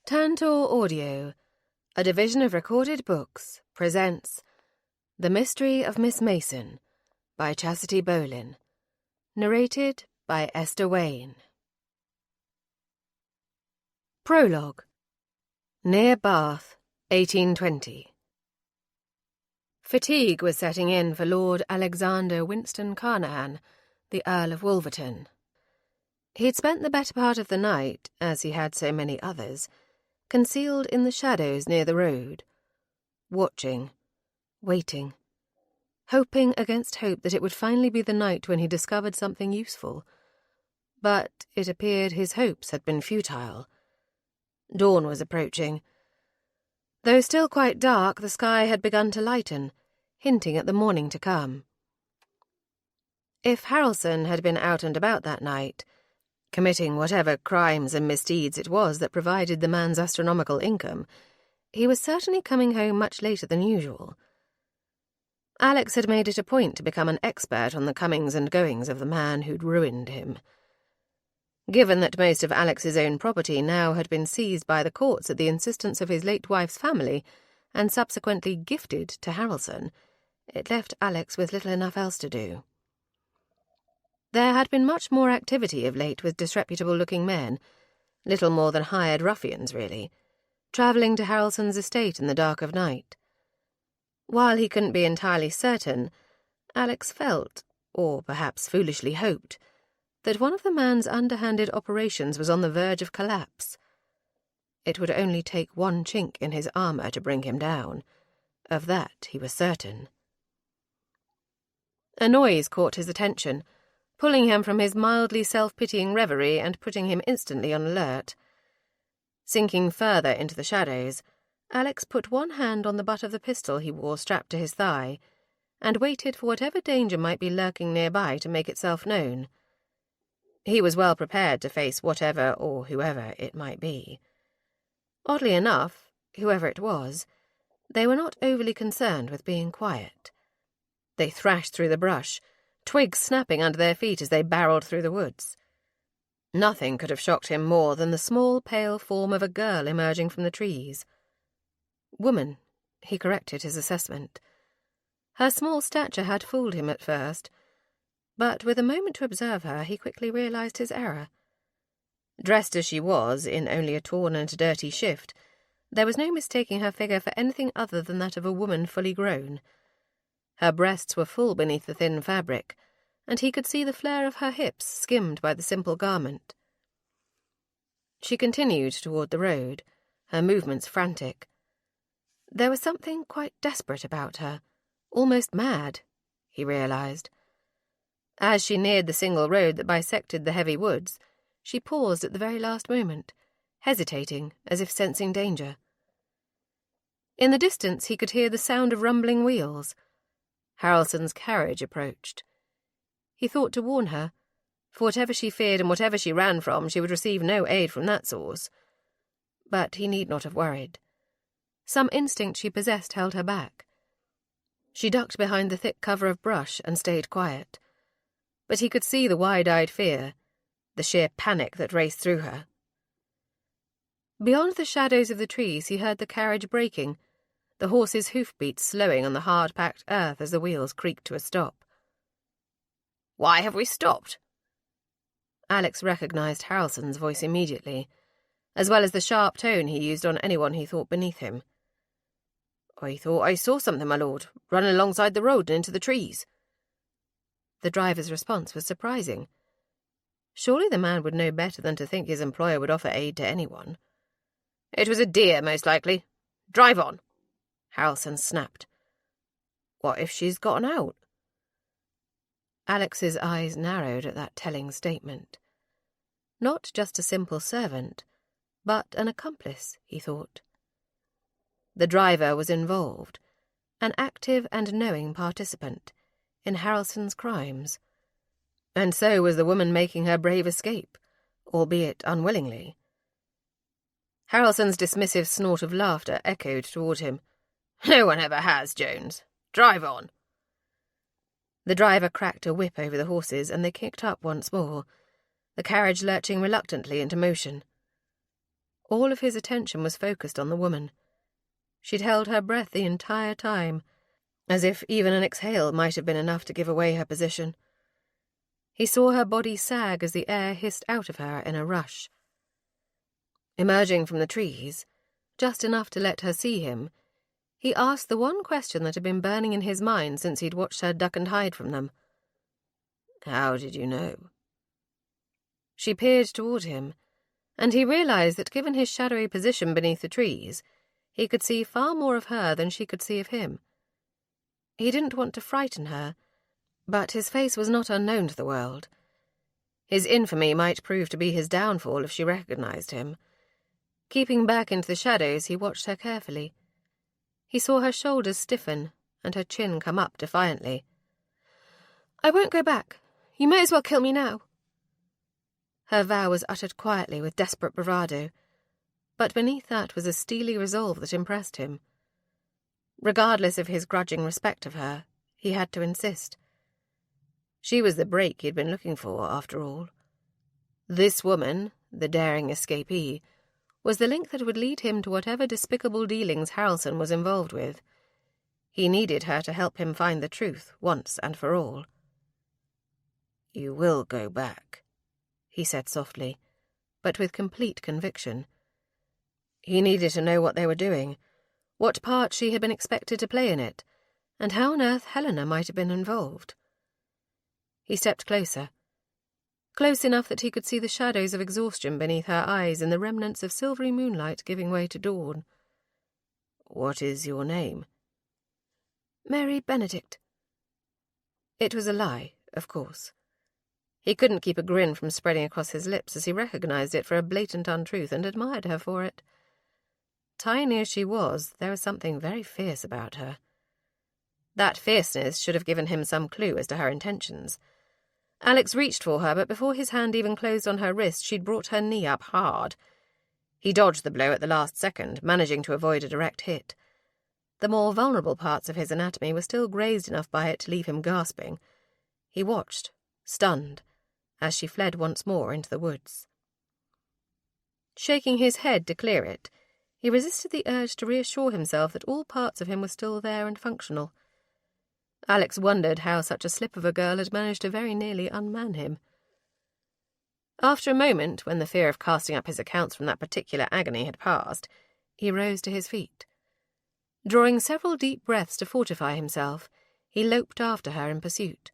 Tantor Audio, a division of Recorded Books, presents The Mystery of Miss Mason by Chastity Bolin, narrated by Esther Wayne. Prologue. Near Bath, 1820. Fatigue was setting in for Lord Alexander Winston Carnahan, the Earl of Wolverton. He'd spent the better part of the night, as he had so many others, concealed in the shadows near the road, watching, waiting, hoping against hope that it would finally be the night when he discovered something useful. But it appeared his hopes had been futile. Dawn was approaching. Though still quite dark, the sky had begun to lighten, hinting at the morning to come. If Harrelson had been out and about that night, committing whatever crimes and misdeeds it was that provided the man's astronomical income, he was certainly coming home much later than usual. Alex had made it a point to become an expert on the comings and goings of the man who'd ruined him. Given that most of Alex's own property now had been seized by the courts at the insistence of his late wife's family and subsequently gifted to Harrelson, it left Alex with little enough else to do. There had been much more activity of late with disreputable-looking men, little more than hired ruffians, really, travelling to Harrelson's estate in the dark of night. While he couldn't be entirely certain, Alex felt, or perhaps foolishly hoped, that one of the man's underhanded operations was on the verge of collapse. It would only take one chink in his armour to bring him down. Of that he was certain. A noise caught his attention, pulling him from his mildly self-pitying reverie and putting him instantly on alert. Sinking further into the shadows, Alex put one hand on the butt of the pistol he wore strapped to his thigh, and waited for whatever danger might be lurking nearby to make itself known. He was well prepared to face whatever or whoever it might be. Oddly enough, whoever it was, they were not overly concerned with being quiet. They thrashed through the brush, twigs snapping under their feet as they barreled through the woods. Nothing could have shocked him more than the small, pale form of a girl emerging from the trees. Woman, he corrected his assessment. Her small stature had fooled him at first, but with a moment to observe her, he quickly realized his error. Dressed as she was, in only a torn and dirty shift, there was no mistaking her figure for anything other than that of a woman fully grown. Her breasts were full beneath the thin fabric, and he could see the flare of her hips skimmed by the simple garment. She continued toward the road, her movements frantic. There was something quite desperate about her, almost mad, he realized. As she neared the single road that bisected the heavy woods, she paused at the very last moment, hesitating as if sensing danger. In the distance he could hear the sound of rumbling wheels. Harrelson's carriage approached. He thought to warn her. For whatever she feared and whatever she ran from, she would receive no aid from that source. But he need not have worried. Some instinct she possessed held her back. She ducked behind the thick cover of brush and stayed quiet. But he could see the wide-eyed fear, the sheer panic that raced through her. Beyond the shadows of the trees he heard the carriage braking, the horse's hoofbeats slowing on the hard-packed earth as the wheels creaked to a stop. "Why have we stopped?" Alex recognized Harrelson's voice immediately, as well as the sharp tone he used on anyone he thought beneath him. "I thought I saw something, my lord, running alongside the road and into the trees." The driver's response was surprising. Surely the man would know better than to think his employer would offer aid to anyone. "It was a deer, most likely. Drive on," Harrelson snapped. "What if she's gotten out?" Alex's eyes narrowed at that telling statement. Not just a simple servant, but an accomplice, he thought. The driver was involved, an active and knowing participant in Harrelson's crimes. And so was the woman making her brave escape, albeit unwillingly. Harrelson's dismissive snort of laughter echoed toward him. "No one ever has, Jones. Drive on." The driver cracked a whip over the horses, and they kicked up once more, the carriage lurching reluctantly into motion. All of his attention was focused on the woman. She'd held her breath the entire time, as if even an exhale might have been enough to give away her position. He saw her body sag as the air hissed out of her in a rush. Emerging from the trees, just enough to let her see him, he asked the one question that had been burning in his mind since he'd watched her duck and hide from them. "How did you know?" She peered toward him, and he realized that given his shadowy position beneath the trees, he could see far more of her than she could see of him. He didn't want to frighten her, but his face was not unknown to the world. His infamy might prove to be his downfall if she recognized him. Keeping back into the shadows, he watched her carefully. He saw her shoulders stiffen and her chin come up defiantly. "I won't go back. You may as well kill me now." Her vow was uttered quietly with desperate bravado, but beneath that was a steely resolve that impressed him. Regardless of his grudging respect of her, he had to insist. She was the break he'd been looking for, after all. This woman, the daring escapee, was the link that would lead him to whatever despicable dealings Harrelson was involved with. He needed her to help him find the truth, once and for all. "You will go back," he said softly, but with complete conviction. He needed to know what they were doing, what part she had been expected to play in it, and how on earth Helena might have been involved. He stepped closer, close enough that he could see the shadows of exhaustion beneath her eyes and the remnants of silvery moonlight giving way to dawn. "What is your name?" "Mary Benedict." It was a lie, of course. He couldn't keep a grin from spreading across his lips as he recognized it for a blatant untruth and admired her for it. Tiny as she was, there was something very fierce about her. That fierceness should have given him some clue as to her intentions. Alex reached for her, but before his hand even closed on her wrist, she'd brought her knee up hard. He dodged the blow at the last second, managing to avoid a direct hit. The more vulnerable parts of his anatomy were still grazed enough by it to leave him gasping. He watched, stunned, as she fled once more into the woods. Shaking his head to clear it, he resisted the urge to reassure himself that all parts of him were still there and functional. Alex wondered how such a slip of a girl had managed to very nearly unman him. After a moment, when the fear of casting up his accounts from that particular agony had passed, he rose to his feet. Drawing several deep breaths to fortify himself, he loped after her in pursuit.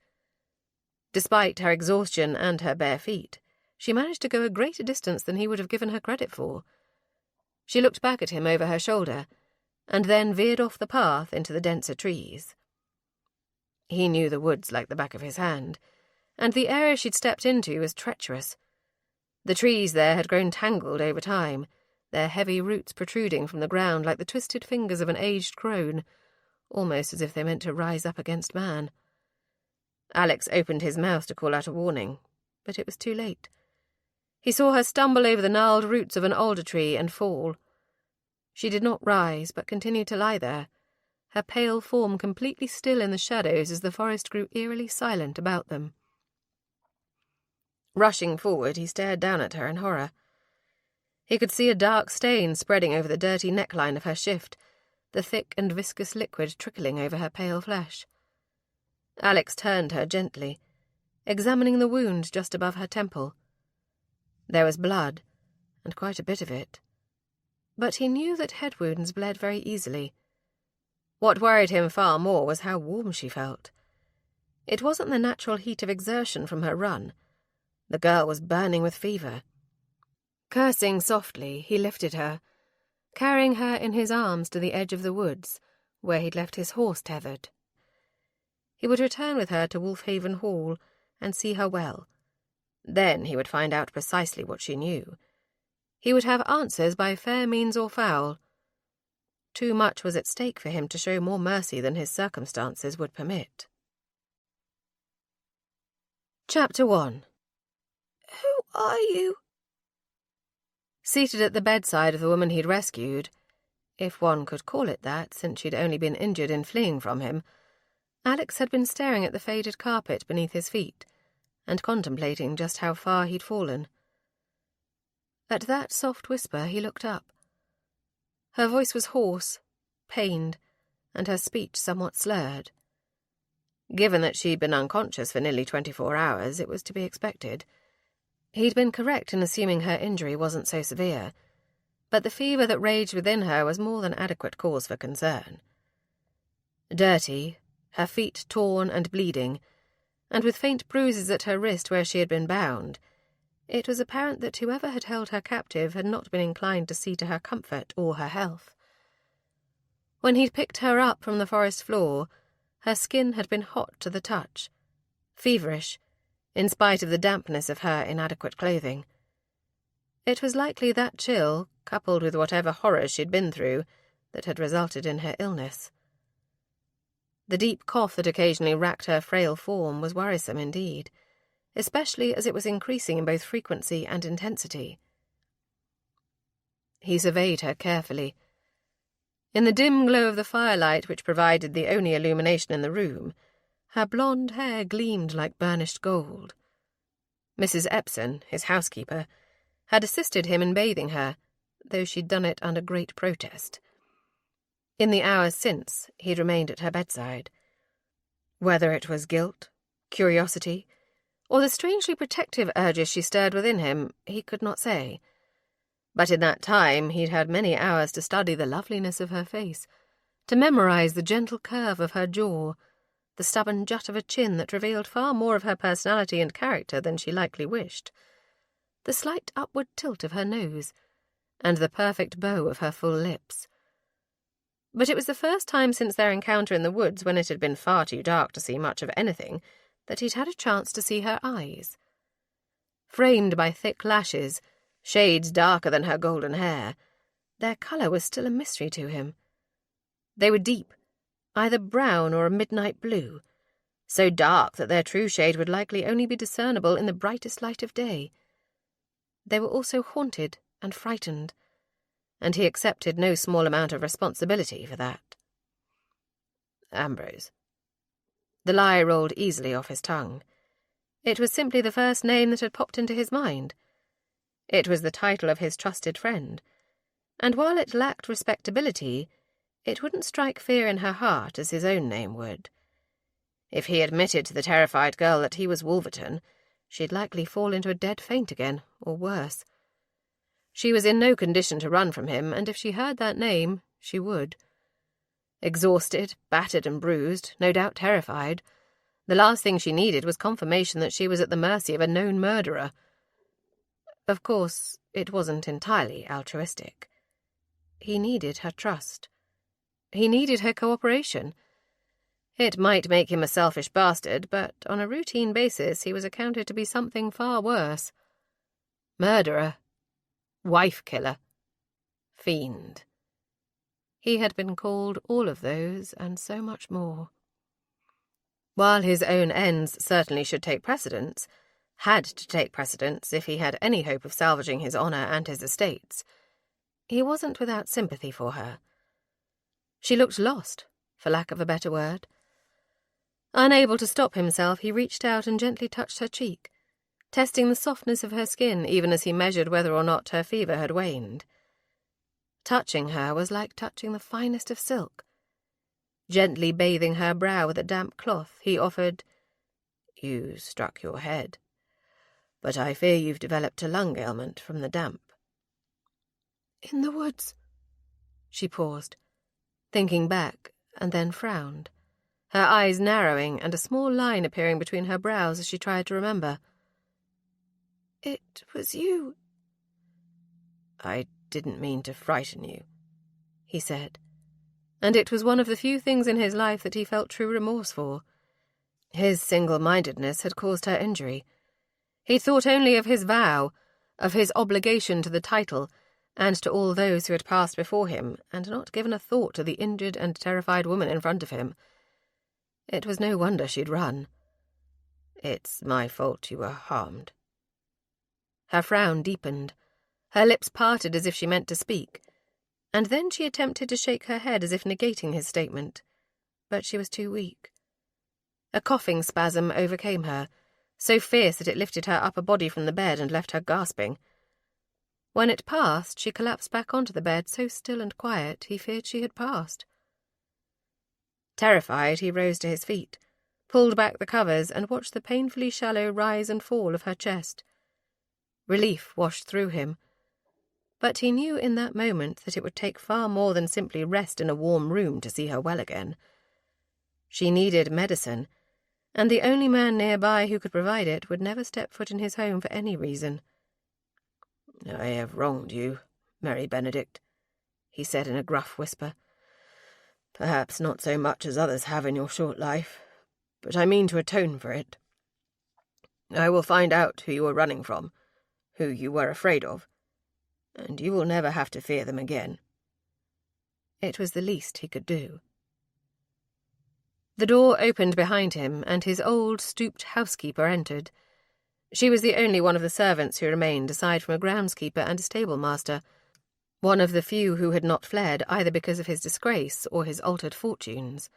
Despite her exhaustion and her bare feet, she managed to go a greater distance than he would have given her credit for. She looked back at him over her shoulder, and then veered off the path into the denser trees. He knew the woods like the back of his hand, and the area she'd stepped into was treacherous. The trees there had grown tangled over time, their heavy roots protruding from the ground like the twisted fingers of an aged crone, almost as if they meant to rise up against man. Alex opened his mouth to call out a warning, but it was too late. He saw her stumble over the gnarled roots of an alder tree and fall. She did not rise, but continued to lie there, her pale form completely still in the shadows as the forest grew eerily silent about them. Rushing forward, he stared down at her in horror. He could see a dark stain spreading over the dirty neckline of her shift, the thick and viscous liquid trickling over her pale flesh. Alex turned her gently, examining the wound just above her temple. There was blood, and quite a bit of it. But he knew that head wounds bled very easily. What worried him far more was how warm she felt. It wasn't the natural heat of exertion from her run. The girl was burning with fever. Cursing softly, he lifted her, carrying her in his arms to the edge of the woods, where he'd left his horse tethered. He would return with her to Wolfhaven Hall and see her well. Then he would find out precisely what she knew. He would have answers by fair means or foul. Too much was at stake for him to show more mercy than his circumstances would permit. Chapter 1. Who are you? Seated at the bedside of the woman he'd rescued, if one could call it that, since she'd only been injured in fleeing from him, Alex had been staring at the faded carpet beneath his feet and contemplating just how far he'd fallen. At that soft whisper he looked up. Her voice was hoarse, pained, and her speech somewhat slurred. Given that she'd been unconscious for nearly 24 hours, it was to be expected. He'd been correct in assuming her injury wasn't so severe, but the fever that raged within her was more than adequate cause for concern. Dirty, her feet torn and bleeding, and with faint bruises at her wrist where she had been bound, it was apparent that whoever had held her captive had not been inclined to see to her comfort or her health. When he'd picked her up from the forest floor, her skin had been hot to the touch, feverish, in spite of the dampness of her inadequate clothing. It was likely that chill, coupled with whatever horrors she'd been through, that had resulted in her illness. The deep cough that occasionally racked her frail form was worrisome indeed, especially as it was increasing in both frequency and intensity. He surveyed her carefully. In the dim glow of the firelight, which provided the only illumination in the room, her blonde hair gleamed like burnished gold. Mrs. Epson, his housekeeper, had assisted him in bathing her, though she'd done it under great protest. In the hours since, he'd remained at her bedside. Whether it was guilt, curiosity, or the strangely protective urges she stirred within him, he could not say. But in that time he'd had many hours to study the loveliness of her face, to memorize the gentle curve of her jaw, the stubborn jut of a chin that revealed far more of her personality and character than she likely wished, the slight upward tilt of her nose, and the perfect bow of her full lips. But it was the first time since their encounter in the woods, when it had been far too dark to see much of anything, that he'd had a chance to see her eyes. Framed by thick lashes, shades darker than her golden hair, their colour was still a mystery to him. They were deep, either brown or a midnight blue, so dark that their true shade would likely only be discernible in the brightest light of day. They were also haunted and frightened, and he accepted no small amount of responsibility for that. Ambrose. The lie rolled easily off his tongue. It was simply the first name that had popped into his mind. It was the title of his trusted friend, and while it lacked respectability, it wouldn't strike fear in her heart as his own name would. If he admitted to the terrified girl that he was Wolverton, she'd likely fall into a dead faint again, or worse. She was in no condition to run from him, and if she heard that name, she would. Exhausted, battered and bruised, no doubt terrified, the last thing she needed was confirmation that she was at the mercy of a known murderer. Of course, it wasn't entirely altruistic. He needed her trust. He needed her cooperation. It might make him a selfish bastard, but on a routine basis he was accounted to be something far worse. Murderer. Wife-killer. Fiend. He had been called all of those, and so much more. While his own ends certainly should take precedence, had to take precedence if he had any hope of salvaging his honour and his estates, he wasn't without sympathy for her. She looked lost, for lack of a better word. Unable to stop himself, he reached out and gently touched her cheek, testing the softness of her skin even as he measured whether or not her fever had waned. Touching her was like touching the finest of silk. Gently bathing her brow with a damp cloth, he offered, "You struck your head, but I fear you've developed a lung ailment from the damp." "In the woods." She paused, thinking back, and then frowned, her eyes narrowing and a small line appearing between her brows as she tried to remember. "It was you." "I didn't mean to frighten you," he said, and it was one of the few things in his life that he felt true remorse for. His single-mindedness had caused her injury. He thought only of his vow, of his obligation to the title, and to all those who had passed before him, and not given a thought to the injured and terrified woman in front of him. It was no wonder she'd run. "It's my fault you were harmed." Her frown deepened. Her lips parted as if she meant to speak, and then she attempted to shake her head as if negating his statement, but she was too weak. A coughing spasm overcame her, so fierce that it lifted her upper body from the bed and left her gasping. When it passed, she collapsed back onto the bed, so still and quiet he feared she had passed. Terrified, he rose to his feet, pulled back the covers, and watched the painfully shallow rise and fall of her chest. Relief washed through him, but he knew in that moment that it would take far more than simply rest in a warm room to see her well again. She needed medicine, and the only man nearby who could provide it would never step foot in his home for any reason. "I have wronged you, Mary Benedict," he said in a gruff whisper. "Perhaps not so much as others have in your short life, but I mean to atone for it. I will find out who you were running from, who you were afraid of, and you will never have to fear them again." It was the least he could do. The door opened behind him, and his old, stooped housekeeper entered. She was the only one of the servants who remained, aside from a groundskeeper and a stable-master, one of the few who had not fled either because of his disgrace or his altered fortunes.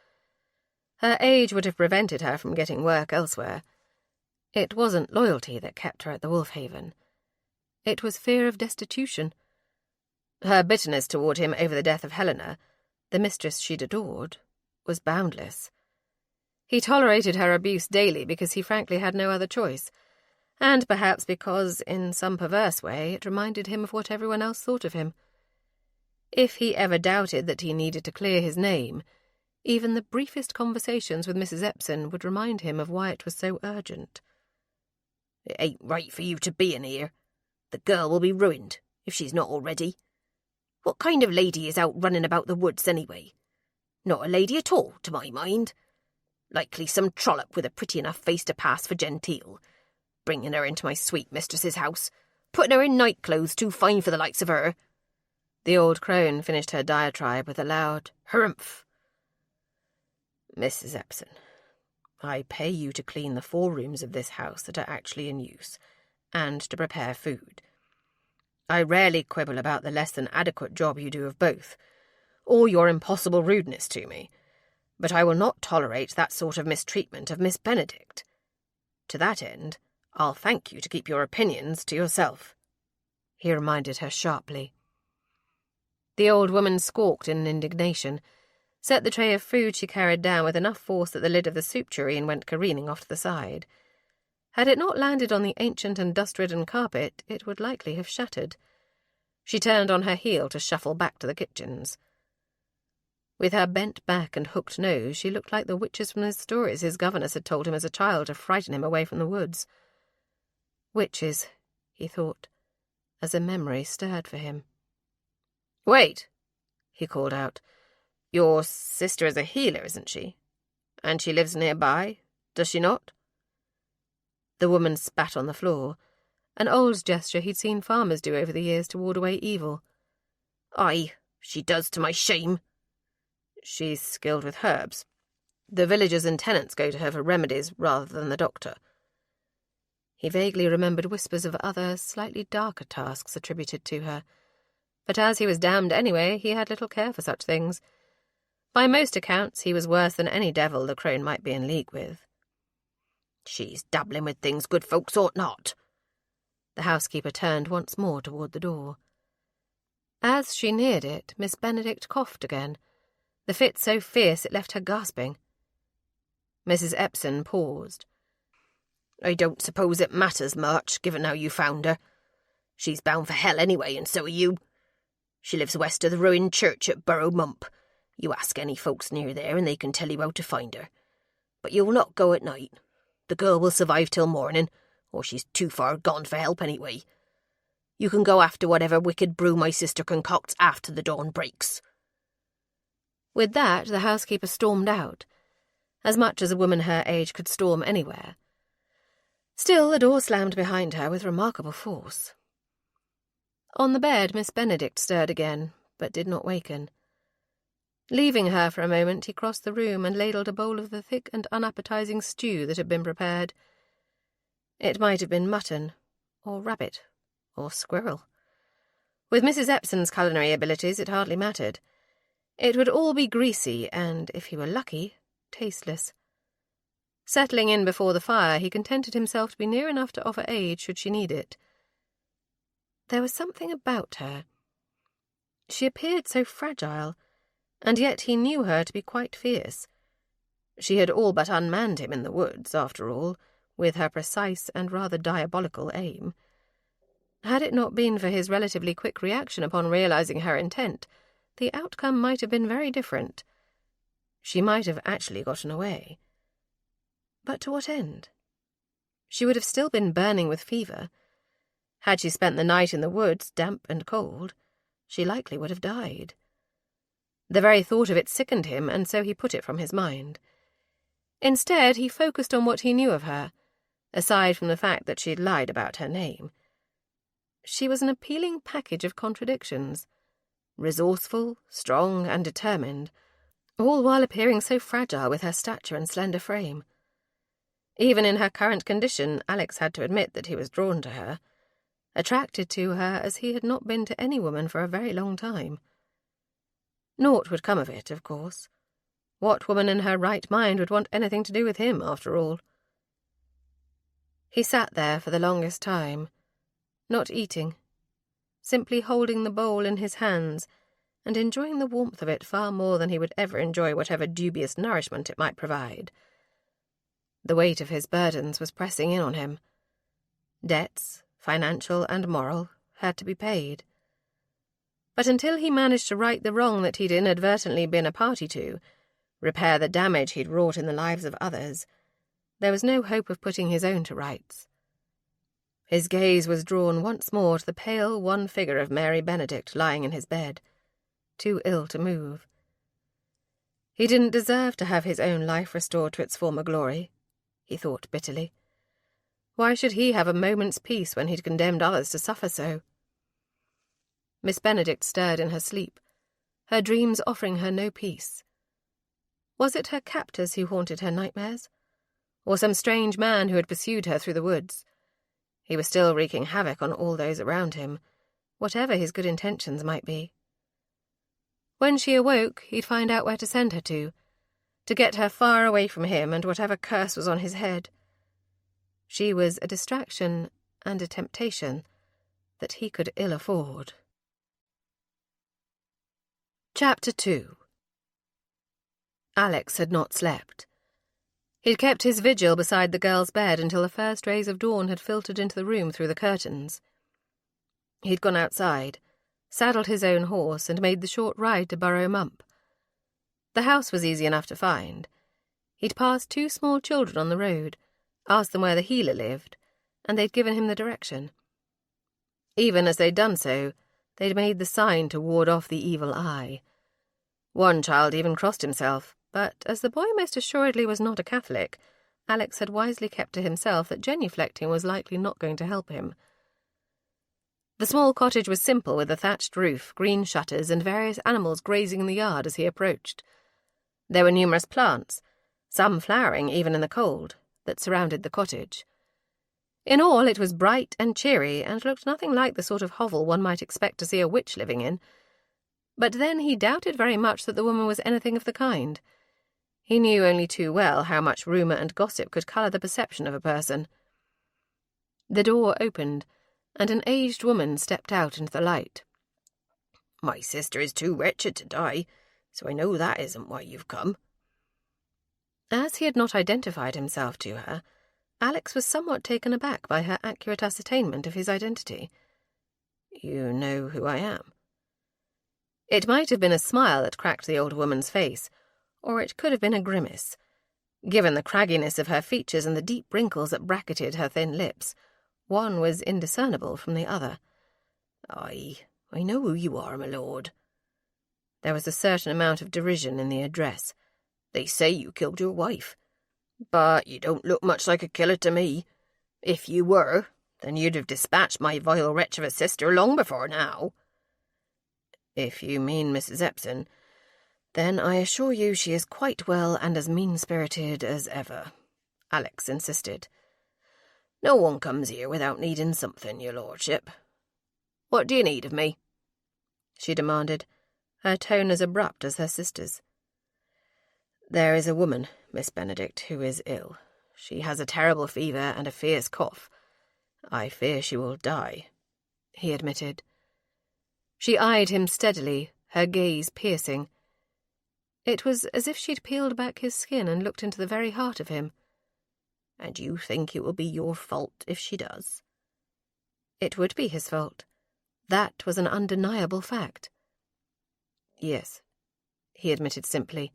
Her age would have prevented her from getting work elsewhere. It wasn't loyalty that kept her at the Wolfhaven. It was fear of destitution. Her bitterness toward him over the death of Helena, the mistress she'd adored, was boundless. He tolerated her abuse daily because he frankly had no other choice, and perhaps because, in some perverse way, it reminded him of what everyone else thought of him. If he ever doubted that he needed to clear his name, even the briefest conversations with Mrs. Epsom would remind him of why it was so urgent. "It ain't right for you to be in here. The girl will be ruined, if she's not already. What kind of lady is out running about the woods, anyway? Not a lady at all, to my mind. Likely some trollop with a pretty enough face to pass for genteel. Bringing her into my sweet mistress's house, putting her in night-clothes too fine for the likes of her." The old crone finished her diatribe with a loud harumph. "Mrs. Epsom, I pay you to clean the 4 rooms of this house that are actually in use, and to prepare food. I rarely quibble about the less than adequate job you do of both, or your impossible rudeness to me, but I will not tolerate that sort of mistreatment of Miss Benedict. To that end, I'll thank you to keep your opinions to yourself," he reminded her sharply. The old woman squawked in indignation, set the tray of food she carried down with enough force that the lid of the soup tureen went careening off to the side. Had it not landed on the ancient and dust-ridden carpet, it would likely have shattered. She turned on her heel to shuffle back to the kitchens. With her bent back and hooked nose, she looked like the witches from the stories his governess had told him as a child to frighten him away from the woods. Witches, he thought, as a memory stirred for him. "Wait," he called out. "Your sister is a healer, isn't she? And she lives nearby, does she not?" The woman spat on the floor, an old gesture he'd seen farmers do over the years to ward away evil. "Aye, she does, to my shame." "She's skilled with herbs. The villagers and tenants go to her for remedies rather than the doctor." He vaguely remembered whispers of other, slightly darker tasks attributed to her, but as he was damned anyway, he had little care for such things. By most accounts, he was worse than any devil the crone might be in league with. "She's dabbling with things good folks ought not." The housekeeper turned once more toward the door. As she neared it, Miss Benedict coughed again, the fit so fierce it left her gasping. Mrs. Epsom paused. "I don't suppose it matters much, given how you found her. She's bound for hell anyway, and so are you. She lives west of the ruined church at Burrow Mump. You ask any folks near there, and they can tell you how to find her. But you'll not go at night. The girl will survive till morning, or she's too far gone for help anyway. You can go after whatever wicked brew my sister concocts after the dawn breaks." With that, the housekeeper stormed out, as much as a woman her age could storm anywhere. Still, the door slammed behind her with remarkable force. On the bed, Miss Benedict stirred again, but did not waken. Leaving her for a moment, he crossed the room and ladled a bowl of the thick and unappetizing stew that had been prepared. It might have been mutton, or rabbit, or squirrel. With Mrs. Epsom's culinary abilities, it hardly mattered. It would all be greasy and, if he were lucky, tasteless. Settling in before the fire, he contented himself to be near enough to offer aid should she need it. There was something about her. She appeared so fragile, and yet he knew her to be quite fierce. She had all but unmanned him in the woods, after all, with her precise and rather diabolical aim. Had it not been for his relatively quick reaction upon realizing her intent, the outcome might have been very different. She might have actually gotten away. But to what end? She would have still been burning with fever. Had she spent the night in the woods, damp and cold, she likely would have died. The very thought of it sickened him, and so he put it from his mind. Instead, he focused on what he knew of her, aside from the fact that she had lied about her name. She was an appealing package of contradictions, resourceful, strong, and determined, all while appearing so fragile with her stature and slender frame. Even in her current condition, Alex had to admit that he was drawn to her, attracted to her as he had not been to any woman for a very long time. Naught would come of it, of course. What woman in her right mind would want anything to do with him, after all? He sat there for the longest time, not eating, simply holding the bowl in his hands and enjoying the warmth of it far more than he would ever enjoy whatever dubious nourishment it might provide. The weight of his burdens was pressing in on him. Debts, financial and moral, had to be paid. But until he managed to right the wrong that he'd inadvertently been a party to, repair the damage he'd wrought in the lives of others, there was no hope of putting his own to rights. His gaze was drawn once more to the pale, wan figure of Mary Benedict lying in his bed, too ill to move. He didn't deserve to have his own life restored to its former glory, he thought bitterly. Why should he have a moment's peace when he'd condemned others to suffer so? Miss Benedict stirred in her sleep, her dreams offering her no peace. Was it her captors who haunted her nightmares? Or some strange man who had pursued her through the woods? He was still wreaking havoc on all those around him, whatever his good intentions might be. When she awoke, he'd find out where to send her to get her far away from him and whatever curse was on his head. She was a distraction and a temptation that he could ill afford. Chapter 2. Alex had not slept. He'd kept his vigil beside the girl's bed until the first rays of dawn had filtered into the room through the curtains. He'd gone outside, saddled his own horse, and made the short ride to Burrow Mump. The house was easy enough to find. He'd passed 2 small children on the road, asked them where the healer lived, and they'd given him the direction. Even as they'd done so, they'd made the sign to ward off the evil eye. One child even crossed himself, but as the boy most assuredly was not a Catholic, Alex had wisely kept to himself that genuflecting was likely not going to help him. The small cottage was simple, with a thatched roof, green shutters, and various animals grazing in the yard as he approached. There were numerous plants, some flowering even in the cold, that surrounded the cottage. In all, it was bright and cheery, and looked nothing like the sort of hovel one might expect to see a witch living in. But then he doubted very much that the woman was anything of the kind. He knew only too well how much rumour and gossip could colour the perception of a person. The door opened, and an aged woman stepped out into the light. "My sister is too wretched to die, so I know that isn't why you've come." As he had not identified himself to her, Alex was somewhat taken aback by her accurate ascertainment of his identity. "You know who I am?" It might have been a smile that cracked the old woman's face, or it could have been a grimace. Given the cragginess of her features and the deep wrinkles that bracketed her thin lips, one was indiscernible from the other. I know who you are, my lord." There was a certain amount of derision in the address. "They say you killed your wife, but you don't look much like a killer to me. If you were, then you'd have dispatched my vile wretch of a sister long before now." "If you mean Mrs. Epson, then I assure you she is quite well and as mean-spirited as ever," Alex insisted. "No one comes here without needing something, your lordship. What do you need of me?" she demanded, her tone as abrupt as her sister's. "There is a woman, Miss Benedict, who is ill. She has a terrible fever and a fierce cough. I fear she will die. he admitted. She eyed him steadily, her gaze piercing. It was as if she'd peeled back his skin and looked into the very heart of him. And you think it will be your fault if she does? It would be his fault. That was an undeniable fact. Yes, he admitted simply,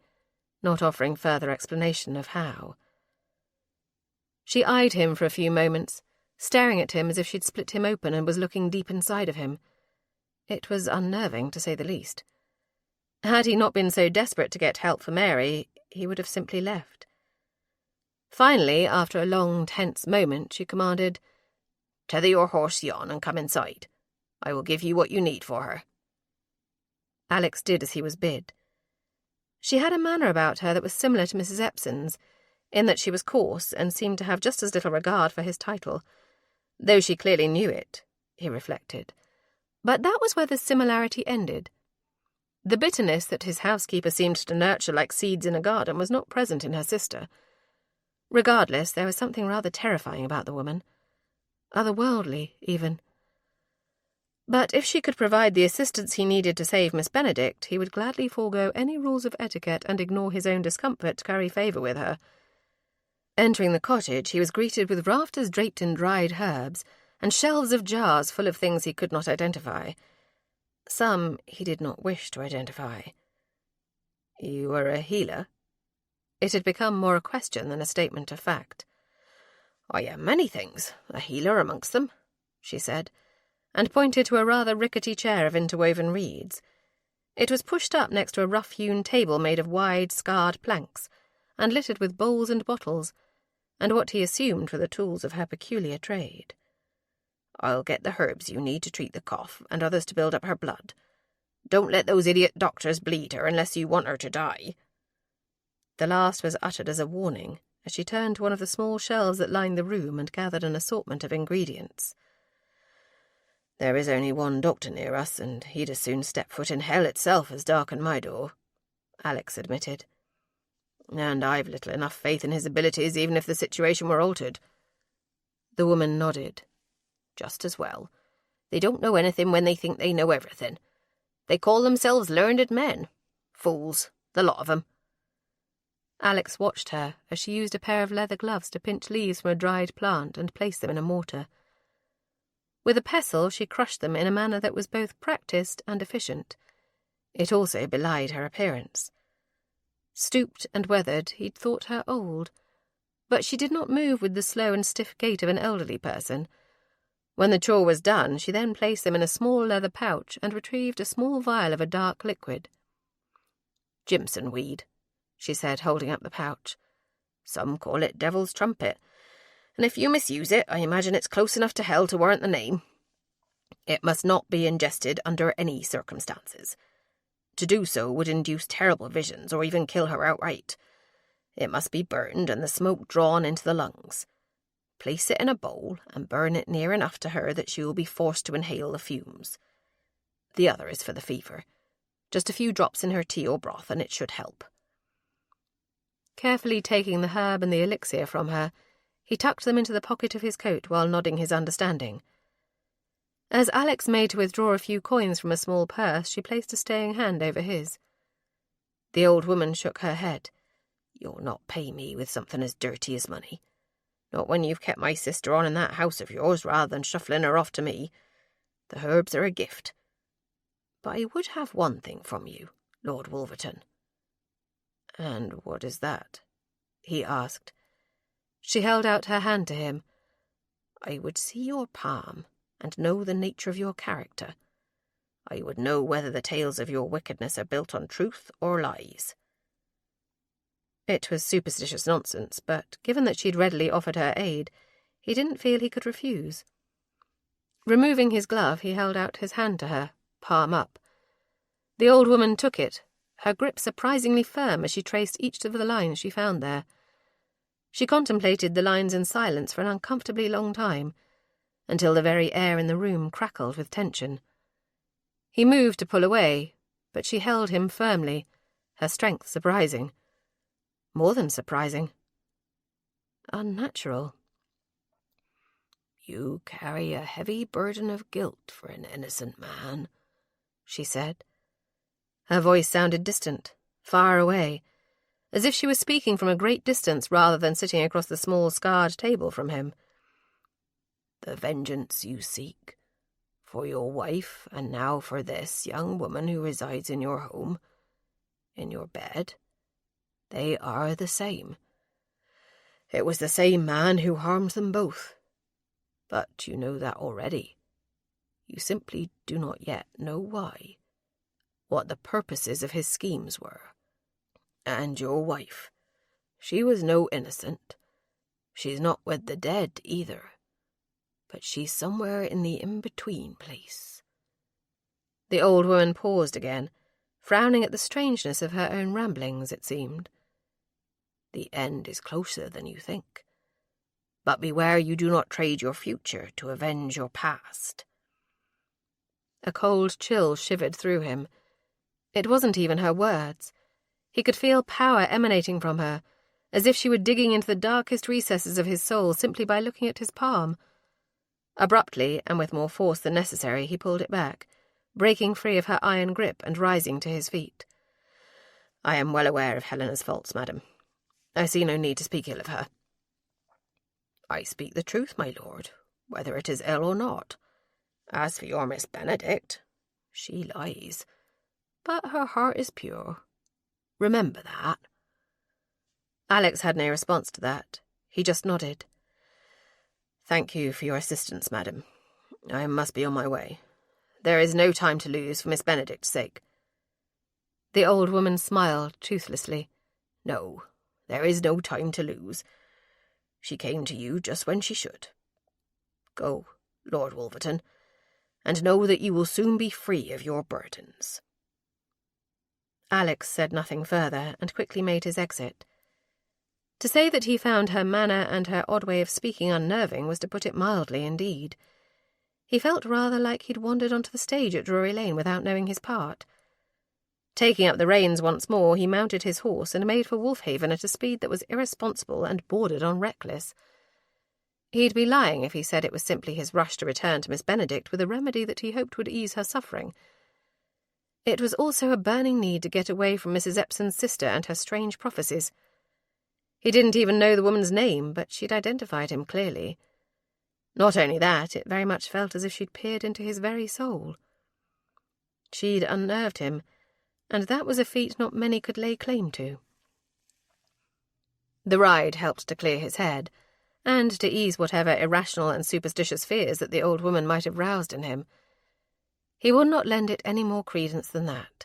not offering further explanation of how. She eyed him for a few moments, staring at him as if she'd split him open and was looking deep inside of him. It was unnerving, to say the least. Had he not been so desperate to get help for Mary, he would have simply left. Finally, after a long, tense moment, she commanded, "Tether your horse yon and come inside. I will give you what you need for her." Alex did as he was bid. She had a manner about her that was similar to Mrs. Epson's, in that she was coarse and seemed to have just as little regard for his title, though she clearly knew it, he reflected. But that was where the similarity ended. The bitterness that his housekeeper seemed to nurture like seeds in a garden was not present in her sister. Regardless, there was something rather terrifying about the woman. Otherworldly, even. But if she could provide the assistance he needed to save Miss Benedict, he would gladly forego any rules of etiquette and ignore his own discomfort to curry favour with her. Entering the cottage, he was greeted with rafters draped in dried herbs and shelves of jars full of things he could not identify. Some he did not wish to identify. "You are a healer?" It had become more a question than a statement of fact. "I am many things, a healer amongst them," she said, and pointed to a rather rickety chair of interwoven reeds. It was pushed up next to a rough-hewn table made of wide, scarred planks, and littered with bowls and bottles, and what he assumed were the tools of her peculiar trade. "I'll get the herbs you need to treat the cough, and others to build up her blood. Don't let those idiot doctors bleed her unless you want her to die." The last was uttered as a warning, as she turned to one of the small shelves that lined the room and gathered an assortment of ingredients. "There is only one doctor near us, and he'd as soon step foot in hell itself as darken my door," Alex admitted. "And I've little enough faith in his abilities, even if the situation were altered." The woman nodded. "Just as well. They don't know anything when they think they know everything. They call themselves learned men. Fools, the lot of them." Alex watched her as she used a pair of leather gloves to pinch leaves from a dried plant and place them in a mortar. With a pestle, she crushed them in a manner that was both practised and efficient. It also belied her appearance. Stooped and weathered, he'd thought her old, but she did not move with the slow and stiff gait of an elderly person. When the chore was done, she then placed them in a small leather pouch and retrieved a small vial of a dark liquid. "Jimson weed," she said, holding up the pouch. "Some call it devil's trumpet, and if you misuse it, I imagine it's close enough to hell to warrant the name. It must not be ingested under any circumstances. To do so would induce terrible visions or even kill her outright. It must be burned and the smoke drawn into the lungs. Place it in a bowl and burn it near enough to her that she will be forced to inhale the fumes. The other is for the fever. Just a few drops in her tea or broth and it should help." Carefully taking the herb and the elixir from her, he tucked them into the pocket of his coat while nodding his understanding. As Alex made to withdraw a few coins from a small purse, she placed a staying hand over his. The old woman shook her head. "You'll not pay me with something as dirty as money. Not when you've kept my sister on in that house of yours rather than shuffling her off to me. The herbs are a gift. But I would have one thing from you, Lord Wolverton." "And what is that?" he asked. She held out her hand to him. "I would see your palm and know the nature of your character. I would know whether the tales of your wickedness are built on truth or lies." It was superstitious nonsense, but given that she'd readily offered her aid, he didn't feel he could refuse. Removing his glove, he held out his hand to her, palm up. The old woman took it, her grip surprisingly firm as she traced each of the lines she found there. She contemplated the lines in silence for an uncomfortably long time, until the very air in the room crackled with tension. He moved to pull away, but she held him firmly, her strength surprising. More than surprising. Unnatural. "You carry a heavy burden of guilt for an innocent man," she said. Her voice sounded distant, far away, as if she was speaking from a great distance rather than sitting across the small scarred table from him. "The vengeance you seek, for your wife and now for this young woman who resides in your home, in your bed, they are the same. It was the same man who harmed them both. But you know that already. You simply do not yet know why, what the purposes of his schemes were. And your wife, she was no innocent. She's not with the dead either, but she's somewhere in the in-between place." The old woman paused again, frowning at the strangeness of her own ramblings, it seemed. "The end is closer than you think. But beware you do not trade your future to avenge your past." A cold chill shivered through him. It wasn't even her words. He could feel power emanating from her, as if she were digging into the darkest recesses of his soul simply by looking at his palm. Abruptly, and with more force than necessary, he pulled it back, breaking free of her iron grip and rising to his feet. "I am well aware of Helena's faults, madam. I see no need to speak ill of her." "I speak the truth, my lord, whether it is ill or not. As for your Miss Benedict, she lies, but her heart is pure. Remember that." Alex had no response to that. He just nodded. "Thank you for your assistance, madam. I must be on my way. There is no time to lose for Miss Benedict's sake." The old woman smiled toothlessly. "No, there is no time to lose. She came to you just when she should. Go, Lord Wolverton, and know that you will soon be free of your burdens." Alex said nothing further and quickly made his exit. To say that he found her manner and her odd way of speaking unnerving was to put it mildly indeed. He felt rather like he'd wandered onto the stage at Drury Lane without knowing his part. Taking up the reins once more, he mounted his horse and made for Wolfhaven at a speed that was irresponsible and bordered on reckless. He'd be lying if he said it was simply his rush to return to Miss Benedict with a remedy that he hoped would ease her suffering. It was also a burning need to get away from Mrs. Epson's sister and her strange prophecies. He didn't even know the woman's name, but she'd identified him clearly. Not only that, it very much felt as if she'd peered into his very soul. She'd unnerved him, and that was a feat not many could lay claim to. The ride helped to clear his head, and to ease whatever irrational and superstitious fears that the old woman might have roused in him. He would not lend it any more credence than that.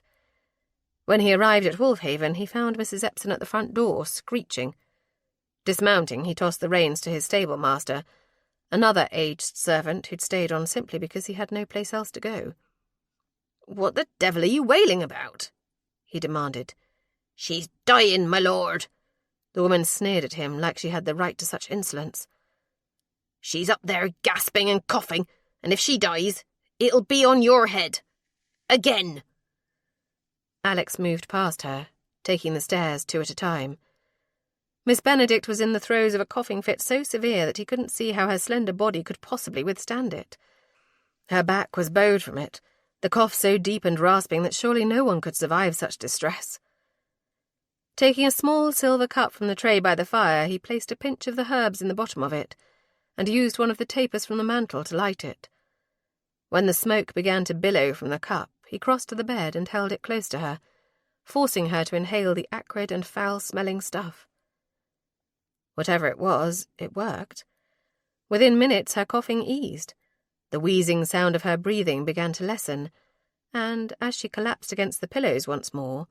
When he arrived at Wolfhaven, he found Mrs. Epson at the front door, screeching. Dismounting, he tossed the reins to his stable-master, another aged servant who'd stayed on simply because he had no place else to go. "What the devil are you wailing about?" he demanded. "She's dying, my lord." The woman sneered at him like she had the right to such insolence. "She's up there gasping and coughing, and if she dies, it'll be on your head. Again." Alex moved past her, taking the stairs 2 at a time. Miss Benedict was in the throes of a coughing fit so severe that he couldn't see how her slender body could possibly withstand it. Her back was bowed from it, the cough so deep and rasping that surely no one could survive such distress. Taking a small silver cup from the tray by the fire, he placed a pinch of the herbs in the bottom of it, and used one of the tapers from the mantel to light it. When the smoke began to billow from the cup, he crossed to the bed and held it close to her, forcing her to inhale the acrid and foul-smelling stuff. Whatever it was, it worked. Within minutes her coughing eased. The wheezing sound of her breathing began to lessen, and, as she collapsed against the pillows once more,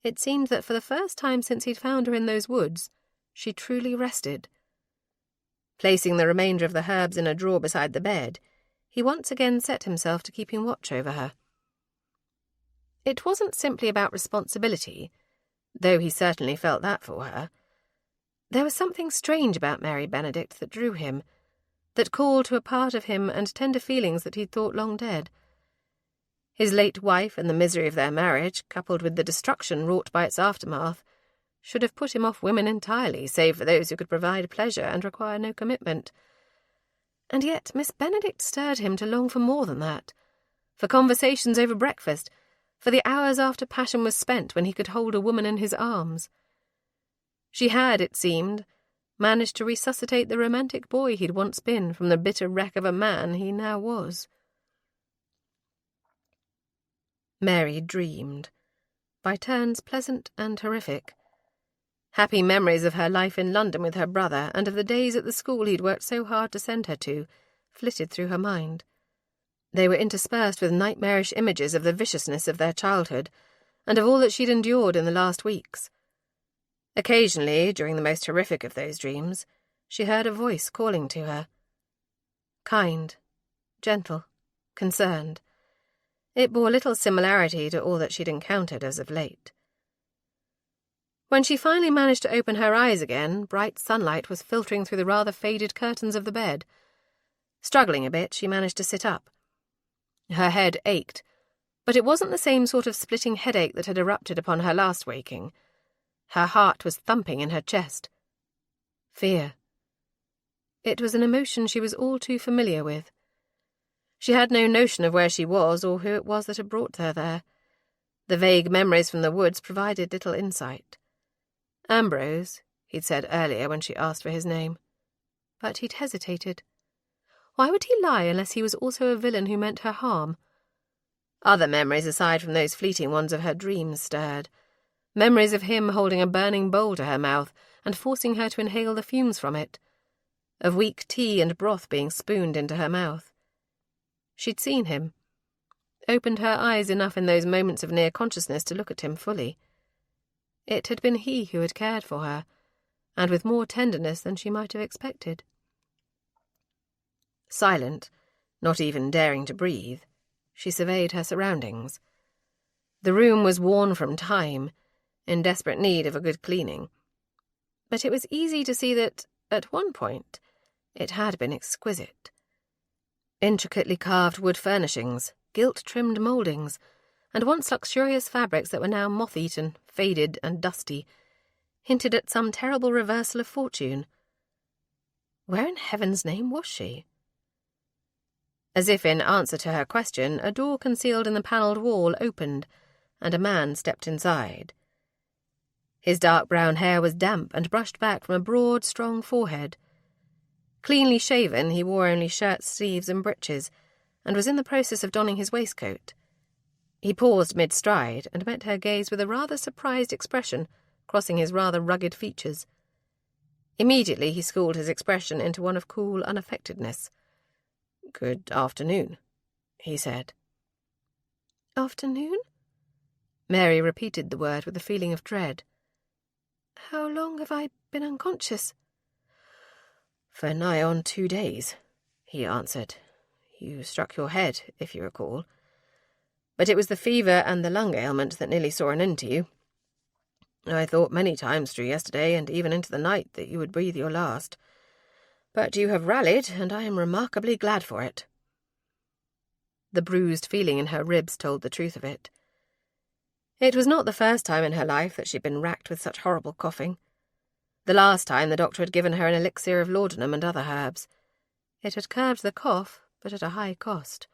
it seemed that for the first time since he'd found her in those woods, she truly rested. Placing the remainder of the herbs in a drawer beside the bed, he once again set himself to keeping watch over her. It wasn't simply about responsibility, though he certainly felt that for her. There was something strange about Mary Benedict that drew him, that called to a part of him and tender feelings that he'd thought long dead. His late wife and the misery of their marriage, coupled with the destruction wrought by its aftermath, should have put him off women entirely, save for those who could provide pleasure and require no commitment. And yet Miss Benedict stirred him to long for more than that, for conversations over breakfast, for the hours after passion was spent when he could hold a woman in his arms. She had, it seemed, managed to resuscitate the romantic boy he'd once been from the bitter wreck of a man he now was. Mary dreamed, by turns pleasant and horrific. Happy memories of her life in London with her brother and of the days at the school he'd worked so hard to send her to flitted through her mind. They were interspersed with nightmarish images of the viciousness of their childhood and of all that she'd endured in the last weeks. Occasionally, during the most horrific of those dreams, she heard a voice calling to her. Kind, gentle, concerned. It bore little similarity to all that she'd encountered as of late. When she finally managed to open her eyes again, bright sunlight was filtering through the rather faded curtains of the bed. Struggling a bit, she managed to sit up. Her head ached, but it wasn't the same sort of splitting headache that had erupted upon her last waking. Her heart was thumping in her chest. Fear. It was an emotion she was all too familiar with. She had no notion of where she was or who it was that had brought her there. The vague memories from the woods provided little insight. Ambrose, he'd said earlier when she asked for his name. But he'd hesitated. Why would he lie unless he was also a villain who meant her harm? Other memories aside from those fleeting ones of her dreams stirred. Memories of him holding a burning bowl to her mouth and forcing her to inhale the fumes from it. Of weak tea and broth being spooned into her mouth. She'd seen him. Opened her eyes enough in those moments of near consciousness to look at him fully. It had been he who had cared for her, and with more tenderness than she might have expected. Silent, not even daring to breathe, she surveyed her surroundings. The room was worn from time, in desperate need of a good cleaning. But it was easy to see that, at one point, it had been exquisite. Intricately carved wood furnishings, gilt-trimmed mouldings, and once luxurious fabrics that were now moth-eaten, faded and dusty, hinted at some terrible reversal of fortune. Where in heaven's name was she? As if in answer to her question, a door concealed in the panelled wall opened, and a man stepped inside. His dark brown hair was damp and brushed back from a broad, strong forehead. Cleanly shaven, he wore only shirt sleeves and breeches, and was in the process of donning his waistcoat. He paused mid-stride and met her gaze with a rather surprised expression crossing his rather rugged features. Immediately he schooled his expression into one of cool unaffectedness. "Good afternoon," he said. "Afternoon?" Mary repeated the word with a feeling of dread. "How long have I been unconscious?" "For nigh on 2 days," he answered. "You struck your head, if you recall. But it was the fever and the lung ailment that nearly saw an end to you. I thought many times through yesterday and even into the night that you would breathe your last. But you have rallied, and I am remarkably glad for it." The bruised feeling in her ribs told the truth of it. It was not the first time in her life that she'd been racked with such horrible coughing. The last time the doctor had given her an elixir of laudanum and other herbs. It had curbed the cough, but at a high cost.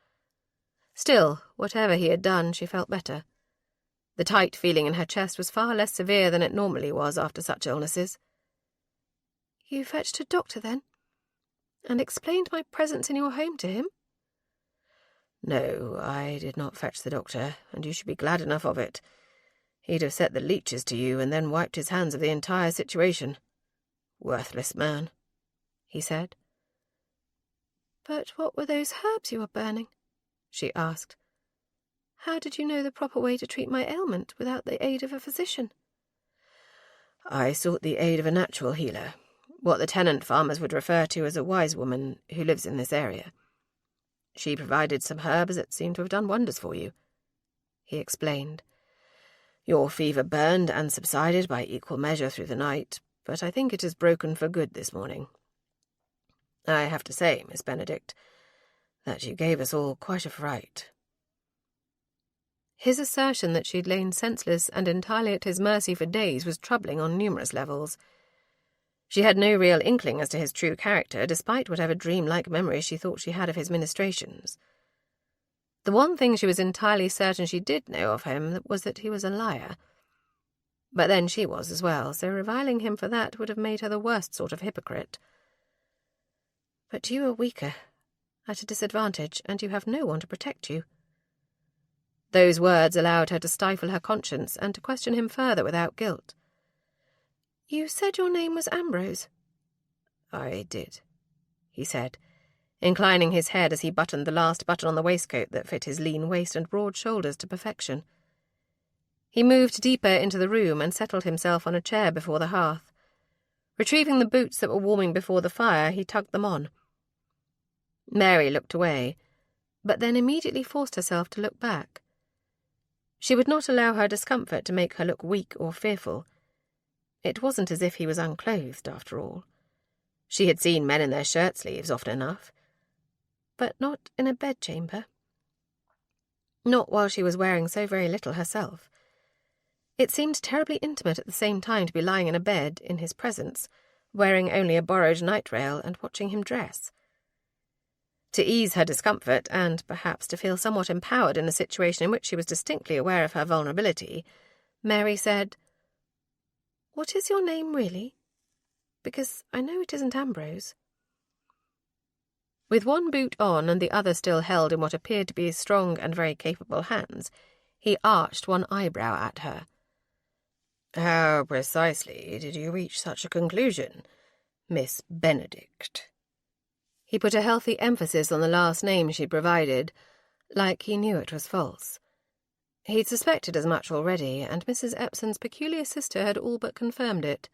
Still, whatever he had done, she felt better. The tight feeling in her chest was far less severe than it normally was after such illnesses. "You fetched a doctor, then? And explained my presence in your home to him?" "No, I did not fetch the doctor, and you should be glad enough of it. He'd have set the leeches to you and then wiped his hands of the entire situation. Worthless man," he said. "But what were those herbs you were burning?" she asked. "How did you know the proper way to treat my ailment without the aid of a physician?" "I sought the aid of a natural healer, what the tenant farmers would refer to as a wise woman who lives in this area. She provided some herbs that seem to have done wonders for you," he explained. "Your fever burned and subsided by equal measure through the night, but I think it has broken for good this morning. I have to say, Miss Benedict, that you gave us all quite a fright." His assertion that she'd lain senseless and entirely at his mercy for days was troubling on numerous levels. She had no real inkling as to his true character, despite whatever dream-like memories she thought she had of his ministrations. The one thing she was entirely certain she did know of him was that he was a liar. But then she was as well, so reviling him for that would have made her the worst sort of hypocrite. But you are weaker, at a disadvantage, and you have no one to protect you. Those words allowed her to stifle her conscience and to question him further without guilt. You said your name was Ambrose? I did, he said, inclining his head as he buttoned the last button on the waistcoat that fit his lean waist and broad shoulders to perfection. He moved deeper into the room and settled himself on a chair before the hearth. Retrieving the boots that were warming before the fire, he tugged them on. Mary looked away, but then immediately forced herself to look back. She would not allow her discomfort to make her look weak or fearful. It wasn't as if he was unclothed, after all. She had seen men in their shirt-sleeves often enough, but not in a bedchamber. Not while she was wearing so very little herself. It seemed terribly intimate at the same time to be lying in a bed, in his presence, wearing only a borrowed night-rail and watching him dress. To ease her discomfort, and perhaps to feel somewhat empowered in a situation in which she was distinctly aware of her vulnerability, Mary said, What is your name, really? Because I know it isn't Ambrose. With one boot on and the other still held in what appeared to be strong and very capable hands, he arched one eyebrow at her. How precisely did you reach such a conclusion, Miss Benedict? He put a healthy emphasis on the last name she provided, like he knew it was false. He'd suspected as much already, and Mrs. Epson's peculiar sister had all but confirmed it.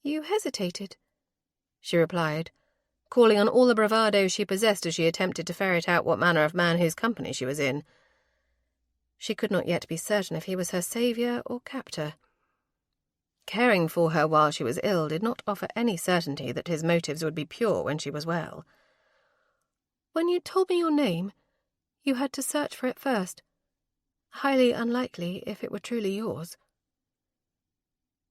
You hesitated, she replied, calling on all the bravado she possessed as she attempted to ferret out what manner of man whose company she was in. She could not yet be certain if he was her saviour or captor. Caring for her while she was ill did not offer any certainty that his motives would be pure when she was well. When you told me your name, you had to search for it first. Highly unlikely if it were truly yours.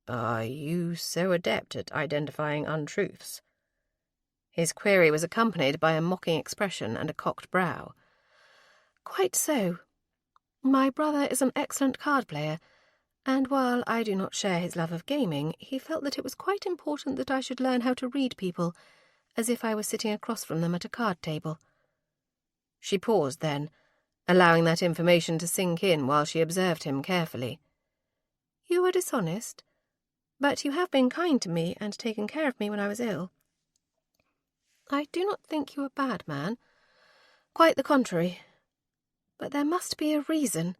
Are you so adept at identifying untruths? His query was accompanied by a mocking expression and a cocked brow. Quite so. My brother is an excellent card player, and while I do not share his love of gaming, he felt that it was quite important that I should learn how to read people, as if I was sitting across from them at a card table. She paused then, allowing that information to sink in while she observed him carefully. You are dishonest, but you have been kind to me and taken care of me when I was ill. I do not think you a bad man. Quite the contrary. But there must be a reason.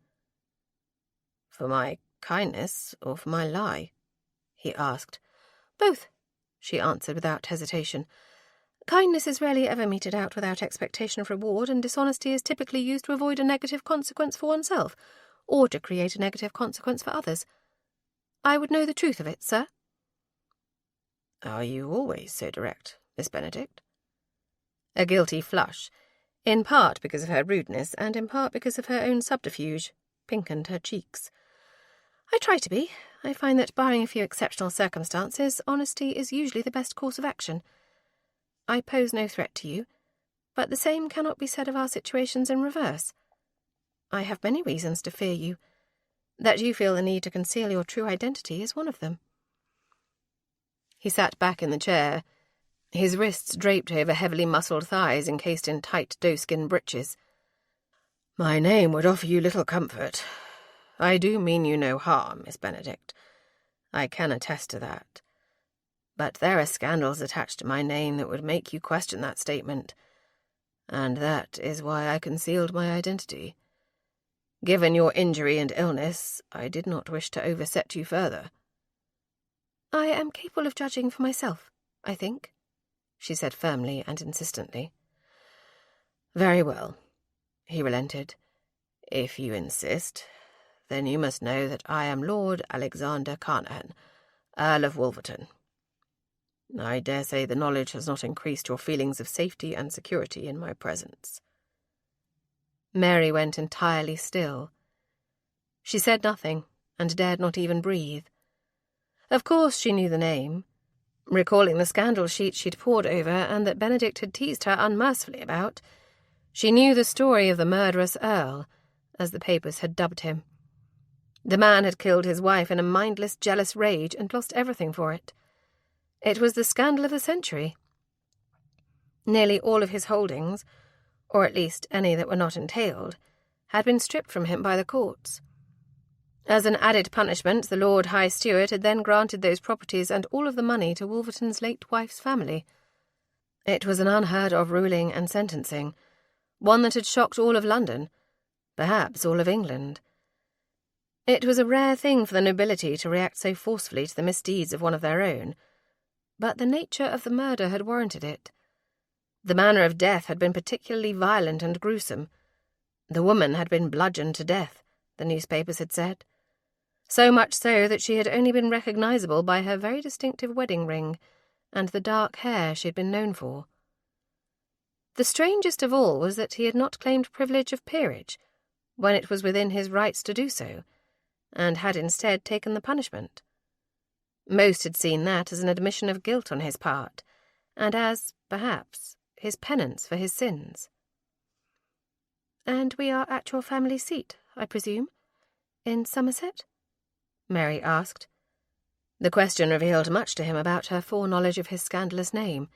For my kindness or for my lie? He asked. Both, she answered without hesitation. Kindness is rarely ever meted out without expectation of reward, and dishonesty is typically used to avoid a negative consequence for oneself, or to create a negative consequence for others. I would know the truth of it, sir. Are you always so direct, Miss Benedict? A guilty flush, in part because of her rudeness and in part because of her own subterfuge, pinkened her cheeks. I try to be. I find that, barring a few exceptional circumstances, honesty is usually the best course of action. I pose no threat to you, but the same cannot be said of our situations in reverse. I have many reasons to fear you. That you feel the need to conceal your true identity is one of them. He sat back in the chair, his wrists draped over heavily muscled thighs encased in tight doeskin breeches. My name would offer you little comfort. I do mean you no harm, Miss Benedict. I can attest to that. But there are scandals attached to my name that would make you question that statement, and that is why I concealed my identity. Given your injury and illness, I did not wish to overset you further. I am capable of judging for myself, I think, she said firmly and insistently. Very well, he relented. If you insist, then you must know that I am Lord Alexander Carnahan, Earl of Wolverton. I dare say the knowledge has not increased your feelings of safety and security in my presence. Mary went entirely still. She said nothing, and dared not even breathe. Of course she knew the name, Recalling the scandal sheet she'd pored over and that Benedict had teased her unmercifully about, she knew the story of the murderous Earl, as the papers had dubbed him. The man had killed his wife in a mindless, jealous rage and lost everything for it. It was the scandal of the century. Nearly all of his holdings, or at least any that were not entailed, had been stripped from him by the courts. As an added punishment, the Lord High Steward had then granted those properties and all of the money to Wolverton's late wife's family. It was an unheard-of ruling and sentencing, one that had shocked all of London, perhaps all of England. It was a rare thing for the nobility to react so forcefully to the misdeeds of one of their own, but the nature of the murder had warranted it. The manner of death had been particularly violent and gruesome. The woman had been bludgeoned to death, the newspapers had said. So much so that she had only been recognisable by her very distinctive wedding ring and the dark hair she had been known for. The strangest of all was that he had not claimed privilege of peerage, when it was within his rights to do so, and had instead taken the punishment. Most had seen that as an admission of guilt on his part, and as, perhaps, his penance for his sins. "And we are at your family seat, I presume, in Somerset?" Mary asked. The question revealed much to him about her foreknowledge of his scandalous name,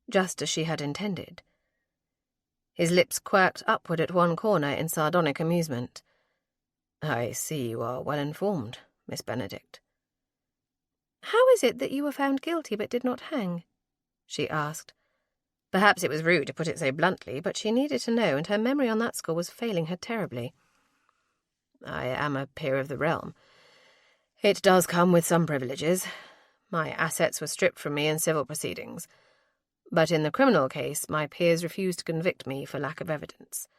just as she had intended. His lips quirked upward at one corner in sardonic amusement. "I see you are well informed, Miss Benedict." "How is it that you were found guilty but did not hang?" she asked. Perhaps it was rude to put it so bluntly, but she needed to know, and her memory on that score was failing her terribly. "I am a peer of the realm. It does come with some privileges. My assets were stripped from me in civil proceedings, but in the criminal case my peers refused to convict me for lack of evidence.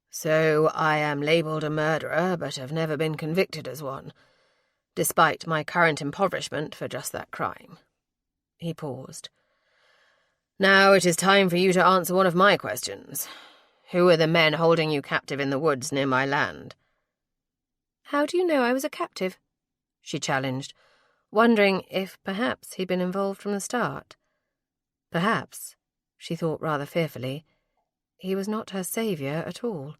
So I am labelled a murderer, but have never been convicted as one, despite my current impoverishment for just that crime." He paused. "Now it is time for you to answer one of my questions. Who are the men holding you captive in the woods near my land?" "How do you know I was a captive?" she challenged, wondering if perhaps he'd been involved from the start. Perhaps, she thought rather fearfully, he was not her saviour at all.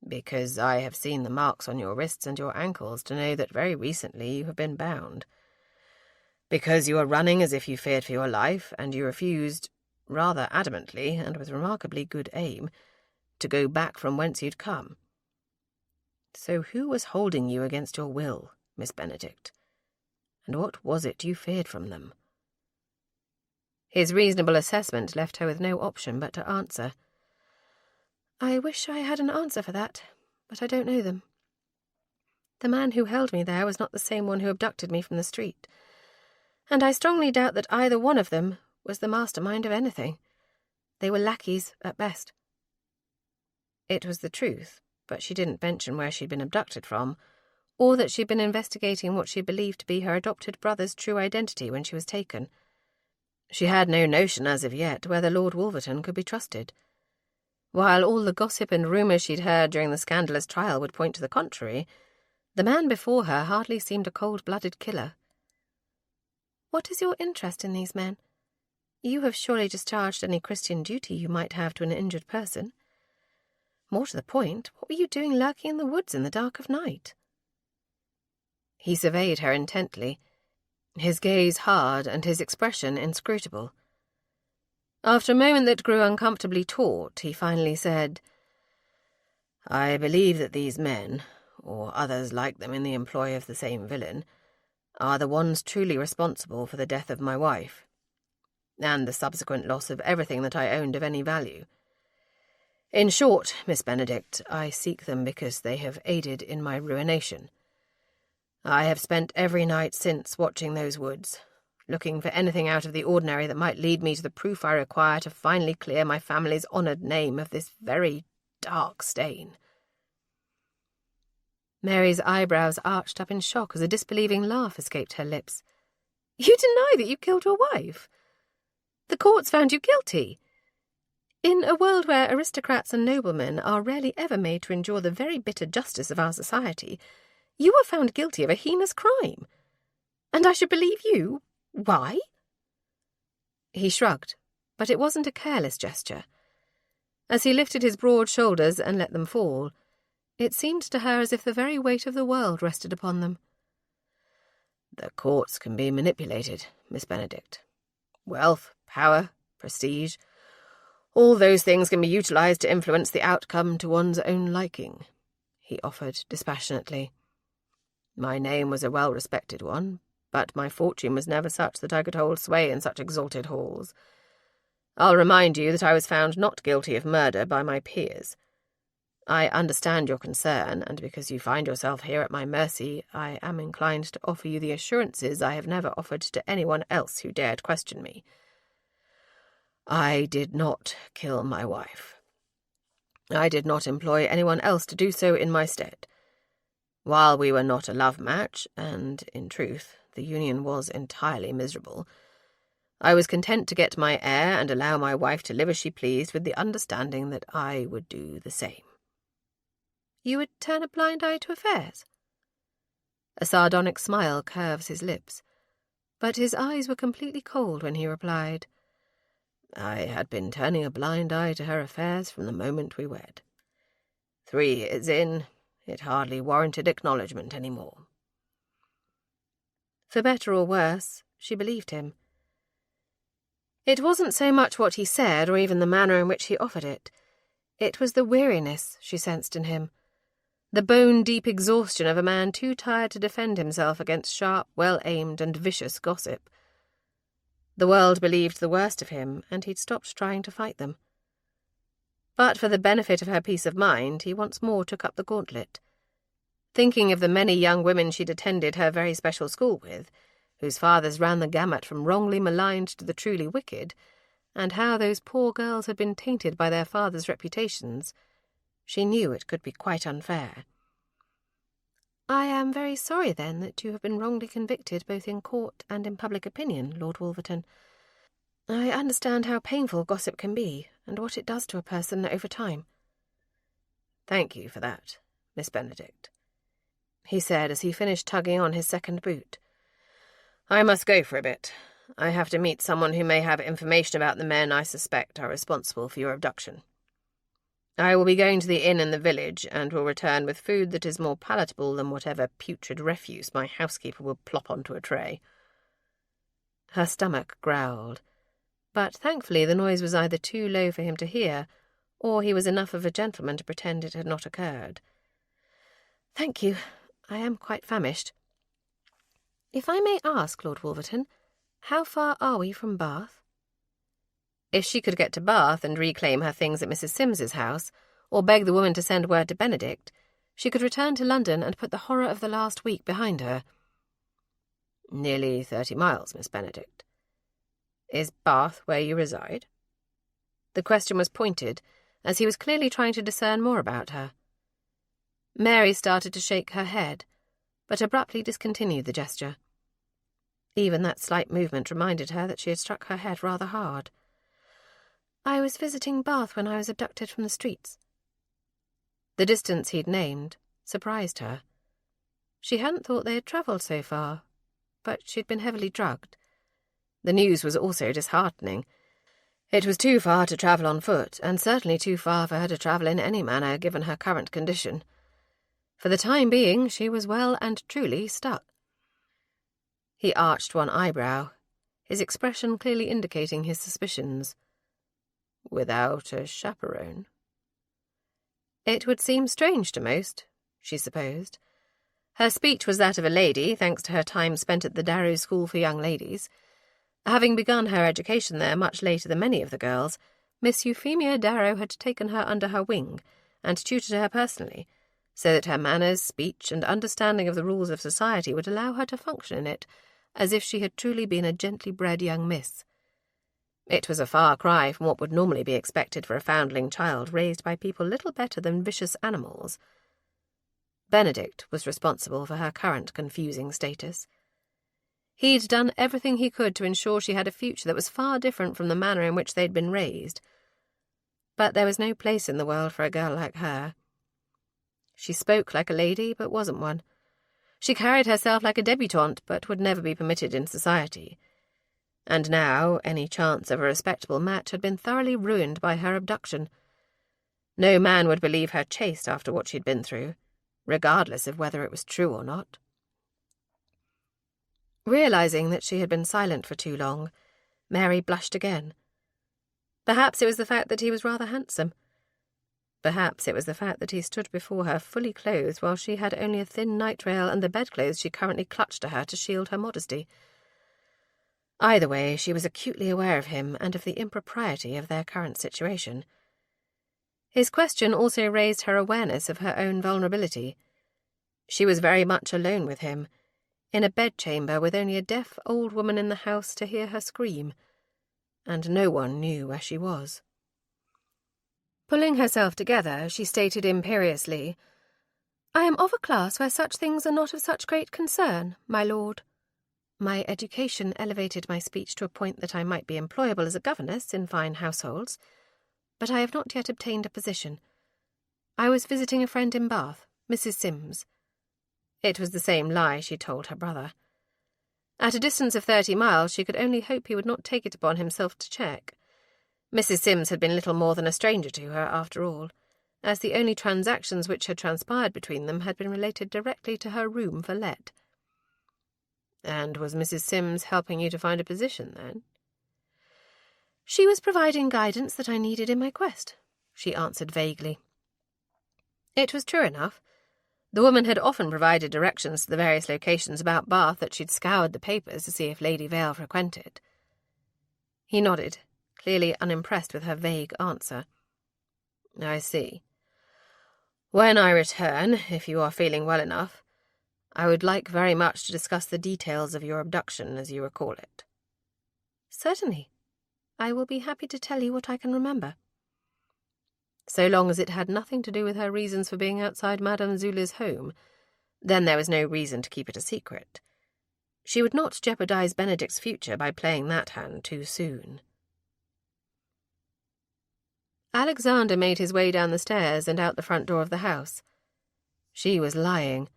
"Because I have seen the marks on your wrists and your ankles to know that very recently you have been bound. Because you were running as if you feared for your life, and you refused, rather adamantly and with remarkably good aim, to go back from whence you'd come. So who was holding you against your will, Miss Benedict? And what was it you feared from them?" His reasonable assessment left her with no option but to answer. "I wish I had an answer for that, but I don't know them. The man who held me there was not the same one who abducted me from the street, and I strongly doubt that either one of them was the mastermind of anything. They were lackeys at best." It was the truth, but she didn't mention where she'd been abducted from, or that she'd been investigating what she believed to be her adopted brother's true identity when she was taken. She had no notion as of yet whether Lord Wolverton could be trusted. While all the gossip and rumours she'd heard during the scandalous trial would point to the contrary, the man before her hardly seemed a cold-blooded killer. "What is your interest in these men? You have surely discharged any Christian duty you might have to an injured person. More to the point, what were you doing lurking in the woods in the dark of night?" He surveyed her intently, his gaze hard and his expression inscrutable. After a moment that grew uncomfortably taut, he finally said, "I believe that these men, or others like them in the employ of the same villain, are the ones truly responsible for the death of my wife, and the subsequent loss of everything that I owned of any value. In short, Miss Benedict, I seek them because they have aided in my ruination. I have spent every night since watching those woods, looking for anything out of the ordinary that might lead me to the proof I require to finally clear my family's honoured name of this very dark stain." Mary's eyebrows arched up in shock as a disbelieving laugh escaped her lips. "You deny that you killed your wife? The courts found you guilty? In a world where aristocrats and noblemen are rarely ever made to endure the very bitter justice of our society, you were found guilty of a heinous crime. And I should believe you, Why? He shrugged, but it wasn't a careless gesture. As he lifted his broad shoulders and let them fall, it seemed to her as if the very weight of the world rested upon them. The courts can be manipulated, Miss Benedict. Wealth, power, prestige, all those things can be utilised to influence the outcome to one's own liking, he offered dispassionately. My name was a well-respected one, but my fortune was never such that I could hold sway in such exalted halls. I'll remind you that I was found not guilty of murder by my peers. I understand your concern, and because you find yourself here at my mercy, I am inclined to offer you the assurances I have never offered to anyone else who dared question me. I did not kill my wife. I did not employ anyone else to do so in my stead. While we were not a love match, and, in truth, the union was entirely miserable, I was content to get my heir and allow my wife to live as she pleased with the understanding that I would do the same. You would turn a blind eye to affairs? A sardonic smile curves his lips, but his eyes were completely cold when he replied, I had been turning a blind eye to her affairs from the moment we wed. 3 years in, it hardly warranted acknowledgement any more. For better or worse, she believed him. It wasn't so much what he said or even the manner in which he offered it. It was the weariness she sensed in him, the bone-deep exhaustion of a man too tired to defend himself against sharp, well-aimed and vicious gossip. The world believed the worst of him, and he'd stopped trying to fight them. But for the benefit of her peace of mind, he once more took up the gauntlet. Thinking of the many young women she'd attended her very special school with, whose fathers ran the gamut from wrongly maligned to the truly wicked, and how those poor girls had been tainted by their fathers' reputations, she knew it could be quite unfair. I am very sorry, then, that you have been wrongly convicted both in court and in public opinion, Lord Wolverton. I understand how painful gossip can be, and what it does to a person over time. Thank you for that, Miss Benedict, he said as he finished tugging on his second boot. I must go for a bit. I have to meet someone who may have information about the men I suspect are responsible for your abduction. I will be going to the inn in the village, and will return with food that is more palatable than whatever putrid refuse my housekeeper will plop onto a tray. Her stomach growled, but thankfully the noise was either too low for him to hear, or he was enough of a gentleman to pretend it had not occurred. Thank you. I am quite famished. If I may ask, Lord Wolverton, how far are we from Bath? If she could get to Bath and reclaim her things at Mrs. Simms's house, or beg the woman to send word to Benedict, she could return to London and put the horror of the last week behind her. Nearly 30 miles, Miss Benedict. Is Bath where you reside? The question was pointed, as he was clearly trying to discern more about her. Mary started to shake her head, but abruptly discontinued the gesture. Even that slight movement reminded her that she had struck her head rather hard. I was visiting Bath when I was abducted from the streets. The distance he'd named surprised her. She hadn't thought they had travelled so far, but she'd been heavily drugged. The news was also disheartening. It was too far to travel on foot, and certainly too far for her to travel in any manner given her current condition. For the time being, she was well and truly stuck. He arched one eyebrow, his expression clearly indicating his suspicions. Without a chaperone? It would seem strange to most, she supposed. Her speech was that of a lady, thanks to her time spent at the Darrow School for Young Ladies. Having begun her education there much later than many of the girls, Miss Euphemia Darrow had taken her under her wing and tutored her personally, so that her manners, speech, and understanding of the rules of society would allow her to function in it as if she had truly been a gently bred young miss. It was a far cry from what would normally be expected for a foundling child raised by people little better than vicious animals. Benedict was responsible for her current confusing status. He'd done everything he could to ensure she had a future that was far different from the manner in which they'd been raised. But there was no place in the world for a girl like her. She spoke like a lady, but wasn't one. She carried herself like a debutante, but would never be permitted in society. And now any chance of a respectable match had been thoroughly ruined by her abduction. No man would believe her chaste after what she'd been through, regardless of whether it was true or not. Realizing that she had been silent for too long, Mary blushed again. Perhaps it was the fact that he was rather handsome. Perhaps it was the fact that he stood before her fully clothed while she had only a thin night-rail and the bedclothes she currently clutched to her to shield her modesty. Either way, she was acutely aware of him and of the impropriety of their current situation. His question also raised her awareness of her own vulnerability. She was very much alone with him, in a bedchamber with only a deaf old woman in the house to hear her scream, and no one knew where she was. Pulling herself together, she stated imperiously, "I am of a class where such things are not of such great concern, my lord." My education elevated my speech to a point that I might be employable as a governess in fine households, but I have not yet obtained a position. I was visiting a friend in Bath, Mrs. Sims. It was the same lie she told her brother. At a distance of 30 miles, she could only hope he would not take it upon himself to check. Mrs. Sims had been little more than a stranger to her, after all, as the only transactions which had transpired between them had been related directly to her room for let. And was Mrs. Sims helping you to find a position, then? She was providing guidance that I needed in my quest, she answered vaguely. It was true enough. The woman had often provided directions to the various locations about Bath that she'd scoured the papers to see if Lady Vale frequented. He nodded, clearly unimpressed with her vague answer. I see. When I return, if you are feeling well enough, I would like very much to discuss the details of your abduction, as you recall it. Certainly. I will be happy to tell you what I can remember. So long as it had nothing to do with her reasons for being outside Madame Zula's home, then there was no reason to keep it a secret. She would not jeopardize Benedict's future by playing that hand too soon. Alexander made his way down the stairs and out the front door of the house. She was lying.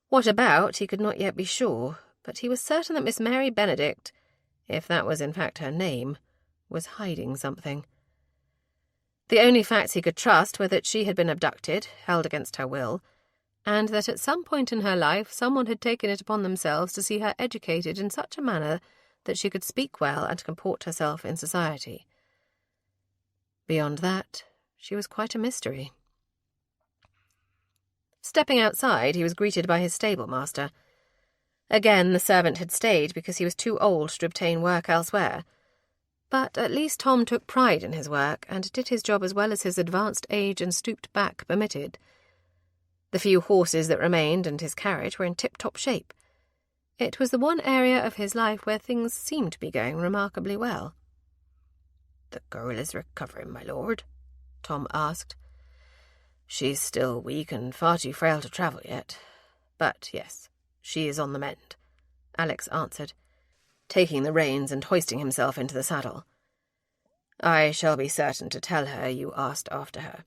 What about, he could not yet be sure, but he was certain that Miss Mary Benedict, if that was in fact her name, was hiding something. The only facts he could trust were that she had been abducted, held against her will, and that at some point in her life someone had taken it upon themselves to see her educated in such a manner that she could speak well and comport herself in society. Beyond that, she was quite a mystery. Stepping outside, he was greeted by his stable-master. Again, the servant had stayed because he was too old to obtain work elsewhere. But at least Tom took pride in his work and did his job as well as his advanced age and stooped back permitted. The few horses that remained and his carriage were in tip-top shape. It was the one area of his life where things seemed to be going remarkably well. "The girl is recovering, my lord?" Tom asked. "She's still weak and far too frail to travel yet. But yes, she is on the mend," Alex answered, taking the reins and hoisting himself into the saddle. "I shall be certain to tell her you asked after her."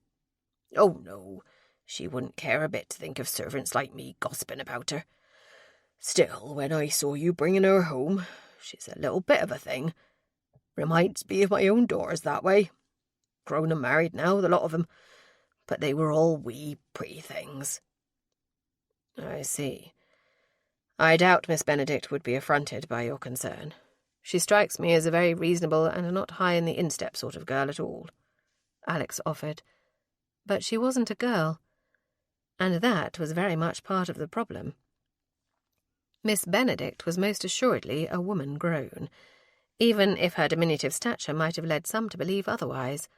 "Oh, no, she wouldn't care a bit to think of servants like me gossiping about her. Still, when I saw you bringing her home, she's a little bit of a thing. Reminds me of my own daughters that way. Grown and married now, the lot of them, but they were all wee, pretty things." "I see. I doubt Miss Benedict would be affronted by your concern. She strikes me as a very reasonable and not high in the instep sort of girl at all," Alex offered. But she wasn't a girl, and that was very much part of the problem. Miss Benedict was most assuredly a woman grown, even if her diminutive stature might have led some to believe otherwise.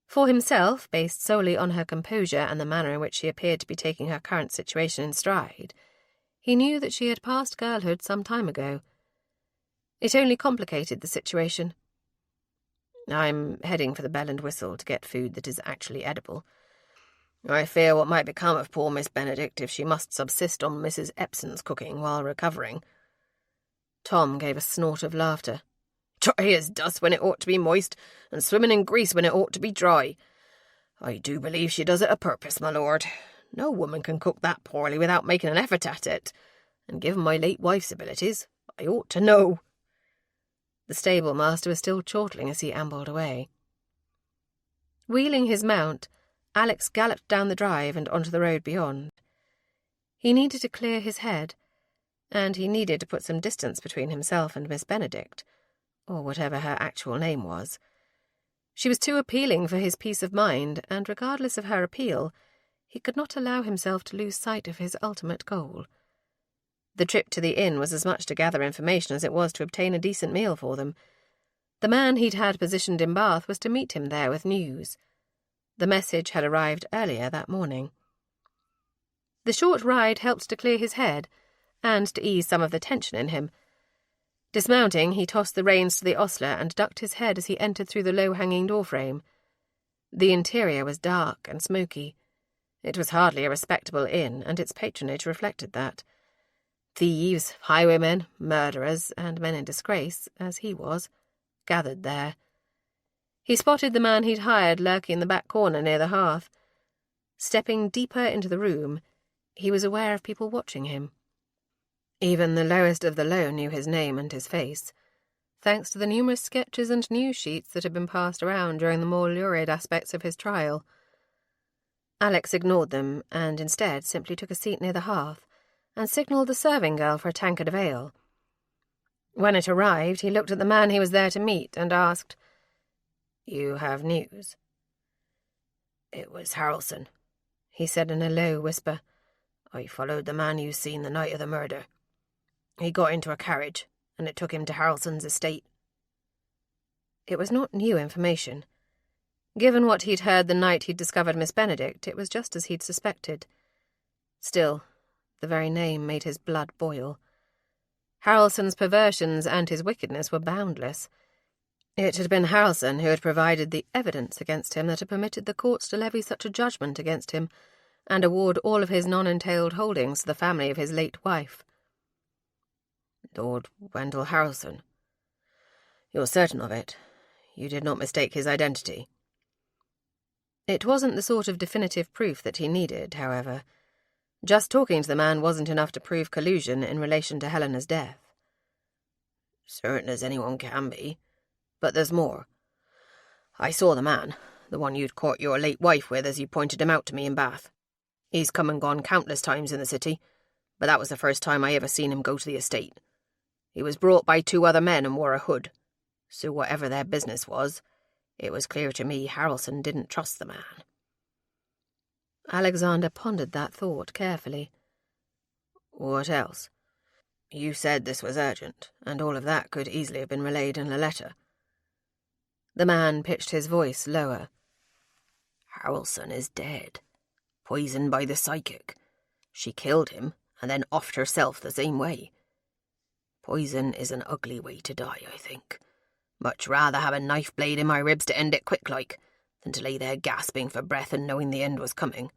For himself, based solely on her composure and the manner in which she appeared to be taking her current situation in stride, he knew that she had passed girlhood some time ago. It only complicated the situation. "I'm heading for the Bell and Whistle to get food that is actually edible. I fear what might become of poor Miss Benedict if she must subsist on Mrs. Epson's cooking while recovering." Tom gave a snort of laughter. "Dry as dust when it ought to be moist, and swimming in grease when it ought to be dry. I do believe she does it a purpose, my lord. No woman can cook that poorly without making an effort at it, and given my late wife's abilities, I ought to know." The stable-master was still chortling as he ambled away. Wheeling his mount, Alex galloped down the drive and onto the road beyond. He needed to clear his head, and he needed to put some distance between himself and Miss Benedict, or whatever her actual name was. She was too appealing for his peace of mind, and regardless of her appeal, he could not allow himself to lose sight of his ultimate goal. The trip to the inn was as much to gather information as it was to obtain a decent meal for them. The man he'd had positioned in Bath was to meet him there with news. The message had arrived earlier that morning. The short ride helped to clear his head, and to ease some of the tension in him. Dismounting, he tossed the reins to the ostler and ducked his head as he entered through the low-hanging doorframe. The interior was dark and smoky. It was hardly a respectable inn, and its patronage reflected that. Thieves, highwaymen, murderers, and men in disgrace, as he was, gathered there. He spotted the man he'd hired lurking in the back corner near the hearth. Stepping deeper into the room, he was aware of people watching him. Even the lowest of the low knew his name and his face, thanks to the numerous sketches and news sheets that had been passed around during the more lurid aspects of his trial. Alex ignored them, and instead simply took a seat near the hearth, and signalled the serving girl for a tankard of ale. When it arrived, he looked at the man he was there to meet and asked, "You have news?" "It was Harrelson," he said in a low whisper. "I followed the man you seen the night of the murder. He got into a carriage, and it took him to Harrelson's estate." It was not new information. Given what he'd heard the night he'd discovered Miss Benedict, it was just as he'd suspected. Still, the very name made his blood boil. Harrelson's perversions and his wickedness were boundless. It had been Harrelson who had provided the evidence against him that had permitted the courts to levy such a judgment against him and award all of his non-entailed holdings to the family of his late wife. "Lord Wendell Harrelson. You're certain of it? You did not mistake his identity?" It wasn't the sort of definitive proof that he needed, however. Just talking to the man wasn't enough to prove collusion in relation to Helena's death. "Certain as anyone can be. But there's more. I saw the man, the one you'd caught your late wife with as you pointed him out to me in Bath. He's come and gone countless times in the city, but that was the first time I ever seen him go to the estate. He was brought by 2 other men and wore a hood, so whatever their business was, it was clear to me Harrelson didn't trust the man." Alexander pondered that thought carefully. "What else? You said this was urgent, and all of that could easily have been relayed in a letter." The man pitched his voice lower. "Harrelson is dead. Poisoned by the psychic. She killed him, and then offed herself the same way. Poison is an ugly way to die, I think. Much rather have a knife blade in my ribs to end it quick-like, than to lay there gasping for breath and knowing the end was coming."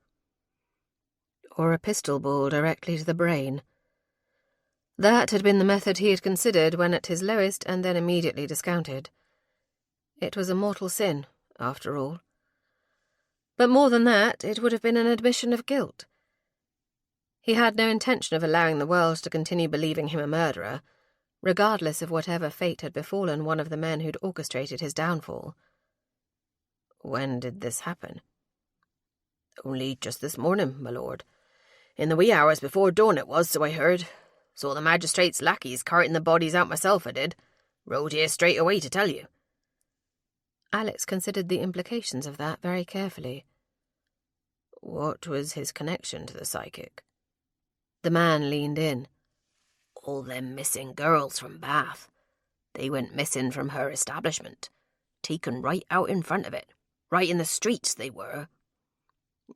Or a pistol ball directly to the brain. That had been the method he had considered when at his lowest and then immediately discounted. It was a mortal sin, after all. But more than that, it would have been an admission of guilt. He had no intention of allowing the world to continue believing him a murderer, regardless of whatever fate had befallen one of the men who'd orchestrated his downfall. "When did this happen?" "Only just this morning, my lord. In the wee hours before dawn it was, so I heard. Saw the magistrate's lackeys carting the bodies out myself, I did. Rode here straight away to tell you." Alex considered the implications of that very carefully. What was his connection to the psychic? The man leaned in. "All them missing girls from Bath. They went missing from her establishment. Taken right out in front of it. Right in the streets, they were."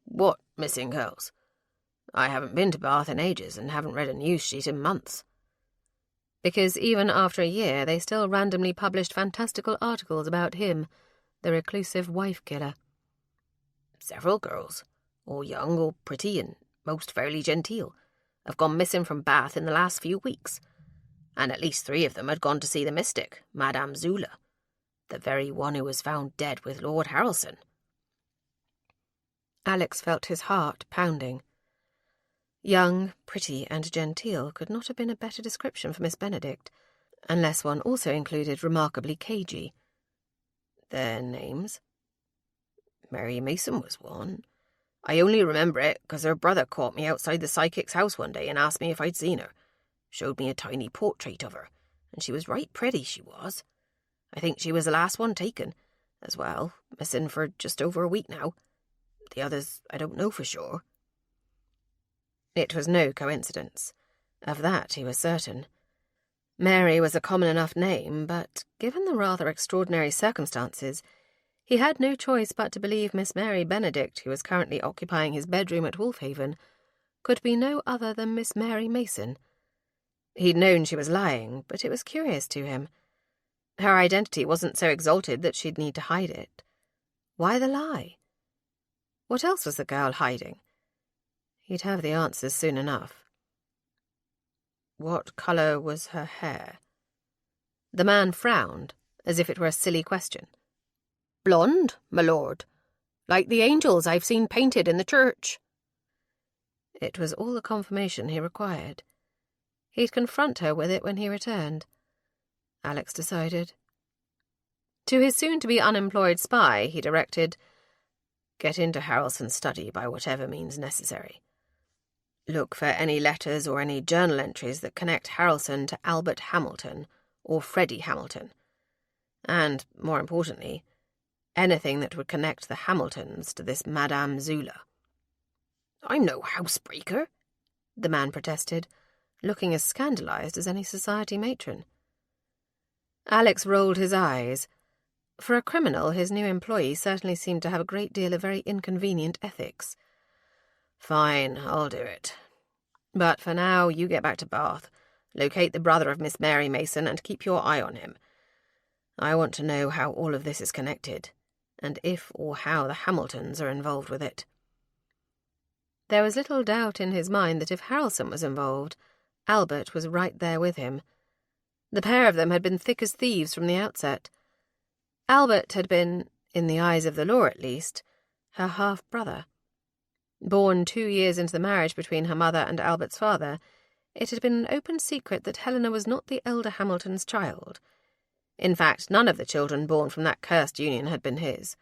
"What missing girls? I haven't been to Bath in ages and haven't read a news sheet in months." Because even after a year, they still randomly published fantastical articles about him, the reclusive wife-killer. "Several girls, all young, all pretty, and most fairly genteel, have gone missing from Bath in the last few weeks, and at least 3 of them had gone to see the mystic, Madame Zula, the very one who was found dead with Lord Harrelson." Alex felt his heart pounding. Young, pretty, and genteel could not have been a better description for Miss Benedict, unless one also included remarkably cagey. Their names? Mary Mason was one. I only remember it because her brother caught me outside the psychic's house one day and asked me if I'd seen her. Showed me a tiny portrait of her, and she was right pretty, she was. I think she was the last one taken, as well, missing for just over a week now. The others I don't know for sure. It was no coincidence. Of that he was certain. Mary was a common enough name, but, given the rather extraordinary circumstances, he had no choice but to believe Miss Mary Benedict, who was currently occupying his bedroom at Wolfhaven, could be no other than Miss Mary Mason. He'd known she was lying, but it was curious to him. Her identity wasn't so exalted that she'd need to hide it. Why the lie? What else was the girl hiding? He'd have the answers soon enough. What colour was her hair? The man frowned, as if it were a silly question. Blonde, my lord, like the angels I've seen painted in the church. It was all the confirmation he required. He'd confront her with it when he returned, Alex decided. To his soon-to-be unemployed spy, he directed, "Get into Harrelson's study by whatever means necessary. Look for any letters or any journal entries that connect Harrelson to Albert Hamilton or Freddie Hamilton. And, more importantly, anything that would connect the Hamiltons to this Madame Zula." "I'm no housebreaker," the man protested, looking as scandalized as any society matron. Alex rolled his eyes. For a criminal, his new employee certainly seemed to have a great deal of very inconvenient ethics. "Fine, I'll do it. But for now, you get back to Bath, locate the brother of Miss Mary Mason, and keep your eye on him. I want to know how all of this is connected, and if or how the Hamiltons are involved with it." There was little doubt in his mind that if Harrelson was involved, Albert was right there with him. The pair of them had been thick as thieves from the outset. Albert had been, in the eyes of the law at least, her half-brother. Born 2 years into the marriage between her mother and Albert's father, it had been an open secret that Helena was not the elder Hamilton's child. In fact, none of the children born from that cursed union had been his.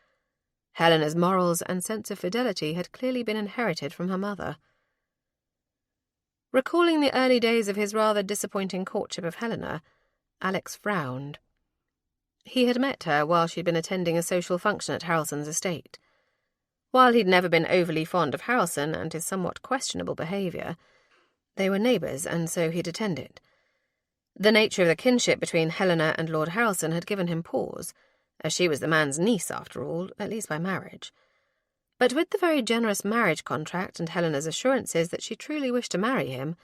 Helena's morals and sense of fidelity had clearly been inherited from her mother. Recalling the early days of his rather disappointing courtship of Helena, Alex frowned. He had met her while she'd been attending a social function at Harrelson's estate. While he'd never been overly fond of Harrelson and his somewhat questionable behaviour, they were neighbours, and so he'd attended. The nature of the kinship between Helena and Lord Harrelson had given him pause, as she was the man's niece, after all, at least by marriage. But with the very generous marriage contract and Helena's assurances that she truly wished to marry him,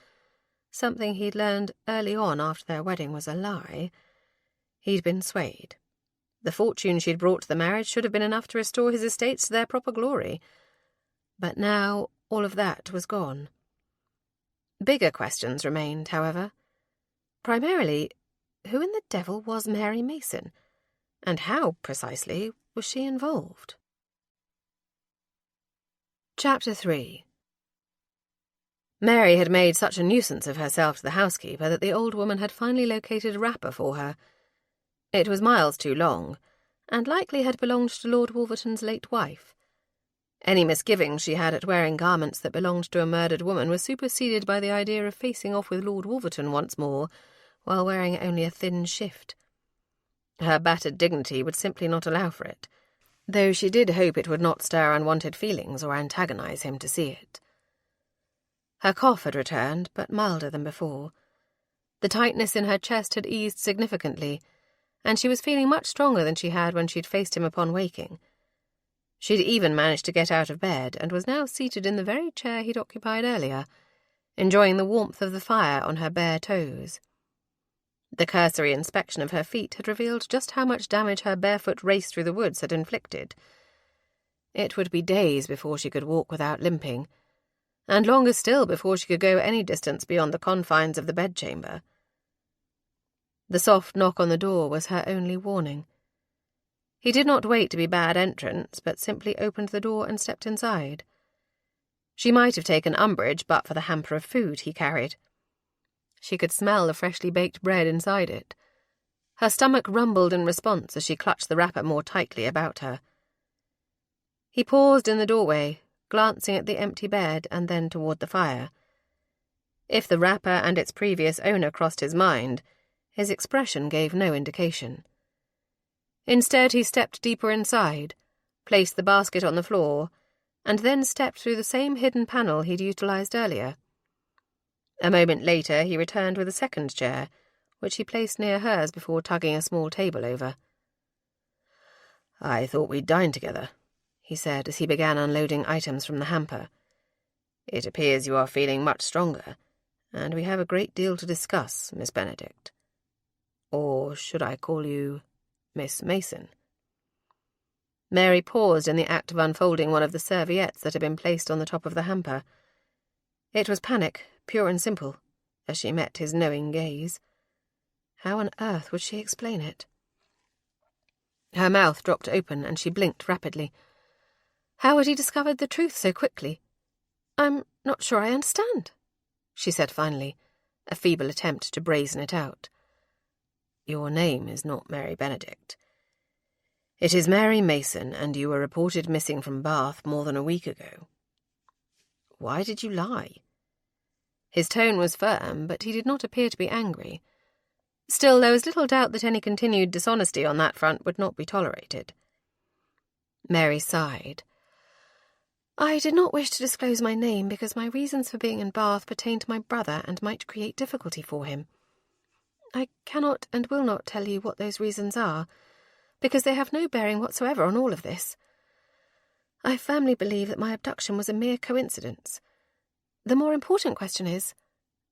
something he'd learned early on after their wedding was a lie, he'd been swayed. The fortune she'd brought to the marriage should have been enough to restore his estates to their proper glory. But now all of that was gone. Bigger questions remained, however. Primarily, who in the devil was Mary Mason, and how, precisely, was she involved? Chapter 3. Mary had made such a nuisance of herself to the housekeeper that the old woman had finally located a wrapper for her. It was miles too long, and likely had belonged to Lord Wolverton's late wife. Any misgivings she had at wearing garments that belonged to a murdered woman were superseded by the idea of facing off with Lord Wolverton once more, while wearing only a thin shift. Her battered dignity would simply not allow for it, though she did hope it would not stir unwanted feelings or antagonize him to see it. Her cough had returned, but milder than before. The tightness in her chest had eased significantly, and she was feeling much stronger than she had when she'd faced him upon waking. She'd even managed to get out of bed, and was now seated in the very chair he'd occupied earlier, enjoying the warmth of the fire on her bare toes. The cursory inspection of her feet had revealed just how much damage her barefoot race through the woods had inflicted. It would be days before she could walk without limping, and longer still before she could go any distance beyond the confines of the bedchamber. The soft knock on the door was her only warning. He did not wait to be bad entrance, but simply opened the door and stepped inside. She might have taken umbrage but for the hamper of food he carried. She could smell the freshly baked bread inside it, Her stomach rumbled in response as she clutched the wrapper more tightly about her. He paused in the doorway, glancing at the empty bed and then toward the fire. If the wrapper and its previous owner crossed his mind, his expression gave no indication. Instead, he stepped deeper inside, placed the basket on the floor, and then stepped through the same hidden panel he'd utilized earlier. A moment later, he returned with a second chair, which he placed near hers before tugging a small table over. "I thought we'd dine together," he said as he began unloading items from the hamper. "It appears you are feeling much stronger, and we have a great deal to discuss, Miss Benedict. Or should I call you Miss Mason?" Mary paused in the act of unfolding one of the serviettes that had been placed on the top of the hamper. It was panic, pure and simple, as she met his knowing gaze. How on earth would she explain it? Her mouth dropped open and she blinked rapidly. How had he discovered the truth so quickly? "I'm not sure I understand," she said finally, a feeble attempt to brazen it out. "Your name is not Mary Benedict. It is Mary Mason, and you were reported missing from Bath more than a week ago. Why did you lie?" His tone was firm, but he did not appear to be angry. Still, there was little doubt that any continued dishonesty on that front would not be tolerated. Mary sighed. "I did not wish to disclose my name because my reasons for being in Bath pertain to my brother and might create difficulty for him. I cannot and will not tell you what those reasons are, because they have no bearing whatsoever on all of this. I firmly believe that my abduction was a mere coincidence. The more important question is,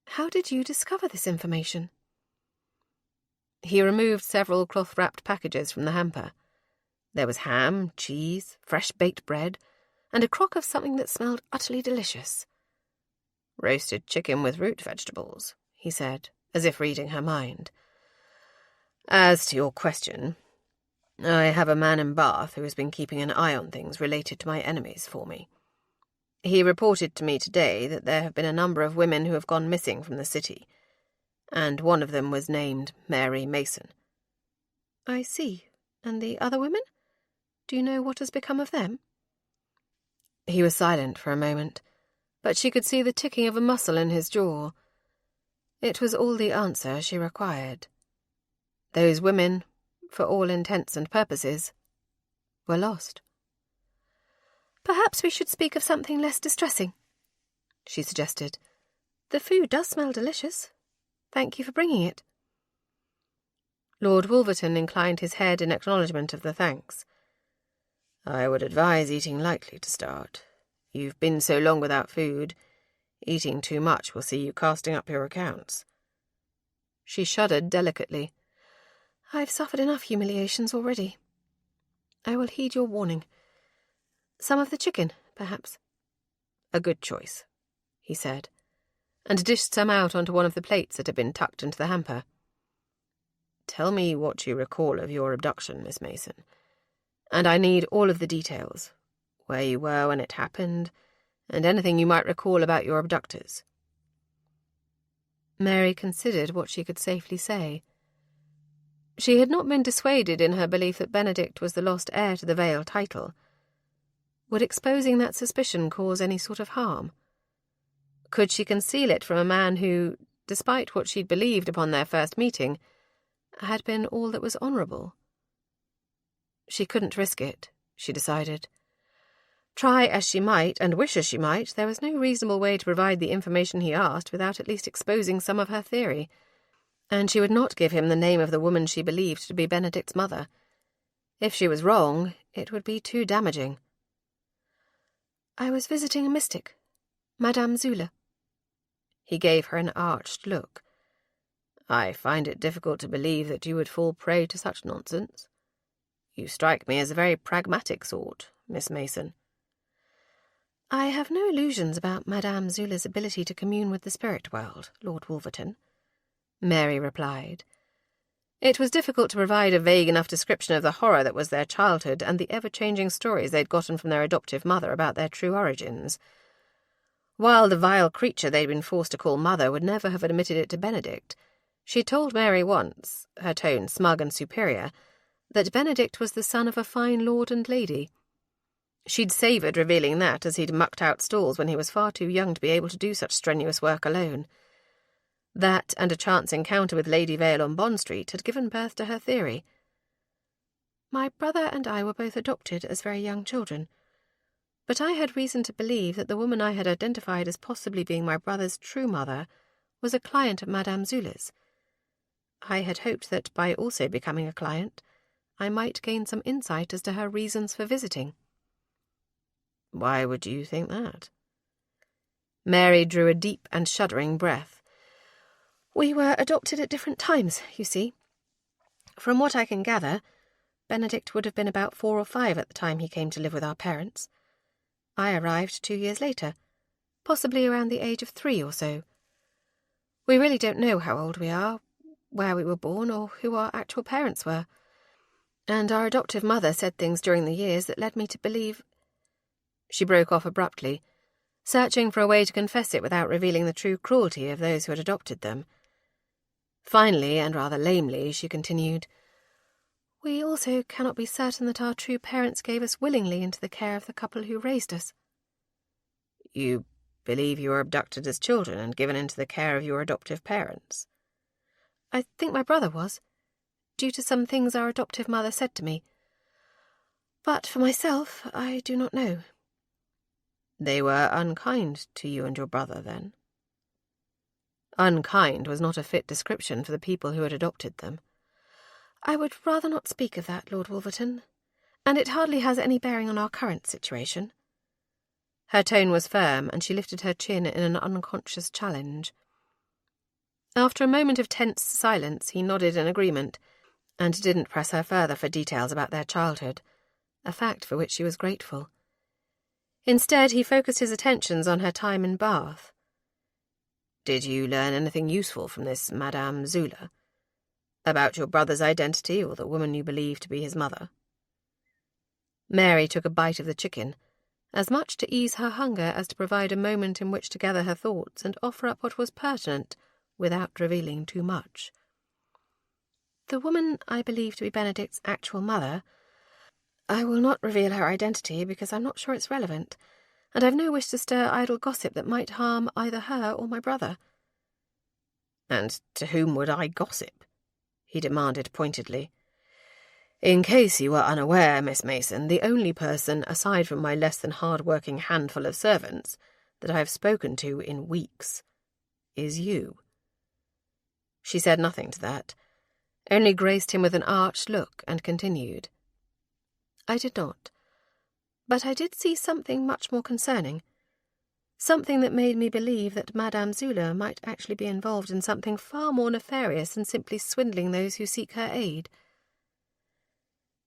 how did you discover this information?" He removed several cloth-wrapped packages from the hamper. There was ham, cheese, fresh baked bread, and a crock of something that smelled utterly delicious. "Roasted chicken with root vegetables," he said, as if reading her mind. "As to your question, I have a man in Bath who has been keeping an eye on things related to my enemies for me. He reported to me today that there have been a number of women who have gone missing from the city, and one of them was named Mary Mason." "I see. And the other women? Do you know what has become of them?" He was silent for a moment, but she could see the ticking of a muscle in his jaw. It was all the answer she required. Those women, for all intents and purposes, were lost. "Perhaps we should speak of something less distressing," she suggested. "The food does smell delicious. Thank you for bringing it." Lord Wolverton inclined his head in acknowledgement of the thanks. "I would advise eating lightly to start. You've been so long without food. Eating too much will see you casting up your accounts." She shuddered delicately. "I've suffered enough humiliations already. I will heed your warning. Some of the chicken, perhaps." "A good choice," he said, and dished some out onto one of the plates that had been tucked into the hamper. "Tell me what you recall of your abduction, Miss Mason, and I need all of the details, where you were when it happened, and anything you might recall about your abductors." Mary considered what she could safely say. She had not been dissuaded in her belief that Benedict was the lost heir to the Vale title. Would exposing that suspicion cause any sort of harm? Could she conceal it from a man who, despite what she'd believed upon their first meeting, had been all that was honourable? She couldn't risk it, she decided. Try as she might, and wish as she might, there was no reasonable way to provide the information he asked without at least exposing some of her theory, and she would not give him the name of the woman she believed to be Benedict's mother. If she was wrong, it would be too damaging. "I was visiting a mystic, Madame Zula." He gave her an arched look. "I find it difficult to believe that you would fall prey to such nonsense. You strike me as a very pragmatic sort, Miss Mason." "I have no illusions about Madame Zula's ability to commune with the spirit world, Lord Wolverton," Mary replied. It was difficult to provide a vague enough description of the horror that was their childhood and the ever-changing stories they'd gotten from their adoptive mother about their true origins. While the vile creature they'd been forced to call mother would never have admitted it to Benedict, She told Mary once, her tone smug and superior, that Benedict was the son of a fine lord and lady. She'd savoured revealing that, as he'd mucked out stalls when he was far too young to be able to do such strenuous work alone. That and a chance encounter with Lady Vale on Bond Street had given birth to her theory. My brother and I were both adopted as very young children, but I had reason to believe that the woman I had identified as possibly being my brother's true mother was a client of Madame Zula's. I had hoped that by also becoming a client, I might gain some insight as to her reasons for visiting. Why would you think that? Mary drew a deep and shuddering breath. We were adopted at different times, you see. From what I can gather, Benedict would have been about 4 or 5 at the time he came to live with our parents. I arrived 2 years later, possibly around the age of 3 or so. We really don't know how old we are, where we were born, or who our actual parents were. And our adoptive mother said things during the years that led me to believe... She broke off abruptly, searching for a way to confess it without revealing the true cruelty of those who had adopted them. Finally, and rather lamely, she continued, We also cannot be certain that our true parents gave us willingly into the care of the couple who raised us. You believe you were abducted as children and given into the care of your adoptive parents? I think my brother was, due to some things our adoptive mother said to me. But for myself, I do not know. They were unkind to you and your brother, then? Unkind was not a fit description for the people who had adopted them. I would rather not speak of that, Lord Wolverton, and it hardly has any bearing on our current situation. Her tone was firm, and she lifted her chin in an unconscious challenge. After a moment of tense silence, he nodded in agreement, and didn't press her further for details about their childhood, a fact for which she was grateful. Instead, he focused his attentions on her time in Bath. Did you learn anything useful from this Madame Zula? About your brother's identity or the woman you believe to be his mother? Mary took a bite of the chicken, as much to ease her hunger as to provide a moment in which to gather her thoughts and offer up what was pertinent, without revealing too much. The woman I believe to be Benedict's actual mother... I will not reveal her identity because I'm not sure it's relevant, and I've no wish to stir idle gossip that might harm either her or my brother. And to whom would I gossip? He demanded pointedly. In case you were unaware, Miss Mason, the only person, aside from my less than hard-working handful of servants, that I have spoken to in weeks is you. She said nothing to that, only graced him with an arch look and continued. I did not, but I did see something much more concerning, something that made me believe that Madame Zula might actually be involved in something far more nefarious than simply swindling those who seek her aid.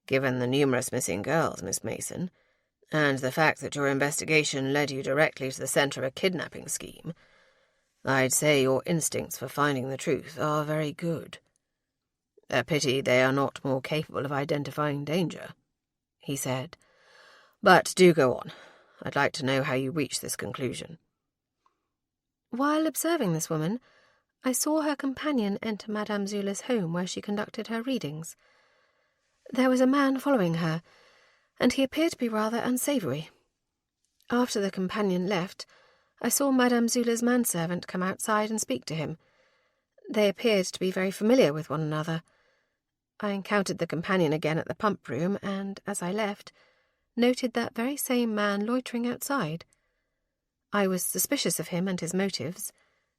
Given the numerous missing girls, Miss Mason, and the fact that your investigation led you directly to the centre of a kidnapping scheme, I'd say your instincts for finding the truth are very good. A pity they are not more capable of identifying danger, he said. But do go on. I'd like to know how you reached this conclusion. While observing this woman, I saw her companion enter Madame Zula's home where she conducted her readings. There was a man following her, and he appeared to be rather unsavoury. After the companion left, I saw Madame Zula's manservant come outside and speak to him. They appeared to be very familiar with one another. I encountered the companion again at the pump room, and, as I left, noted that very same man loitering outside. I was suspicious of him and his motives,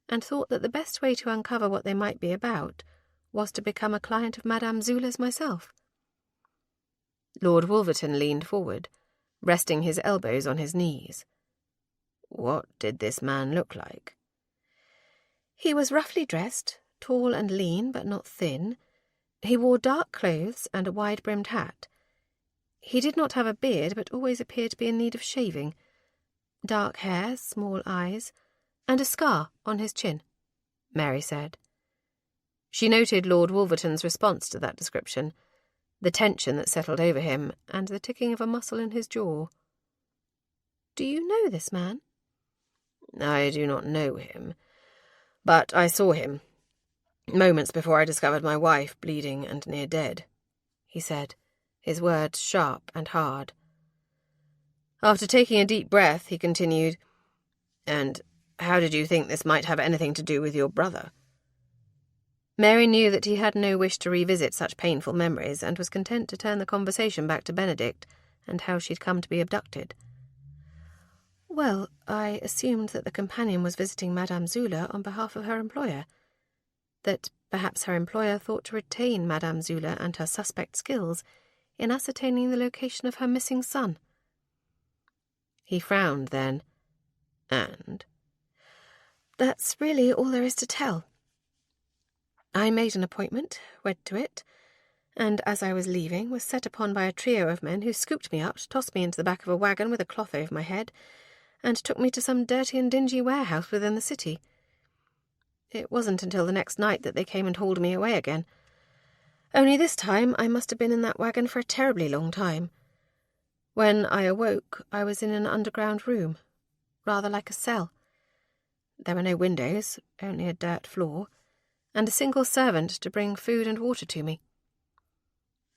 and thought that the best way to uncover what they might be about was to become a client of Madame Zula's myself. Lord Wolverton leaned forward, resting his elbows on his knees. What did this man look like? He was roughly dressed, tall and lean, but not thin. He wore dark clothes and a wide-brimmed hat. He did not have a beard, but always appeared to be in need of shaving. Dark hair, small eyes, and a scar on his chin, Mary said. She noted Lord Wolverton's response to that description, the tension that settled over him, and the ticking of a muscle in his jaw. Do you know this man? I do not know him, but I saw him. "Moments before I discovered my wife bleeding and near dead," he said, his words sharp and hard. After taking a deep breath, he continued, "And how did you think this might have anything to do with your brother?" Mary knew that he had no wish to revisit such painful memories and was content to turn the conversation back to Benedict and how she'd come to be abducted. "Well, I assumed that the companion was visiting Madame Zula on behalf of her employer. That perhaps her employer thought to retain Madame Zula and her suspect skills in ascertaining the location of her missing son." He frowned then. "And?" "That's really all there is to tell. I made an appointment, went to it, and as I was leaving was set upon by a trio of men who scooped me up, tossed me into the back of a wagon with a cloth over my head, and took me to some dirty and dingy warehouse within the city. It wasn't until the next night that they came and hauled me away again. Only this time I must have been in that wagon for a terribly long time. When I awoke, I was in an underground room, rather like a cell. There were no windows, only a dirt floor, and a single servant to bring food and water to me."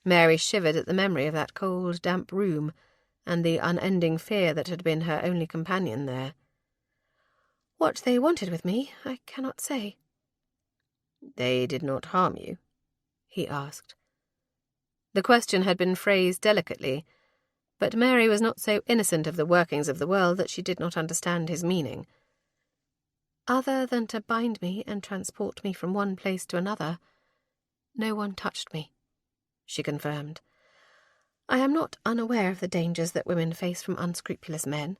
Mary shivered at the memory of that cold, damp room and the unending fear that had been her only companion there. "What they wanted with me, I cannot say." "They did not harm you?" he asked. The question had been phrased delicately, but Mary was not so innocent of the workings of the world that she did not understand his meaning. "Other than to bind me and transport me from one place to another, no one touched me," she confirmed. "I am not unaware of the dangers that women face from unscrupulous men.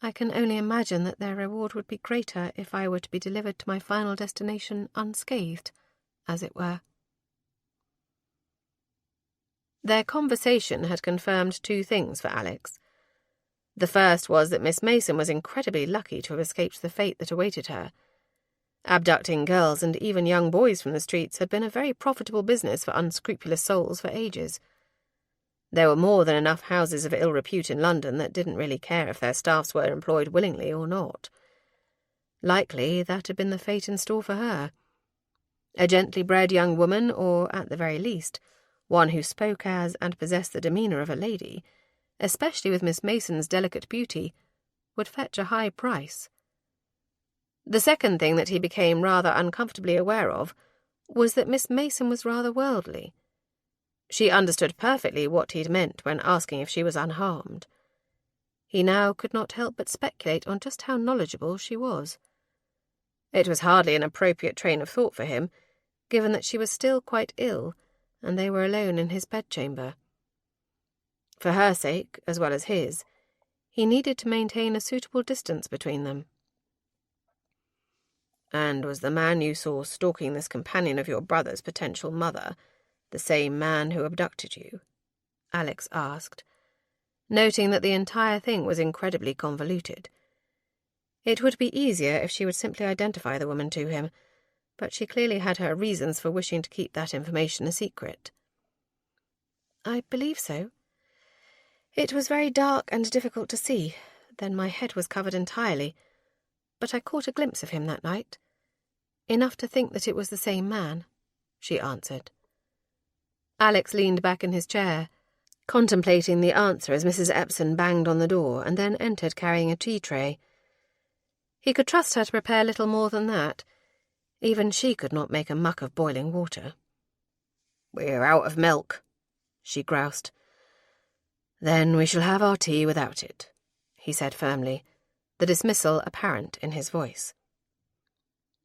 I can only imagine that their reward would be greater if I were to be delivered to my final destination unscathed, as it were." Their conversation had confirmed two things for Alex. The first was that Miss Mason was incredibly lucky to have escaped the fate that awaited her. Abducting girls and even young boys from the streets had been a very profitable business for unscrupulous souls for ages. There were more than enough houses of ill repute in London that didn't really care if their staffs were employed willingly or not. Likely that had been the fate in store for her. A gently bred young woman, or, at the very least, one who spoke as and possessed the demeanour of a lady, especially with Miss Mason's delicate beauty, would fetch a high price. The second thing that he became rather uncomfortably aware of was that Miss Mason was rather worldly. She understood perfectly what he'd meant when asking if she was unharmed. He now could not help but speculate on just how knowledgeable she was. It was hardly an appropriate train of thought for him, given that she was still quite ill, and they were alone in his bedchamber. For her sake, as well as his, he needed to maintain a suitable distance between them. "And was the man you saw stalking this companion of your brother's potential mother the same man who abducted you?" Alex asked, noting that the entire thing was incredibly convoluted. It would be easier if she would simply identify the woman to him, but she clearly had her reasons for wishing to keep that information a secret. "I believe so. It was very dark and difficult to see, then my head was covered entirely, but I caught a glimpse of him that night. Enough to think that it was the same man," she answered. Alex leaned back in his chair, contemplating the answer as Mrs. Epson banged on the door and then entered carrying a tea tray. He could trust her to prepare little more than that. Even she could not make a muck of boiling water. "We're out of milk," she groused. "Then we shall have our tea without it," he said firmly, the dismissal apparent in his voice.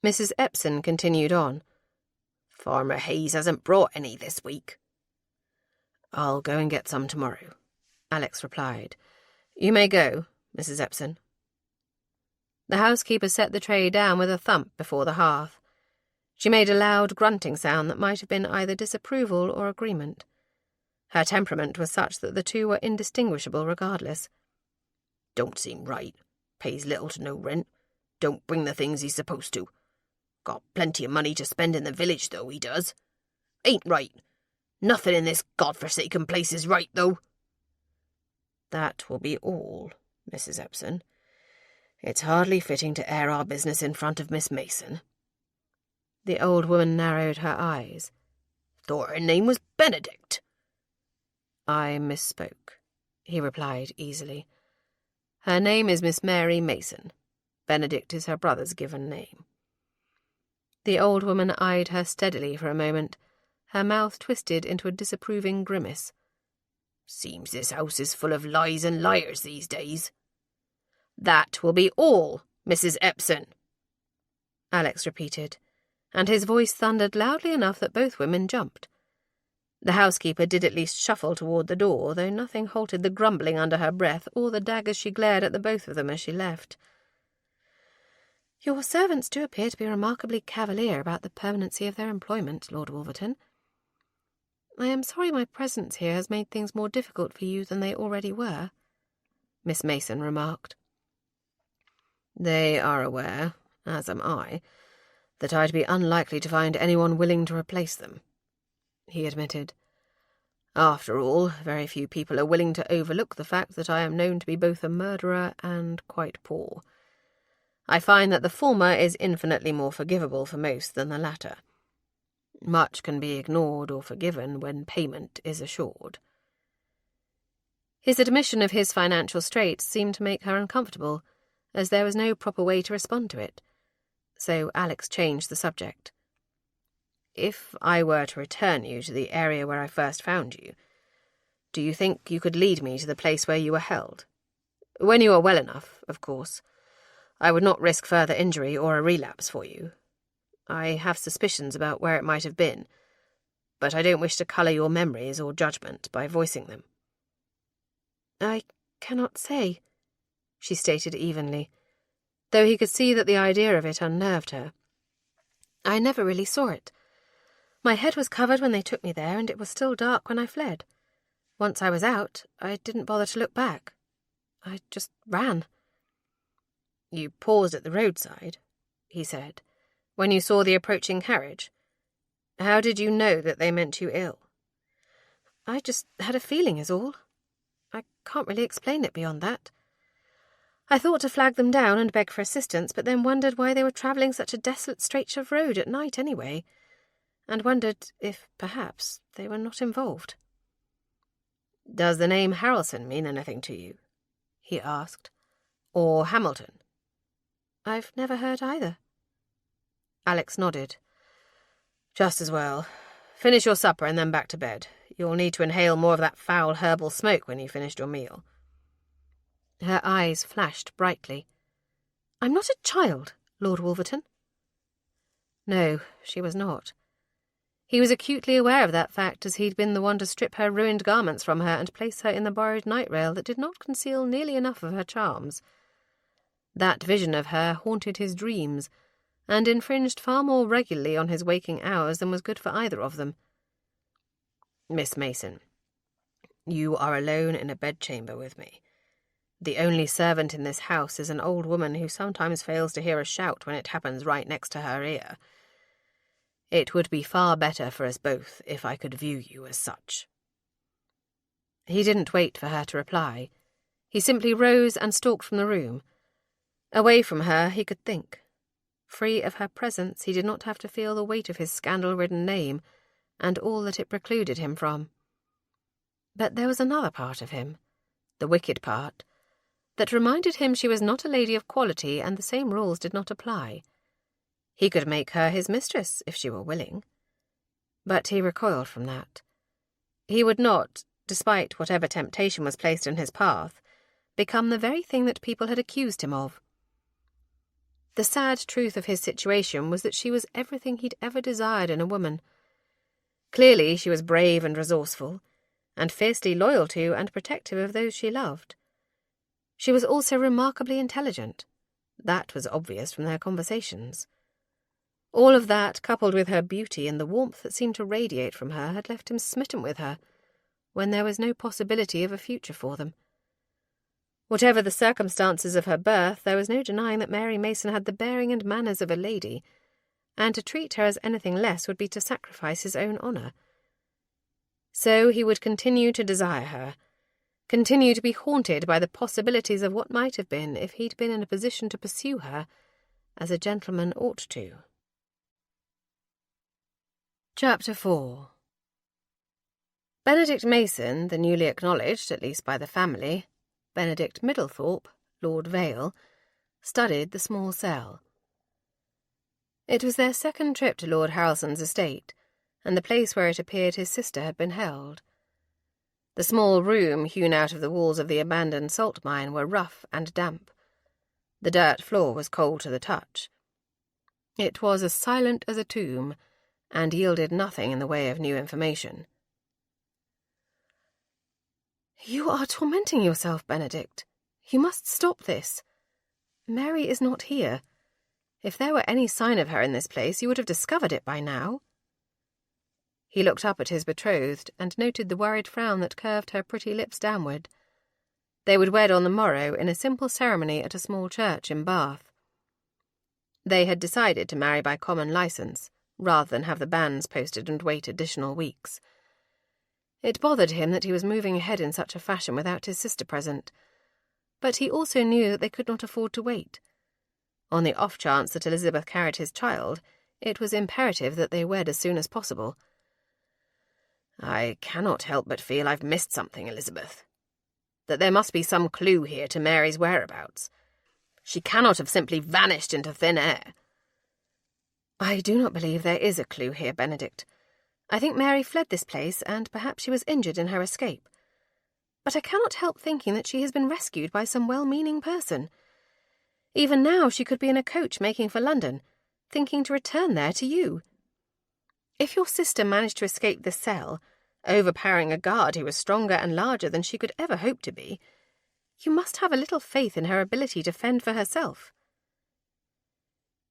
Mrs. Epson continued on. "Farmer Hayes hasn't brought any this week." "I'll go and get some tomorrow," Alex replied. "You may go, Mrs. Epson." The housekeeper set the tray down with a thump before the hearth. She made a loud grunting sound that might have been either disapproval or agreement. Her temperament was such that the two were indistinguishable regardless. "Don't seem right. Pays little to no rent. Don't bring the things he's supposed to. Got plenty of money to spend in the village, though, he does. Ain't right. Nothing in this godforsaken place is right, though." "That will be all, Mrs. Epson. It's hardly fitting to air our business in front of Miss Mason." The old woman narrowed her eyes. Thought her name was Benedict. I misspoke, he replied easily. Her name is Miss Mary Mason. Benedict is her brother's given name. The old woman eyed her steadily for a moment, her mouth twisted into a disapproving grimace. Seems this house is full of lies and liars these days. That will be all, Mrs. Epson, Alex repeated, and his voice thundered loudly enough that both women jumped. The housekeeper did at least shuffle toward the door, though nothing halted the grumbling under her breath or the daggers she glared at the both of them as she left. Your servants do appear to be remarkably cavalier about the permanency of their employment, Lord Wolverton. I am sorry my presence here has made things more difficult for you than they already were, Miss Mason remarked. They are aware, as am I, that I'd be unlikely to find anyone willing to replace them, he admitted. After all, very few people are willing to overlook the fact that I am known to be both a murderer and quite poor. I find that the former is infinitely more forgivable for most than the latter. Much can be ignored or forgiven when payment is assured. His admission of his financial straits seemed to make her uncomfortable, as there was no proper way to respond to it. So Alex changed the subject. If I were to return you to the area where I first found you, do you think you could lead me to the place where you were held? When you are well enough, of course. I would not risk further injury or a relapse for you. I have suspicions about where it might have been, but I don't wish to colour your memories or judgment by voicing them. I cannot say, she stated evenly, though he could see that the idea of it unnerved her. I never really saw it. My head was covered when they took me there, and it was still dark when I fled. Once I was out, I didn't bother to look back. I just ran. You paused at the roadside, he said, when you saw the approaching carriage. How did you know that they meant you ill? I just had a feeling is all. I can't really explain it beyond that. I thought to flag them down and beg for assistance, but then wondered why they were travelling such a desolate stretch of road at night anyway, and wondered if, perhaps, they were not involved. Does the name Harrelson mean anything to you? He asked. Or Hamilton? I've never heard either. Alex nodded. Just as well. Finish your supper and then back to bed. You'll need to inhale more of that foul herbal smoke when you've finished your meal. Her eyes flashed brightly. I'm not a child, Lord Wolverton. No, she was not. He was acutely aware of that fact, as he'd been the one to strip her ruined garments from her and place her in the borrowed night rail that did not conceal nearly enough of her charms. That vision of her haunted his dreams, and infringed far more regularly on his waking hours than was good for either of them. Miss Mason, you are alone in a bedchamber with me. The only servant in this house is an old woman who sometimes fails to hear a shout when it happens right next to her ear. It would be far better for us both if I could view you as such. He didn't wait for her to reply. He simply rose and stalked from the room. Away from her, he could think. Free of her presence, he did not have to feel the weight of his scandal-ridden name and all that it precluded him from. But there was another part of him, the wicked part, that reminded him she was not a lady of quality and the same rules did not apply. He could make her his mistress if she were willing. But he recoiled from that. He would not, despite whatever temptation was placed in his path, become the very thing that people had accused him of. The sad truth of his situation was that she was everything he'd ever desired in a woman. Clearly she was brave and resourceful, and fiercely loyal to and protective of those she loved. She was also remarkably intelligent. That was obvious from their conversations. All of that, coupled with her beauty and the warmth that seemed to radiate from her, had left him smitten with her, when there was no possibility of a future for them. Whatever the circumstances of her birth, there was no denying that Mary Mason had the bearing and manners of a lady, and to treat her as anything less would be to sacrifice his own honour. So he would continue to desire her, continue to be haunted by the possibilities of what might have been if he'd been in a position to pursue her, as a gentleman ought to. Chapter 4. Benedict Mason, the newly acknowledged, at least by the family, Benedict Middlethorpe, Lord Vale, studied the small cell. It was their second trip to Lord Harrelson's estate, and the place where it appeared his sister had been held. The small room hewn out of the walls of the abandoned salt mine were rough and damp. The dirt floor was cold to the touch. It was as silent as a tomb, and yielded nothing in the way of new information. "You are tormenting yourself, Benedict. You must stop this. Mary is not here. If there were any sign of her in this place, you would have discovered it by now." He looked up at his betrothed and noted the worried frown that curved her pretty lips downward. They would wed on the morrow in a simple ceremony at a small church in Bath. They had decided to marry by common licence, rather than have the banns posted and wait additional weeks. It bothered him that he was moving ahead in such a fashion without his sister present, but he also knew that they could not afford to wait. On the off chance that Elizabeth carried his child, it was imperative that they wed as soon as possible. "I cannot help but feel I've missed something, Elizabeth. That there must be some clue here to Mary's whereabouts. She cannot have simply vanished into thin air." "I do not believe there is a clue here, Benedict. I think Mary fled this place, and perhaps she was injured in her escape. But I cannot help thinking that she has been rescued by some well-meaning person. Even now she could be in a coach making for London, thinking to return there to you. If your sister managed to escape this cell, overpowering a guard who was stronger and larger than she could ever hope to be, you must have a little faith in her ability to fend for herself."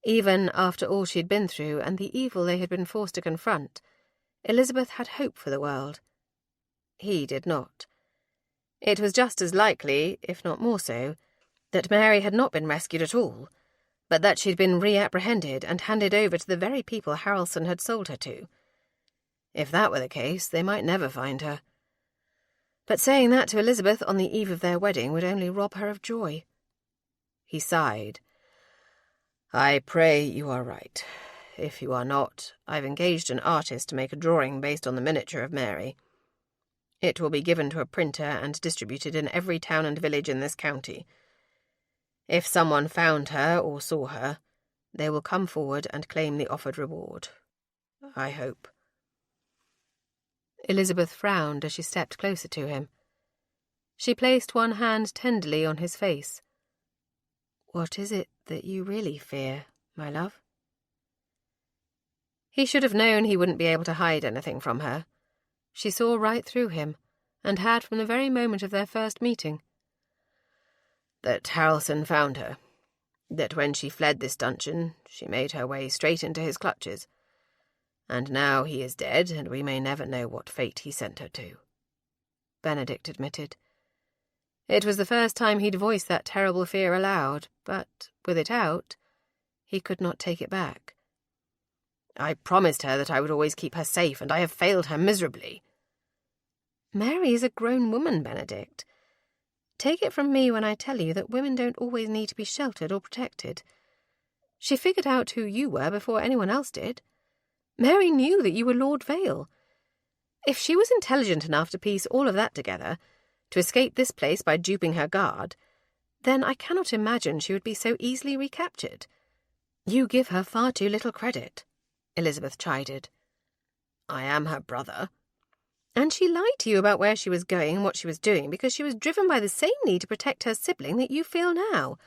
Even after all she had been through and the evil they had been forced to confront, Elizabeth had hope for the world. He did not. It was just as likely, if not more so, that Mary had not been rescued at all, but that she had been reapprehended and handed over to the very people Harrelson had sold her to. If that were the case, they might never find her. But saying that to Elizabeth on the eve of their wedding would only rob her of joy. He sighed. "I pray you are right. If you are not, I've engaged an artist to make a drawing based on the miniature of Mary. It will be given to a printer and distributed in every town and village in this county. If someone found her or saw her, they will come forward and claim the offered reward. I hope." Elizabeth frowned as she stepped closer to him. She placed one hand tenderly on his face. "What is it that you really fear, my love?" He should have known he wouldn't be able to hide anything from her. She saw right through him, and had from the very moment of their first meeting. "That Harrelson found her. That when she fled this dungeon, she made her way straight into his clutches. And now he is dead, and we may never know what fate he sent her to," Benedict admitted. It was the first time he'd voiced that terrible fear aloud, but, with it out, he could not take it back. "I promised her that I would always keep her safe, and I have failed her miserably." "Mary is a grown woman, Benedict. Take it from me when I tell you that women don't always need to be sheltered or protected. She figured out who you were before anyone else did. Mary knew that you were Lord Vale. If she was intelligent enough to piece all of that together, to escape this place by duping her guard, then I cannot imagine she would be so easily recaptured. You give her far too little credit," Elizabeth chided. "I am her brother." "And she lied to you about where she was going and what she was doing because she was driven by the same need to protect her sibling that you feel now.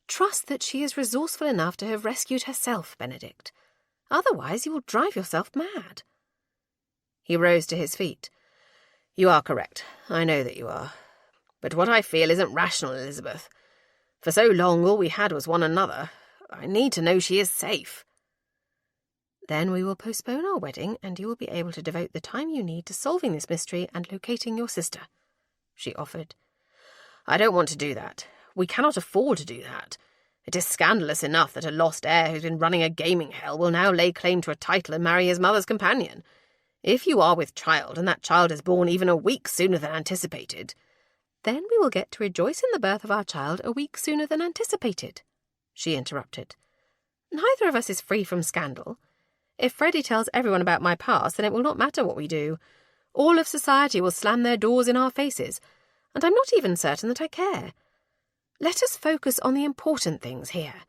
Trust that she is resourceful enough to have rescued herself, Benedict. Otherwise you will drive yourself mad." He rose to his feet. "You are correct. I know that you are. But what I feel isn't rational, Elizabeth. For so long all we had was one another. I need to know she is safe." "Then we will postpone our wedding, and you will be able to devote the time you need to solving this mystery and locating your sister," she offered. "I don't want to do that. We cannot afford to do that. It is scandalous enough that a lost heir who's been running a gaming hell will now lay claim to a title and marry his mother's companion. If you are with child, and that child is born even a week sooner than anticipated—" "Then we will get to rejoice in the birth of our child a week sooner than anticipated," she interrupted. "Neither of us is free from scandal. If Freddie tells everyone about my past, then it will not matter what we do. All of society will slam their doors in our faces, and I'm not even certain that I care. Let us focus on the important things here.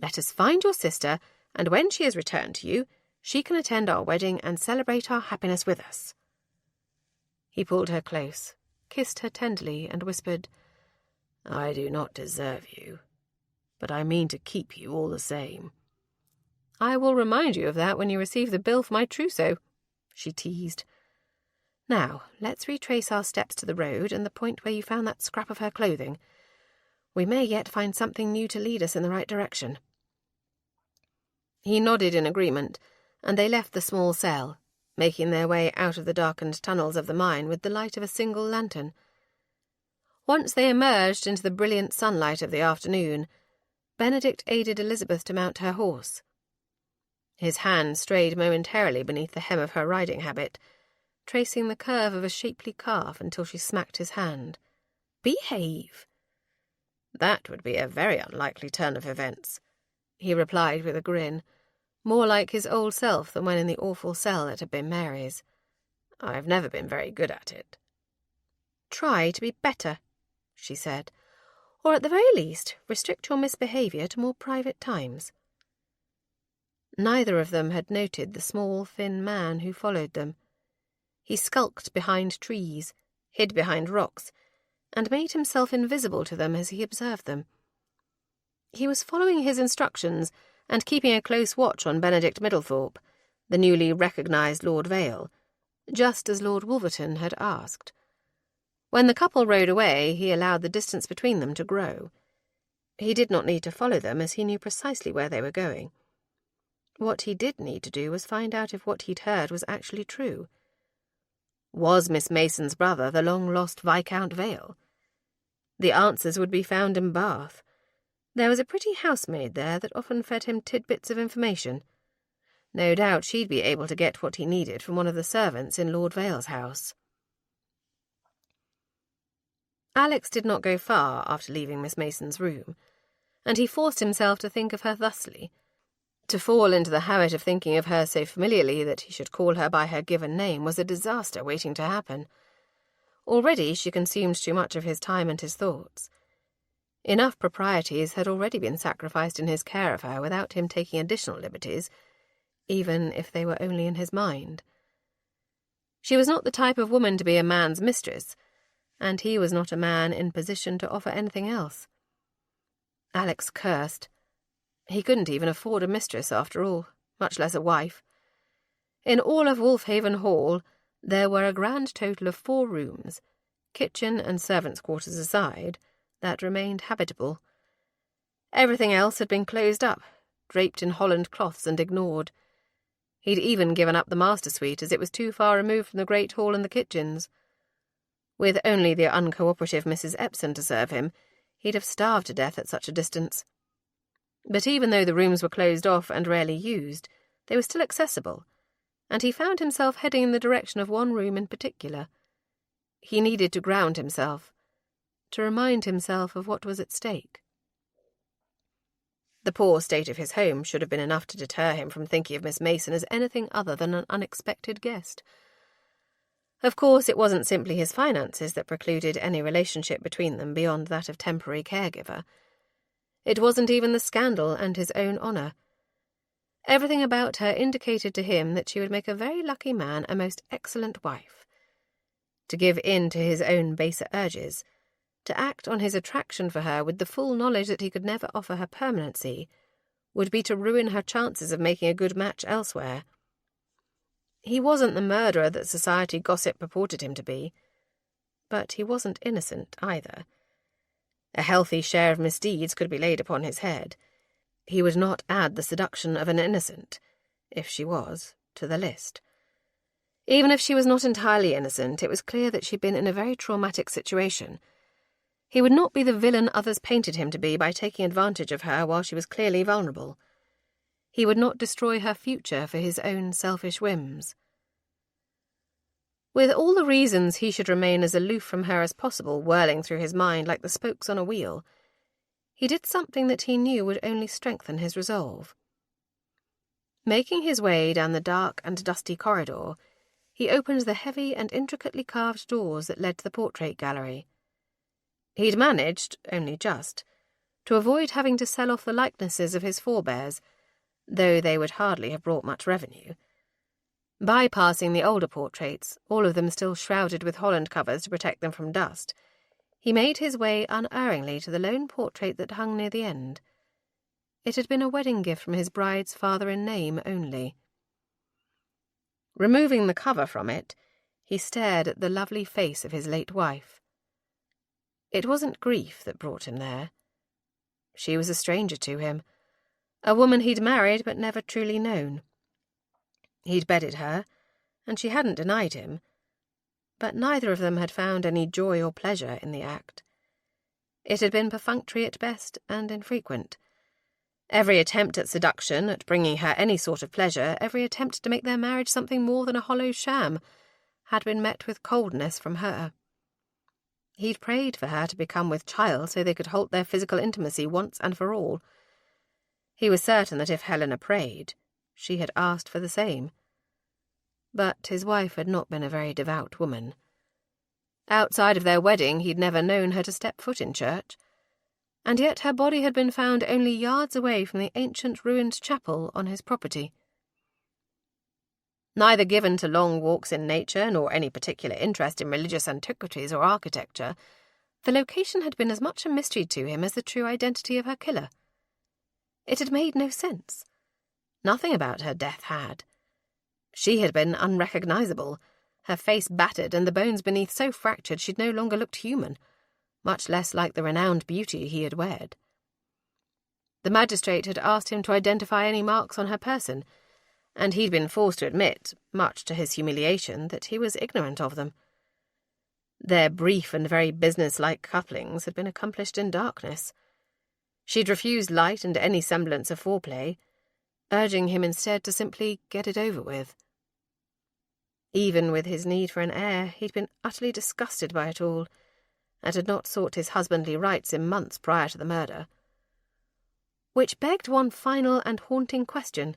Let us find your sister, and when she has returned to you, she can attend our wedding and celebrate our happiness with us." He pulled her close, kissed her tenderly, and whispered, "I do not deserve you, but I mean to keep you all the same." "I will remind you of that when you receive the bill for my trousseau," she teased. "Now, let's retrace our steps to the road and the point where you found that scrap of her clothing. We may yet find something new to lead us in the right direction." He nodded in agreement, and they left the small cell, making their way out of the darkened tunnels of the mine with the light of a single lantern. Once they emerged into the brilliant sunlight of the afternoon, Benedict aided Elizabeth to mount her horse. His hand strayed momentarily beneath the hem of her riding habit, tracing the curve of a shapely calf until she smacked his hand. "Behave!" "That would be a very unlikely turn of events," he replied with a grin, more like his old self than when in the awful cell that had been Mary's. "I've never been very good at it." "Try to be better," she said, "or at the very least restrict your misbehaviour to more private times." Neither of them had noted the small, thin man who followed them. He skulked behind trees, hid behind rocks, and made himself invisible to them as he observed them. He was following his instructions and keeping a close watch on Benedict Middlethorpe, the newly recognised Lord Vale, just as Lord Wolverton had asked. When the couple rode away, he allowed the distance between them to grow. He did not need to follow them, as he knew precisely where they were going. What he did need to do was find out if what he'd heard was actually true. Was Miss Mason's brother the long-lost Viscount Vale? The answers would be found in Bath. There was a pretty housemaid there that often fed him tidbits of information. No doubt she'd be able to get what he needed from one of the servants in Lord Vale's house. Alex did not go far after leaving Miss Mason's room, and he forced himself to think of her thusly. To fall into the habit of thinking of her so familiarly that he should call her by her given name was a disaster waiting to happen. Already she consumed too much of his time and his thoughts. Enough proprieties had already been sacrificed in his care of her without him taking additional liberties, even if they were only in his mind. She was not the type of woman to be a man's mistress, and he was not a man in position to offer anything else. Alex cursed. He couldn't even afford a mistress, after all, much less a wife. In all of Wolfhaven Hall, there were a grand total of 4 rooms, kitchen and servants' quarters aside, that remained habitable. Everything else had been closed up, draped in Holland cloths and ignored. He'd even given up the master suite as it was too far removed from the great hall and the kitchens. With only the uncooperative Mrs. Epson to serve him, he'd have starved to death at such a distance. But even though the rooms were closed off and rarely used, they were still accessible, and he found himself heading in the direction of one room in particular. He needed to ground himself, to remind himself of what was at stake. The poor state of his home should have been enough to deter him from thinking of Miss Mason as anything other than an unexpected guest. Of course, it wasn't simply his finances that precluded any relationship between them beyond that of temporary caregiver. It wasn't even the scandal and his own honour. Everything about her indicated to him that she would make a very lucky man a most excellent wife. To give in to his own baser urges, to act on his attraction for her with the full knowledge that he could never offer her permanency, would be to ruin her chances of making a good match elsewhere. He wasn't the murderer that society gossip purported him to be, but he wasn't innocent either. A healthy share of misdeeds could be laid upon his head. He would not add the seduction of an innocent, if she was, to the list. Even if she was not entirely innocent, it was clear that she'd been in a very traumatic situation. He would not be the villain others painted him to be by taking advantage of her while she was clearly vulnerable. He would not destroy her future for his own selfish whims. With all the reasons he should remain as aloof from her as possible whirling through his mind like the spokes on a wheel, he did something that he knew would only strengthen his resolve. Making his way down the dark and dusty corridor, he opened the heavy and intricately carved doors that led to the portrait gallery. He'd managed, only just, to avoid having to sell off the likenesses of his forebears, though they would hardly have brought much revenue. Bypassing the older portraits, all of them still shrouded with Holland covers to protect them from dust, he made his way unerringly to the lone portrait that hung near the end. It had been a wedding gift from his bride's father in name only. Removing the cover from it, he stared at the lovely face of his late wife. It wasn't grief that brought him there. She was a stranger to him, a woman he'd married but never truly known. He'd bedded her, and she hadn't denied him, but neither of them had found any joy or pleasure in the act. It had been perfunctory at best and infrequent. Every attempt at seduction, at bringing her any sort of pleasure, every attempt to make their marriage something more than a hollow sham, had been met with coldness from her. He'd prayed for her to become with child so they could halt their physical intimacy once and for all. He was certain that if Helena prayed, she had asked for the same. But his wife had not been a very devout woman. Outside of their wedding, he'd never known her to step foot in church, and yet her body had been found only yards away from the ancient ruined chapel on his property. Neither given to long walks in nature nor any particular interest in religious antiquities or architecture, the location had been as much a mystery to him as the true identity of her killer. It had made no sense. Nothing about her death had. She had been unrecognisable, her face battered and the bones beneath so fractured she'd no longer looked human, much less like the renowned beauty he had wed. The magistrate had asked him to identify any marks on her person, and he'd been forced to admit, much to his humiliation, that he was ignorant of them. Their brief and very business-like couplings had been accomplished in darkness. She'd refused light and any semblance of foreplay, urging him instead to simply get it over with. Even with his need for an heir, he'd been utterly disgusted by it all, and had not sought his husbandly rights in months prior to the murder. Which begged one final and haunting question.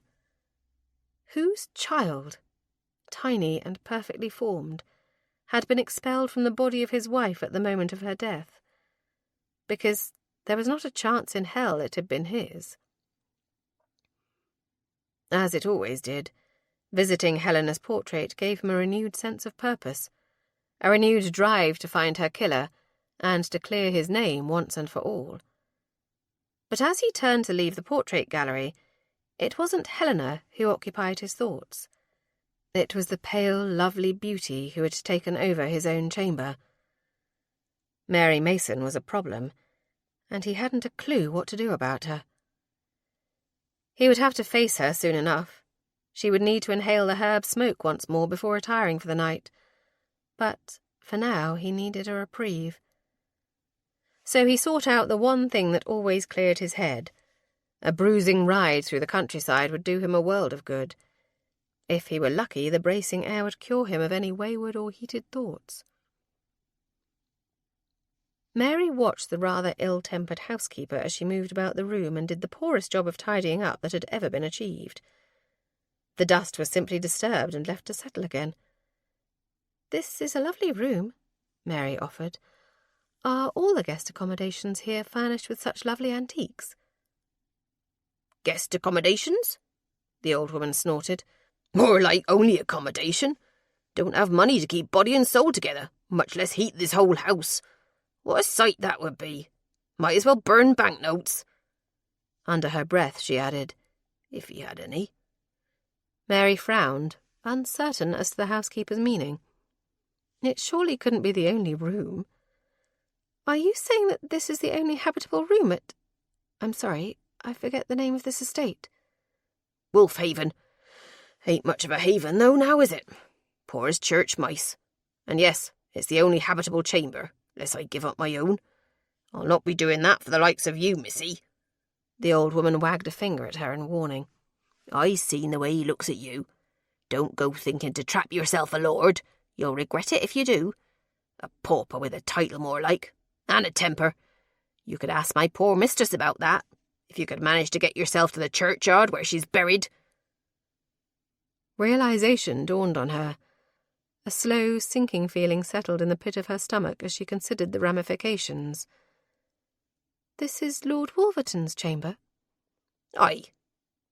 Whose child, tiny and perfectly formed, had been expelled from the body of his wife at the moment of her death? Because there was not a chance in hell it had been his. As it always did, visiting Helena's portrait gave him a renewed sense of purpose, a renewed drive to find her killer, and to clear his name once and for all. But as he turned to leave the portrait gallery, it wasn't Helena who occupied his thoughts. It was the pale, lovely beauty who had taken over his own chamber. Mary Mason was a problem, and he hadn't a clue what to do about her. He would have to face her soon enough. She would need to inhale the herb smoke once more before retiring for the night. But for now he needed a reprieve. So he sought out the one thing that always cleared his head. A bruising ride through the countryside would do him a world of good. If he were lucky, the bracing air would cure him of any wayward or heated thoughts. Mary watched the rather ill-tempered housekeeper as she moved about the room and did the poorest job of tidying up that had ever been achieved. The dust was simply disturbed and left to settle again. "This is a lovely room," Mary offered. "Are all the guest accommodations here furnished with such lovely antiques?" "Guest accommodations?" the old woman snorted. "More like only accommodation. Don't have money to keep body and soul together, much less heat this whole house. What a sight that would be. Might as well burn banknotes." Under her breath she added, "If he had any." Mary frowned, uncertain as to the housekeeper's meaning. It surely couldn't be the only room. "Are you saying that this is the only habitable room at... I'm sorry, I forget the name of this estate." "Wolfhaven. Ain't much of a haven, though, now, is it? Poor as church mice. And yes, it's the only habitable chamber, lest I give up my own. I'll not be doing that for the likes of you, missy." The old woman wagged a finger at her in warning. "I seen the way he looks at you. Don't go thinking to trap yourself a lord. You'll regret it if you do. A pauper with a title more like, and a temper. You could ask my poor mistress about that, if you could manage to get yourself to the churchyard where she's buried." Realization dawned on her. A slow, sinking feeling settled in the pit of her stomach as she considered the ramifications. "This is Lord Wolverton's chamber?" "Aye.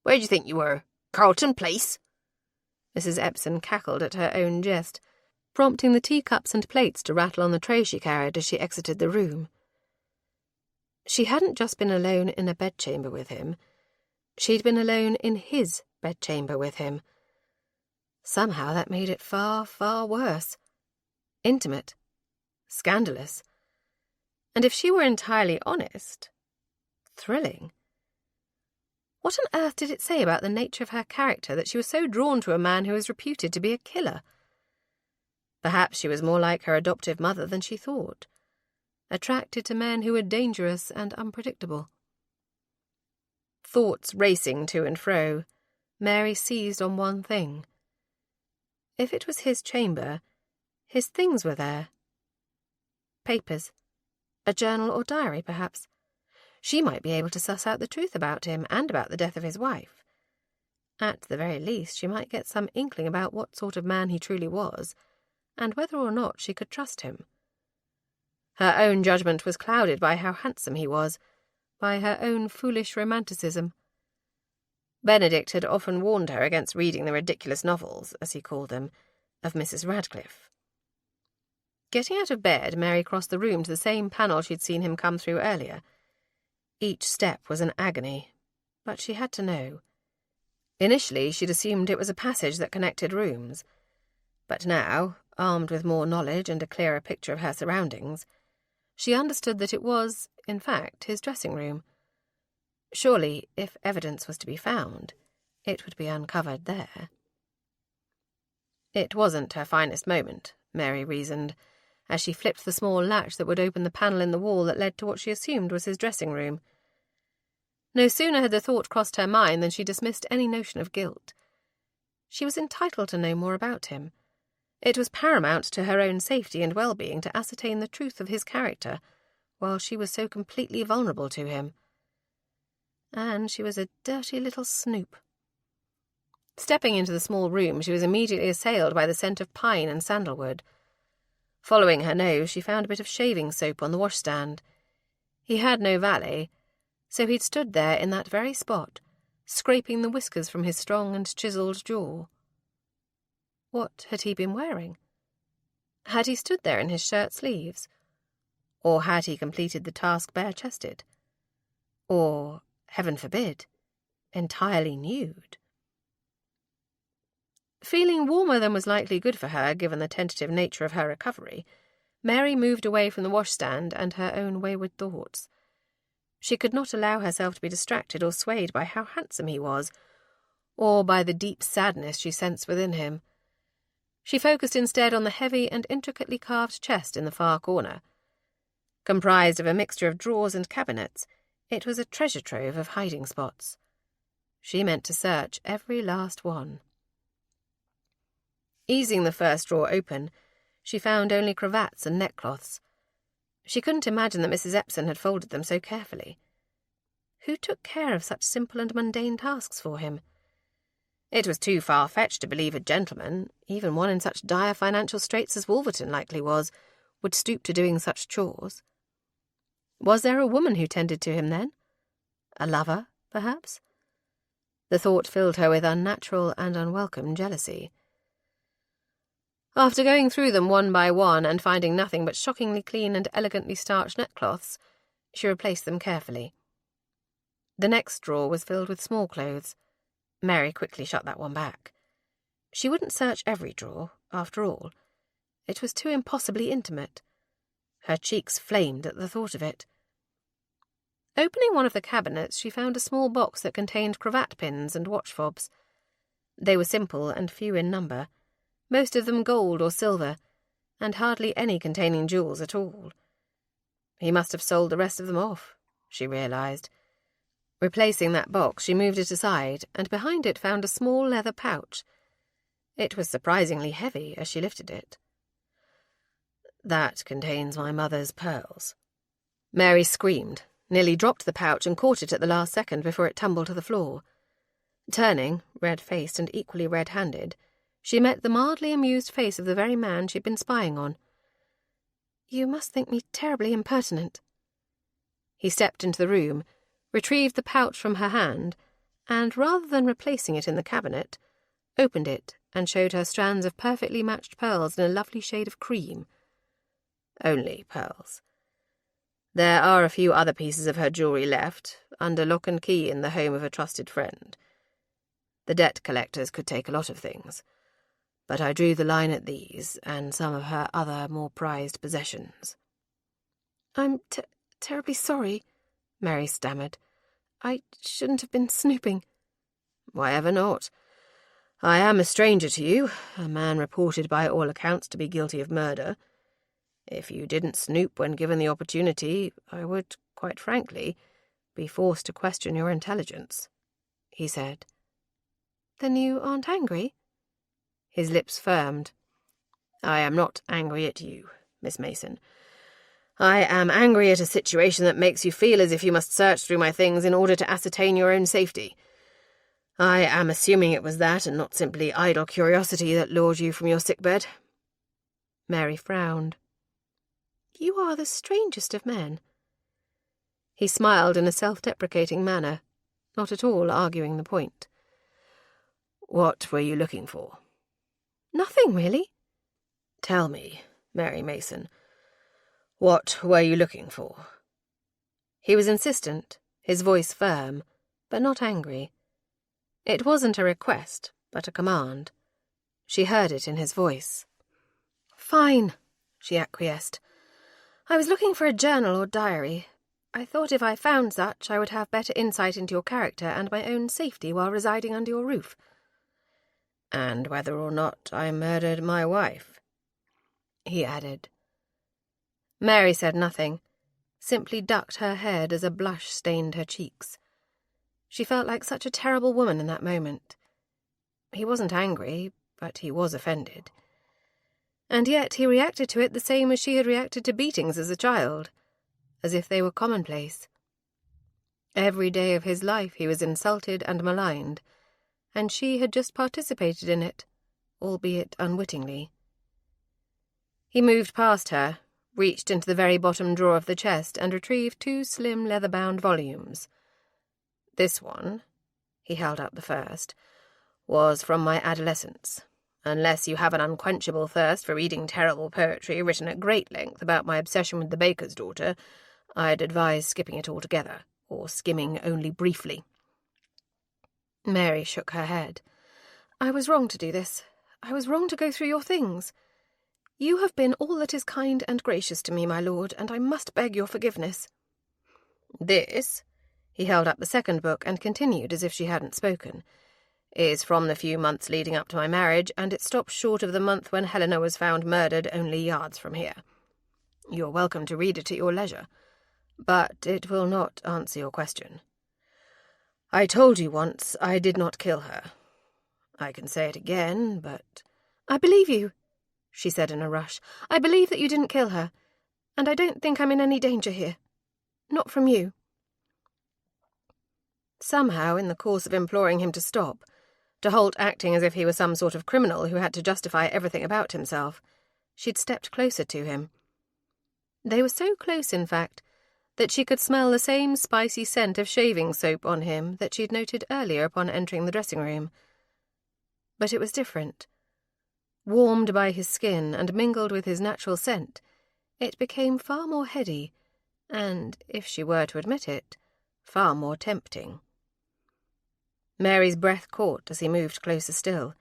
Where do you think you were? Carlton Place?" Mrs. Epsom cackled at her own jest, prompting the teacups and plates to rattle on the tray she carried as she exited the room. She hadn't just been alone in a bedchamber with him. She'd been alone in his bedchamber with him. Somehow that made it far, far worse. Intimate. Scandalous. And if she were entirely honest, thrilling. What on earth did it say about the nature of her character that she was so drawn to a man who was reputed to be a killer? Perhaps she was more like her adoptive mother than she thought, attracted to men who were dangerous and unpredictable. Thoughts racing to and fro, Mary seized on one thing. If it was his chamber, his things were there. Papers. A journal or diary, perhaps. She might be able to suss out the truth about him and about the death of his wife. At the very least, she might get some inkling about what sort of man he truly was, and whether or not she could trust him. Her own judgment was clouded by how handsome he was, by her own foolish romanticism. Benedict had often warned her against reading the ridiculous novels, as he called them, of Mrs. Radcliffe. Getting out of bed, Mary crossed the room to the same panel she'd seen him come through earlier. Each step was an agony, but she had to know. Initially, she'd assumed it was a passage that connected rooms, but now, armed with more knowledge and a clearer picture of her surroundings, she understood that it was, in fact, his dressing room. Surely, if evidence was to be found, it would be uncovered there. It wasn't her finest moment, Mary reasoned, as she flipped the small latch that would open the panel in the wall that led to what she assumed was his dressing room. No sooner had the thought crossed her mind than she dismissed any notion of guilt. She was entitled to know more about him. It was paramount to her own safety and well-being to ascertain the truth of his character, while she was so completely vulnerable to him. And she was a dirty little snoop. Stepping into the small room, she was immediately assailed by the scent of pine and sandalwood. Following her nose, she found a bit of shaving soap on the washstand. He had no valet, so he'd stood there in that very spot, scraping the whiskers from his strong and chiselled jaw. What had he been wearing? Had he stood there in his shirt sleeves? Or had he completed the task bare-chested? Or, heaven forbid, entirely nude? Feeling warmer than was likely good for her, given the tentative nature of her recovery, Mary moved away from the washstand and her own wayward thoughts. She could not allow herself to be distracted or swayed by how handsome he was, or by the deep sadness she sensed within him. She focused instead on the heavy and intricately carved chest in the far corner. Comprised of a mixture of drawers and cabinets, it was a treasure trove of hiding spots. She meant to search every last one. Easing the first drawer open, she found only cravats and neckcloths. She couldn't imagine that Mrs. Epsom had folded them so carefully. Who took care of such simple and mundane tasks for him? It was too far-fetched to believe a gentleman, even one in such dire financial straits as Wolverton likely was, would stoop to doing such chores. Was there a woman who tended to him then? A lover, perhaps? The thought filled her with unnatural and unwelcome jealousy. After going through them one by one and finding nothing but shockingly clean and elegantly starched neckcloths, she replaced them carefully. The next drawer was filled with small clothes. Mary quickly shut that one back. She wouldn't search every drawer, after all. It was too impossibly intimate. Her cheeks flamed at the thought of it. Opening one of the cabinets, she found a small box that contained cravat pins and watch fobs. They were simple and few in number, most of them gold or silver, and hardly any containing jewels at all. He must have sold the rest of them off, she realized. Replacing that box, she moved it aside, and behind it found a small leather pouch. It was surprisingly heavy as she lifted it. "That contains my mother's pearls." Mary screamed, nearly dropped the pouch and caught it at the last second before it tumbled to the floor. Turning, red-faced and equally red-handed, she met the mildly amused face of the very man she'd been spying on. "You must think me terribly impertinent." He stepped into the room, retrieved the pouch from her hand, and, rather than replacing it in the cabinet, opened it and showed her strands of perfectly matched pearls in a lovely shade of cream. Only pearls. There are a few other pieces of her jewellery left, under lock and key in the home of a trusted friend. The debt collectors could take a lot of things, but I drew the line at these and some of her other more prized possessions. "I'm terribly sorry," Mary stammered. "I shouldn't have been snooping." "Why ever not? I am a stranger to you, a man reported by all accounts to be guilty of murder. If you didn't snoop when given the opportunity, I would, quite frankly, be forced to question your intelligence," he said. "Then you aren't angry?" His lips firmed. "I am not angry at you, Miss Mason. I am angry at a situation that makes you feel as if you must search through my things in order to ascertain your own safety. I am assuming it was that and not simply idle curiosity that lured you from your sickbed." Mary frowned. "You are the strangest of men." He smiled in a self-deprecating manner, not at all arguing the point. "What were you looking for?" "Nothing, really." "Tell me, Mary Mason, what were you looking for?" He was insistent, his voice firm, but not angry. It wasn't a request, but a command. She heard it in his voice. "Fine," she acquiesced. "I was looking for a journal or diary. I thought if I found such, I would have better insight into your character and my own safety while residing under your roof." "And whether or not I murdered my wife," he added. Mary said nothing, simply ducked her head as a blush stained her cheeks. She felt like such a terrible woman in that moment. He wasn't angry, but he was offended. And yet he reacted to it the same as she had reacted to beatings as a child, as if they were commonplace. Every day of his life he was insulted and maligned, and she had just participated in it, albeit unwittingly. He moved past her, reached into the very bottom drawer of the chest and retrieved 2 slim leather-bound volumes. This one, he held up the first, was from my adolescence. Unless you have an unquenchable thirst for reading terrible poetry written at great length about my obsession with the baker's daughter, I'd advise skipping it altogether, or skimming only briefly. Mary shook her head. "I was wrong to do this. I was wrong to go through your things. You have been all that is kind and gracious to me, my lord, and I must beg your forgiveness." "This," he held up the second book and continued as if she hadn't spoken, "is from the few months leading up to my marriage, and it stops short of the month when Helena was found murdered only yards from here. You're welcome to read it at your leisure, but it will not answer your question. I told you once I did not kill her. I can say it again, but—" "I believe you," she said in a rush. "I believe that you didn't kill her, and I don't think I'm in any danger here. Not from you." Somehow, in the course of imploring him to stop, to halt acting as if he was some sort of criminal who had to justify everything about himself, she'd stepped closer to him. They were so close, in fact, that she could smell the same spicy scent of shaving soap on him that she'd noted earlier upon entering the dressing-room. But it was different. Warmed by his skin and mingled with his natural scent, it became far more heady and, if she were to admit it, far more tempting. Mary's breath caught as he moved closer still.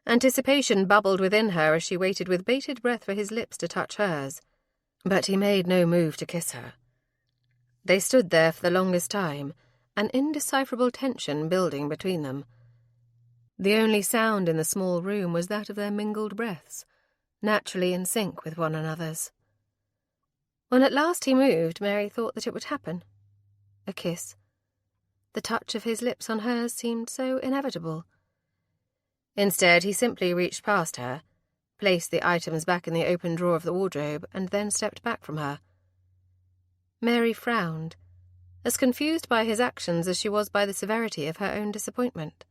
Anticipation bubbled within her as she waited with bated breath for his lips to touch hers. But he made no move to kiss her. They stood there for the longest time, an indecipherable tension building between them. The only sound in the small room was that of their mingled breaths, naturally in sync with one another's. When at last he moved, Mary thought that it would happen. A kiss. The touch of his lips on hers seemed so inevitable. Instead, he simply reached past her, placed the items back in the open drawer of the wardrobe, and then stepped back from her. Mary frowned, as confused by his actions as she was by the severity of her own disappointment.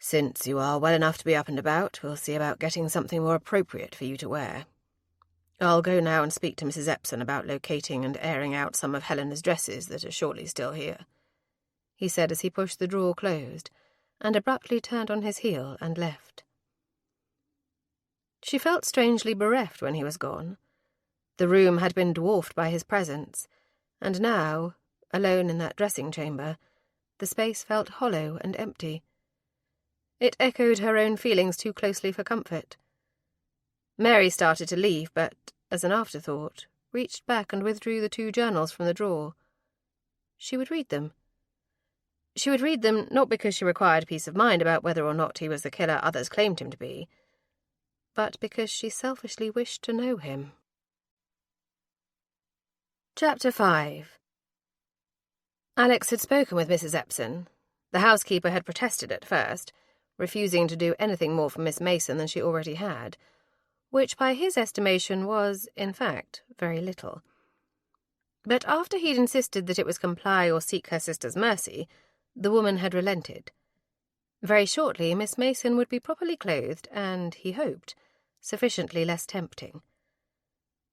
Since you are well enough to be up and about, we'll see about getting something more appropriate for you to wear. I'll go now and speak to Mrs. Epson about locating and airing out some of Helena's dresses that are surely still here," he said as he pushed the drawer closed, and abruptly turned on his heel and left. She felt strangely bereft when he was gone. The room had been dwarfed by his presence, and now, alone in that dressing-chamber, the space felt hollow and empty. It echoed her own feelings too closely for comfort. Mary started to leave, but, as an afterthought, reached back and withdrew the 2 journals from the drawer. She would read them. She would read them not because she required peace of mind about whether or not he was the killer others claimed him to be, but because she selfishly wished to know him. Chapter 5. Alex had spoken with Mrs. Epson. The housekeeper had protested at first, refusing to do anything more for Miss Mason than she already had, which by his estimation was, in fact, very little. But after he'd insisted that it was comply or seek her sister's mercy, the woman had relented. Very shortly Miss Mason would be properly clothed and, he hoped, sufficiently less tempting.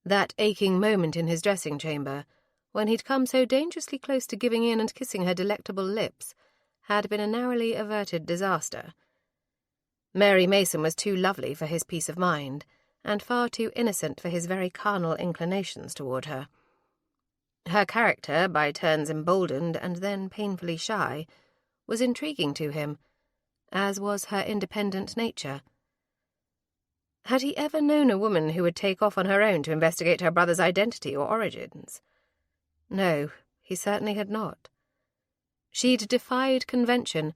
That aching moment in his dressing-chamber, when he'd come so dangerously close to giving in and kissing her delectable lips, had been a narrowly averted disaster. Mary Mason was too lovely for his peace of mind, and far too innocent for his very carnal inclinations toward her. Her character, by turns emboldened and then painfully shy, was intriguing to him, as was her independent nature. Had he ever known a woman who would take off on her own to investigate her brother's identity or origins? No, he certainly had not. She'd defied convention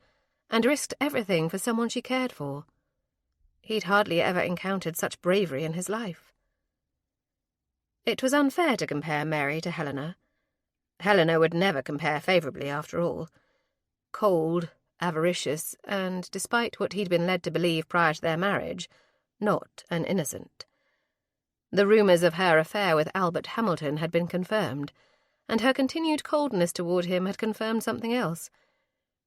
and risked everything for someone she cared for. He'd hardly ever encountered such bravery in his life. It was unfair to compare Mary to Helena. Helena would never compare favourably, after all. Cold, avaricious, and, despite what he'd been led to believe prior to their marriage, not an innocent. The rumours of her affair with Albert Hamilton had been confirmed, and her continued coldness toward him had confirmed something else.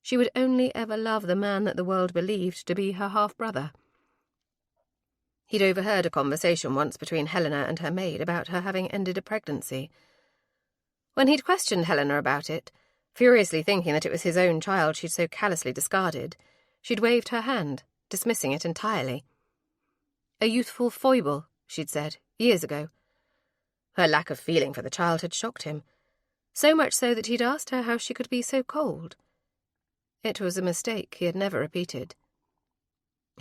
She would only ever love the man that the world believed to be her half-brother. He'd overheard a conversation once between Helena and her maid about her having ended a pregnancy. When he'd questioned Helena about it, furiously thinking that it was his own child she'd so callously discarded, she'd waved her hand, dismissing it entirely. A youthful foible, she'd said, years ago. Her lack of feeling for the child had shocked him, so much so that he'd asked her how she could be so cold. It was a mistake he had never repeated.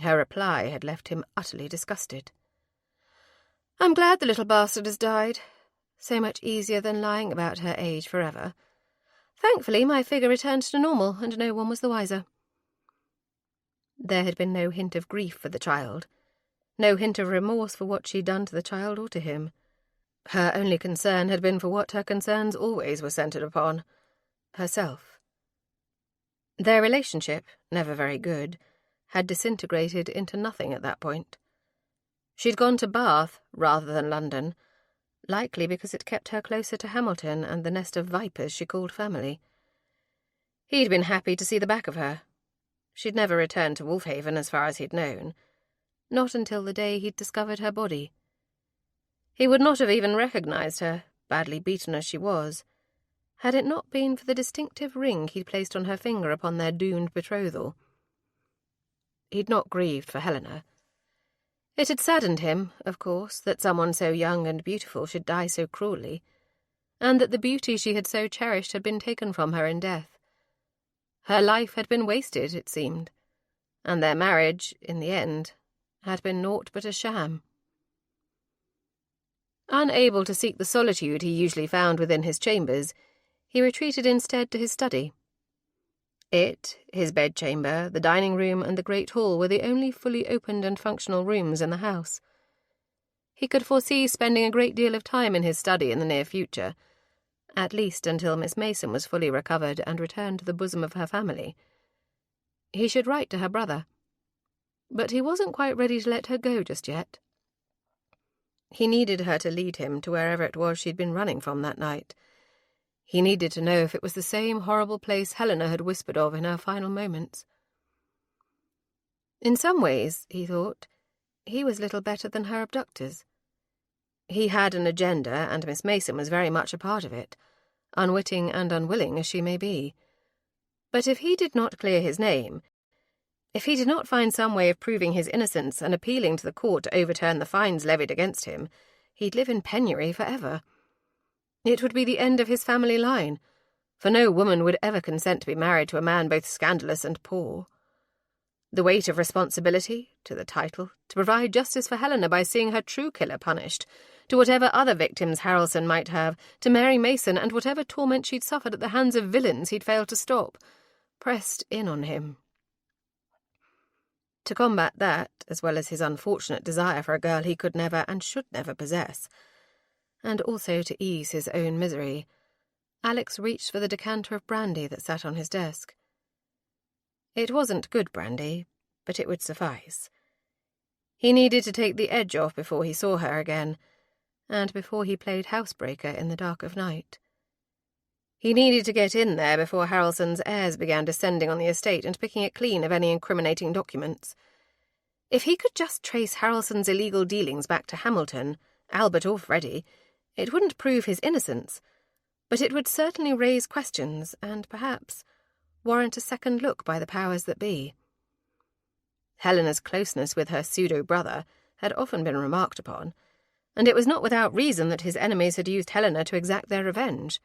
Her reply had left him utterly disgusted. "I'm glad the little bastard has died. So much easier than lying about her age forever. Thankfully, my figure returned to normal, and no one was the wiser." There had been no hint of grief for the child, no hint of remorse for what she'd done to the child or to him. Her only concern had been for what her concerns always were centred upon, herself. Their relationship, never very good, had disintegrated into nothing at that point. She'd gone to Bath rather than London, likely because it kept her closer to Hamilton and the nest of vipers she called family. He'd been happy to see the back of her. She'd never returned to Wolfhaven as far as he'd known, not until the day he'd discovered her body. He would not have even recognised her, badly beaten as she was, had it not been for the distinctive ring he'd placed on her finger upon their doomed betrothal. He'd not grieved for Helena. It had saddened him, of course, that someone so young and beautiful should die so cruelly, and that the beauty she had so cherished had been taken from her in death. Her life had been wasted, it seemed, and their marriage, in the end, had been naught but a sham. Unable to seek the solitude he usually found within his chambers, he retreated instead to his study. It, his bedchamber, the dining room, and the great hall were the only fully opened and functional rooms in the house. He could foresee spending a great deal of time in his study in the near future, at least until Miss Mason was fully recovered and returned to the bosom of her family. He should write to her brother, but he wasn't quite ready to let her go just yet. He needed her to lead him to wherever it was she'd been running from that night. He needed to know if it was the same horrible place Helena had whispered of in her final moments. In some ways, he thought, he was little better than her abductors. He had an agenda, and Miss Mason was very much a part of it, unwitting and unwilling as she may be. But if he did not clear his name, if he did not find some way of proving his innocence and appealing to the court to overturn the fines levied against him, he'd live in penury forever. It would be the end of his family line, for no woman would ever consent to be married to a man both scandalous and poor. The weight of responsibility, to the title, to provide justice for Helena by seeing her true killer punished, to whatever other victims Harrelson might have, to Mary Mason and whatever torment she'd suffered at the hands of villains he'd failed to stop, pressed in on him. To combat that, as well as his unfortunate desire for a girl he could never and should never possess, and also to ease his own misery, Alex reached for the decanter of brandy that sat on his desk. It wasn't good brandy, but it would suffice. He needed to take the edge off before he saw her again, and before he played housebreaker in the dark of night. He needed to get in there before Harrelson's heirs began descending on the estate and picking it clean of any incriminating documents. If he could just trace Harrelson's illegal dealings back to Hamilton, Albert or Freddie, it wouldn't prove his innocence, but it would certainly raise questions and, perhaps, warrant a second look by the powers that be. Helena's closeness with her pseudo-brother had often been remarked upon, and it was not without reason that his enemies had used Helena to exact their revenge.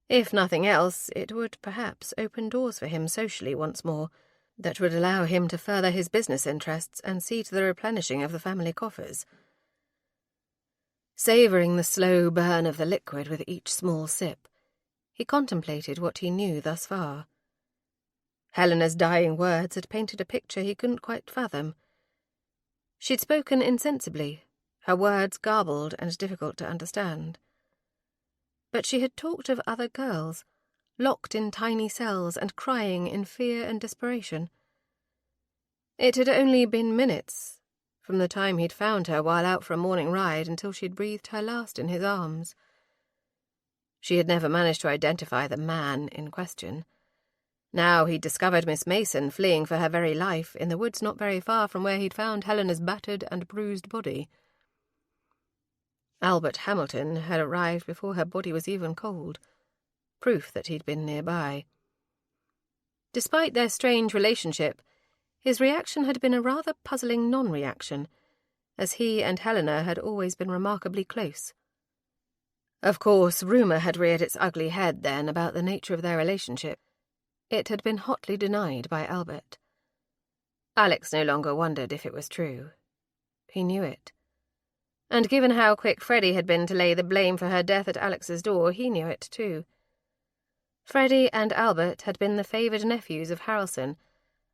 If nothing else, it would perhaps open doors for him socially once more that would allow him to further his business interests and see to the replenishing of the family coffers. Savouring the slow burn of the liquid with each small sip, he contemplated what he knew thus far. Helena's dying words had painted a picture he couldn't quite fathom. She'd spoken insensibly, her words garbled and difficult to understand. But she had talked of other girls, locked in tiny cells and crying in fear and desperation. It had only been minutes, from the time he'd found her while out for a morning ride until she'd breathed her last in his arms. She had never managed to identify the man in question. Now he'd discovered Miss Mason fleeing for her very life in the woods not very far from where he'd found Helena's battered and bruised body. Albert Hamilton had arrived before her body was even cold, proof that he'd been nearby. Despite their strange relationship, his reaction had been a rather puzzling non-reaction, as he and Helena had always been remarkably close. Of course, rumour had reared its ugly head then about the nature of their relationship. It had been hotly denied by Albert. Alex no longer wondered if it was true. He knew it. And given how quick Freddie had been to lay the blame for her death at Alex's door, he knew it too. Freddie and Albert had been the favoured nephews of Harrelson,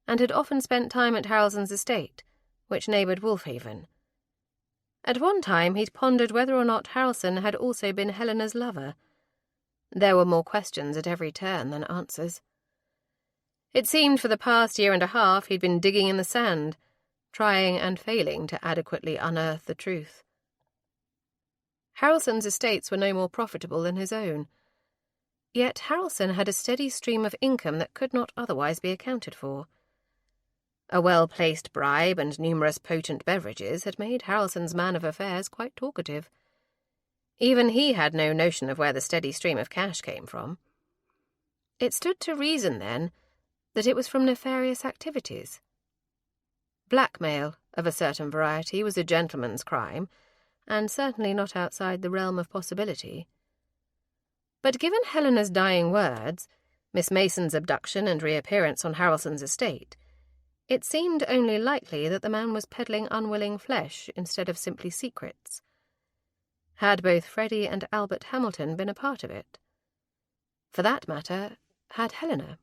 and had often spent time at Harrelson's estate, which neighboured Wolfhaven. At one time he'd pondered whether or not Harrelson had also been Helena's lover. There were more questions at every turn than answers. It seemed for the past year and a half he'd been digging in the sand, trying and failing to adequately unearth the truth. Harrelson's estates were no more profitable than his own. Yet Harrelson had a steady stream of income that could not otherwise be accounted for. A well-placed bribe and numerous potent beverages had made Harrelson's man of affairs quite talkative. Even he had no notion of where the steady stream of cash came from. It stood to reason, then, that it was from nefarious activities. Blackmail, of a certain variety, was a gentleman's crime, and certainly not outside the realm of possibility. But given Helena's dying words, Miss Mason's abduction and reappearance on Harrelson's estate, it seemed only likely that the man was peddling unwilling flesh instead of simply secrets. Had both Freddie and Albert Hamilton been a part of it? For that matter, had Helena?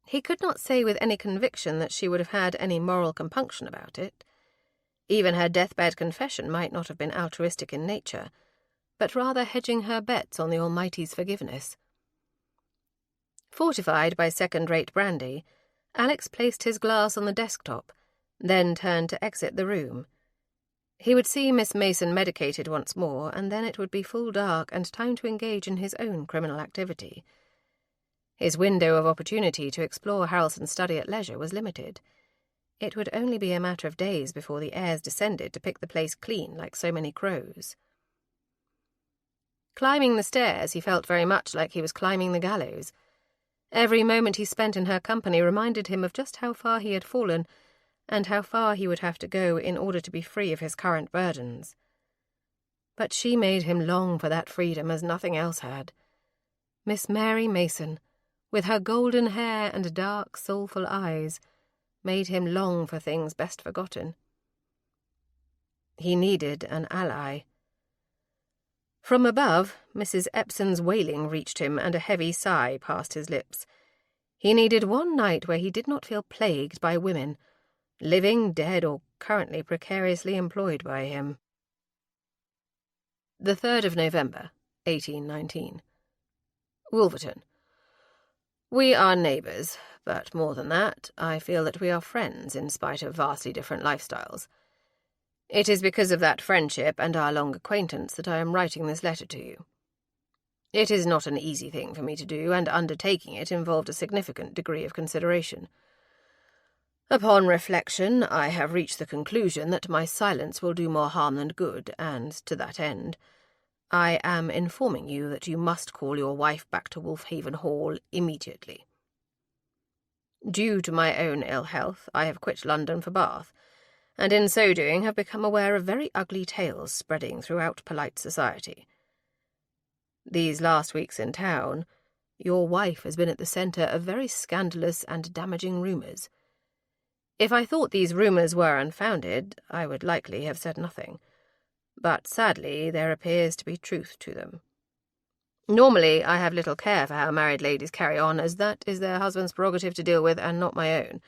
He could not say with any conviction that she would have had any moral compunction about it. Even her deathbed confession might not have been altruistic in nature, but rather hedging her bets on the Almighty's forgiveness. Fortified by second-rate brandy, Alex placed his glass on the desktop, then turned to exit the room. He would see Miss Mason medicated once more, and then it would be full dark and time to engage in his own criminal activity. His window of opportunity to explore Harrelson's study at leisure was limited. It would only be a matter of days before the heirs descended to pick the place clean like so many crows. Climbing the stairs, he felt very much like he was climbing the gallows. Every moment he spent in her company reminded him of just how far he had fallen and how far he would have to go in order to be free of his current burdens. But she made him long for that freedom as nothing else had. Miss Mary Mason, with her golden hair and dark, soulful eyes, made him long for things best forgotten. He needed an ally. From above, Mrs. Epson's wailing reached him, and a heavy sigh passed his lips. He needed one night where he did not feel plagued by women, living, dead, or currently precariously employed by him. The 3rd of November, 1819. Wolverton. We are neighbours, but more than that, I feel that we are friends in spite of vastly different lifestyles. It is because of that friendship and our long acquaintance that I am writing this letter to you. It is not an easy thing for me to do, and undertaking it involved a significant degree of consideration. Upon reflection, I have reached the conclusion that my silence will do more harm than good, and, to that end, I am informing you that you must call your wife back to Wolfhaven Hall immediately. Due to my own ill health, I have quit London for Bath, and in so doing have become aware of very ugly tales spreading throughout polite society. These last weeks in town, your wife has been at the centre of very scandalous and damaging rumours. If I thought these rumours were unfounded, I would likely have said nothing, but sadly there appears to be truth to them. Normally I have little care for how married ladies carry on, as that is their husband's prerogative to deal with and not my own.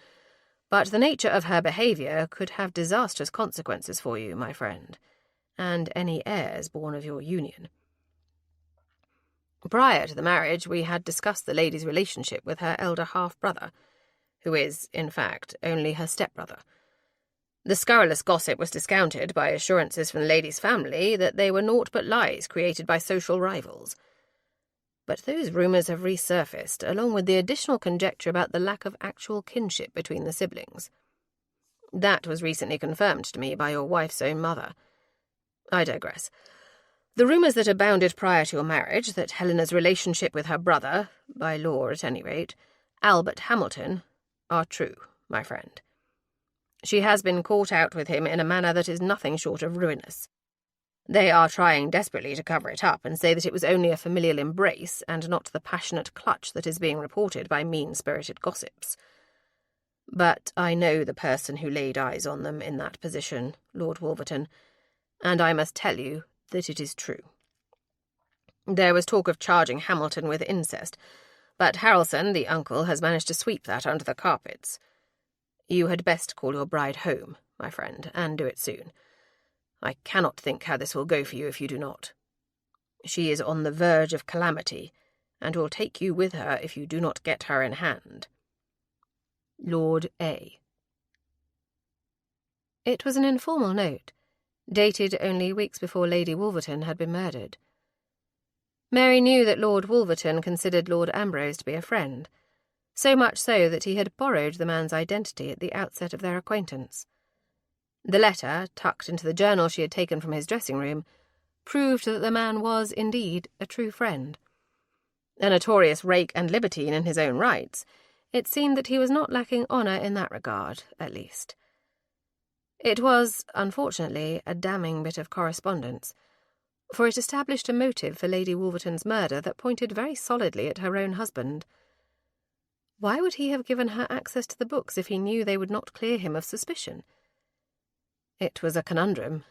But the nature of her behaviour could have disastrous consequences for you, my friend, and any heirs born of your union. Prior to the marriage, we had discussed the lady's relationship with her elder half-brother, who is, in fact, only her step-brother. The scurrilous gossip was discounted by assurances from the lady's family that they were naught but lies created by social rivals. But those rumours have resurfaced, along with the additional conjecture about the lack of actual kinship between the siblings. That was recently confirmed to me by your wife's own mother. I digress. The rumours that abounded prior to your marriage, that Helena's relationship with her brother, by law at any rate, Albert Hamilton, are true, my friend. She has been caught out with him in a manner that is nothing short of ruinous. They are trying desperately to cover it up and say that it was only a familial embrace and not the passionate clutch that is being reported by mean-spirited gossips. But I know the person who laid eyes on them in that position, Lord Wolverton, and I must tell you that it is true. There was talk of charging Hamilton with incest, but Harrelson, the uncle, has managed to sweep that under the carpets. You had best call your bride home, my friend, and do it soon. I cannot think how this will go for you if you do not. She is on the verge of calamity, and will take you with her if you do not get her in hand. Lord A. It was an informal note, dated only weeks before Lady Wolverton had been murdered. Mary knew that Lord Wolverton considered Lord Ambrose to be a friend, so much so that he had borrowed the man's identity at the outset of their acquaintance. The letter, tucked into the journal she had taken from his dressing-room, proved that the man was, indeed, a true friend. A notorious rake and libertine in his own rights, it seemed that he was not lacking honour in that regard, at least. It was, unfortunately, a damning bit of correspondence, for it established a motive for Lady Wolverton's murder that pointed very solidly at her own husband. Why would he have given her access to the books if he knew they would not clear him of suspicion? It was a conundrum,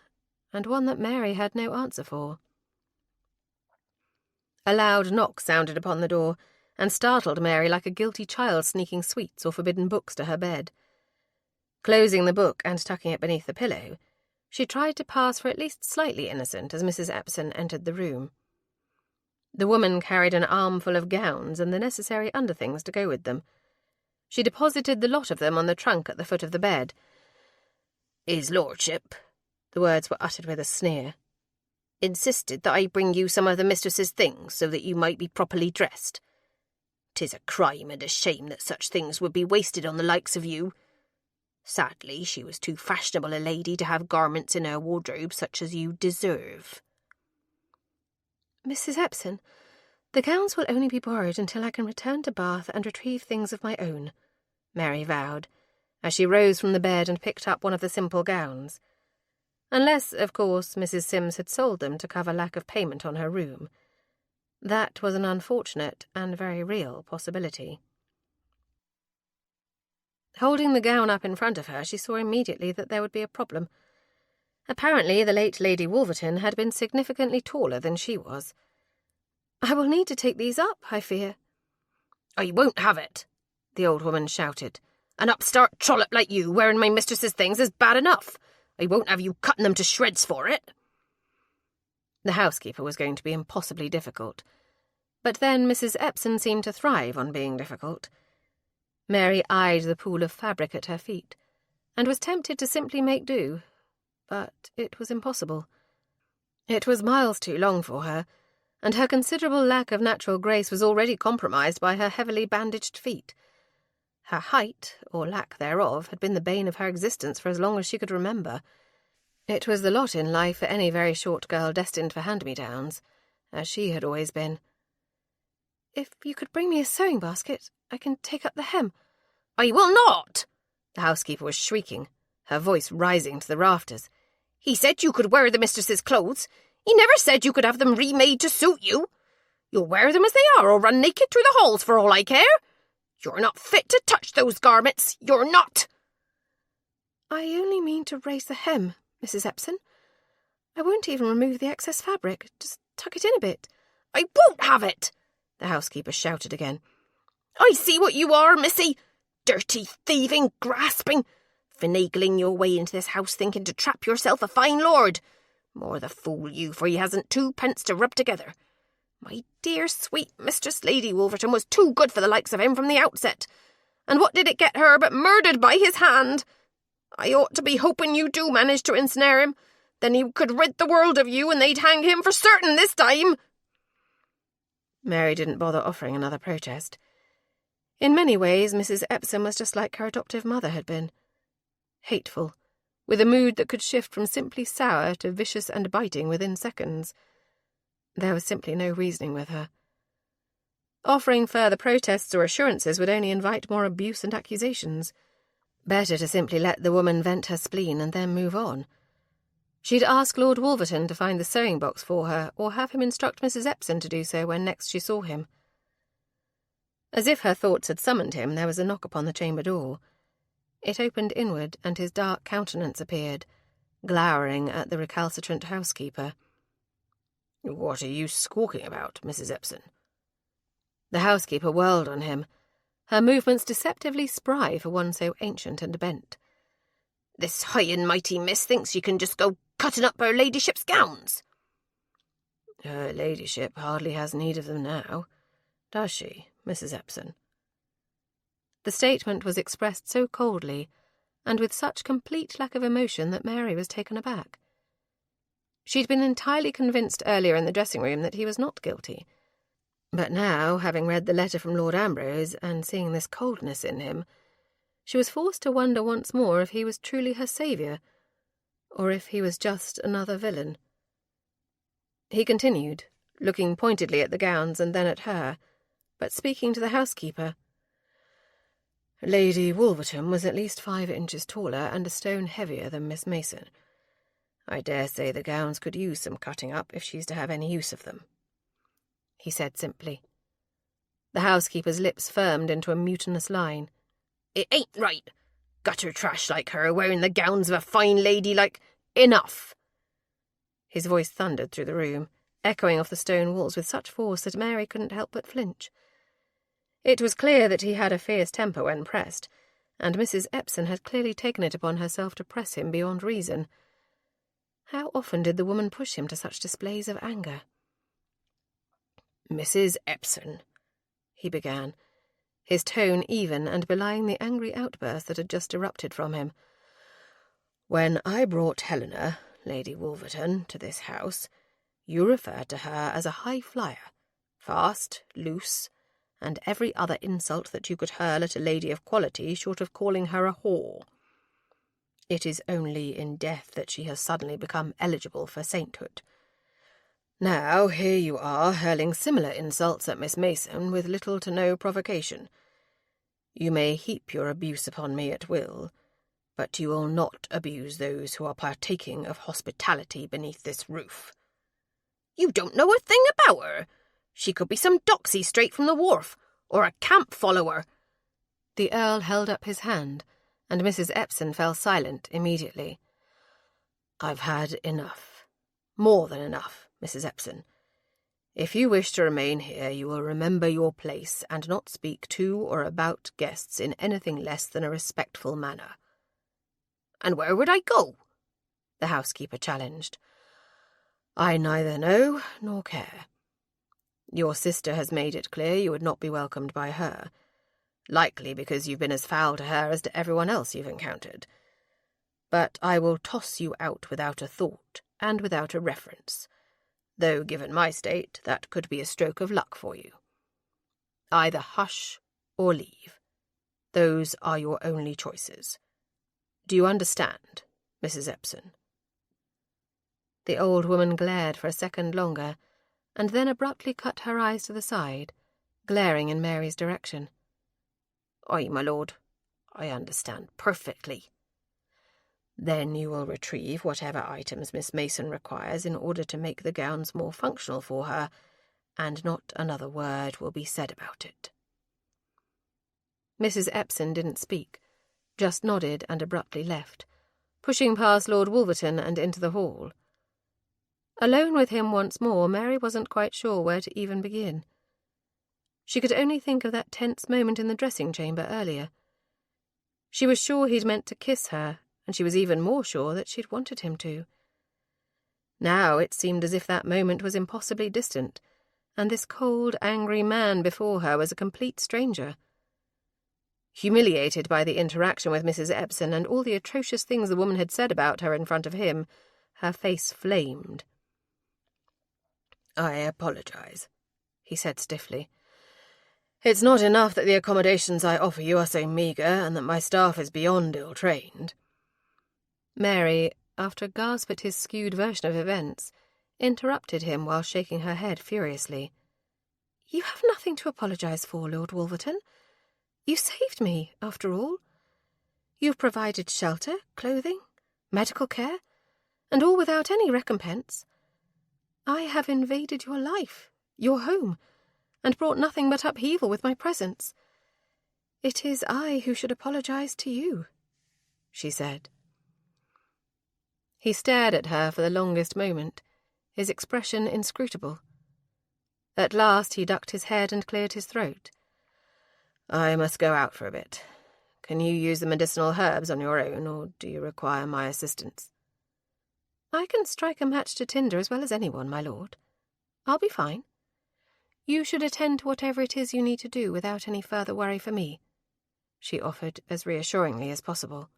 and one that Mary had no answer for. A loud knock sounded upon the door, and startled Mary like a guilty child sneaking sweets or forbidden books to her bed. Closing the book and tucking it beneath the pillow, she tried to pass for at least slightly innocent as Mrs. Epson entered the room. The woman carried an armful of gowns and the necessary underthings to go with them. She deposited the lot of them on the trunk at the foot of the bed. "His lordship," the words were uttered with a sneer, "insisted that I bring you some of the mistress's things so that you might be properly dressed." 'Tis a crime and a shame that such things would be wasted on the likes of you. Sadly, she was too fashionable a lady to have garments in her wardrobe such as you deserve. Mrs. Epson, the gowns will only be borrowed until I can return to Bath and retrieve things of my own, Mary vowed, as she rose from the bed and picked up one of the simple gowns. Unless, of course, Mrs. Sims had sold them to cover lack of payment on her room. That was an unfortunate and very real possibility. Holding the gown up in front of her, she saw immediately that there would be a problem. Apparently, the late Lady Wolverton had been significantly taller than she was. "I will need to take these up, I fear." "I won't have it," the old woman shouted. "An upstart trollop like you wearing my mistress's things is bad enough. I won't have you cutting them to shreds for it." The housekeeper was going to be impossibly difficult. But then Mrs. Epson seemed to thrive on being difficult. Mary eyed the pool of fabric at her feet, and was tempted to simply make do, but it was impossible. It was miles too long for her, and her considerable lack of natural grace was already compromised by her heavily bandaged feet. Her height, or lack thereof, had been the bane of her existence for as long as she could remember. It was the lot in life for any very short girl destined for hand-me-downs, as she had always been. "If you could bring me a sewing basket, I can take up the hem." "I will not!" the housekeeper was shrieking, her voice rising to the rafters. "He said you could wear the mistress's clothes. He never said you could have them remade to suit you. You'll wear them as they are or run naked through the halls for all I care. You're not fit to touch those garments. You're not." "I only mean to raise the hem, Mrs. Epson. I won't even remove the excess fabric. Just tuck it in a bit." "I won't have it!" the housekeeper shouted again. "I see what you are, missy. Dirty, thieving, grasping, finagling your way into this house thinking to trap yourself a fine lord. More the fool you, for he hasn't 2 pence to rub together. My dear sweet Mistress Lady Wolverton was too good for the likes of him from the outset. And what did it get her but murdered by his hand? I ought to be hoping you do manage to ensnare him. Then he could rid the world of you, and they'd hang him for certain this time." Mary didn't bother offering another protest. In many ways, Mrs. Epsom was just like her adoptive mother had been. Hateful, with a mood that could shift from simply sour to vicious and biting within seconds. There was simply no reasoning with her. Offering further protests or assurances would only invite more abuse and accusations. Better to simply let the woman vent her spleen and then move on. She'd ask Lord Wolverton to find the sewing box for her, or have him instruct Mrs. Epson to do so when next she saw him. As if her thoughts had summoned him, there was a knock upon the chamber door. It opened inward, and his dark countenance appeared, glowering at the recalcitrant housekeeper. "What are you squawking about, Mrs. Epson?" The housekeeper whirled on him, her movements deceptively spry for one so ancient and bent. "This high and mighty miss thinks she can just go cutting up her ladyship's gowns." "Her ladyship hardly has need of them now, does she, Mrs. Epson?" The statement was expressed so coldly, and with such complete lack of emotion that Mary was taken aback. She'd been entirely convinced earlier in the dressing-room that he was not guilty. But now, having read the letter from Lord Ambrose, and seeing this coldness in him, she was forced to wonder once more if he was truly her saviour, or if he was just another villain. He continued, looking pointedly at the gowns and then at her, but speaking to the housekeeper. "Lady Wolverton was at least 5 inches taller and a stone heavier than Miss Mason. I dare say the gowns could use some cutting up if she's to have any use of them," he said simply. The housekeeper's lips firmed into a mutinous line. "It ain't right. Gutter trash like her wearing the gowns of a fine lady like— Enough!" His voice thundered through the room, echoing off the stone walls with such force that Mary couldn't help but flinch. It was clear that he had a fierce temper when pressed, and Mrs. Epson had clearly taken it upon herself to press him beyond reason. How often did the woman push him to such displays of anger? "Mrs. Epson," he began, his tone even and belying the angry outburst that had just erupted from him. "When I brought Helena, Lady Wolverton, to this house, you referred to her as a high flyer, fast, loose, and every other insult that you could hurl at a lady of quality short of calling her a whore. It is only in death that she has suddenly become eligible for sainthood. Now, here you are, hurling similar insults at Miss Mason with little to no provocation. You may heap your abuse upon me at will, but you will not abuse those who are partaking of hospitality beneath this roof. You don't know a thing about her. She could be some doxy straight from the wharf, or a camp follower. The Earl held up his hand, and Mrs. Epsom fell silent immediately. I've had enough. More than enough, Mrs. Epsom. If you wish to remain here, you will remember your place and not speak to or about guests in anything less than a respectful manner. And where would I go? The housekeeper challenged. I neither know nor care. Your sister has made it clear you would not be welcomed by her, likely because you've been as foul to her as to everyone else you've encountered. But I will toss you out without a thought and without a reference, though given my state that could be a stroke of luck for you. Either hush or leave. Those are your only choices. Do you understand, Mrs. Epsom? The old woman glared for a second longer, and then abruptly cut her eyes to the side, glaring in Mary's direction. Aye, my lord, I understand perfectly. Then you will retrieve whatever items Miss Mason requires in order to make the gowns more functional for her, and not another word will be said about it. Mrs. Epsom didn't speak, just nodded and abruptly left, pushing past Lord Wolverton and into the hall. Alone with him once more, Mary wasn't quite sure where to even begin. She could only think of that tense moment in the dressing-chamber earlier. She was sure he'd meant to kiss her, and she was even more sure that she'd wanted him to. Now it seemed as if that moment was impossibly distant, and this cold, angry man before her was a complete stranger. Humiliated by the interaction with Mrs. Epsom and all the atrocious things the woman had said about her in front of him, her face flamed. I apologize, he said stiffly. It's not enough that the accommodations I offer you are so meagre and that my staff is beyond ill-trained. Mary, after a gasp at his skewed version of events, interrupted him while shaking her head furiously. You have nothing to apologize for, Lord Wolverton. You saved me, after all. You've provided shelter, clothing, medical care, and all without any recompense. I have invaded your life, your home, and brought nothing but upheaval with my presence. It is I who should apologize to you, she said. He stared at her for the longest moment, his expression inscrutable. At last he ducked his head and cleared his throat. I must go out for a bit. Can you use the medicinal herbs on your own, or do you require my assistance? I can strike a match to tinder as well as anyone, my lord. I'll be fine. You should attend to whatever it is you need to do without any further worry for me, she offered as reassuringly as possible.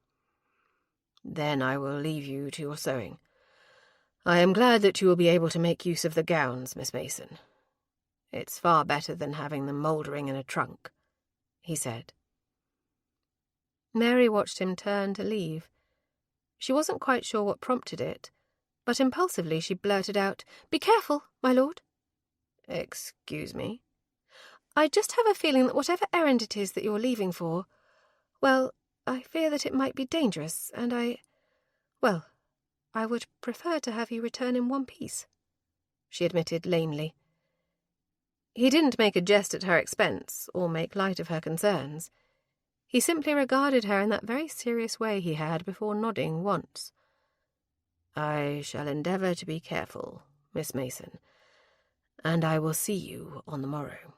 Then I will leave you to your sewing. I am glad that you will be able to make use of the gowns, Miss Mason. It's far better than having them mouldering in a trunk, he said. Mary watched him turn to leave. She wasn't quite sure what prompted it, but impulsively she blurted out, "Be careful, my lord." Excuse me? I just have a feeling that whatever errand it is that you're leaving for, well, I fear that it might be dangerous, and I would prefer to have you return in one piece, she admitted lamely. He didn't make a jest at her expense or make light of her concerns. He simply regarded her in that very serious way he had before nodding once. I shall endeavour to be careful, Miss Mason, and I will see you on the morrow.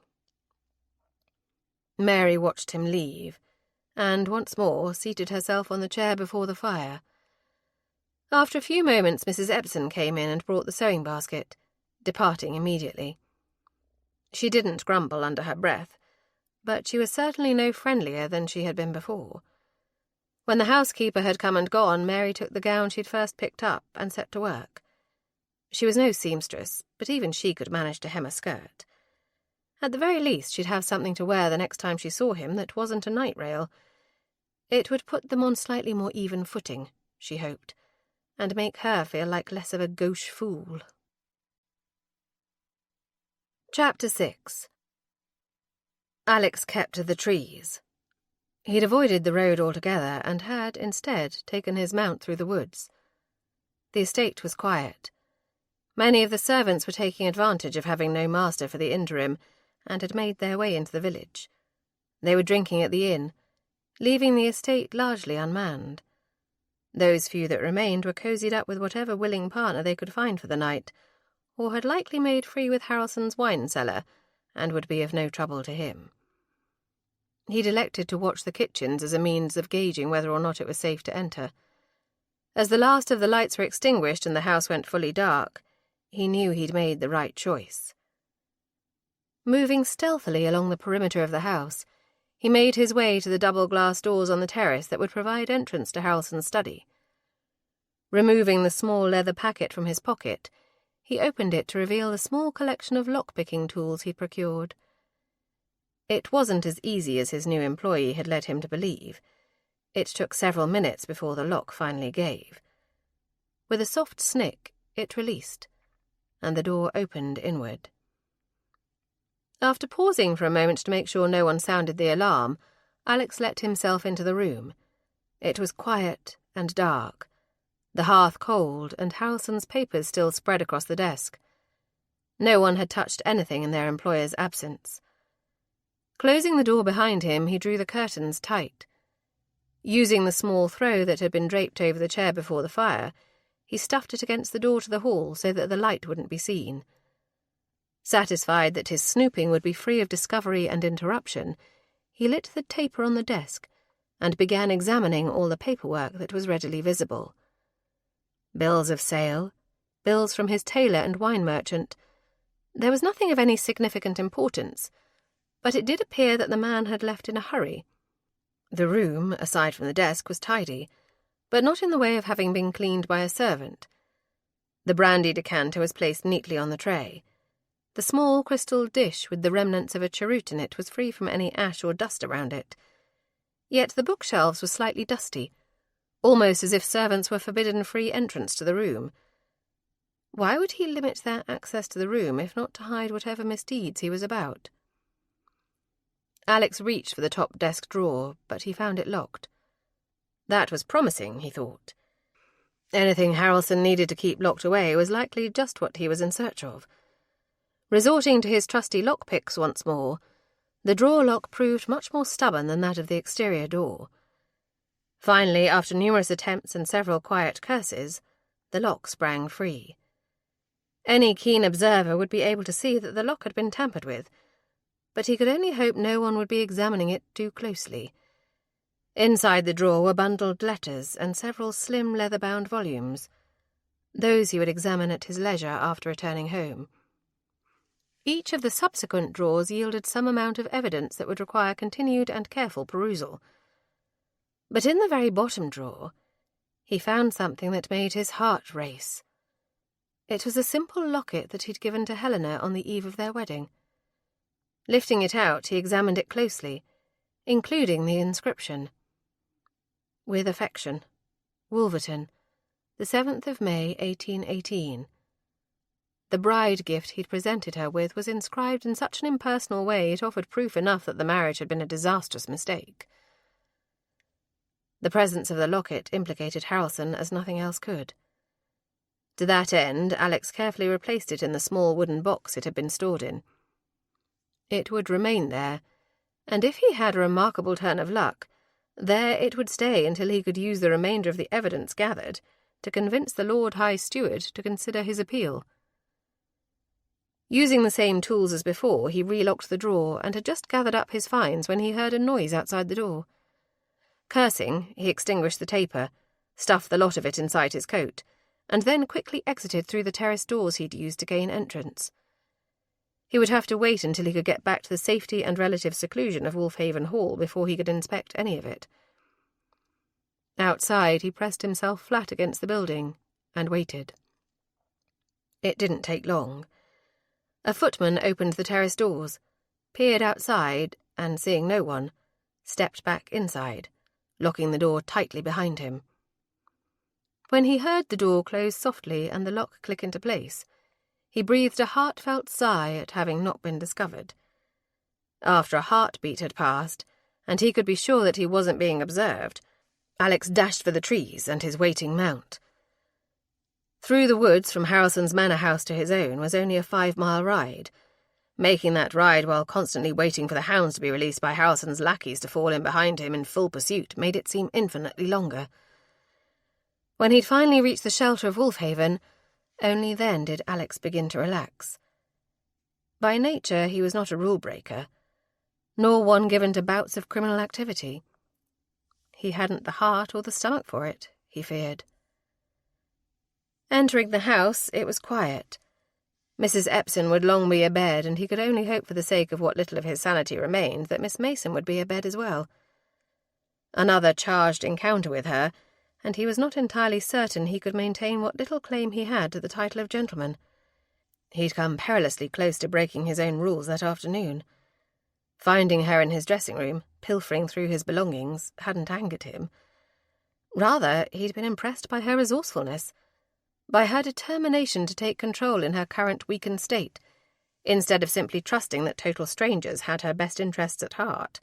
Mary watched him leave, and once more seated herself on the chair before the fire. After a few moments, Mrs. Epsom came in and brought the sewing basket, departing immediately. She didn't grumble under her breath, but she was certainly no friendlier than she had been before. When the housekeeper had come and gone, Mary took the gown she'd first picked up and set to work. She was no seamstress, but even she could manage to hem a skirt. At the very least, she'd have something to wear the next time she saw him that wasn't a night rail. It would put them on slightly more even footing, she hoped, and make her feel like less of a gauche fool. Chapter 6. Alex kept to the trees. He'd avoided the road altogether and had, instead, taken his mount through the woods. The estate was quiet. Many of the servants were taking advantage of having no master for the interim and had made their way into the village. They were drinking at the inn, leaving the estate largely unmanned. Those few that remained were cozied up with whatever willing partner they could find for the night, or had likely made free with Harrelson's wine cellar, and would be of no trouble to him. He'd elected to watch the kitchens as a means of gauging whether or not it was safe to enter. As the last of the lights were extinguished and the house went fully dark, he knew he'd made the right choice. Moving stealthily along the perimeter of the house, he made his way to the double-glass doors on the terrace that would provide entrance to Harrelson's study. Removing the small leather packet from his pocket, he opened it to reveal the small collection of lock-picking tools he'd procured. It wasn't as easy as his new employee had led him to believe. It took several minutes before the lock finally gave. With a soft snick, it released, and the door opened inward. After pausing for a moment to make sure no one sounded the alarm, Alex let himself into the room. It was quiet and dark, the hearth cold and Harrelson's papers still spread across the desk. No one had touched anything in their employer's absence. Closing the door behind him, he drew the curtains tight. Using the small throw that had been draped over the chair before the fire, he stuffed it against the door to the hall so that the light wouldn't be seen. Satisfied that his snooping would be free of discovery and interruption, he lit the taper on the desk and began examining all the paperwork that was readily visible. Bills of sale, bills from his tailor and wine merchant. There was nothing of any significant importance, but it did appear that the man had left in a hurry. The room, aside from the desk, was tidy, but not in the way of having been cleaned by a servant. The brandy decanter was placed neatly on the tray. The small crystal dish with the remnants of a cheroot in it was free from any ash or dust around it. Yet the bookshelves were slightly dusty, almost as if servants were forbidden free entrance to the room. Why would he limit their access to the room if not to hide whatever misdeeds he was about? Alex reached for the top desk drawer, but he found it locked. That was promising, he thought. Anything Harrelson needed to keep locked away was likely just what he was in search of. Resorting to his trusty lockpicks once more, the drawer lock proved much more stubborn than that of the exterior door. Finally, after numerous attempts and several quiet curses, the lock sprang free. Any keen observer would be able to see that the lock had been tampered with, but he could only hope no one would be examining it too closely. Inside the drawer were bundled letters and several slim leather-bound volumes. Those he would examine at his leisure after returning home. Each of the subsequent drawers yielded some amount of evidence that would require continued and careful perusal. But in the very bottom drawer, he found something that made his heart race. It was a simple locket that he'd given to Helena on the eve of their wedding. Lifting it out, he examined it closely, including the inscription. With affection, Wolverton, the 7th of May, 1818. The bride gift he'd presented her with was inscribed in such an impersonal way it offered proof enough that the marriage had been a disastrous mistake. The presence of the locket implicated Harrelson as nothing else could. To that end, Alex carefully replaced it in the small wooden box it had been stored in. It would remain there, and if he had a remarkable turn of luck, there it would stay until he could use the remainder of the evidence gathered to convince the Lord High Steward to consider his appeal. Using the same tools as before, he relocked the drawer and had just gathered up his finds when he heard a noise outside the door. Cursing, he extinguished the taper, stuffed the lot of it inside his coat, and then quickly exited through the terrace doors he'd used to gain entrance. He would have to wait until he could get back to the safety and relative seclusion of Wolfhaven Hall before he could inspect any of it. Outside, he pressed himself flat against the building and waited. It didn't take long. A footman opened the terrace doors, peered outside and, seeing no one, stepped back inside, locking the door tightly behind him. When he heard the door close softly and the lock click into place, he breathed a heartfelt sigh at having not been discovered. After a heartbeat had passed, and he could be sure that he wasn't being observed, Alex dashed for the trees and his waiting mount. Through the woods from Harrelson's manor house to his own was only a 5-mile ride. Making that ride while constantly waiting for the hounds to be released by Harrelson's lackeys to fall in behind him in full pursuit made it seem infinitely longer. When he'd finally reached the shelter of Wolfhaven, only then did Alex begin to relax. By nature he was not a rule-breaker, nor one given to bouts of criminal activity. He hadn't the heart or the stomach for it, he feared. Entering the house, it was quiet. Mrs. Epsom would long be abed, and he could only hope for the sake of what little of his sanity remained that Miss Mason would be abed as well. Another charged encounter with her, and he was not entirely certain he could maintain what little claim he had to the title of gentleman. He'd come perilously close to breaking his own rules that afternoon. Finding her in his dressing room, pilfering through his belongings, hadn't angered him. Rather, he'd been impressed by her resourcefulness, by her determination to take control in her current weakened state, instead of simply trusting that total strangers had her best interests at heart.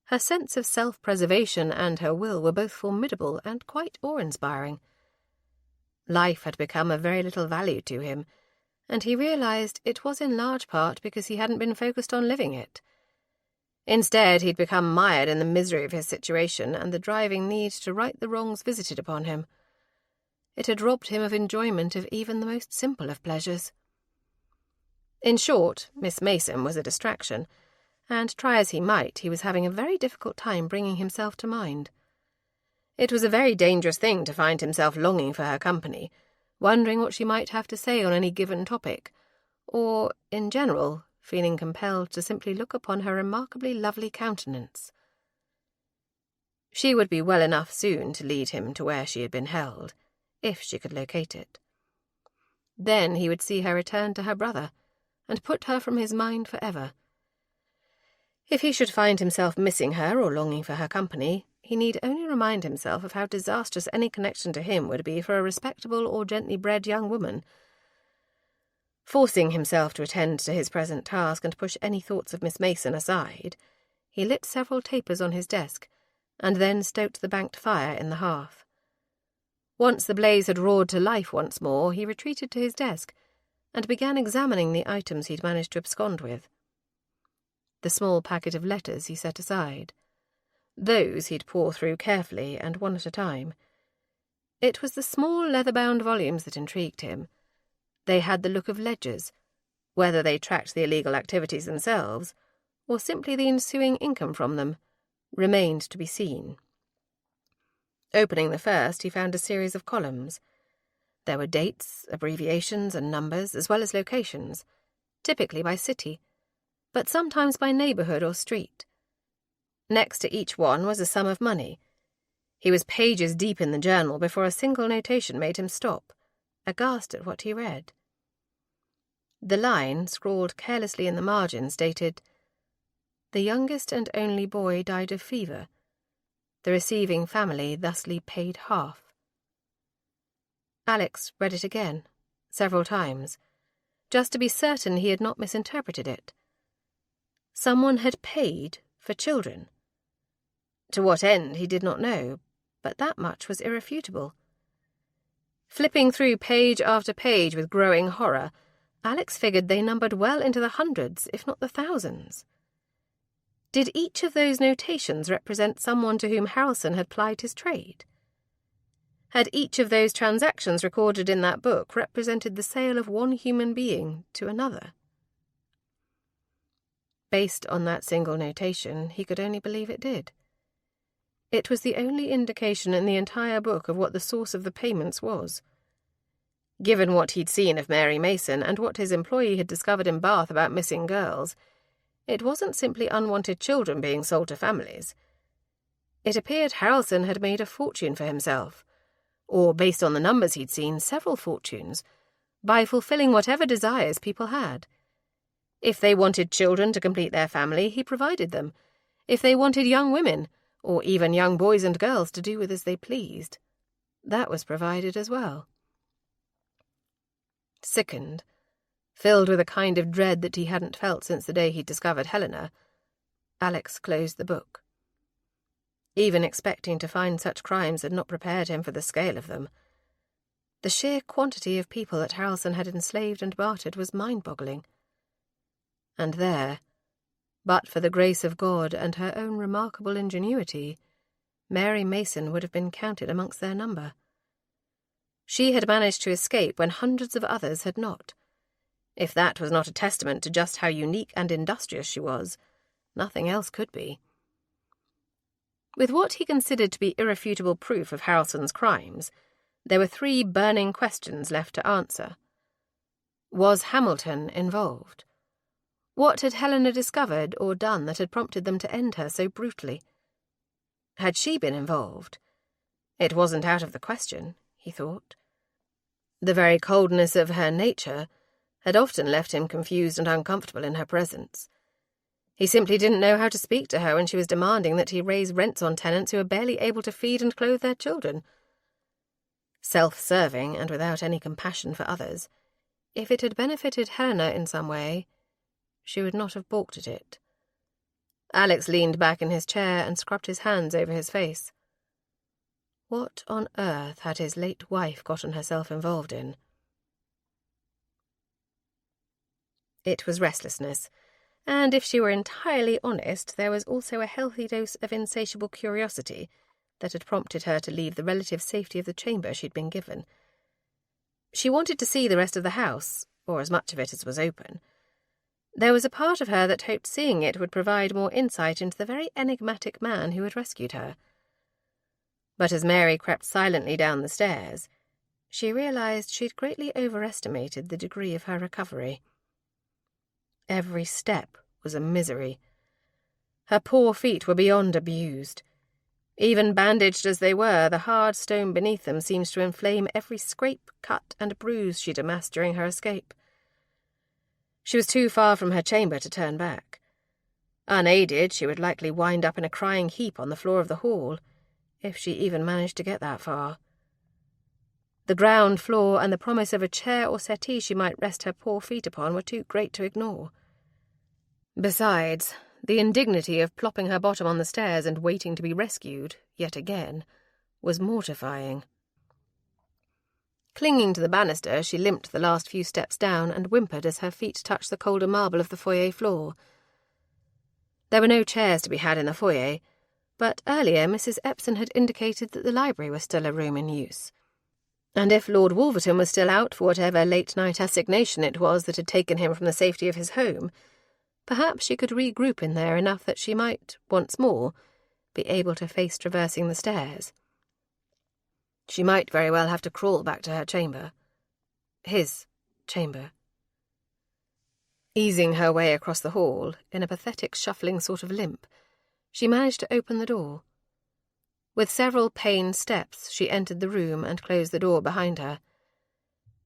Her sense of self-preservation and her will were both formidable and quite awe-inspiring. Life had become of very little value to him, and he realized it was in large part because he hadn't been focused on living it. Instead, he'd become mired in the misery of his situation and the driving need to right the wrongs visited upon him. It had robbed him of enjoyment of even the most simple of pleasures. In short, Miss Mason was a distraction, and try as he might, he was having a very difficult time bringing himself to mind. It was a very dangerous thing to find himself longing for her company, wondering what she might have to say on any given topic, or, in general, feeling compelled to simply look upon her remarkably lovely countenance. She would be well enough soon to lead him to where she had been held, if she could locate it. Then he would see her return to her brother, and put her from his mind forever. If he should find himself missing her or longing for her company, he need only remind himself of how disastrous any connection to him would be for a respectable or gently bred young woman. Forcing himself to attend to his present task and push any thoughts of Miss Mason aside, he lit several tapers on his desk, and then stoked the banked fire in the hearth. Once the blaze had roared to life once more, he retreated to his desk and began examining the items he'd managed to abscond with. The small packet of letters he set aside. Those he'd pore through carefully and one at a time. It was the small leather-bound volumes that intrigued him. They had the look of ledgers, whether they tracked the illegal activities themselves, or simply the ensuing income from them, remained to be seen. Opening the first, he found a series of columns. There were dates, abbreviations, and numbers, as well as locations, typically by city, but sometimes by neighbourhood or street. Next to each one was a sum of money. He was pages deep in the journal before a single notation made him stop, aghast at what he read. The line, scrawled carelessly in the margin, stated, "The youngest and only boy died of fever. The receiving family thusly paid half." Alex read it again, several times, just to be certain he had not misinterpreted it. Someone had paid for children. To what end he did not know, but that much was irrefutable. Flipping through page after page with growing horror, Alex figured they numbered well into the hundreds, if not the thousands. Did each of those notations represent someone to whom Harrelson had plied his trade? Had each of those transactions recorded in that book represented the sale of one human being to another? Based on that single notation, he could only believe it did. It was the only indication in the entire book of what the source of the payments was. Given what he'd seen of Mary Mason and what his employee had discovered in Bath about missing girls, it wasn't simply unwanted children being sold to families. It appeared Harrelson had made a fortune for himself, or, based on the numbers he'd seen, several fortunes, by fulfilling whatever desires people had. If they wanted children to complete their family, he provided them. If they wanted young women, or even young boys and girls to do with as they pleased, that was provided as well. Sickened, filled with a kind of dread that he hadn't felt since the day he'd discovered Helena, Alex closed the book. Even expecting to find such crimes had not prepared him for the scale of them. The sheer quantity of people that Harrelson had enslaved and bartered was mind-boggling. And there, but for the grace of God and her own remarkable ingenuity, Mary Mason would have been counted amongst their number. She had managed to escape when hundreds of others had not. If that was not a testament to just how unique and industrious she was, nothing else could be. With what he considered to be irrefutable proof of Harrelson's crimes, there were 3 burning questions left to answer. Was Hamilton involved? What had Helena discovered or done that had prompted them to end her so brutally? Had she been involved? It wasn't out of the question, he thought. The very coldness of her nature had often left him confused and uncomfortable in her presence. He simply didn't know how to speak to her when she was demanding that he raise rents on tenants who were barely able to feed and clothe their children. Self-serving and without any compassion for others, if it had benefited Helena in some way, she would not have balked at it. Alex leaned back in his chair and scrubbed his hands over his face. What on earth had his late wife gotten herself involved in? It was restlessness, and if she were entirely honest, there was also a healthy dose of insatiable curiosity that had prompted her to leave the relative safety of the chamber she'd been given. She wanted to see the rest of the house, or as much of it as was open. There was a part of her that hoped seeing it would provide more insight into the very enigmatic man who had rescued her. But as Mary crept silently down the stairs, she realized she'd greatly overestimated the degree of her recovery. Every step was a misery. Her poor feet were beyond abused. Even bandaged as they were, the hard stone beneath them seemed to inflame every scrape, cut, and bruise she'd amassed during her escape. She was too far from her chamber to turn back. Unaided, she would likely wind up in a crying heap on the floor of the hall, if she even managed to get that far. The ground floor and the promise of a chair or settee she might rest her poor feet upon were too great to ignore. Besides, the indignity of plopping her bottom on the stairs and waiting to be rescued, yet again, was mortifying. Clinging to the banister, she limped the last few steps down and whimpered as her feet touched the colder marble of the foyer floor. There were no chairs to be had in the foyer, but earlier Mrs. Epson had indicated that the library was still a room in use. And if Lord Wolverton was still out for whatever late-night assignation it was that had taken him from the safety of his home, perhaps she could regroup in there enough that she might, once more, be able to face traversing the stairs. She might very well have to crawl back to her chamber. His chamber. Easing her way across the hall, in a pathetic shuffling sort of limp, she managed to open the door. With several pained steps, she entered the room and closed the door behind her.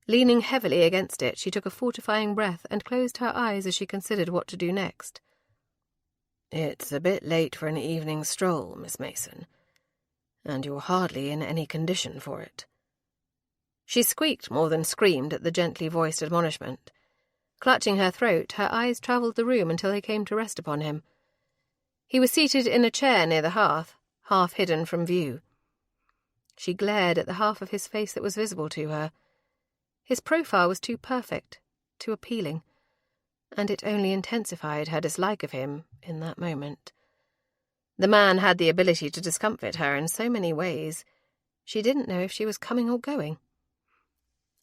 Leaning heavily against it, she took a fortifying breath and closed her eyes as she considered what to do next. "It's a bit late for an evening stroll, Miss Mason, and you're hardly in any condition for it." She squeaked more than screamed at the gently voiced admonishment. Clutching her throat, her eyes travelled the room until they came to rest upon him. He was seated in a chair near the hearth, half hidden from view. She glared at the half of his face that was visible to her. His profile was too perfect, too appealing, and it only intensified her dislike of him in that moment. The man had the ability to discomfit her in so many ways, she didn't know if she was coming or going.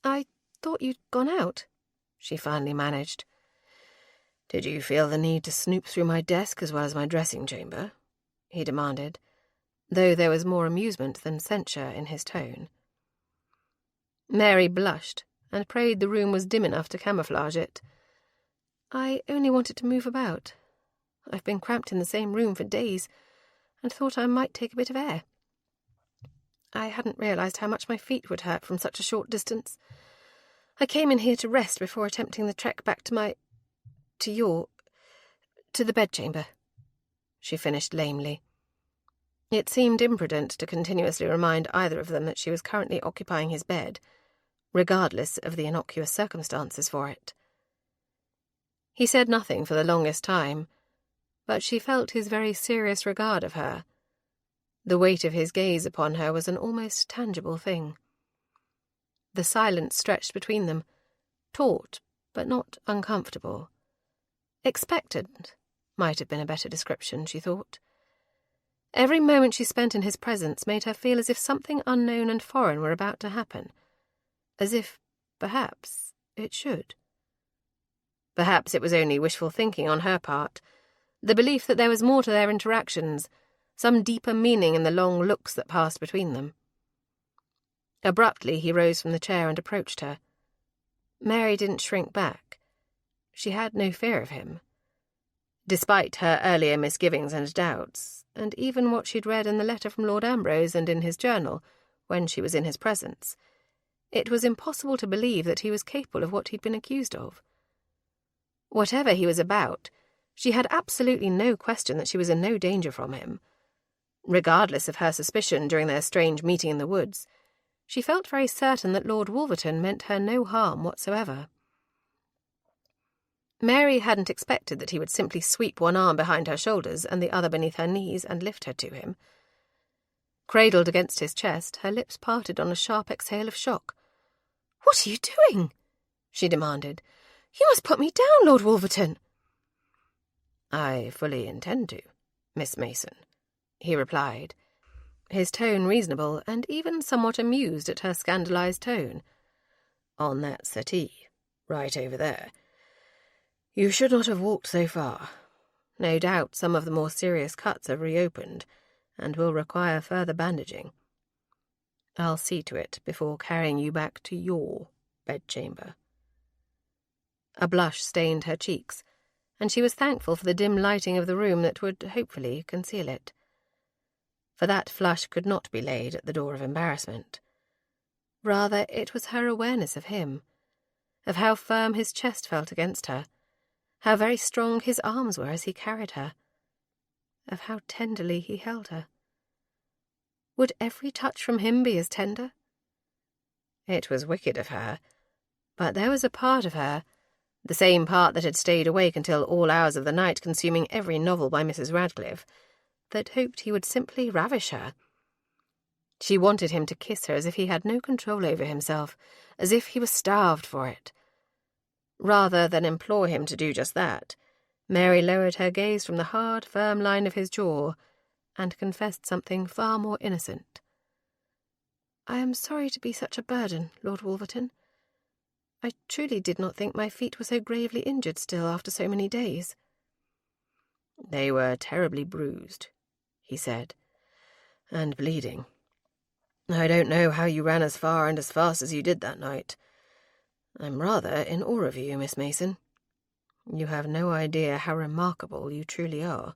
"I thought you'd gone out," she finally managed. "Did you feel the need to snoop through my desk as well as my dressing chamber?" he demanded, though there was more amusement than censure in his tone. Mary blushed and prayed the room was dim enough to camouflage it. "I only wanted to move about. I've been cramped in the same room for days and thought I might take a bit of air. I hadn't realized how much my feet would hurt from such a short distance. I came in here to rest before attempting the trek back to to the bedchamber," she finished lamely. It seemed imprudent to continuously remind either of them that she was currently occupying his bed, regardless of the innocuous circumstances for it. He said nothing for the longest time, but she felt his very serious regard of her. The weight of his gaze upon her was an almost tangible thing. The silence stretched between them, taut but not uncomfortable. Expectant might have been a better description, she thought. Every moment she spent in his presence made her feel as if something unknown and foreign were about to happen, as if, perhaps, it should. Perhaps it was only wishful thinking on her part, the belief that there was more to their interactions, some deeper meaning in the long looks that passed between them. Abruptly he rose from the chair and approached her. Mary didn't shrink back. She had no fear of him. Despite her earlier misgivings and doubts, and even what she'd read in the letter from Lord Ambrose and in his journal, when she was in his presence, it was impossible to believe that he was capable of what he'd been accused of. Whatever he was about, she had absolutely no question that she was in no danger from him. Regardless of her suspicion during their strange meeting in the woods, she felt very certain that Lord Wolverton meant her no harm whatsoever. Mary hadn't expected that he would simply sweep one arm behind her shoulders and the other beneath her knees and lift her to him. Cradled against his chest, her lips parted on a sharp exhale of shock. "What are you doing?" she demanded. "You must put me down, Lord Wolverton." "I fully intend to, Miss Mason," he replied, his tone reasonable and even somewhat amused at her scandalized tone. "On that settee, right over there. You should not have walked so far. No doubt some of the more serious cuts have reopened and will require further bandaging. I'll see to it before carrying you back to your bedchamber." A blush stained her cheeks, and she was thankful for the dim lighting of the room that would, hopefully, conceal it. For that flush could not be laid at the door of embarrassment. Rather, it was her awareness of him, of how firm his chest felt against her, how very strong his arms were as he carried her, of how tenderly he held her. Would every touch from him be as tender? It was wicked of her, but there was a part of her, the same part that had stayed awake until all hours of the night consuming every novel by Mrs. Radcliffe, that hoped he would simply ravish her. She wanted him to kiss her as if he had no control over himself, as if he was starved for it. Rather than implore him to do just that, Mary lowered her gaze from the hard, firm line of his jaw and confessed something far more innocent. "I am sorry to be such a burden, Lord Wolverton. I truly did not think my feet were so gravely injured still after so many days." "They were terribly bruised," he said, "and bleeding. I don't know how you ran as far and as fast as you did that night. I'm rather in awe of you, Miss Mason. You have no idea how remarkable you truly are."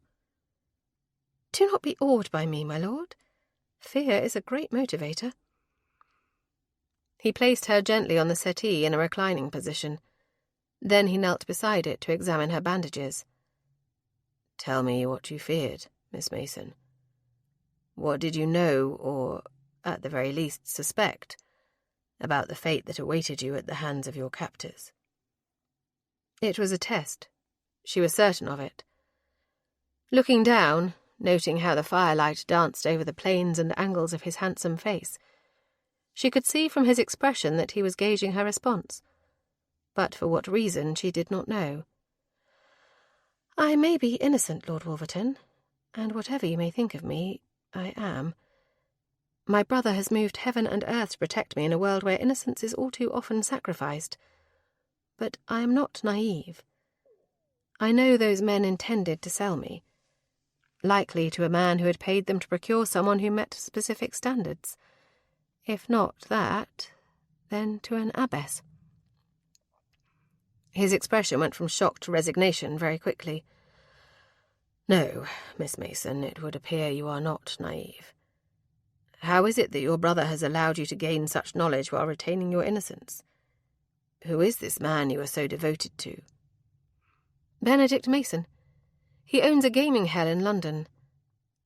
"Do not be awed by me, my lord. Fear is a great motivator." He placed her gently on the settee in a reclining position. Then he knelt beside it to examine her bandages. "Tell me what you feared, Miss Mason. What did you know, or, at the very least, suspect, about the fate that awaited you at the hands of your captors?" It was a test. She was certain of it. Looking down, noting how the firelight danced over the planes and angles of his handsome face, she could see from his expression that he was gauging her response, but for what reason she did not know. "I may be innocent, Lord Wolverton, and whatever you may think of me, I am. My brother has moved heaven and earth to protect me in a world where innocence is all too often sacrificed. But I am not naive. I know those men intended to sell me, likely to a man who had paid them to procure someone who met specific standards. If not that, then to an abbess." His expression went from shock to resignation very quickly. "No, Miss Mason, it would appear you are not naive. How is it that your brother has allowed you to gain such knowledge while retaining your innocence? Who is this man you are so devoted to?" Benedict Mason. He owns a gaming hell in London.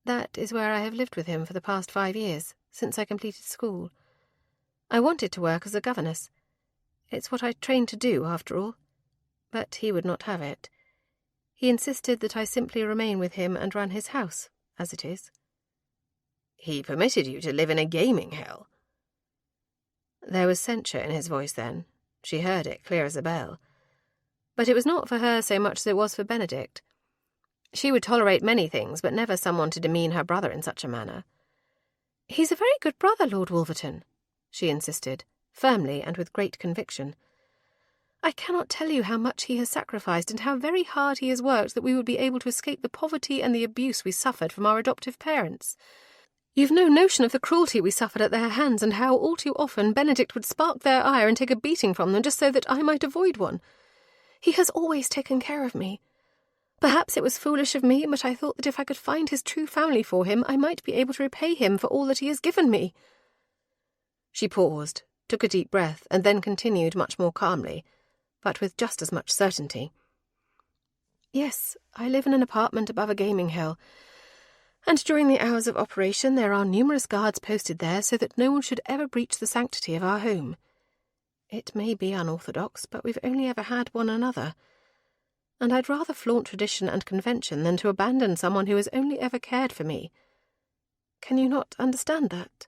That is where I have lived with him for the past 5 years, since I completed school. I wanted to work as a governess. It's what I trained to do, after all. But he would not have it. He insisted that I simply remain with him and run his house, as it is. He permitted you to live in a gaming hell? There was censure in his voice then. She heard it clear as a bell. But it was not for her so much as it was for Benedict. She would tolerate many things, but never someone to demean her brother in such a manner. "He's a very good brother, Lord Wolverton," she insisted, firmly and with great conviction. "I cannot tell you how much he has sacrificed and how very hard he has worked that we would be able to escape the poverty and the abuse we suffered from our adoptive parents. You've no notion of the cruelty we suffered at their hands and how all too often Benedict would spark their ire and take a beating from them just so that I might avoid one. He has always taken care of me. Perhaps it was foolish of me, but I thought that if I could find his true family for him, I might be able to repay him for all that he has given me." She paused, took a deep breath, and then continued much more calmly, but with just as much certainty. "Yes, I live in an apartment above a gaming hell, and during the hours of operation there are numerous guards posted there so that no one should ever breach the sanctity of our home. It may be unorthodox, but we've only ever had one another, and I'd rather flaunt tradition and convention than to abandon someone who has only ever cared for me. Can you not understand that?"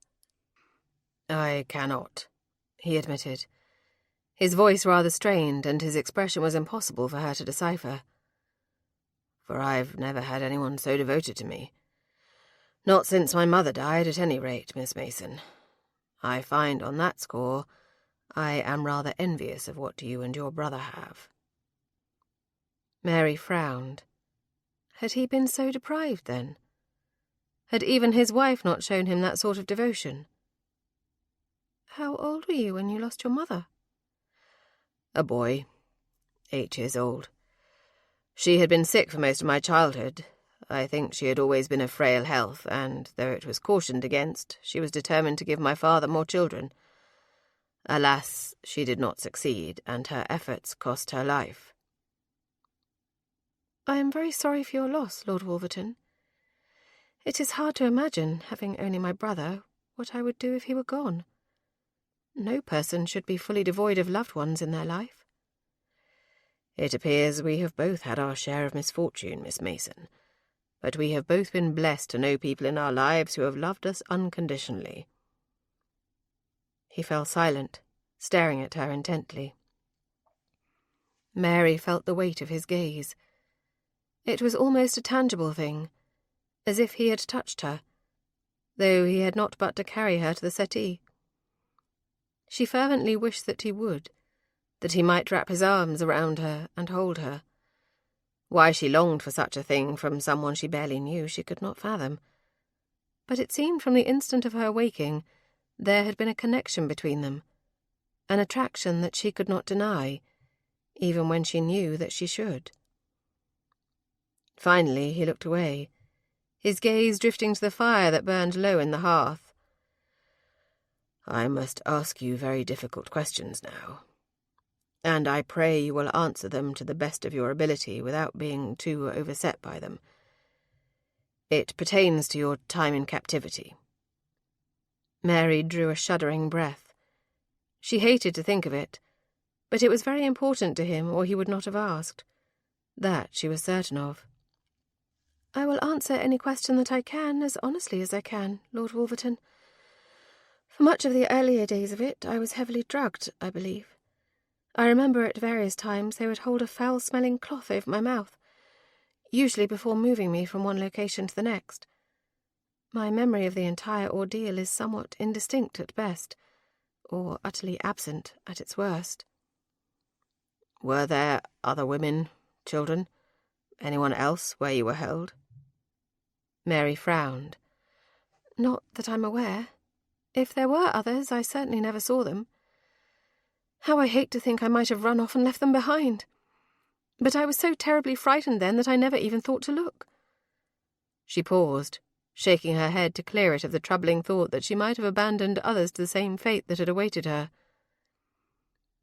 "I cannot," he admitted. His voice rather strained, and his expression was impossible for her to decipher. "For I've never had anyone so devoted to me. Not since my mother died, at any rate, Miss Mason. I find on that score I am rather envious of what you and your brother have." Mary frowned. Had he been so deprived, then? Had even his wife not shown him that sort of devotion? "How old were you when you lost your mother?" "A boy, 8 years old. She had been sick for most of my childhood. I think she had always been of frail health, and, though it was cautioned against, she was determined to give my father more children. Alas, she did not succeed, and her efforts cost her life." "I am very sorry for your loss, Lord Wolverton. It is hard to imagine, having only my brother, what I would do if he were gone. No person should be fully devoid of loved ones in their life." "It appears we have both had our share of misfortune, Miss Mason, but we have both been blessed to know people in our lives who have loved us unconditionally." He fell silent, staring at her intently. Mary felt the weight of his gaze. It was almost a tangible thing, as if he had touched her, though he had not but to carry her to the settee. She fervently wished that he would, that he might wrap his arms around her and hold her. Why she longed for such a thing from someone she barely knew she could not fathom. But it seemed from the instant of her waking there had been a connection between them, an attraction that she could not deny, even when she knew that she should. Finally he looked away, his gaze drifting to the fire that burned low in the hearth. "I must ask you very difficult questions now, and I pray you will answer them to the best of your ability without being too overset by them. It pertains to your time in captivity." Mary drew a shuddering breath. She hated to think of it, but it was very important to him, or he would not have asked. That she was certain of. "I will answer any question that I can, as honestly as I can, Lord Wolverton. For much of the earlier days of it, I was heavily drugged, I believe. I remember at various times they would hold a foul-smelling cloth over my mouth, usually before moving me from one location to the next. My memory of the entire ordeal is somewhat indistinct at best, or utterly absent at its worst." "Were there other women, children, anyone else where you were held?" Mary frowned. "Not that I'm aware. If there were others, I certainly never saw them. How I hate to think I might have run off and left them behind. But I was so terribly frightened then that I never even thought to look." She paused, shaking her head to clear it of the troubling thought that she might have abandoned others to the same fate that had awaited her.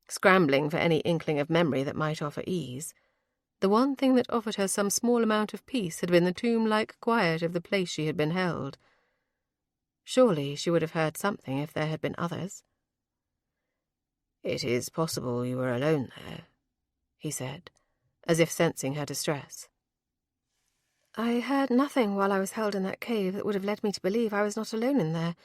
Scrambling for any inkling of memory that might offer ease, The one thing that offered her some small amount of peace had been the tomb-like quiet of the place she had been held. Surely she would have heard something if there had been others. "It is possible you were alone there," he said, as if sensing her distress. I heard nothing while I was held in that cave that would have led me to believe I was not alone in there.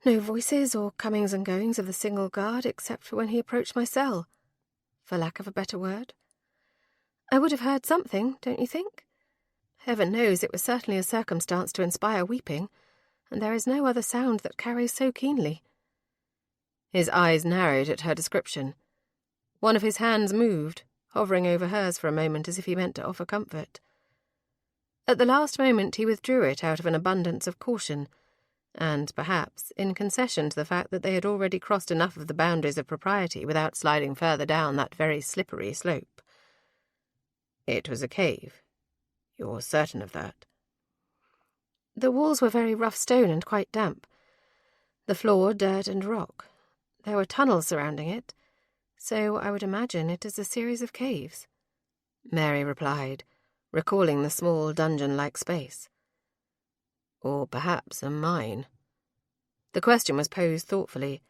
No voices or comings and goings of the single guard except for when he approached my cell, for lack of a better word. I would have heard something, don't you think? Heaven knows it was certainly a circumstance to inspire weeping, and there is no other sound that carries so keenly. His eyes narrowed at her description. One of his hands moved, hovering over hers for a moment as if he meant to offer comfort. At the last moment he withdrew it out of an abundance of caution, and, perhaps, in concession to the fact that they had already crossed enough of the boundaries of propriety without sliding further down that very slippery slope. "It was a cave. You're certain of that?" The walls were very rough stone and quite damp. The floor dirt and rock. There were tunnels surrounding it, so I would imagine it is a series of caves," Mary replied, recalling the small dungeon-like space. "Or perhaps a mine." The question was posed thoughtfully,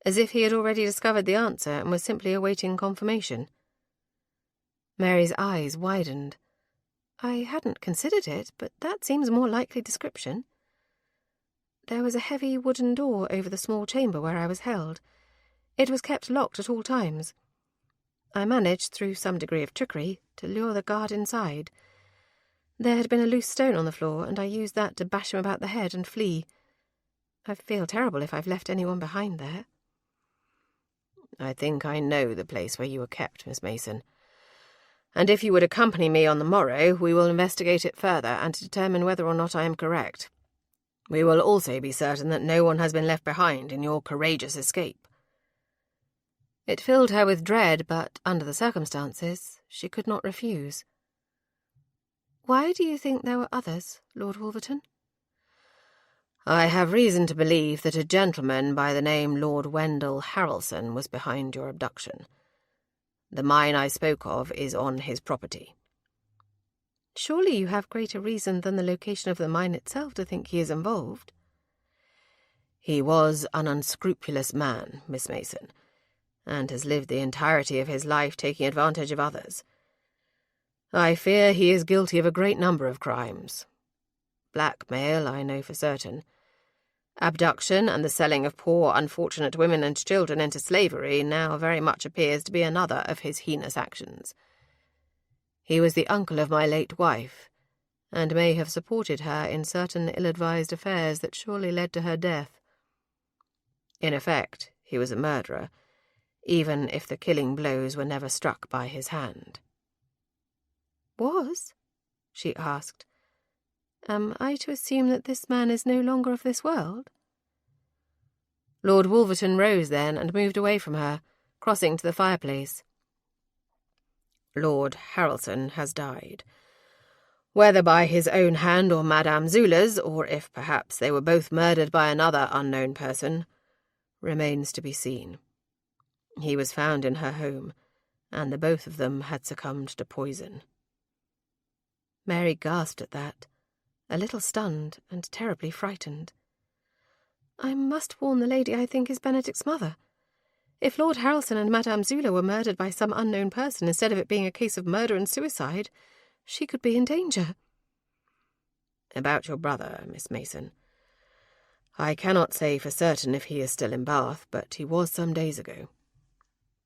as if he had already discovered the answer and was simply awaiting confirmation. Mary's eyes widened. I hadn't considered it, but that seems a more likely description. There was a heavy wooden door over the small chamber where I was held. It was kept locked at all times. I managed, through some degree of trickery, to lure the guard inside. There had been a loose stone on the floor, and I used that to bash him about the head and flee. I feel terrible if I've left anyone behind there. "I think I know the place where you were kept, Miss Mason. And if you would accompany me on the morrow, we will investigate it further and determine whether or not I am correct. We will also be certain that no one has been left behind in your courageous escape." It filled her with dread, but, under the circumstances, she could not refuse. "Why do you think there were others, Lord Wolverton?" "I have reason to believe that a gentleman by the name Lord Wendell Harrelson was behind your abduction. The mine I spoke of is on his property." "Surely you have greater reason than the location of the mine itself to think he is involved." "He was an unscrupulous man, Miss Mason, and has lived the entirety of his life taking advantage of others. I fear he is guilty of a great number of crimes. Blackmail, I know for certain. Abduction and the selling of poor, unfortunate women and children into slavery now very much appears to be another of his heinous actions. He was the uncle of my late wife, and may have supported her in certain ill-advised affairs that surely led to her death. In effect, he was a murderer, even if the killing blows were never struck by his hand." "Was?" she asked. "Am I to assume that this man is no longer of this world?" Lord Wolverton rose then and moved away from her, crossing to the fireplace. "Lord Harrelson has died. Whether by his own hand or Madame Zula's, or if perhaps they were both murdered by another unknown person, remains to be seen. He was found in her home, and the both of them had succumbed to poison." Mary gasped at that, a little stunned and terribly frightened. "I must warn the lady I think is Benedict's mother. If Lord Harrelson and Madame Zula were murdered by some unknown person instead of it being a case of murder and suicide, she could be in danger." "About your brother, Miss Mason. I cannot say for certain if he is still in Bath, but he was some days ago.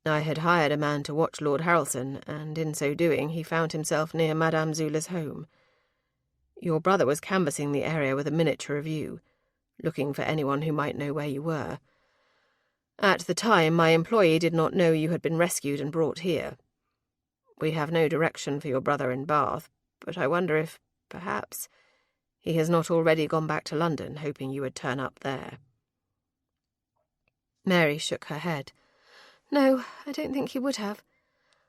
I had hired a man to watch Lord Harrelson, and in so doing he found himself near Madame Zula's home. Your brother was canvassing the area with a miniature review, looking for anyone who might know where you were. At the time, my employee did not know you had been rescued and brought here. We have no direction for your brother in Bath, but I wonder if, perhaps, he has not already gone back to London, hoping you would turn up there." Mary shook her head. "No, I don't think he would have.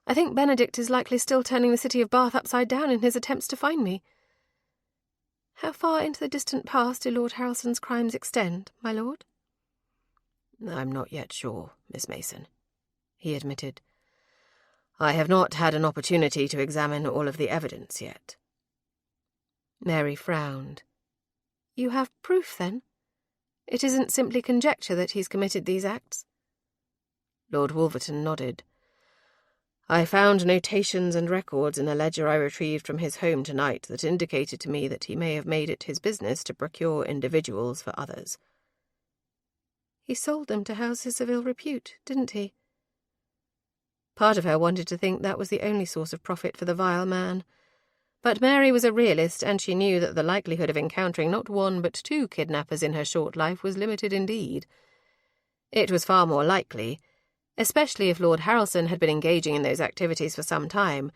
I think Benedict is likely still turning the city of Bath upside down in his attempts to find me. How far into the distant past do Lord Harrelson's crimes extend, my lord?" "I'm not yet sure, Miss Mason," he admitted. I have not had an opportunity to examine all of the evidence yet. Mary frowned. You have proof, then? It isn't simply conjecture that he's committed these acts? Lord Wolverton nodded. I found notations and records in a ledger I retrieved from his home tonight that indicated to me that he may have made it his business to procure individuals for others. He sold them to houses of ill repute, didn't he? Part of her wanted to think that was the only source of profit for the vile man. But Mary was a realist, and she knew that the likelihood of encountering not one but two kidnappers in her short life was limited indeed. It was far more likely, especially if Lord Harrelson had been engaging in those activities for some time,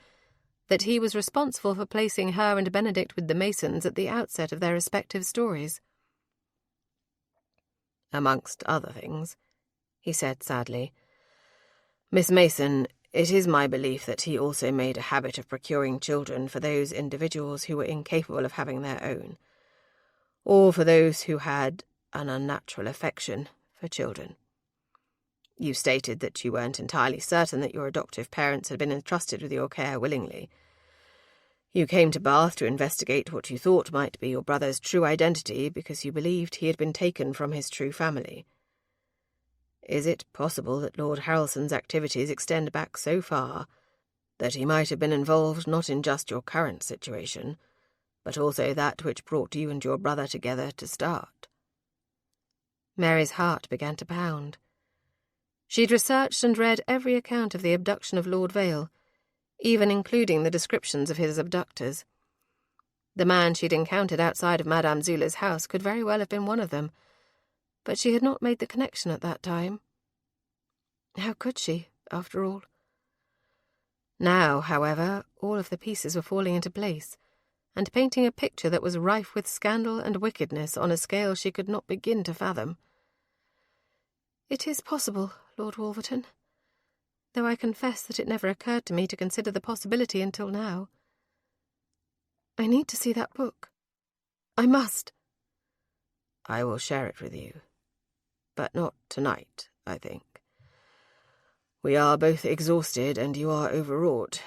that he was responsible for placing her and Benedict with the Masons at the outset of their respective stories. Amongst other things, he said sadly, Miss Mason, it is my belief that he also made a habit of procuring children for those individuals who were incapable of having their own, or for those who had an unnatural affection for children. You stated that you weren't entirely certain that your adoptive parents had been entrusted with your care willingly. You came to Bath to investigate what you thought might be your brother's true identity because you believed he had been taken from his true family. Is it possible that Lord Harrelson's activities extend back so far that he might have been involved not in just your current situation, but also that which brought you and your brother together to start? Mary's heart began to pound. She'd researched and read every account of the abduction of Lord Vale, even including the descriptions of his abductors. The man she'd encountered outside of Madame Zula's house could very well have been one of them, but she had not made the connection at that time. How could she, after all? Now, however, all of the pieces were falling into place, and painting a picture that was rife with scandal and wickedness on a scale she could not begin to fathom. It is possible, Lord Wolverton, though I confess that it never occurred to me to consider the possibility until now. I need to see that book. I must. I will share it with you, but not tonight, I think. We are both exhausted and you are overwrought.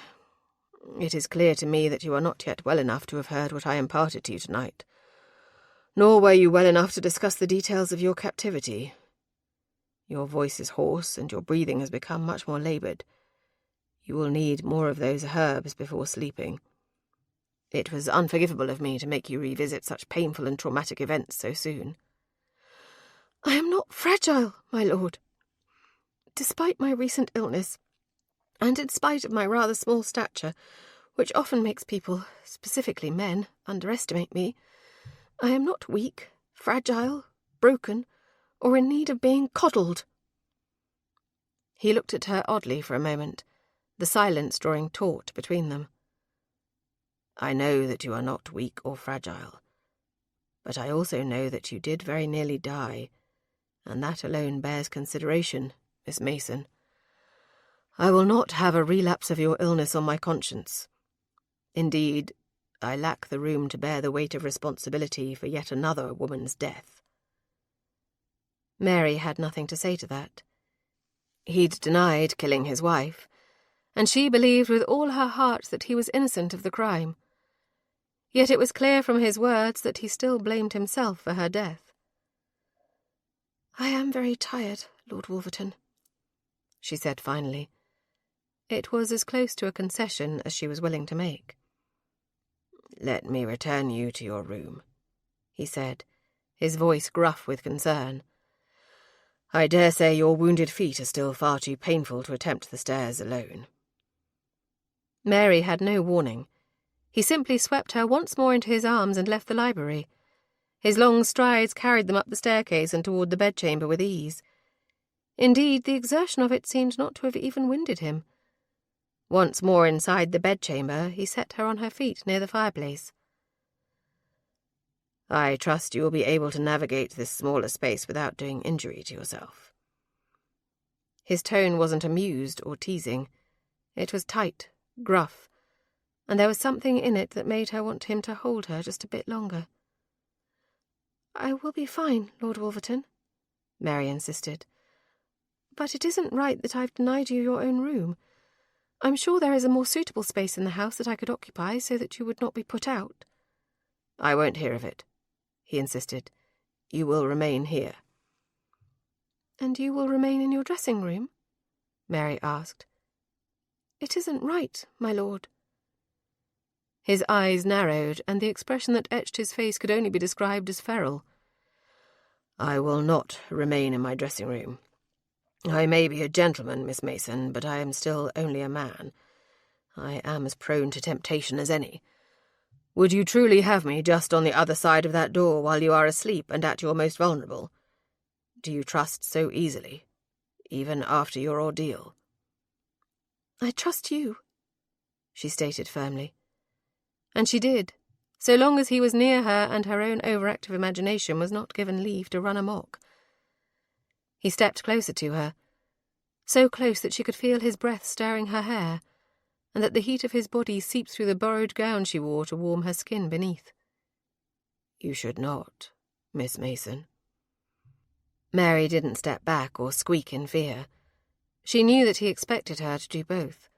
It is clear to me that you are not yet well enough to have heard what I imparted to you tonight, nor were you well enough to discuss the details of your captivity. Your voice is hoarse and your breathing has become much more laboured. You will need more of those herbs before sleeping. It was unforgivable of me to make you revisit such painful and traumatic events so soon. I am not fragile, my lord. Despite my recent illness, and in spite of my rather small stature, which often makes people, specifically men, underestimate me, I am not weak, fragile, broken, or in need of being coddled. He looked at her oddly for a moment, the silence drawing taut between them. I know that you are not weak or fragile, but I also know that you did very nearly die, and that alone bears consideration, Miss Mason. I will not have a relapse of your illness on my conscience. Indeed, I lack the room to bear the weight of responsibility for yet another woman's death. Mary had nothing to say to that. He'd denied killing his wife, and she believed with all her heart that he was innocent of the crime. Yet it was clear from his words that he still blamed himself for her death. I am very tired, Lord Wolverton, she said finally. It was as close to a concession as she was willing to make. Let me return you to your room, he said, his voice gruff with concern. I dare say your wounded feet are still far too painful to attempt the stairs alone. Mary had no warning. He simply swept her once more into his arms and left the library. His long strides carried them up the staircase and toward the bedchamber with ease. Indeed, the exertion of it seemed not to have even winded him. Once more inside the bedchamber, he set her on her feet near the fireplace. I trust you will be able to navigate this smaller space without doing injury to yourself. His tone wasn't amused or teasing. It was tight, gruff, and there was something in it that made her want him to hold her just a bit longer. I will be fine, Lord Wolverton, Mary insisted. But it isn't right that I've denied you your own room. I'm sure there is a more suitable space in the house that I could occupy so that you would not be put out. I won't hear of it, he insisted. You will remain here. And you will remain in your dressing-room? Mary asked. It isn't right, my lord. His eyes narrowed, and the expression that etched his face could only be described as feral. I will not remain in my dressing-room. I may be a gentleman, Miss Mason, but I am still only a man. I am as prone to temptation as any. Would you truly have me just on the other side of that door while you are asleep and at your most vulnerable? Do you trust so easily, even after your ordeal? I trust you, she stated firmly. And she did, so long as he was near her and her own overactive imagination was not given leave to run amok. He stepped closer to her, so close that she could feel his breath stirring her hair, and that the heat of his body seeped through the borrowed gown she wore to warm her skin beneath. You should not, Miss Mason. Mary didn't step back or squeak in fear. She knew that he expected her to do both.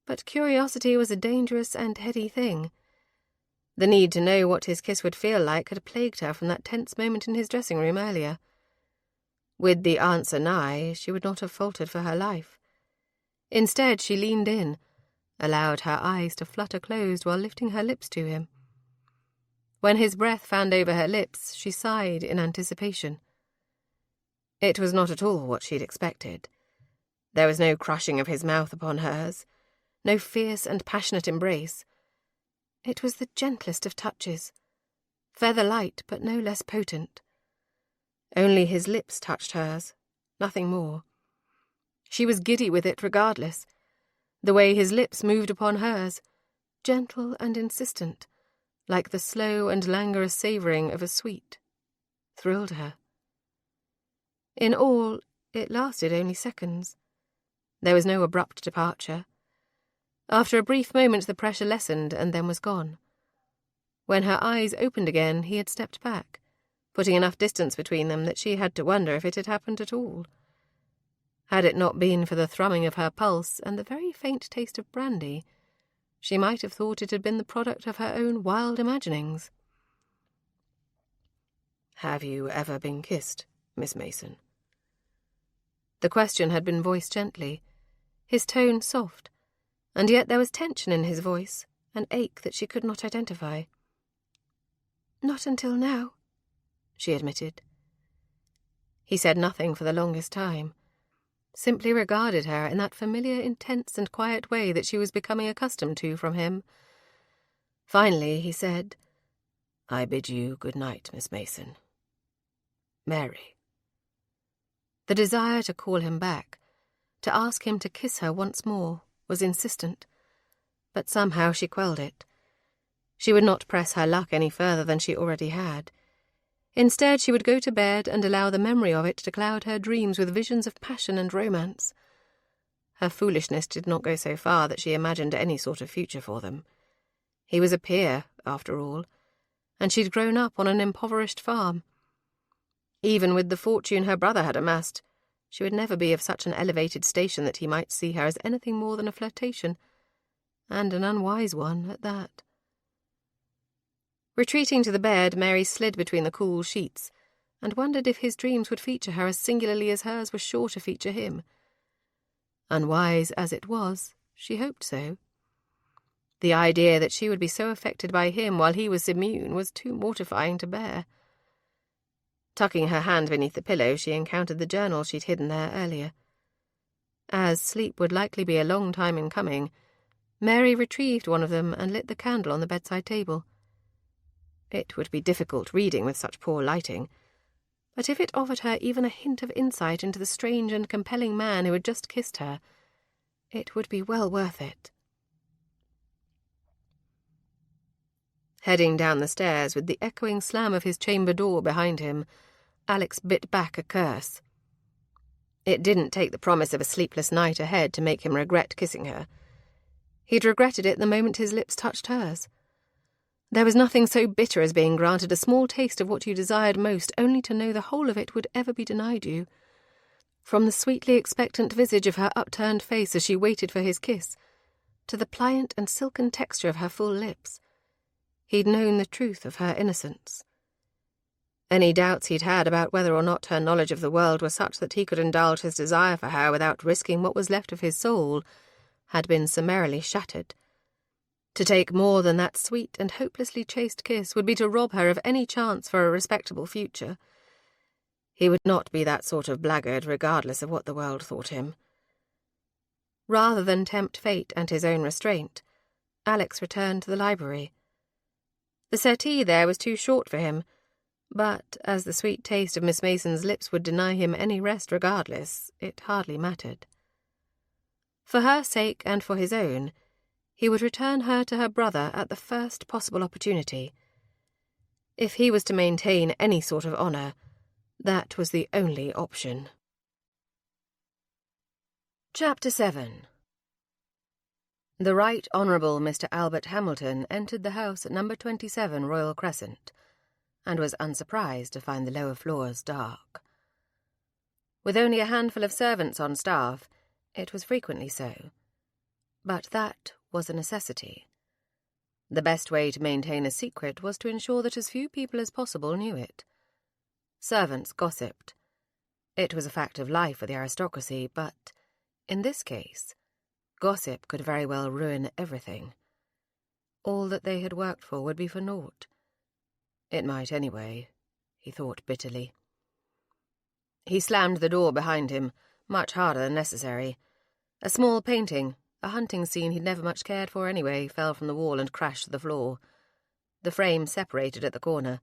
But curiosity was a dangerous and heady thing. The need to know what his kiss would feel like had plagued her from that tense moment in his dressing-room earlier. With the answer nigh, she would not have faltered for her life. Instead, she leaned in, allowed her eyes to flutter closed while lifting her lips to him. When his breath fanned over her lips, she sighed in anticipation. It was not at all what she'd expected. There was no crushing of his mouth upon hers, no fierce and passionate embrace. It was the gentlest of touches, feather-light but no less potent. Only his lips touched hers, nothing more. She was giddy with it regardless. The way his lips moved upon hers, gentle and insistent, like the slow and languorous savouring of a sweet, thrilled her. In all, it lasted only seconds. There was no abrupt departure. After a brief moment the pressure lessened and then was gone. When her eyes opened again, he had stepped back, putting enough distance between them that she had to wonder if it had happened at all. Had it not been for the thrumming of her pulse and the very faint taste of brandy, she might have thought it had been the product of her own wild imaginings. Have you ever been kissed, Miss Mason? The question had been voiced gently, his tone soft, and yet there was tension in his voice, an ache that she could not identify. Not until now, she admitted. He said nothing for the longest time, simply regarded her in that familiar, intense and quiet way that she was becoming accustomed to from him. Finally he said, I bid you good night, Miss Mason. Mary. The desire to call him back, to ask him to kiss her once more, was insistent, but somehow she quelled it. She would not press her luck any further than she already had. Instead, she would go to bed and allow the memory of it to cloud her dreams with visions of passion and romance. Her foolishness did not go so far that she imagined any sort of future for them. He was a peer, after all, and she'd grown up on an impoverished farm. Even with the fortune her brother had amassed, she would never be of such an elevated station that he might see her as anything more than a flirtation, and an unwise one at that. Retreating to the bed, Mary slid between the cool sheets and wondered if his dreams would feature her as singularly as hers were sure to feature him. Unwise as it was, she hoped so. The idea that she would be so affected by him while he was immune was too mortifying to bear. Tucking her hand beneath the pillow, she encountered the journal she'd hidden there earlier. As sleep would likely be a long time in coming, Mary retrieved one of them and lit the candle on the bedside table. It would be difficult reading with such poor lighting, but if it offered her even a hint of insight into the strange and compelling man who had just kissed her, it would be well worth it. Heading down the stairs with the echoing slam of his chamber door behind him, Alex bit back a curse. It didn't take the promise of a sleepless night ahead to make him regret kissing her. He'd regretted it the moment his lips touched hers. There was nothing so bitter as being granted a small taste of what you desired most, only to know the whole of it would ever be denied you. From the sweetly expectant visage of her upturned face as she waited for his kiss, to the pliant and silken texture of her full lips, he'd known the truth of her innocence. Any doubts he'd had about whether or not her knowledge of the world was such that he could indulge his desire for her without risking what was left of his soul had been summarily shattered. To take more than that sweet and hopelessly chaste kiss would be to rob her of any chance for a respectable future. He would not be that sort of blackguard regardless of what the world thought him. Rather than tempt fate and his own restraint, Alex returned to the library. The settee there was too short for him, but as the sweet taste of Miss Mason's lips would deny him any rest regardless, it hardly mattered. For her sake and for his own, he would return her to her brother at the first possible opportunity. If he was to maintain any sort of honour, that was the only option. Chapter 7. The Right Honourable Mr. Albert Hamilton entered the house at number 27 Royal Crescent, and was unsurprised to find the lower floors dark. With only a handful of servants on staff, it was frequently so. But that was a necessity. The best way to maintain a secret was to ensure that as few people as possible knew it. Servants gossiped. It was a fact of life for the aristocracy, but, in this case, gossip could very well ruin everything. All that they had worked for would be for naught. It might anyway, he thought bitterly. He slammed the door behind him, much harder than necessary. A small painting, a hunting scene he'd never much cared for anyway, fell from the wall and crashed to the floor. The frame separated at the corner,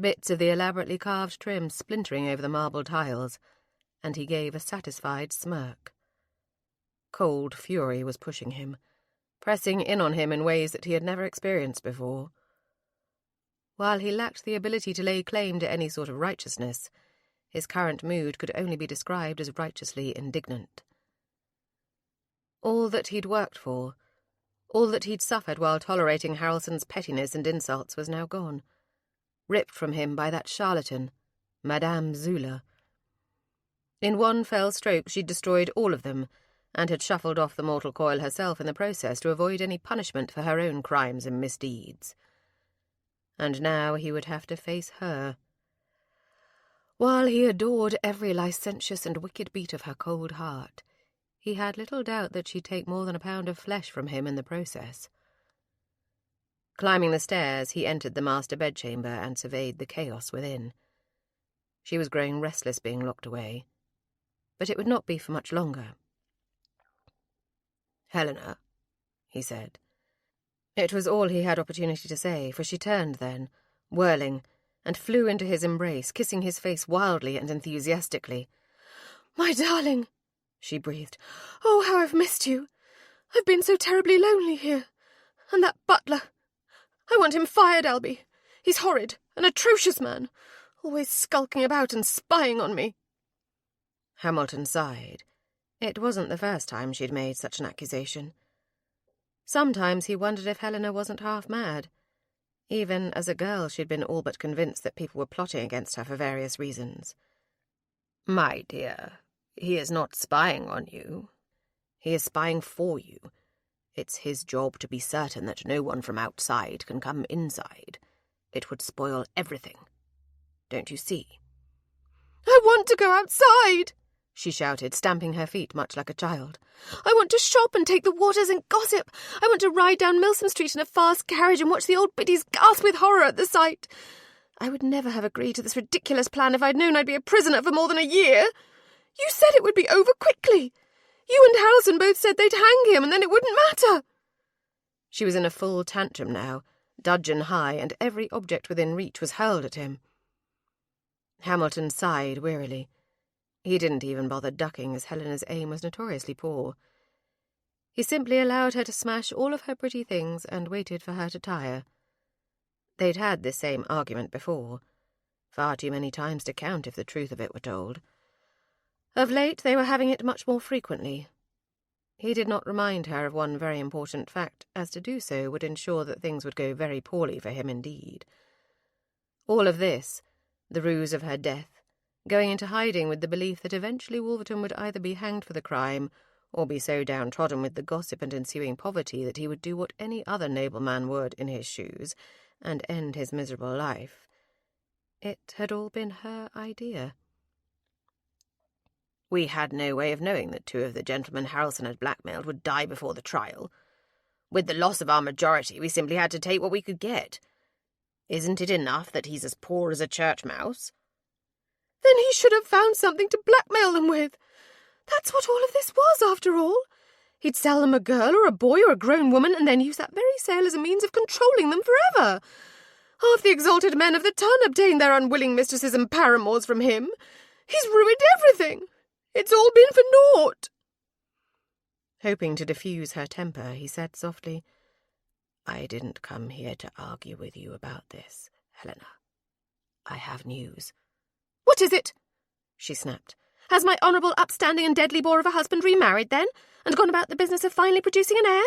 bits of the elaborately carved trim splintering over the marble tiles, and he gave a satisfied smirk. Cold fury was pushing him, pressing in on him in ways that he had never experienced before. While he lacked the ability to lay claim to any sort of righteousness, his current mood could only be described as righteously indignant. All that he'd worked for, all that he'd suffered while tolerating Harrelson's pettiness and insults was now gone, ripped from him by that charlatan, Madame Zula. In one fell stroke she'd destroyed all of them, and had shuffled off the mortal coil herself in the process to avoid any punishment for her own crimes and misdeeds. And now he would have to face her. While he adored every licentious and wicked beat of her cold heart, he had little doubt that she'd take more than a pound of flesh from him in the process. Climbing the stairs, he entered the master bedchamber and surveyed the chaos within. She was growing restless being locked away, but it would not be for much longer. "Helena," he said. It was all he had opportunity to say, for she turned then, whirling, and flew into his embrace, kissing his face wildly and enthusiastically. "My darling," she breathed. "Oh, how I've missed you. I've been so terribly lonely here. And that butler. I want him fired, Albie. He's horrid, an atrocious man, always skulking about and spying on me." Hamilton sighed. It wasn't the first time she'd made such an accusation. Sometimes he wondered if Helena wasn't half mad. Even as a girl, she'd been all but convinced that people were plotting against her for various reasons. "My dear, he is not spying on you. He is spying for you. It's his job to be certain that no one from outside can come inside. It would spoil everything. Don't you see?" "I want to go outside," she shouted, stamping her feet much like a child. "I want to shop and take the waters and gossip. I want to ride down Milsom Street in a fast carriage and watch the old biddies gasp with horror at the sight. I would never have agreed to this ridiculous plan if I'd known I'd be a prisoner for more than a year. You said it would be over quickly. You and Harrelson both said they'd hang him and then it wouldn't matter." She was in a full tantrum now, dudgeon high, and every object within reach was hurled at him. Hamilton sighed wearily. He didn't even bother ducking, as Helena's aim was notoriously poor. He simply allowed her to smash all of her pretty things and waited for her to tire. They'd had this same argument before, far too many times to count if the truth of it were told. Of late they were having it much more frequently. He did not remind her of one very important fact, as to do so would ensure that things would go very poorly for him indeed. All of this, the ruse of her death, going into hiding with the belief that eventually Wolverton would either be hanged for the crime or be so downtrodden with the gossip and ensuing poverty that he would do what any other nobleman would in his shoes and end his miserable life. It had all been her idea. We had no way of knowing that 2 of the gentlemen Harrelson had blackmailed would die before the trial. With the loss of our majority, we simply had to take what we could get. Isn't it enough that he's as poor as a church mouse? Then he should have found something to blackmail them with. That's what all of this was, after all. He'd sell them a girl or a boy or a grown woman and then use that very sale as a means of controlling them forever. Half the exalted men of the ton obtained their unwilling mistresses and paramours from him. He's ruined everything. It's all been for naught. Hoping to diffuse her temper, he said softly, I didn't come here to argue with you about this, Helena. I have news. What is it? She snapped. Has my honourable, upstanding and deadly bore of a husband remarried, then, and gone about the business of finally producing an heir?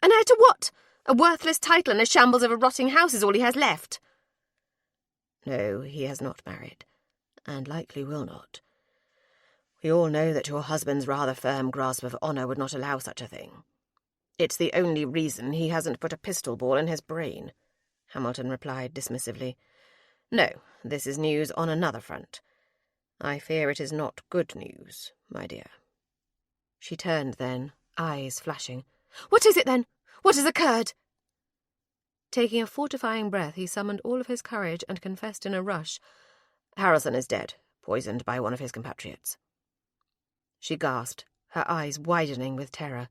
An heir to what? A worthless title and a shambles of a rotting house is all he has left. No, he has not married, and likely will not. We all know that your husband's rather firm grasp of honour would not allow such a thing. It's the only reason he hasn't put a pistol ball in his brain, Hamilton replied dismissively. No, this is news on another front. I fear it is not good news, my dear. She turned then, eyes flashing. What is it, then? What has occurred? Taking a fortifying breath, he summoned all of his courage and confessed in a rush. Harrelson is dead, poisoned by one of his compatriots. She gasped, her eyes widening with terror.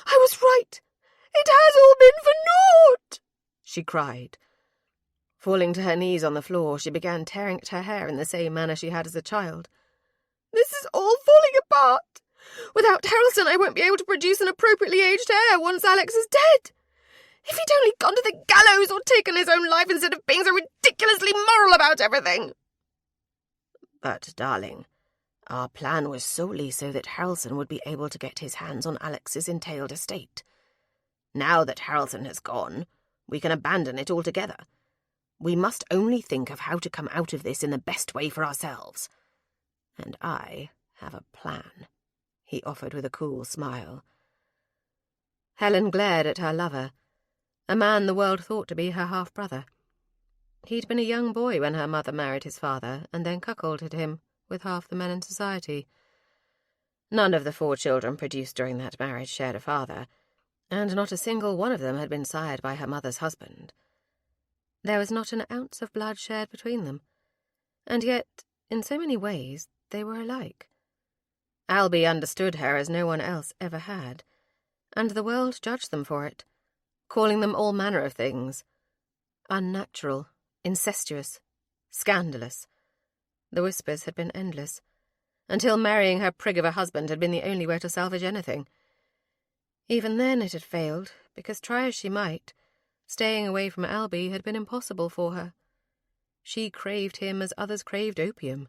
I was right! It has all been for naught! She cried. Falling to her knees on the floor, she began tearing at her hair in the same manner she had as a child. This is all falling apart! Without Harrelson, I won't be able to produce an appropriately aged heir once Alex is dead. If he'd only gone to the gallows or taken his own life instead of being so ridiculously moral about everything! But, darling, our plan was solely so that Harrelson would be able to get his hands on Alex's entailed estate. Now that Harrelson has gone, we can abandon it altogether. We must only think of how to come out of this in the best way for ourselves. And I have a plan, he offered with a cool smile. Helen glared at her lover, a man the world thought to be her half-brother. He'd been a young boy when her mother married his father and then cuckolded him with half the men in society. None of the 4 children produced during that marriage shared a father, and not a single one of them had been sired by her mother's husband. There was not an ounce of blood shared between them, and yet, in so many ways, they were alike. Albie understood her as no one else ever had, and the world judged them for it, calling them all manner of things. Unnatural, incestuous, scandalous. The whispers had been endless, until marrying her prig of a husband had been the only way to salvage anything. Even then it had failed, because try as she might, staying away from Albie had been impossible for her. She craved him as others craved opium.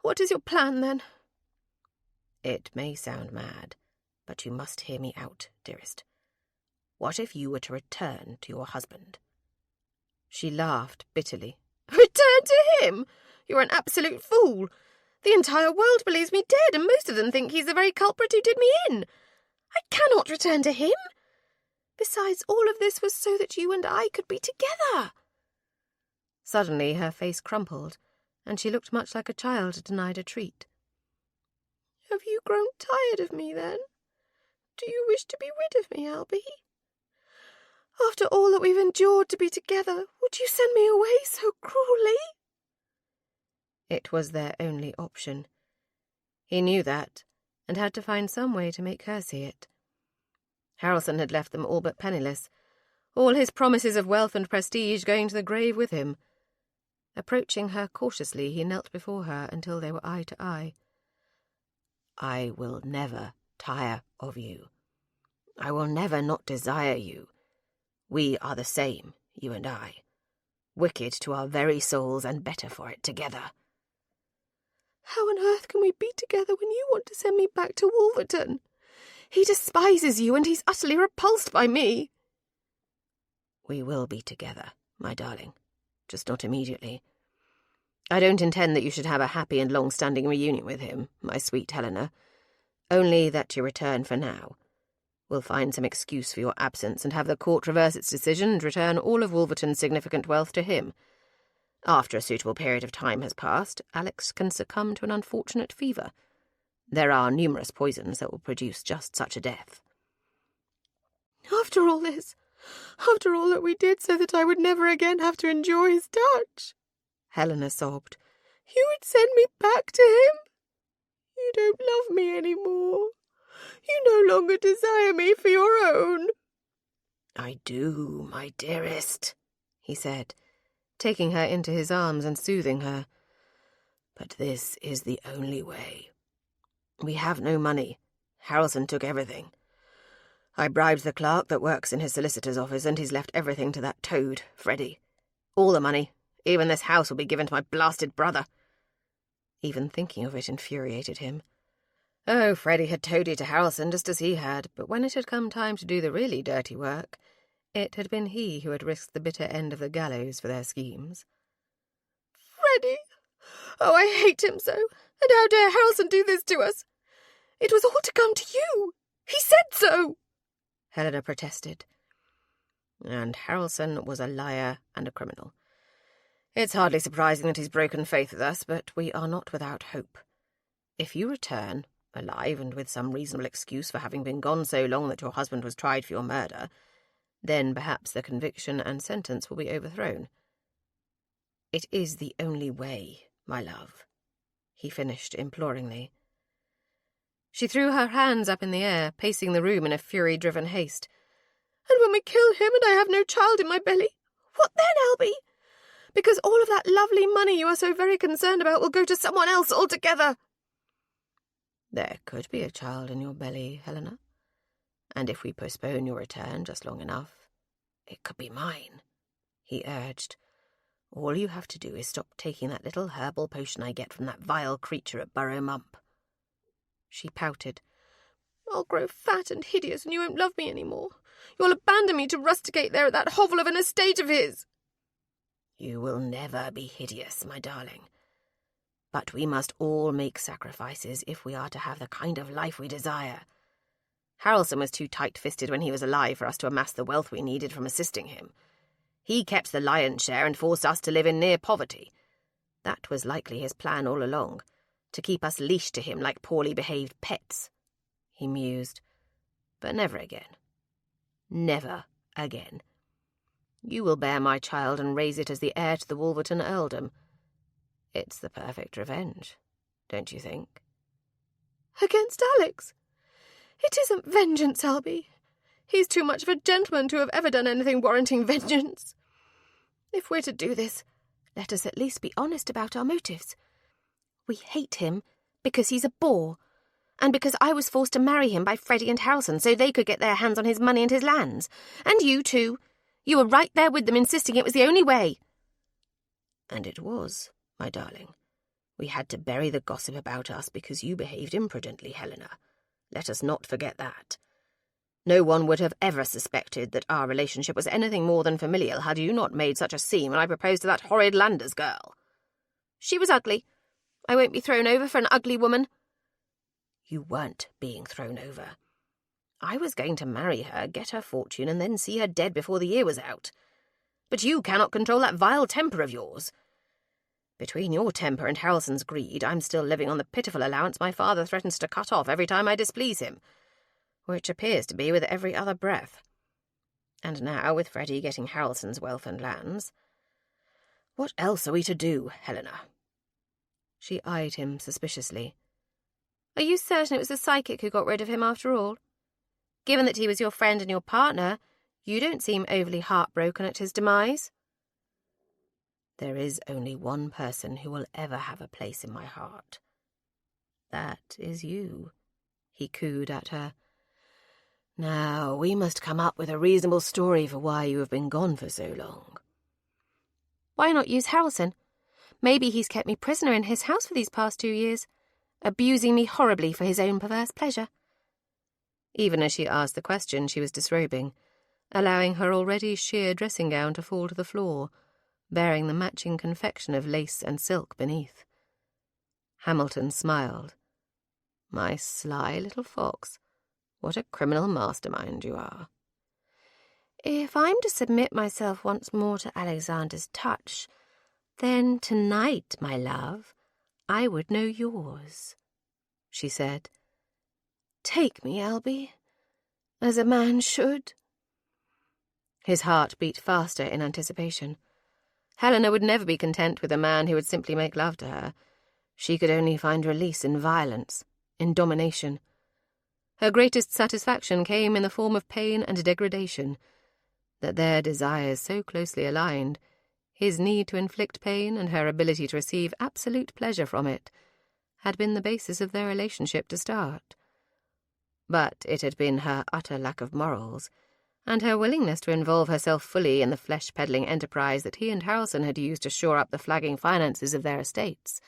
What is your plan, then? It may sound mad, but you must hear me out, dearest. What if you were to return to your husband? She laughed bitterly. Return to him? You're an absolute fool. The entire world believes me dead, and most of them think he's the very culprit who did me in. I cannot return to him. Besides, all of this was so that you and I could be together. Suddenly her face crumpled, and she looked much like a child denied a treat. Have you grown tired of me, then? Do you wish to be rid of me, Albie? After all that we've endured to be together, would you send me away so cruelly? It was their only option. He knew that, and had to find some way to make her see it. Harrelson had left them all but penniless, all his promises of wealth and prestige going to the grave with him. Approaching her cautiously, he knelt before her until they were eye to eye. I will never tire of you. I will never not desire you. We are the same, you and I. Wicked to our very souls and better for it together. How on earth can we be together when you want to send me back to Wolverton? He despises you and he's utterly repulsed by me. We will be together, my darling, just not immediately. I don't intend that you should have a happy and long-standing reunion with him, my sweet Helena. Only that you return for now. We'll find some excuse for your absence and have the court reverse its decision and return all of Wolverton's significant wealth to him. After a suitable period of time has passed, Alex can succumb to an unfortunate fever. There are numerous poisons that will produce just such a death. After all this, after all that we did so that I would never again have to enjoy his touch, Helena sobbed. You would send me back to him? You don't love me any more. You no longer desire me for your own. I do, my dearest, he said, taking her into his arms and soothing her. But this is the only way. We have no money. Harrelson took everything. I bribed the clerk that works in his solicitor's office, and he's left everything to that toad, Freddie. All the money. Even this house will be given to my blasted brother. Even thinking of it infuriated him. Oh, Freddie had toadied to Harrelson just as he had, but when it had come time to do the really dirty work, it had been he who had risked the bitter end of the gallows for their schemes. Freddie! Oh, I hate him so! And how dare Harrelson do this to us? It was all to come to you! He said so! Helena protested. And Harrelson was a liar and a criminal. It's hardly surprising that he's broken faith with us, but we are not without hope. If you return, alive and with some reasonable excuse for having been gone so long that your husband was tried for your murder, then perhaps the conviction and sentence will be overthrown. It is the only way, my love, he finished imploringly. She threw her hands up in the air, pacing the room in a fury-driven haste. And when we kill him and I have no child in my belly, what then, Albie? Because all of that lovely money you are so very concerned about will go to someone else altogether. There could be a child in your belly, Helena. And if we postpone your return just long enough, it could be mine, he urged. All you have to do is stop taking that little herbal potion I get from that vile creature at Burrow Mump. She pouted. I'll grow fat and hideous and you won't love me any more. You'll abandon me to rusticate there at that hovel of an estate of his. You will never be hideous, my darling. But we must all make sacrifices if we are to have the kind of life we desire. Harrelson was too tight-fisted when he was alive for us to amass the wealth we needed from assisting him. He kept the lion's share and forced us to live in near poverty. That was likely his plan all along, to keep us leashed to him like poorly behaved pets, he mused. But never again. Never again. You will bear my child and raise it as the heir to the Wolverton earldom. It's the perfect revenge, don't you think? Against Alex? It isn't vengeance, Albie. He's too much of a gentleman to have ever done anything warranting vengeance. If we're to do this, let us at least be honest about our motives. We hate him because he's a bore, and because I was forced to marry him by Freddie and Harrelson so they could get their hands on his money and his lands. And you, too. You were right there with them, insisting it was the only way. And it was, my darling. We had to bury the gossip about us because you behaved imprudently, Helena. Let us not forget that. No one would have ever suspected that our relationship was anything more than familial had you not made such a scene when I proposed to that horrid Landers girl. She was ugly. I won't be thrown over for an ugly woman. You weren't being thrown over. I was going to marry her, get her fortune, and then see her dead before the year was out. But you cannot control that vile temper of yours. Between your temper and Harrelson's greed, I'm still living on the pitiful allowance my father threatens to cut off every time I displease him, which appears to be with every other breath. And now, with Freddie getting Harrelson's wealth and lands, what else are we to do, Helena? She eyed him suspiciously. Are you certain it was the psychic who got rid of him after all? Given that he was your friend and your partner, you don't seem overly heartbroken at his demise. There is only one person who will ever have a place in my heart. That is you, he cooed at her. Now, we must come up with a reasonable story for why you have been gone for so long. Why not use Harrelson? Maybe he's kept me prisoner in his house for these past 2 years, abusing me horribly for his own perverse pleasure. Even as she asked the question, she was disrobing, allowing her already sheer dressing gown to fall to the floor, bearing the matching confection of lace and silk beneath. Hamilton smiled. "My sly little fox, what a criminal mastermind you are." "If I'm to submit myself once more to Alexander's touch, then tonight, my love, I would know yours," she said. "Take me, Albie, as a man should." His heart beat faster in anticipation. Helena would never be content with a man who would simply make love to her. She could only find release in violence, in domination. Her greatest satisfaction came in the form of pain and degradation. That their desires so closely aligned, his need to inflict pain and her ability to receive absolute pleasure from it, had been the basis of their relationship to start. But it had been her utter lack of morals, and her willingness to involve herself fully in the flesh-peddling enterprise that he and Harrelson had used to shore up the flagging finances of their estates,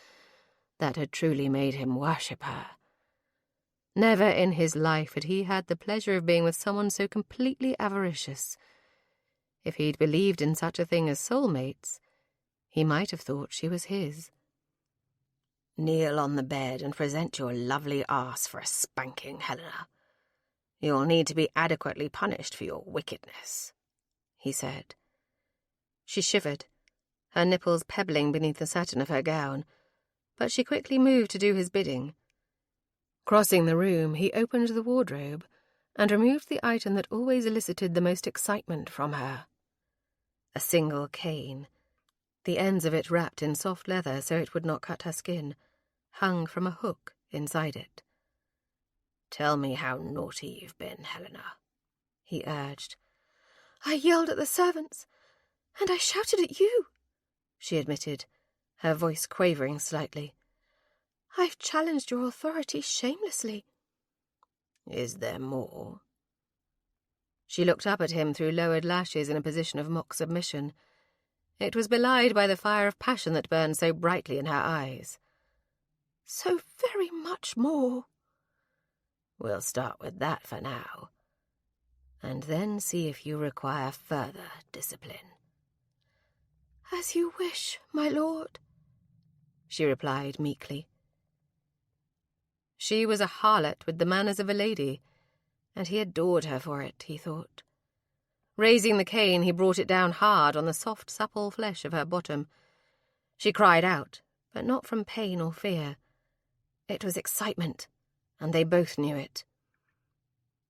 that had truly made him worship her. Never in his life had he had the pleasure of being with someone so completely avaricious. If he'd believed in such a thing as soulmates, he might have thought she was his. "Kneel on the bed and present your lovely arse for a spanking, Helena. You'll need to be adequately punished for your wickedness," he said. She shivered, her nipples pebbling beneath the satin of her gown, but she quickly moved to do his bidding. Crossing the room, he opened the wardrobe and removed the item that always elicited the most excitement from her. A single cane, the ends of it wrapped in soft leather so it would not cut her skin, hung from a hook inside it. "Tell me how naughty you've been, Helena," he urged. "I yelled at the servants, and I shouted at you," she admitted, her voice quavering slightly. "I've challenged your authority shamelessly." "Is there more?" She looked up at him through lowered lashes in a position of mock submission. It was belied by the fire of passion that burned so brightly in her eyes. "So very much more." "We'll start with that for now, and then see if you require further discipline." "As you wish, my lord," she replied meekly. She was a harlot with the manners of a lady, and he adored her for it, he thought. Raising the cane, he brought it down hard on the soft, supple flesh of her bottom. She cried out, but not from pain or fear. It was excitement, and they both knew it.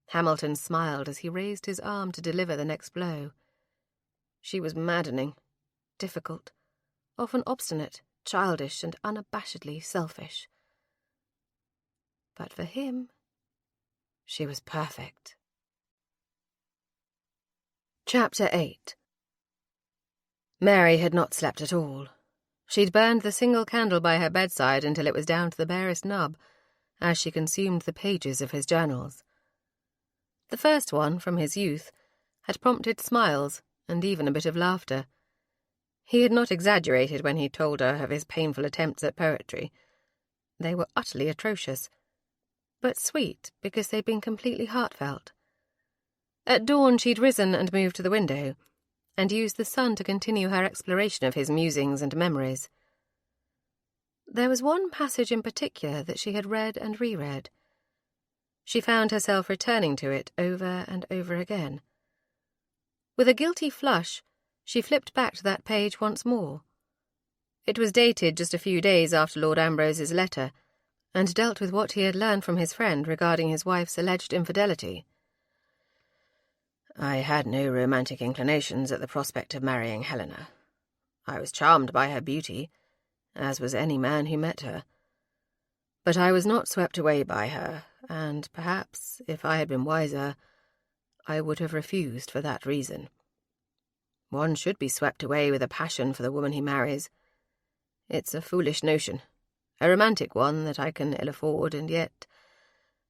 Hamilton smiled as he raised his arm to deliver the next blow. She was maddening, difficult, often obstinate, childish, and unabashedly selfish. But for him, she was perfect. Chapter 8. Mary had not slept at all. She'd burned the single candle by her bedside until it was down to the barest nub, as she consumed the pages of his journals. The first one, from his youth, had prompted smiles and even a bit of laughter. He had not exaggerated when he told her of his painful attempts at poetry. They were utterly atrocious, but sweet because they'd been completely heartfelt. At dawn she'd risen and moved to the window, and used the sun to continue her exploration of his musings and memories. There was one passage in particular that she had read and reread. She found herself returning to it over and over again. With a guilty flush, she flipped back to that page once more. It was dated just a few days after Lord Ambrose's letter, and dealt with what he had learned from his friend regarding his wife's alleged infidelity. "I had no romantic inclinations at the prospect of marrying Helena. I was charmed by her beauty, as was any man who met her. But I was not swept away by her, and perhaps, if I had been wiser, I would have refused for that reason. One should be swept away with a passion for the woman he marries. It's a foolish notion, a romantic one that I can ill afford, and yet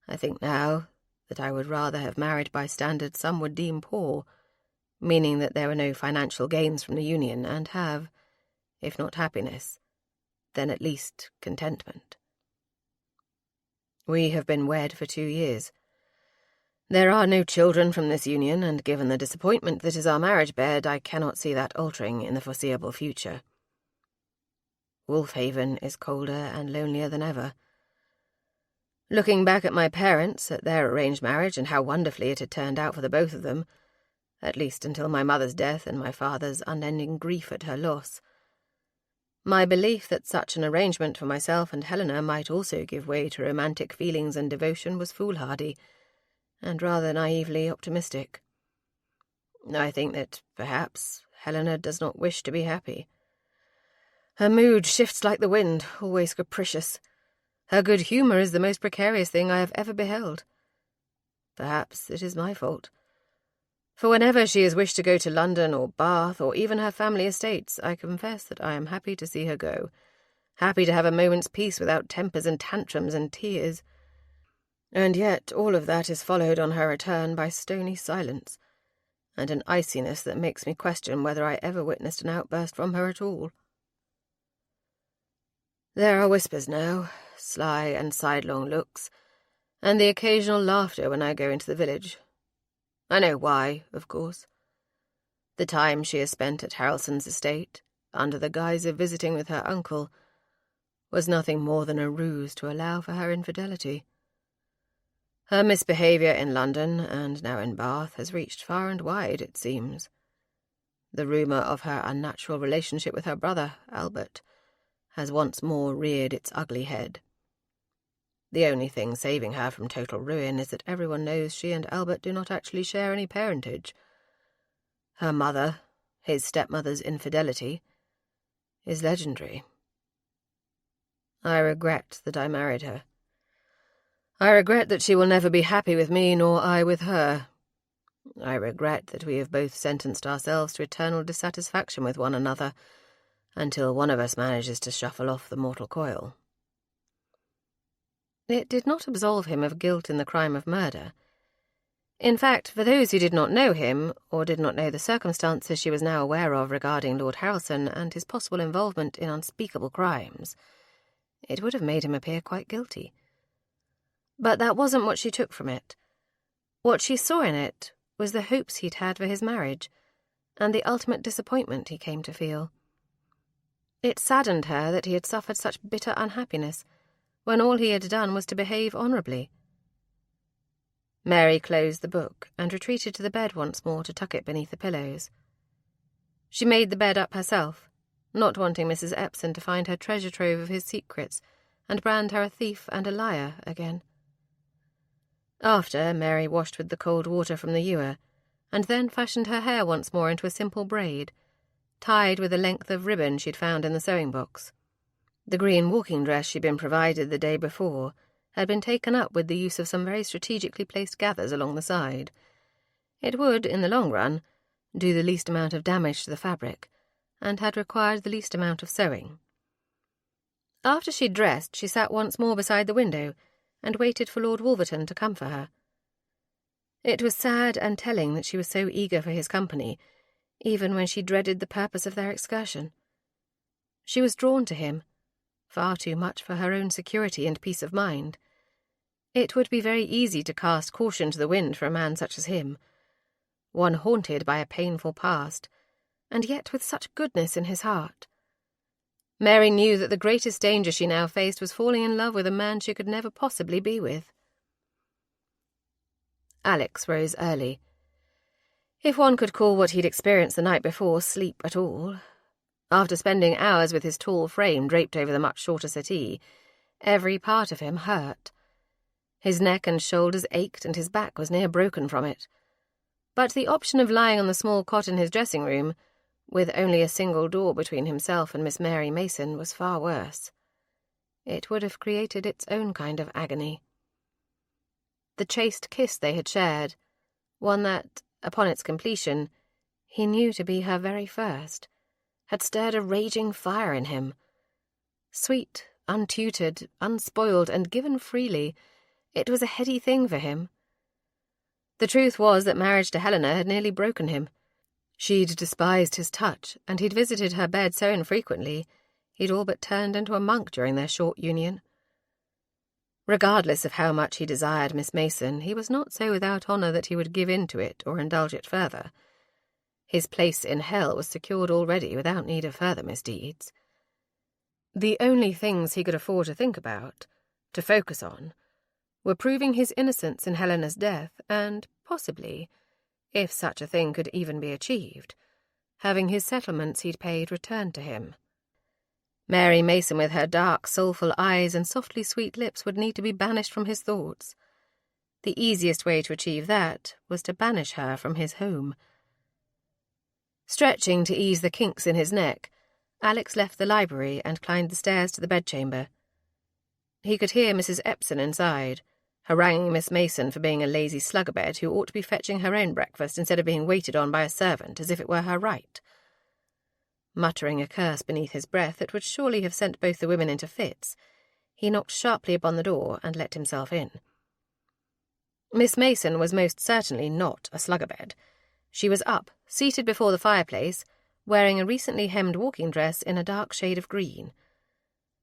I think now that I would rather have married by standards some would deem poor, meaning that there were no financial gains from the union, and have, if not happiness, then at least contentment. We have been wed for 2 years. There are no children from this union, and given the disappointment that is our marriage bed, I cannot see that altering in the foreseeable future. Wolfhaven is colder and lonelier than ever. Looking back at my parents, at their arranged marriage, and how wonderfully it had turned out for the both of them, at least until my mother's death and my father's unending grief at her loss, my belief that such an arrangement for myself and Helena might also give way to romantic feelings and devotion was foolhardy, and rather naively optimistic. I think that, perhaps, Helena does not wish to be happy. Her mood shifts like the wind, always capricious. Her good humour is the most precarious thing I have ever beheld. Perhaps it is my fault. For whenever she has wished to go to London or Bath or even her family estates, I confess that I am happy to see her go, happy to have a moment's peace without tempers and tantrums and tears. And yet all of that is followed on her return by stony silence, and an iciness that makes me question whether I ever witnessed an outburst from her at all. There are whispers now, sly and sidelong looks, and the occasional laughter when I go into the village. I know why, of course. The time she has spent at Harrelson's estate, under the guise of visiting with her uncle, was nothing more than a ruse to allow for her infidelity. Her misbehaviour in London, and now in Bath, has reached far and wide, it seems. The rumour of her unnatural relationship with her brother, Albert, has once more reared its ugly head. The only thing saving her from total ruin is that everyone knows she and Albert do not actually share any parentage. Her mother, his stepmother's infidelity, is legendary. I regret that I married her. I regret that she will never be happy with me, nor I with her. I regret that we have both sentenced ourselves to eternal dissatisfaction with one another, until one of us manages to shuffle off the mortal coil. It did not absolve him of guilt in the crime of murder. In fact, for those who did not know him, or did not know the circumstances she was now aware of regarding Lord Harrelson and his possible involvement in unspeakable crimes, it would have made him appear quite guilty. But that wasn't what she took from it. What she saw in it was the hopes he'd had for his marriage, and the ultimate disappointment he came to feel. It saddened her that he had suffered such bitter unhappiness, when all he had done was to behave honourably. Mary closed the book and retreated to the bed once more to tuck it beneath the pillows. She made the bed up herself, not wanting Mrs. Epsom to find her treasure trove of his secrets and brand her a thief and a liar again. After, Mary washed with the cold water from the ewer, and then fashioned her hair once more into a simple braid, tied with a length of ribbon she'd found in the sewing-box. The green walking dress she'd been provided the day before had been taken up with the use of some very strategically placed gathers along the side. It would, in the long run, do the least amount of damage to the fabric, and had required the least amount of sewing. After she'd dressed, she sat once more beside the window and waited for Lord Wolverton to come for her. It was sad and telling that she was so eager for his company, even when she dreaded the purpose of their excursion. She was drawn to him, far too much for her own security and peace of mind. It would be very easy to cast caution to the wind for a man such as him, one haunted by a painful past, and yet with such goodness in his heart. Mary knew that the greatest danger she now faced was falling in love with a man she could never possibly be with. Alex rose early. If one could call what he'd experienced the night before sleep at all. After spending hours with his tall frame draped over the much shorter settee, every part of him hurt. His neck and shoulders ached and his back was near broken from it. But the option of lying on the small cot in his dressing-room, with only a single door between himself and Miss Mary Mason, was far worse. It would have created its own kind of agony. The chaste kiss they had shared, one that, upon its completion, he knew to be her very first, had stirred a raging fire in him. Sweet, untutored, unspoiled, and given freely, it was a heady thing for him. The truth was that marriage to Helena had nearly broken him. She'd despised his touch, and he'd visited her bed so infrequently, he'd all but turned into a monk during their short union. Regardless of how much he desired Miss Mason, he was not so without honour that he would give in to it or indulge it further. His place in hell was secured already without need of further misdeeds. The only things he could afford to think about, to focus on, were proving his innocence in Helena's death and, possibly, if such a thing could even be achieved, having his settlements he'd paid returned to him. Mary Mason with her dark, soulful eyes and softly sweet lips would need to be banished from his thoughts. The easiest way to achieve that was to banish her from his home. Stretching to ease the kinks in his neck, Alex left the library and climbed the stairs to the bedchamber. He could hear Mrs. Epson inside, haranguing Miss Mason for being a lazy slugabed who ought to be fetching her own breakfast instead of being waited on by a servant as if it were her right. Muttering a curse beneath his breath that would surely have sent both the women into fits, he knocked sharply upon the door and let himself in. Miss Mason was most certainly not a slugabed. She was up, seated before the fireplace, wearing a recently hemmed walking dress in a dark shade of green.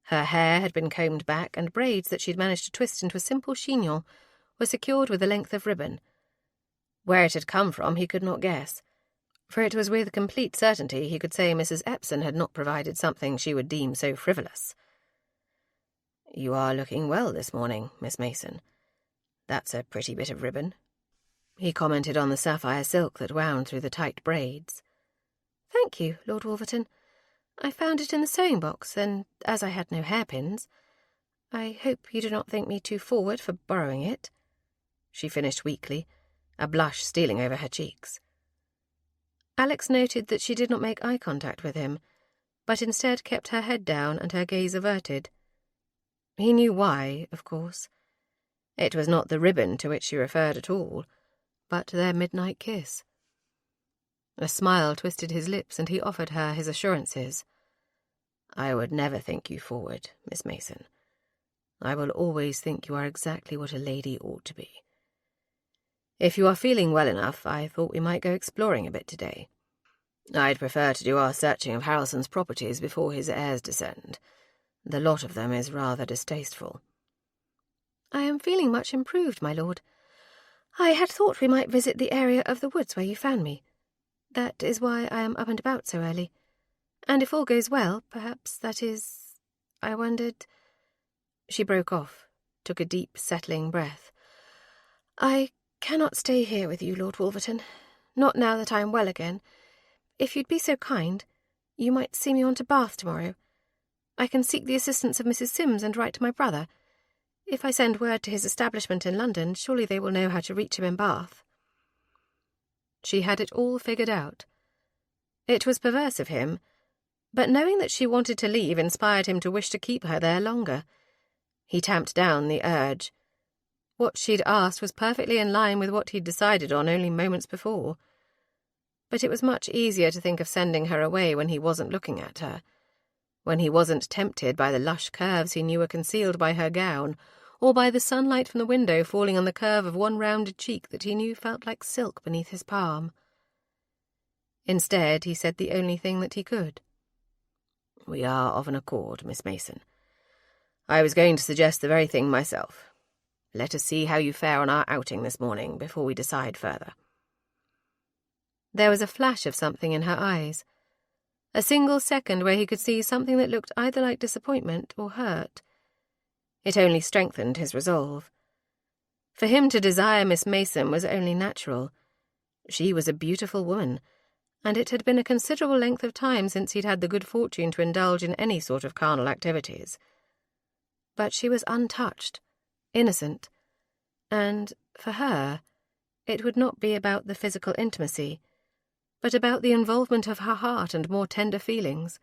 Her hair had been combed back, and braids that she'd managed to twist into a simple chignon were secured with a length of ribbon. Where it had come from he could not guess, for it was with complete certainty he could say Mrs. Epson had not provided something she would deem so frivolous. "You are looking well this morning, Miss Mason. That's a pretty bit of ribbon," he commented on the sapphire silk that wound through the tight braids. "Thank you, Lord Wolverton. I found it in the sewing box, and as I had no hairpins, I hope you do not think me too forward for borrowing it," she finished weakly, a blush stealing over her cheeks. Alex noted that she did not make eye contact with him, but instead kept her head down and her gaze averted. He knew why, of course. It was not the ribbon to which she referred at all, but their midnight kiss. A smile twisted his lips, and he offered her his assurances. "I would never think you forward, Miss Mason. I will always think you are exactly what a lady ought to be. If you are feeling well enough, I thought we might go exploring a bit today. I'd prefer to do our searching of Harrelson's properties before his heirs descend. The lot of them is rather distasteful." "I am feeling much improved, my lord. I had thought we might visit the area of the woods where you found me. That is why I am up and about so early. And if all goes well, perhaps I wondered—" She broke off, took a deep, settling breath. "I cannot stay here with you, Lord Wolverton. Not now that I am well again. If you'd be so kind, you might see me on to Bath tomorrow. I can seek the assistance of Mrs. Sims and write to my brother. If I send word to his establishment in London, surely they will know how to reach him in Bath." She had it all figured out. It was perverse of him, but knowing that she wanted to leave inspired him to wish to keep her there longer. He tamped down the urge. What she'd asked was perfectly in line with what he'd decided on only moments before. But it was much easier to think of sending her away when he wasn't looking at her, when he wasn't tempted by the lush curves he knew were concealed by her gown, or by the sunlight from the window falling on the curve of one rounded cheek that he knew felt like silk beneath his palm. Instead, he said the only thing that he could. "We are of an accord, Miss Mason. I was going to suggest the very thing myself. Let us see how you fare on our outing this morning before we decide further." There was a flash of something in her eyes, a single second where he could see something that looked either like disappointment or hurt. It only strengthened his resolve. For him to desire Miss Mason was only natural. She was a beautiful woman, and it had been a considerable length of time since he'd had the good fortune to indulge in any sort of carnal activities. But she was untouched, innocent, and, for her, it would not be about the physical intimacy, but about the involvement of her heart and more tender feelings.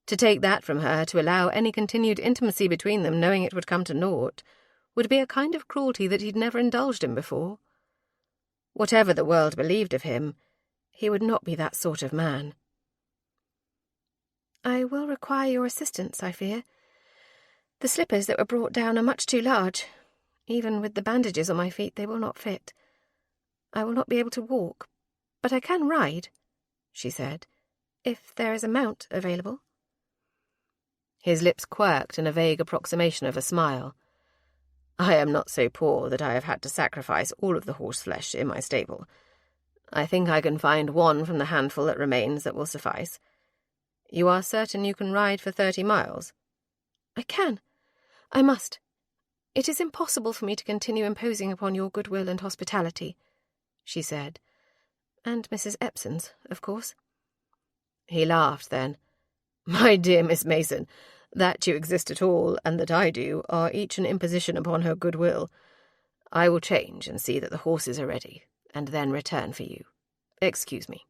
To take that from her, to allow any continued intimacy between them, knowing it would come to naught, would be a kind of cruelty that he'd never indulged in before. Whatever the world believed of him, he would not be that sort of man. "I will require your assistance, I fear. The slippers that were brought down are much too large. Even with the bandages on my feet, they will not fit. I will not be able to walk, but I can ride," she said, "if there is a mount available." His lips quirked in a vague approximation of a smile. I am not so poor that I have had to sacrifice all of the horse-flesh in my stable. I think I can find one from the handful that remains that will suffice. You are certain you can ride for 30 miles? I can. I must. It is impossible for me to continue imposing upon your goodwill and hospitality, she said. And Mrs. Epson's, of course. He laughed then. My dear Miss Mason, that you exist at all, and that I do, are each an imposition upon her goodwill. I will change and see that the horses are ready, and then return for you. Excuse me.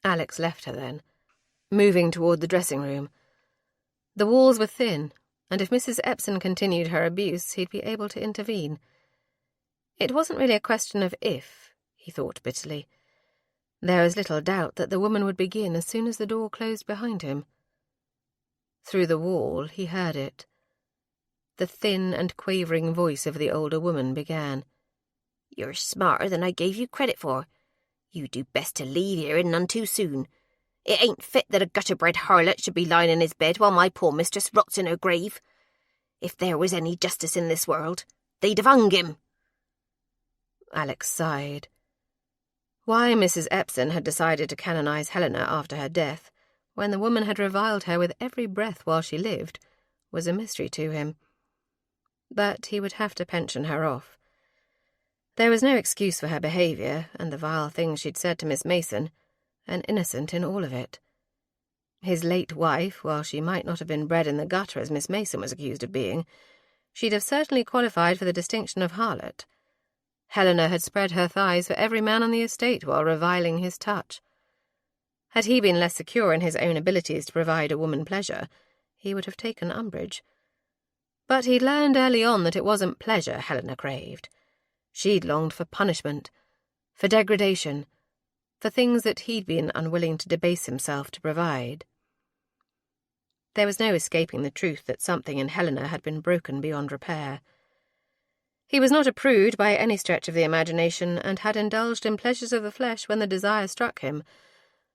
Alex left her then, moving toward the dressing-room. The walls were thin, and if Mrs. Epson continued her abuse, he'd be able to intervene. It wasn't really a question of if, he thought bitterly. There was little doubt that the woman would begin as soon as the door closed behind him. Through the wall he heard it. The thin and quavering voice of the older woman began. "You're smarter than I gave you credit for. You do best to leave here and none too soon. It ain't fit that a gutter-bred harlot should be lying in his bed while my poor mistress rots in her grave. If there was any justice in this world, they'd have hung him." Alex sighed. Why Mrs. Epson had decided to canonize Helena after her death, when the woman had reviled her with every breath while she lived, was a mystery to him. But he would have to pension her off. There was no excuse for her behaviour, and the vile things she'd said to Miss Mason, an innocent in all of it. His late wife, while she might not have been bred in the gutter as Miss Mason was accused of being, she'd have certainly qualified for the distinction of harlot. Helena had spread her thighs for every man on the estate while reviling his touch. Had he been less secure in his own abilities to provide a woman pleasure, he would have taken umbrage. But he'd learned early on that it wasn't pleasure Helena craved. She'd longed for punishment, for degradation, for things that he'd been unwilling to debase himself to provide. There was no escaping the truth that something in Helena had been broken beyond repair. He was not a prude by any stretch of the imagination, and had indulged in pleasures of the flesh when the desire struck him.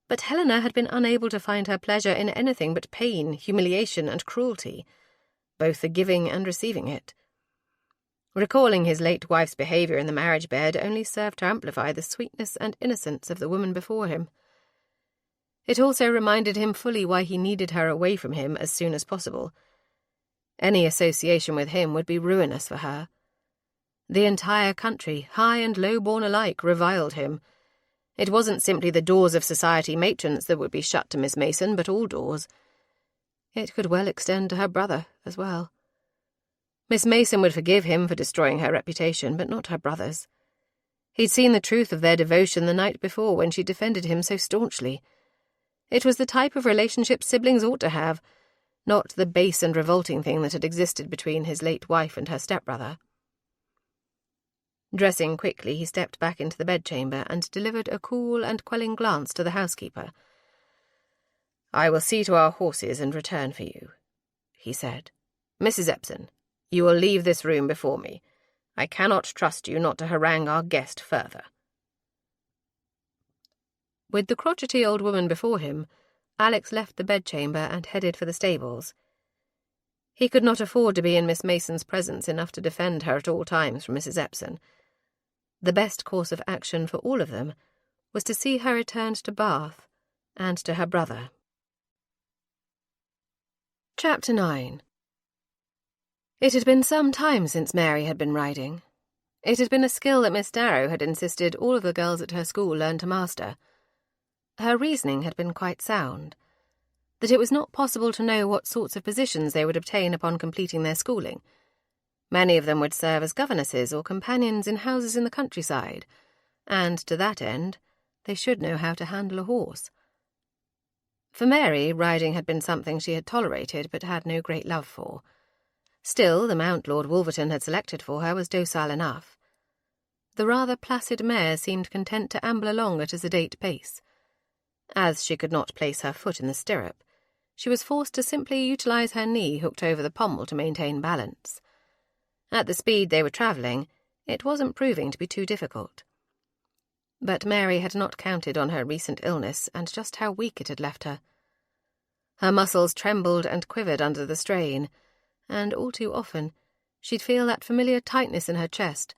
But Helena had been unable to find her pleasure in anything but pain, humiliation, and cruelty, both the giving and receiving it. Recalling his late wife's behaviour in the marriage bed only served to amplify the sweetness and innocence of the woman before him. It also reminded him fully why he needed her away from him as soon as possible. Any association with him would be ruinous for her. The entire country, high and low-born alike, reviled him. It wasn't simply the doors of society matrons that would be shut to Miss Mason, but all doors. It could well extend to her brother as well. Miss Mason would forgive him for destroying her reputation, but not her brother's. He'd seen the truth of their devotion the night before when she defended him so staunchly. It was the type of relationship siblings ought to have, not the base and revolting thing that had existed between his late wife and her stepbrother. Dressing quickly, he stepped back into the bedchamber and delivered a cool and quelling glance to the housekeeper. "I will see to our horses and return for you," he said. "Mrs. Epson, you will leave this room before me. I cannot trust you not to harangue our guest further." With the crotchety old woman before him, Alex left the bedchamber and headed for the stables. He could not afford to be in Miss Mason's presence enough to defend her at all times from Mrs. Epson. The best course of action for all of them was to see her returned to Bath and to her brother. Chapter 9. It had been some time since Mary had been riding. It had been a skill that Miss Darrow had insisted all of the girls at her school learn to master. Her reasoning had been quite sound, that it was not possible to know what sorts of positions they would obtain upon completing their schooling. Many of them would serve as governesses or companions in houses in the countryside, and to that end they should know how to handle a horse. For Mary, riding had been something she had tolerated but had no great love for. Still, the mount Lord Wolverton had selected for her was docile enough. The rather placid mare seemed content to amble along at a sedate pace. As she could not place her foot in the stirrup, she was forced to simply utilize her knee hooked over the pommel to maintain balance. At the speed they were travelling, it wasn't proving to be too difficult. But Mary had not counted on her recent illness and just how weak it had left her. Her muscles trembled and quivered under the strain, and all too often She'd feel that familiar tightness in her chest,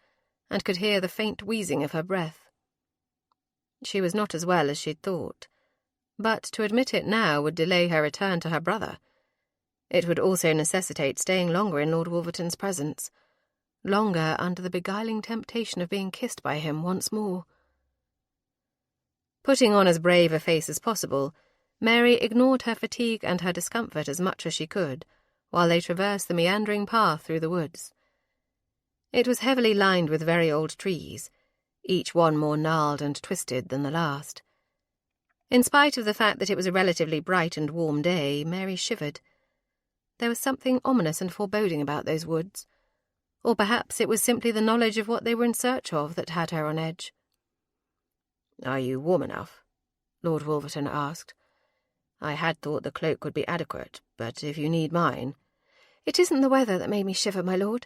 and could hear the faint wheezing of her breath. She was not as well as she'd thought, but to admit it now would delay her return to her brother. It would also necessitate staying longer in Lord Wolverton's presence, longer under the beguiling temptation of being kissed by him once more. Putting on as brave a face as possible, Mary ignored her fatigue and her discomfort as much as she could, while they traversed the meandering path through the woods. It was heavily lined with very old trees, each one more gnarled and twisted than the last. In spite of the fact that it was a relatively bright and warm day, Mary shivered. There was something ominous and foreboding about those woods, or perhaps it was simply the knowledge of what they were in search of that had her on edge. "Are you warm enough?" Lord Wolverton asked. "I had thought the cloak would be adequate, but if you need mine—" "It isn't the weather that made me shiver, my lord.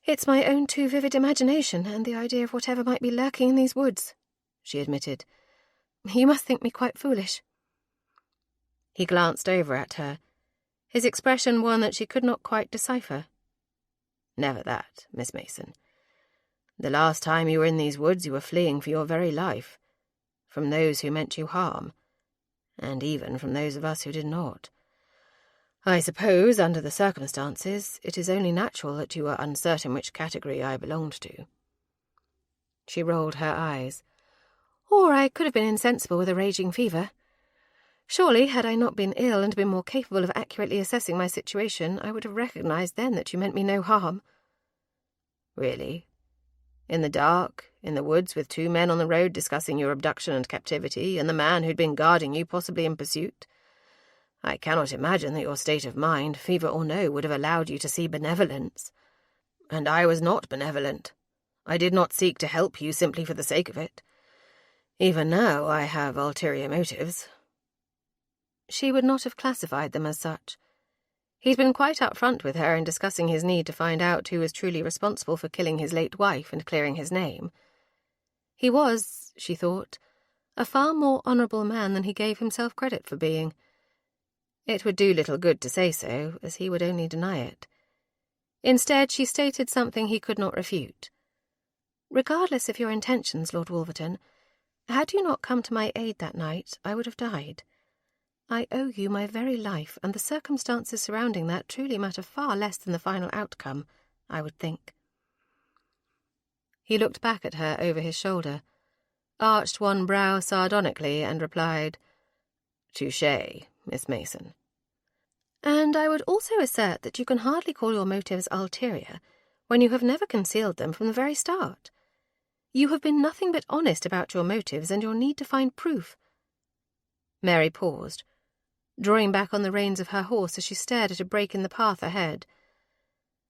It's my own too vivid imagination and the idea of whatever might be lurking in these woods," she admitted. "You must think me quite foolish." He glanced over at her, his expression one that she could not quite decipher. "Never that, Miss Mason. The last time you were in these woods you were fleeing for your very life, from those who meant you harm, and even from those of us who did not. I suppose, under the circumstances, it is only natural that you are uncertain which category I belonged to." She rolled her eyes. "Or I could have been insensible with a raging fever. Surely, had I not been ill and been more capable of accurately assessing my situation, I would have recognized then that you meant me no harm." "Really? In the dark, in the woods, with two men on the road discussing your abduction and captivity, and the man who'd been guarding you, possibly in pursuit? I cannot imagine that your state of mind, fever or no, would have allowed you to see benevolence. And I was not benevolent. I did not seek to help you simply for the sake of it. Even now I have ulterior motives." She would not have classified them as such. He'd been quite up front with her in discussing his need to find out who was truly responsible for killing his late wife and clearing his name. He was, she thought, a far more honourable man than he gave himself credit for being. It would do little good to say so, as he would only deny it. Instead, she stated something he could not refute. "Regardless of your intentions, Lord Wolverton, had you not come to my aid that night, I would have died. I owe you my very life, and the circumstances surrounding that truly matter far less than the final outcome, I would think." He looked back at her over his shoulder, arched one brow sardonically, and replied, "Touché, Miss Mason." "And I would also assert that you can hardly call your motives ulterior when you have never concealed them from the very start. You have been nothing but honest about your motives and your need to find proof." Mary paused, drawing back on the reins of her horse as she stared at a break in the path ahead.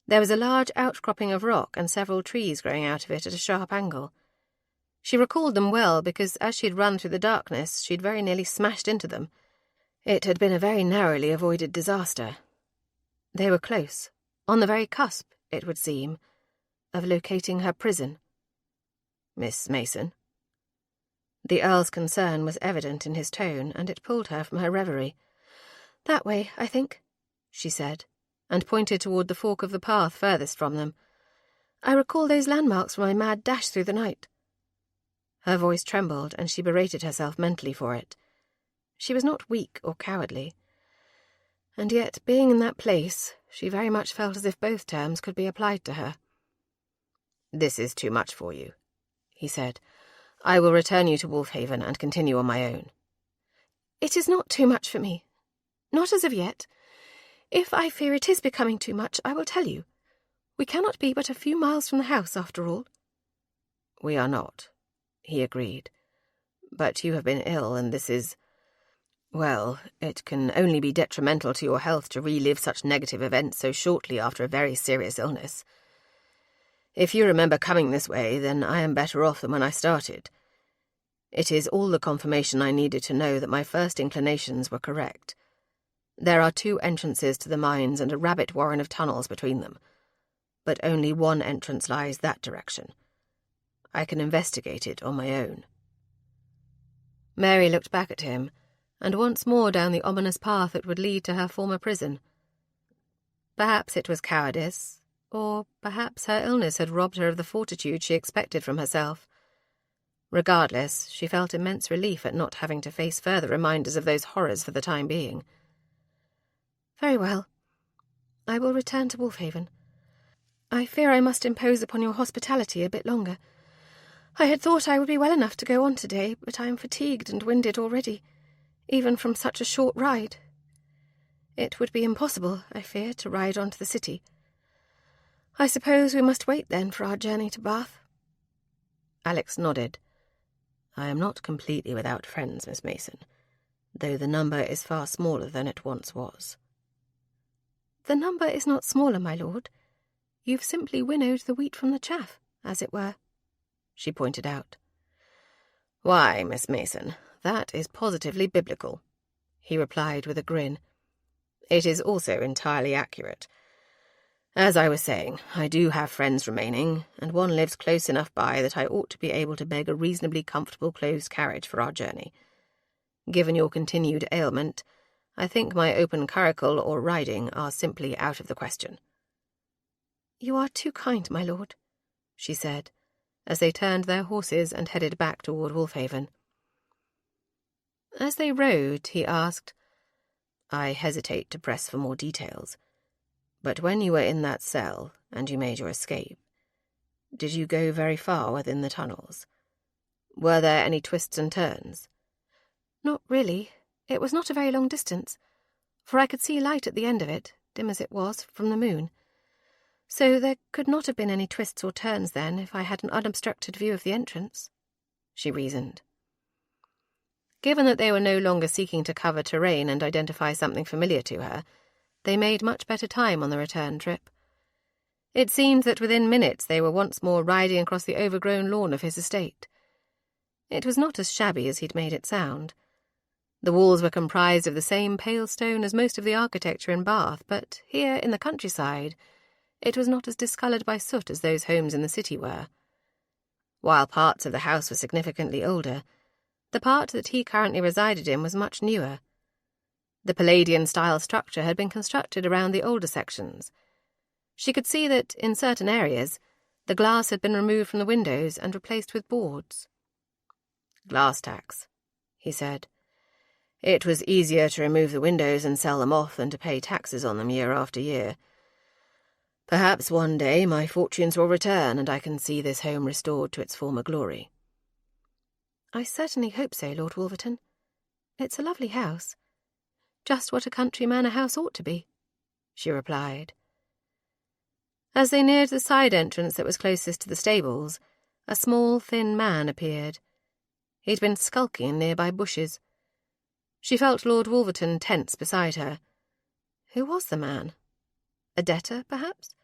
There was a large outcropping of rock and several trees growing out of it at a sharp angle. She recalled them well because, as she'd run through the darkness, she'd very nearly smashed into them. It had been a very narrowly avoided disaster. They were close, on the very cusp, it would seem, of locating her prison. "Miss Mason?" The Earl's concern was evident in his tone, and it pulled her from her reverie. "That way, I think," she said, and pointed toward the fork of the path furthest from them. "I recall those landmarks from my mad dash through the night." Her voice trembled, and she berated herself mentally for it. She was not weak or cowardly. And yet, being in that place, she very much felt as if both terms could be applied to her. "This is too much for you," he said. "I will return you to Wolfhaven and continue on my own." "It is not too much for me. Not as of yet. If I fear it is becoming too much, I will tell you. We cannot be but a few miles from the house, after all." "We are not," he agreed. "But you have been ill, and this is... well, it can only be detrimental to your health to relive such negative events so shortly after a very serious illness. If you remember coming this way, then I am better off than when I started. It is all the confirmation I needed to know that my first inclinations were correct. There are 2 entrances to the mines and a rabbit warren of tunnels between them, but only one entrance lies that direction. I can investigate it on my own." Mary looked back at him, and once more down the ominous path that would lead to her former prison. Perhaps it was cowardice, Or perhaps her illness had robbed her of the fortitude she expected from herself. Regardless, she felt immense relief at not having to face further reminders of those horrors for the time being. Very well. I will return to Wolfhaven. I fear I must impose upon your hospitality a bit longer. I had thought I would be well enough to go on today, but I am fatigued and winded already, even from such a short ride. It would be impossible, I fear, to ride on to the city. I suppose we must wait, then, for our journey to Bath. Alex nodded. I am not completely without friends, Miss Mason, though the number is far smaller than it once was. The number is not smaller, my lord. You've simply winnowed the wheat from the chaff, as it were, she pointed out. Why, Miss Mason, that is positively biblical, he replied with a grin. It is also entirely accurate. As I was saying, I do have friends remaining, and one lives close enough by that I ought to be able to beg a reasonably comfortable closed carriage for our journey. Given your continued ailment, I think my open curricle or riding are simply out of the question. You are too kind, my lord, she said, as they turned their horses and headed back toward Wolfhaven. As they rode, he asked, I hesitate to press for more details, but when you were in that cell and you made your escape, did you go very far within the tunnels? Were there any twists and turns? Not really. It was not a very long distance, for I could see light at the end of it, dim as it was, from the moon. So there could not have been any twists or turns then if I had an unobstructed view of the entrance, she reasoned. Given that they were no longer seeking to cover terrain and identify something familiar to her, they made much better time on the return trip. It seemed that within minutes they were once more riding across the overgrown lawn of his estate. It was not as shabby as he'd made it sound. The walls were comprised of the same pale stone as most of the architecture in Bath, but here in the countryside it was not as discoloured by soot as those homes in the city were. While parts of the house were significantly older, the part that he currently resided in was much newer. The Palladian-style structure had been constructed around the older sections. She could see that, in certain areas, the glass had been removed from the windows and replaced with boards. Glass tax, he said. It was easier to remove the windows and sell them off than to pay taxes on them year after year. Perhaps one day my fortunes will return and I can see this home restored to its former glory. I certainly hope so, Lord Wolverton. It's a lovely house. Just what a country manor house ought to be, she replied. As they neared the side entrance that was closest to the stables, a small, thin man appeared. He'd been skulking in nearby bushes. She felt Lord Wolverton tense beside her. Who was the man? A debtor, perhaps?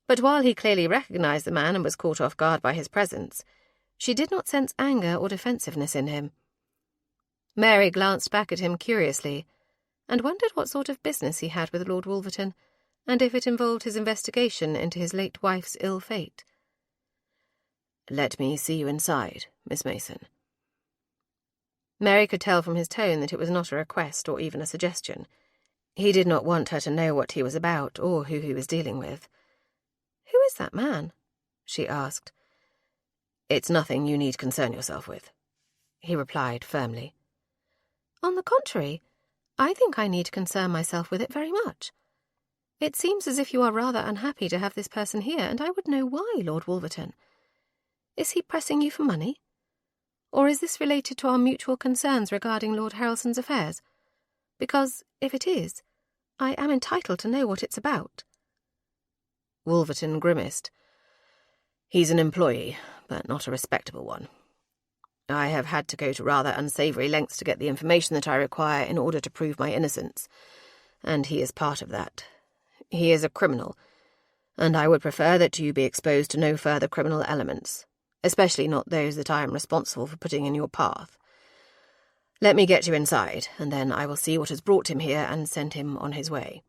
But while he clearly recognised the man and was caught off guard by his presence, she did not sense anger or defensiveness in him. Mary glanced back at him curiously, and wondered what sort of business he had with Lord Wolverton, and if it involved his investigation into his late wife's ill fate. "Let me see you inside, Miss Mason." Mary could tell from his tone that it was not a request or even a suggestion. He did not want her to know what he was about or who he was dealing with. "Who is that man?" she asked. "It's nothing you need concern yourself with," he replied firmly. "On the contrary, I think I need concern myself with it very much. It seems as if you are rather unhappy to have this person here, and I would know why, Lord Wolverton. Is he pressing you for money? Or is this related to our mutual concerns regarding Lord Harrelson's affairs? Because, if it is, I am entitled to know what it's about." Wolverton grimaced. "He's an employee, but not a respectable one. I have had to go to rather unsavoury lengths to get the information that I require in order to prove my innocence, and he is part of that. He is a criminal, and I would prefer that you be exposed to no further criminal elements, especially not those that I am responsible for putting in your path. Let me get you inside, and then I will see what has brought him here and send him on his way."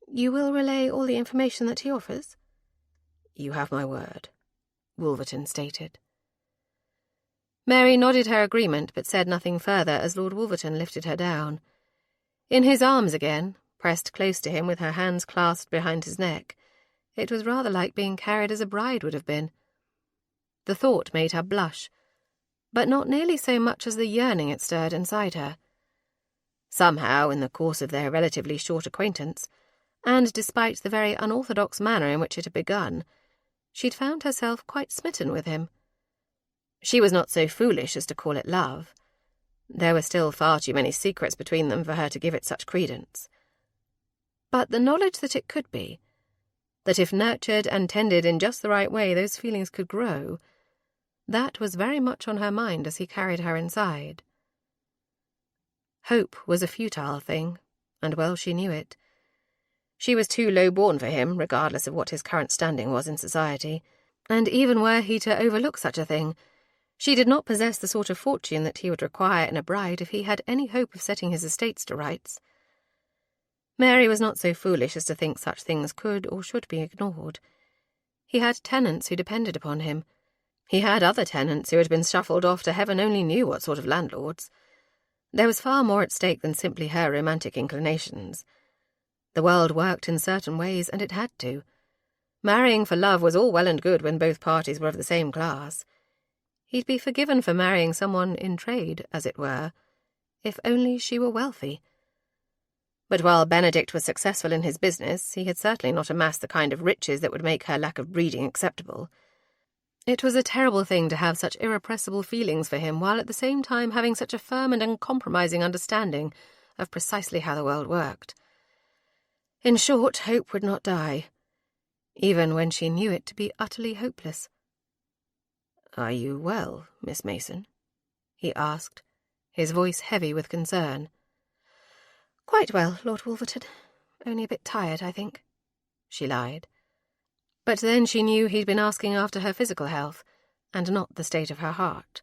"You will relay all the information that he offers?" "You have my word," Wolverton stated. Mary nodded her agreement, but said nothing further as Lord Wolverton lifted her down. In his arms again, pressed close to him with her hands clasped behind his neck, It was rather like being carried as a bride would have been. The thought made her blush, but not nearly so much as the yearning it stirred inside her. Somehow, in the course of their relatively short acquaintance, and despite the very unorthodox manner in which it had begun, she'd found herself quite smitten with him. She was not so foolish as to call it love. There were still far too many secrets between them for her to give it such credence. But the knowledge that it could be, that if nurtured and tended in just the right way those feelings could grow, that was very much on her mind as he carried her inside. Hope was a futile thing, and well she knew it. She was too low-born for him, regardless of what his current standing was in society, and even were he to overlook such a thing, she did not possess the sort of fortune that he would require in a bride if he had any hope of setting his estates to rights. Mary was not so foolish as to think such things could or should be ignored. He had tenants who depended upon him. He had other tenants who had been shuffled off to heaven only knew what sort of landlords. There was far more at stake than simply her romantic inclinations. The world worked in certain ways, and it had to. Marrying for love was all well and good when both parties were of the same class. He'd be forgiven for marrying someone in trade, as it were, if only she were wealthy. But while Benedict was successful in his business, he had certainly not amassed the kind of riches that would make her lack of breeding acceptable. It was a terrible thing to have such irrepressible feelings for him while at the same time having such a firm and uncompromising understanding of precisely how the world worked. In short, hope would not die, even when she knew it to be utterly hopeless. "Are you well, Miss Mason?" he asked, his voice heavy with concern. "Quite well, Lord Wolverton. Only a bit tired, I think," she lied. But then she knew he'd been asking after her physical health, and not the state of her heart.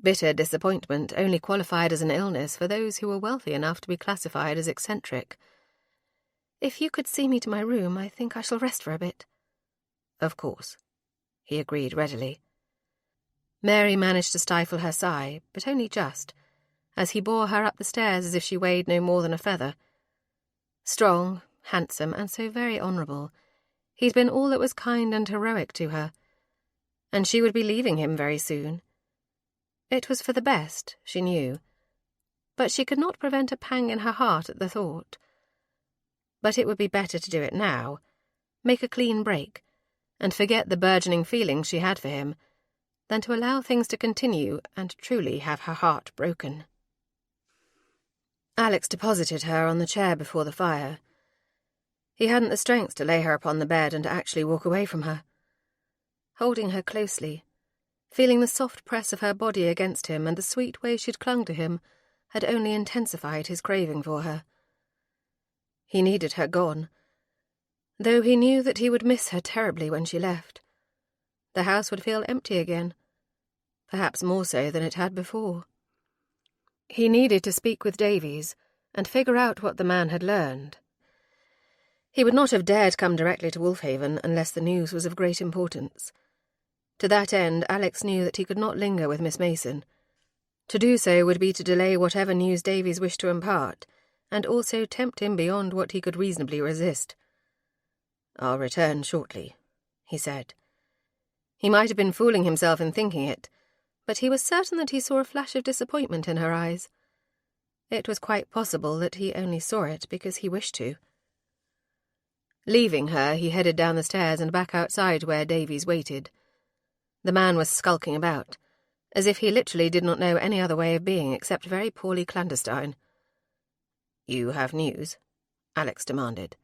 Bitter disappointment only qualified as an illness for those who were wealthy enough to be classified as eccentric. "If you could see me to my room, I think I shall rest for a bit." "Of course," he agreed readily. Mary managed to stifle her sigh, but only just, as he bore her up the stairs as if she weighed no more than a feather. Strong, handsome, and so very honourable, he'd been all that was kind and heroic to her, and she would be leaving him very soon. It was for the best, she knew, but she could not prevent a pang in her heart at the thought. But it would be better to do it now, make a clean break, and forget the burgeoning feelings she had for him, than to allow things to continue and truly have her heart broken. Alex deposited her on the chair before the fire. He hadn't the strength to lay her upon the bed and actually walk away from her. Holding her closely, feeling the soft press of her body against him and the sweet way she'd clung to him, had only intensified his craving for her. He needed her gone, though he knew that he would miss her terribly when she left. The house would feel empty again, perhaps more so than it had before. He needed to speak with Davies and figure out what the man had learned. He would not have dared come directly to Wolfhaven unless the news was of great importance. To that end, Alex knew that he could not linger with Miss Mason. To do so would be to delay whatever news Davies wished to impart, and also tempt him beyond what he could reasonably resist. "I'll return shortly," he said. He might have been fooling himself in thinking it, but he was certain that he saw a flash of disappointment in her eyes. It was quite possible that he only saw it because he wished to. Leaving her, he headed down the stairs and back outside where Davies waited. The man was skulking about, as if he literally did not know any other way of being except very poorly clandestine. "You have news?" Alex demanded.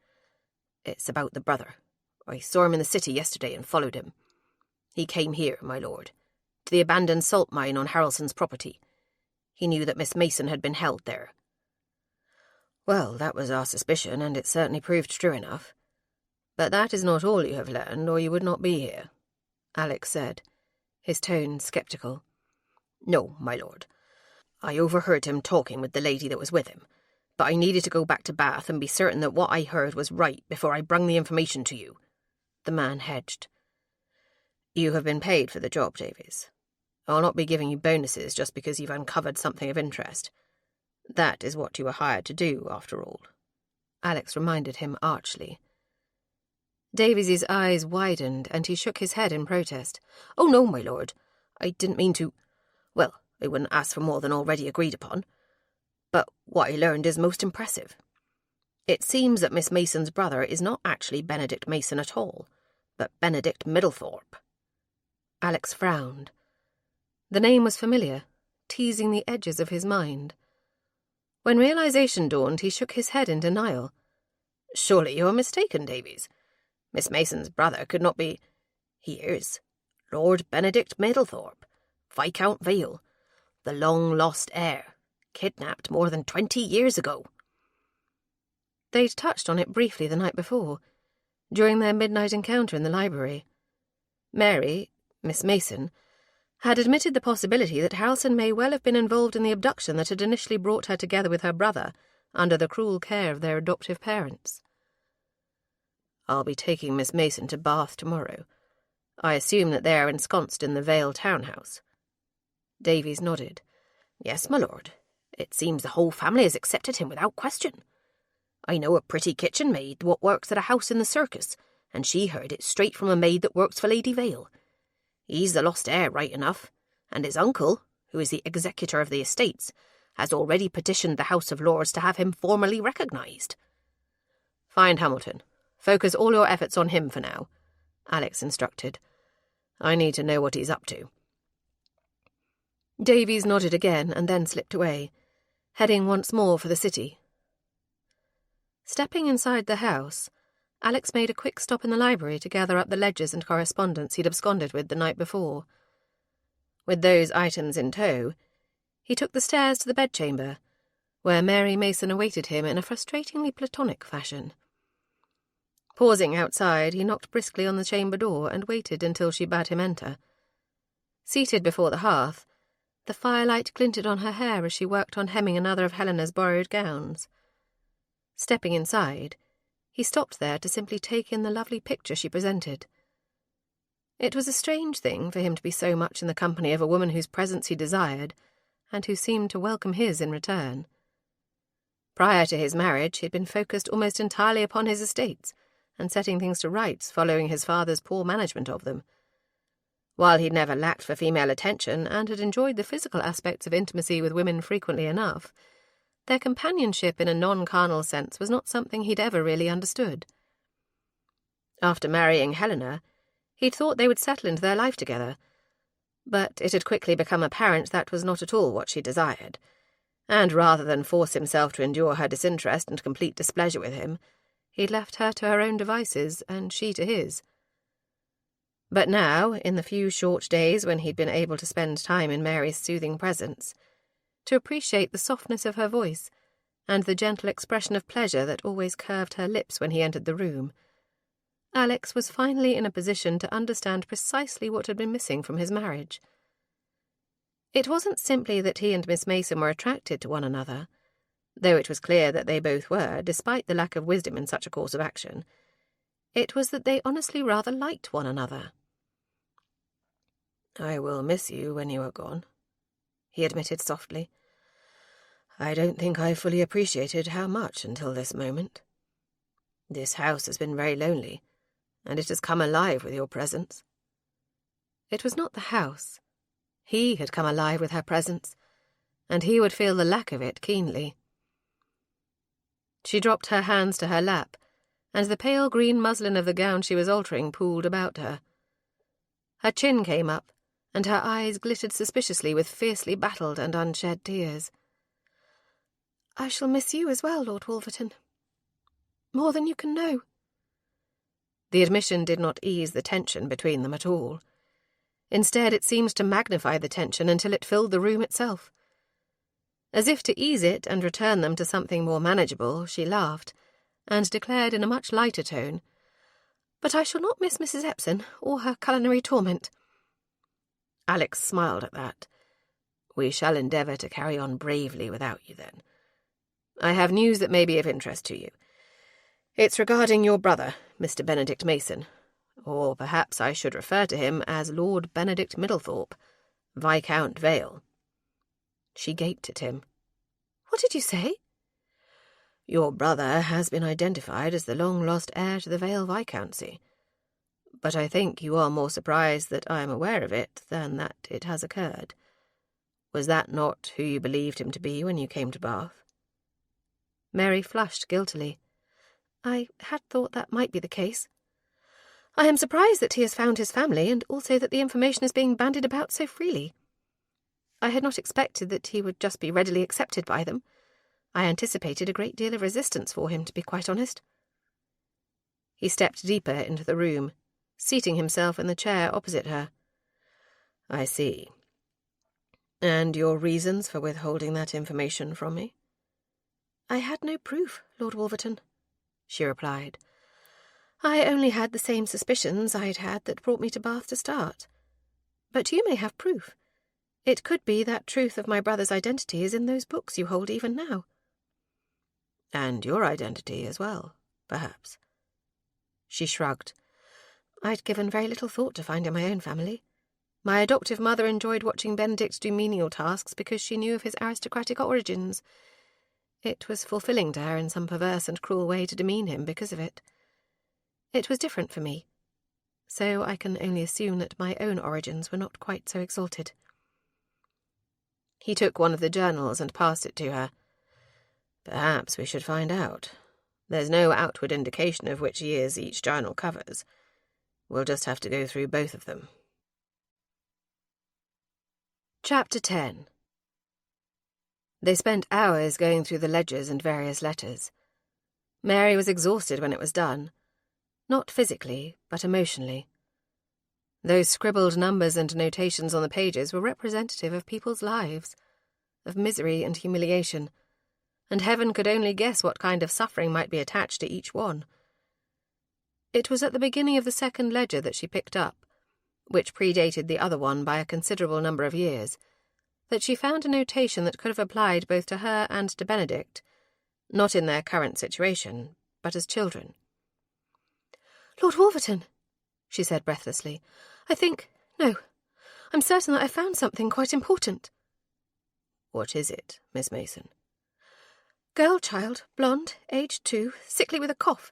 "It's about the brother. I saw him in the city yesterday and followed him. He came here, my lord, to the abandoned salt mine on Harrelson's property. He knew that Miss Mason had been held there." "Well, that was our suspicion, and it certainly proved true enough. But that is not all you have learned, or you would not be here," Alex said, his tone sceptical. "No, my lord. I overheard him talking with the lady that was with him, but I needed to go back to Bath and be certain that what I heard was right before I brung the information to you." The man hedged. "You have been paid for the job, Davies. I'll not be giving you bonuses just because you've uncovered something of interest. That is what you were hired to do, after all," Alex reminded him archly. Davies's eyes widened, and he shook his head in protest. "Oh, no, my lord. I didn't mean to. Well, I wouldn't ask for more than already agreed upon. But what I learned is most impressive. It seems that Miss Mason's brother is not actually Benedict Mason at all, but Benedict Middlethorpe." Alex frowned. The name was familiar, teasing the edges of his mind. When realization dawned, he shook his head in denial. "Surely you are mistaken, Davies. Miss Mason's brother could not be— He is Lord Benedict Middlethorpe, Viscount Vale, the long-lost heir, kidnapped more than 20 years ago." They'd touched on it briefly the night before, during their midnight encounter in the library. Mary, Miss Mason, had admitted the possibility that Harrelson may well have been involved in the abduction that had initially brought her together with her brother under the cruel care of their adoptive parents. "I'll be taking Miss Mason to Bath tomorrow. I assume that they are ensconced in the Vale townhouse." Davies nodded. "Yes, my lord. It seems the whole family has accepted him without question. I know a pretty kitchen maid what works at a house in the circus, and she heard it straight from a maid that works for Lady Vale. He's the lost heir right enough, and his uncle, who is the executor of the estates, has already petitioned the House of Lords to have him formally recognised." "Fine, Hamilton. Focus all your efforts on him for now," Alex instructed. "I need to know what he's up to." Davies nodded again and then slipped away, heading once more for the city. Stepping inside the house, Alex made a quick stop in the library to gather up the ledgers and correspondence he'd absconded with the night before. With those items in tow, he took the stairs to the bedchamber, where Mary Mason awaited him in a frustratingly platonic fashion. Pausing outside, he knocked briskly on the chamber door and waited until she bade him enter. Seated before the hearth, the firelight glinted on her hair as she worked on hemming another of Helena's borrowed gowns. Stepping inside, he stopped there to simply take in the lovely picture she presented. It was a strange thing for him to be so much in the company of a woman whose presence he desired, and who seemed to welcome his in return. Prior to his marriage, he'd been focused almost entirely upon his estates, and setting things to rights following his father's poor management of them. While he'd never lacked for female attention and had enjoyed the physical aspects of intimacy with women frequently enough, their companionship in a non-carnal sense was not something he'd ever really understood. After marrying Helena, he'd thought they would settle into their life together, but it had quickly become apparent that was not at all what she desired, and rather than force himself to endure her disinterest and complete displeasure with him, he'd left her to her own devices and she to his. But now, in the few short days when he'd been able to spend time in Mary's soothing presence, to appreciate the softness of her voice and the gentle expression of pleasure that always curved her lips when he entered the room, Alex was finally in a position to understand precisely what had been missing from his marriage. It wasn't simply that he and Miss Mason were attracted to one another, though it was clear that they both were, despite the lack of wisdom in such a course of action. It was that they honestly rather liked one another. "I will miss you when you are gone," he admitted softly. "I don't think I fully appreciated how much until this moment. This house has been very lonely, and it has come alive with your presence." It was not the house. He had come alive with her presence, and he would feel the lack of it keenly. She dropped her hands to her lap, and the pale green muslin of the gown she was altering pooled about her. Her chin came up, and her eyes glittered suspiciously with fiercely battled and unshed tears. "I shall miss you as well, Lord Wolverton. More than you can know." The admission did not ease the tension between them at all. Instead, it seemed to magnify the tension until it filled the room itself. As if to ease it and return them to something more manageable, she laughed, and declared in a much lighter tone, "But I shall not miss Mrs. Epsom or her culinary torment." Alex smiled at that. "We shall endeavour to carry on bravely without you, then. I have news that may be of interest to you. It's regarding your brother, Mr. Benedict Mason, or perhaps I should refer to him as Lord Benedict Middlethorpe, Viscount Vale." She gaped at him. "What did you say?" Your brother has been identified as the long-lost heir to the Vale Viscountcy, but I think you are more surprised that I am aware of it than that it has occurred. Was that not who you believed him to be when you came to Bath?" Mary flushed guiltily. "I had thought that might be the case. I am surprised that he has found his family, and also that the information is being bandied about so freely. I had not expected that he would just be readily accepted by them. I anticipated a great deal of resistance for him, to be quite honest." He stepped deeper into the room, seating himself in the chair opposite her. "I see. And your reasons for withholding that information from me?" "I had no proof, Lord Wolverton," she replied. "I only had the same suspicions I'd had that brought me to Bath to start. But you may have proof. It could be that truth of my brother's identity is in those books you hold even now." "And your identity as well, perhaps?" She shrugged. "I'd given very little thought to finding my own family. My adoptive mother enjoyed watching Benedict do menial tasks because she knew of his aristocratic origins. It was fulfilling to her in some perverse and cruel way to demean him because of it. It was different for me, so I can only assume that my own origins were not quite so exalted." He took one of the journals and passed it to her. "Perhaps we should find out. There's no outward indication of which years each journal covers. We'll just have to go through both of them." Chapter 10. They spent hours going through the ledgers and various letters. Mary was exhausted when it was done. Not physically, but emotionally. Those scribbled numbers and notations on the pages were representative of people's lives, of misery and humiliation, and heaven could only guess what kind of suffering might be attached to each one. It was at the beginning of the second ledger that she picked up, which predated the other one by a considerable number of years, that she found a notation that could have applied both to her and to Benedict, not in their current situation, but as children. "Lord Wolverton," she said breathlessly, I'm certain that I found something quite important." "What is it, Miss Mason?" "Girl child, blonde, aged 2, sickly with a cough.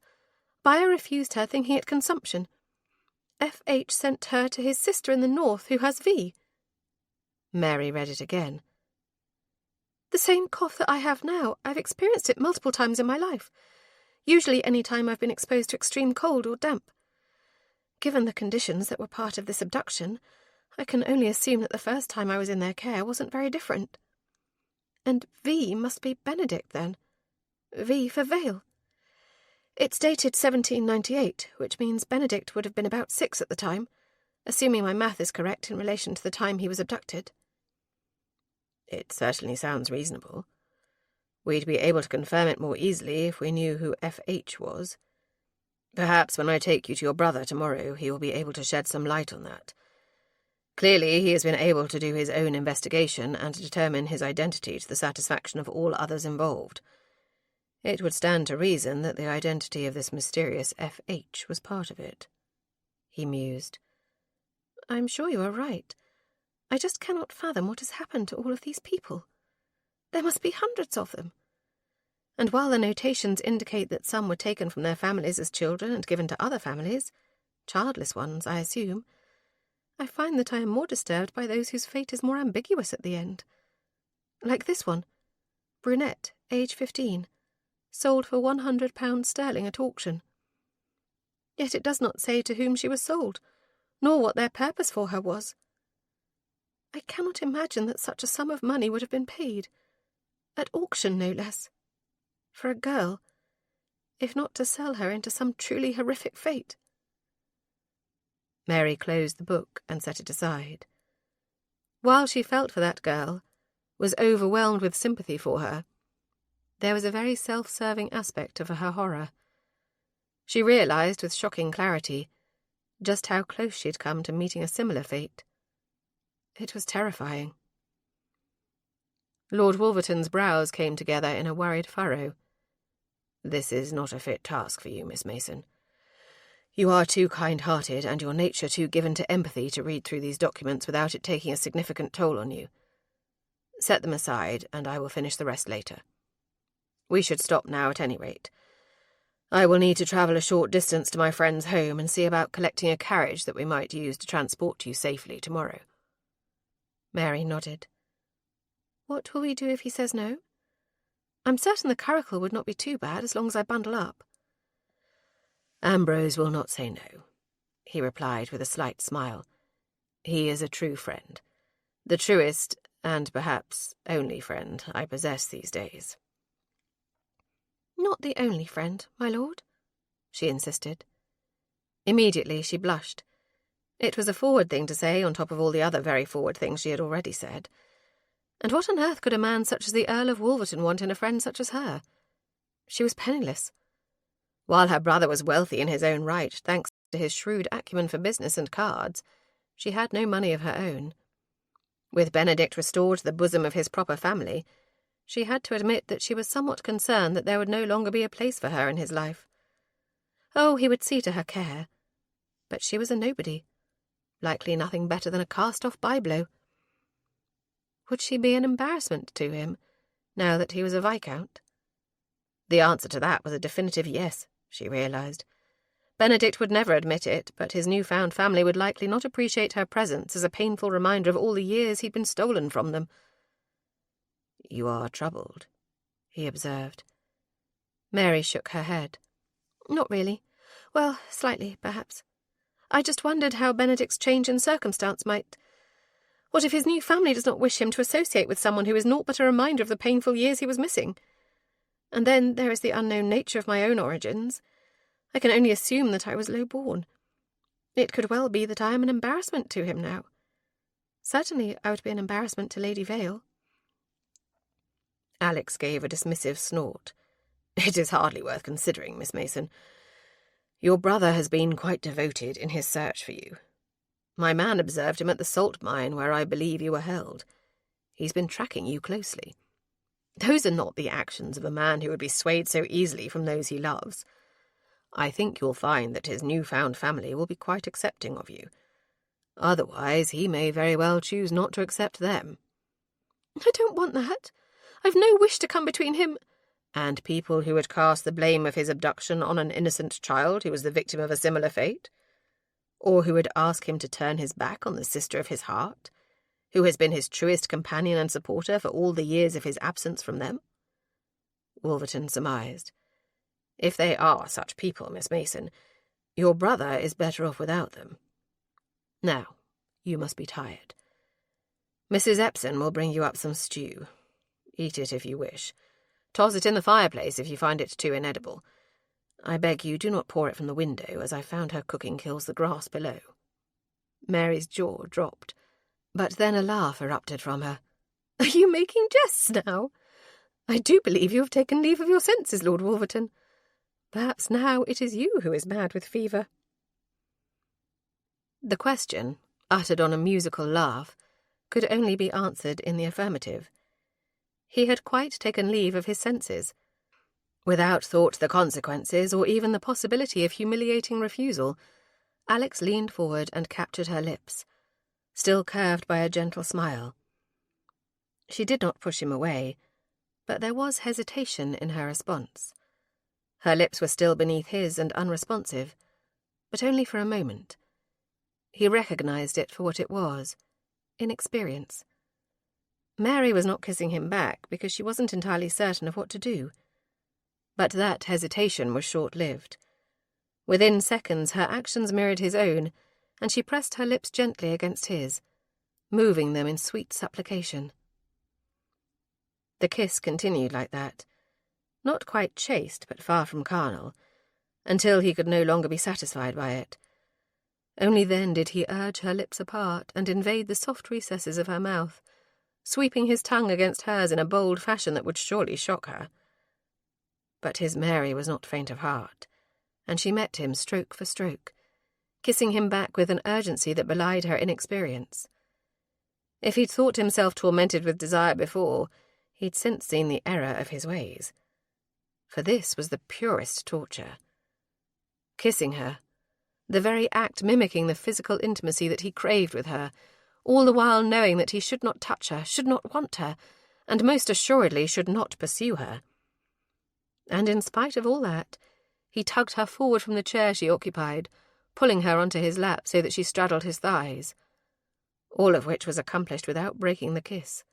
Buyer refused her, thinking it consumption. F.H. sent her to his sister in the north, who has V." Mary read it again. "The same cough that I have now. I've experienced it multiple times in my life, usually any time I've been exposed to extreme cold or damp. Given the conditions that were part of this abduction, I can only assume that the first time I was in their care wasn't very different. And V must be Benedict, then. V for Vale. It's dated 1798, which means Benedict would have been about 6 at the time, assuming my math is correct in relation to the time he was abducted." "It certainly sounds reasonable. We'd be able to confirm it more easily if we knew who F.H. was. Perhaps when I take you to your brother tomorrow, he will be able to shed some light on that. Clearly, he has been able to do his own investigation and determine his identity to the satisfaction of all others involved. It would stand to reason that the identity of this mysterious F.H. was part of it." He mused. "I'm sure you are right. I just cannot fathom what has happened to all of these people. There must be hundreds of them. And while the notations indicate that some were taken from their families as children and given to other families, childless ones, I assume, I find that I am more disturbed by those whose fate is more ambiguous at the end. Like this one, brunette, age 15, sold for £100 at auction. Yet it does not say to whom she was sold, nor what their purpose for her was. I cannot imagine that such a sum of money would have been paid, at auction no less, for a girl, if not to sell her into some truly horrific fate." Mary closed the book and set it aside. While she felt for that girl, was overwhelmed with sympathy for her, there was a very self-serving aspect of her horror. She realized with shocking clarity just how close she had come to meeting a similar fate. It was terrifying. Lord Wolverton's brows came together in a worried furrow. "This is not a fit task for you, Miss Mason. You are too kind-hearted and your nature too given to empathy to read through these documents without it taking a significant toll on you. Set them aside, and I will finish the rest later." We should stop now at any rate. I will need to travel a short distance to my friend's home and see about collecting a carriage that we might use to transport you safely tomorrow." Mary nodded. "What will we do if he says no? I'm certain the curricle would not be too bad as long as I bundle up." "Ambrose will not say no," he replied with a slight smile. "He is a true friend. The truest, and perhaps only friend I possess these days." "Not the only friend, my lord," she insisted. Immediately she blushed. It was a forward thing to say on top of all the other very forward things she had already said. And what on earth could a man such as the Earl of Wolverton want in a friend such as her? She was penniless. While her brother was wealthy in his own right, thanks to his shrewd acumen for business and cards, she had no money of her own. With Benedict restored to the bosom of his proper family, she had to admit that she was somewhat concerned that there would no longer be a place for her in his life. Oh, he would see to her care. But she was a nobody, likely nothing better than a cast-off byblow. Would she be an embarrassment to him, now that he was a viscount? The answer to that was a definitive yes, she realized. Benedict would never admit it, but his newfound family would likely not appreciate her presence as a painful reminder of all the years he'd been stolen from them. "You are troubled," he observed. Mary shook her head. "Not really. Well, slightly, perhaps. I just wondered how Benedict's change in circumstance might... What if his new family does not wish him to associate with someone who is naught but a reminder of the painful years he was missing? And then there is the unknown nature of my own origins. I can only assume that I was low-born. It could well be that I am an embarrassment to him now. Certainly I would be an embarrassment to Lady Vale." Alex gave a dismissive snort. "It is hardly worth considering, Miss Mason. Your brother has been quite devoted in his search for you. My man observed him at the salt mine where I believe you were held. He's been tracking you closely. Those are not the actions of a man who would be swayed so easily from those he loves. I think you'll find that his newfound family will be quite accepting of you. Otherwise, he may very well choose not to accept them." "I don't want that. I've no wish to come between him—" "And people who would cast the blame of his abduction on an innocent child who was the victim of a similar fate? Or who would ask him to turn his back on the sister of his heart, who has been his truest companion and supporter for all the years of his absence from them?" Wolverton surmised. "If they are such people, Miss Mason, your brother is better off without them. Now, you must be tired. Mrs. Epson will bring you up some stew. Eat it if you wish. Toss it in the fireplace if you find it too inedible. I beg you do not pour it from the window, as I found her cooking kills the grass below." Mary's jaw dropped, but then a laugh erupted from her. "Are you making jests now? I do believe you have taken leave of your senses, Lord Wolverton. Perhaps now it is you who is mad with fever." The question, uttered on a musical laugh, could only be answered in the affirmative. He had quite taken leave of his senses. Without thought the consequences, or even the possibility of humiliating refusal, Alex leaned forward and captured her lips, still curved by a gentle smile. She did not push him away, but there was hesitation in her response. Her lips were still beneath his and unresponsive, but only for a moment. He recognized it for what it was, inexperience. Mary was not kissing him back because she wasn't entirely certain of what to do. But that hesitation was short-lived. Within seconds her actions mirrored his own, and she pressed her lips gently against his, moving them in sweet supplication. The kiss continued like that, not quite chaste but far from carnal, until he could no longer be satisfied by it. Only then did he urge her lips apart and invade the soft recesses of her mouth, sweeping his tongue against hers in a bold fashion that would surely shock her. But his Mary was not faint of heart, and she met him stroke for stroke, kissing him back with an urgency that belied her inexperience. If he'd thought himself tormented with desire before, he'd since seen the error of his ways. For this was the purest torture. Kissing her, the very act mimicking the physical intimacy that he craved with her, all the while knowing that he should not touch her, should not want her, and most assuredly should not pursue her. And in spite of all that, he tugged her forward from the chair she occupied, pulling her onto his lap so that she straddled his thighs. All of which was accomplished without breaking the kiss.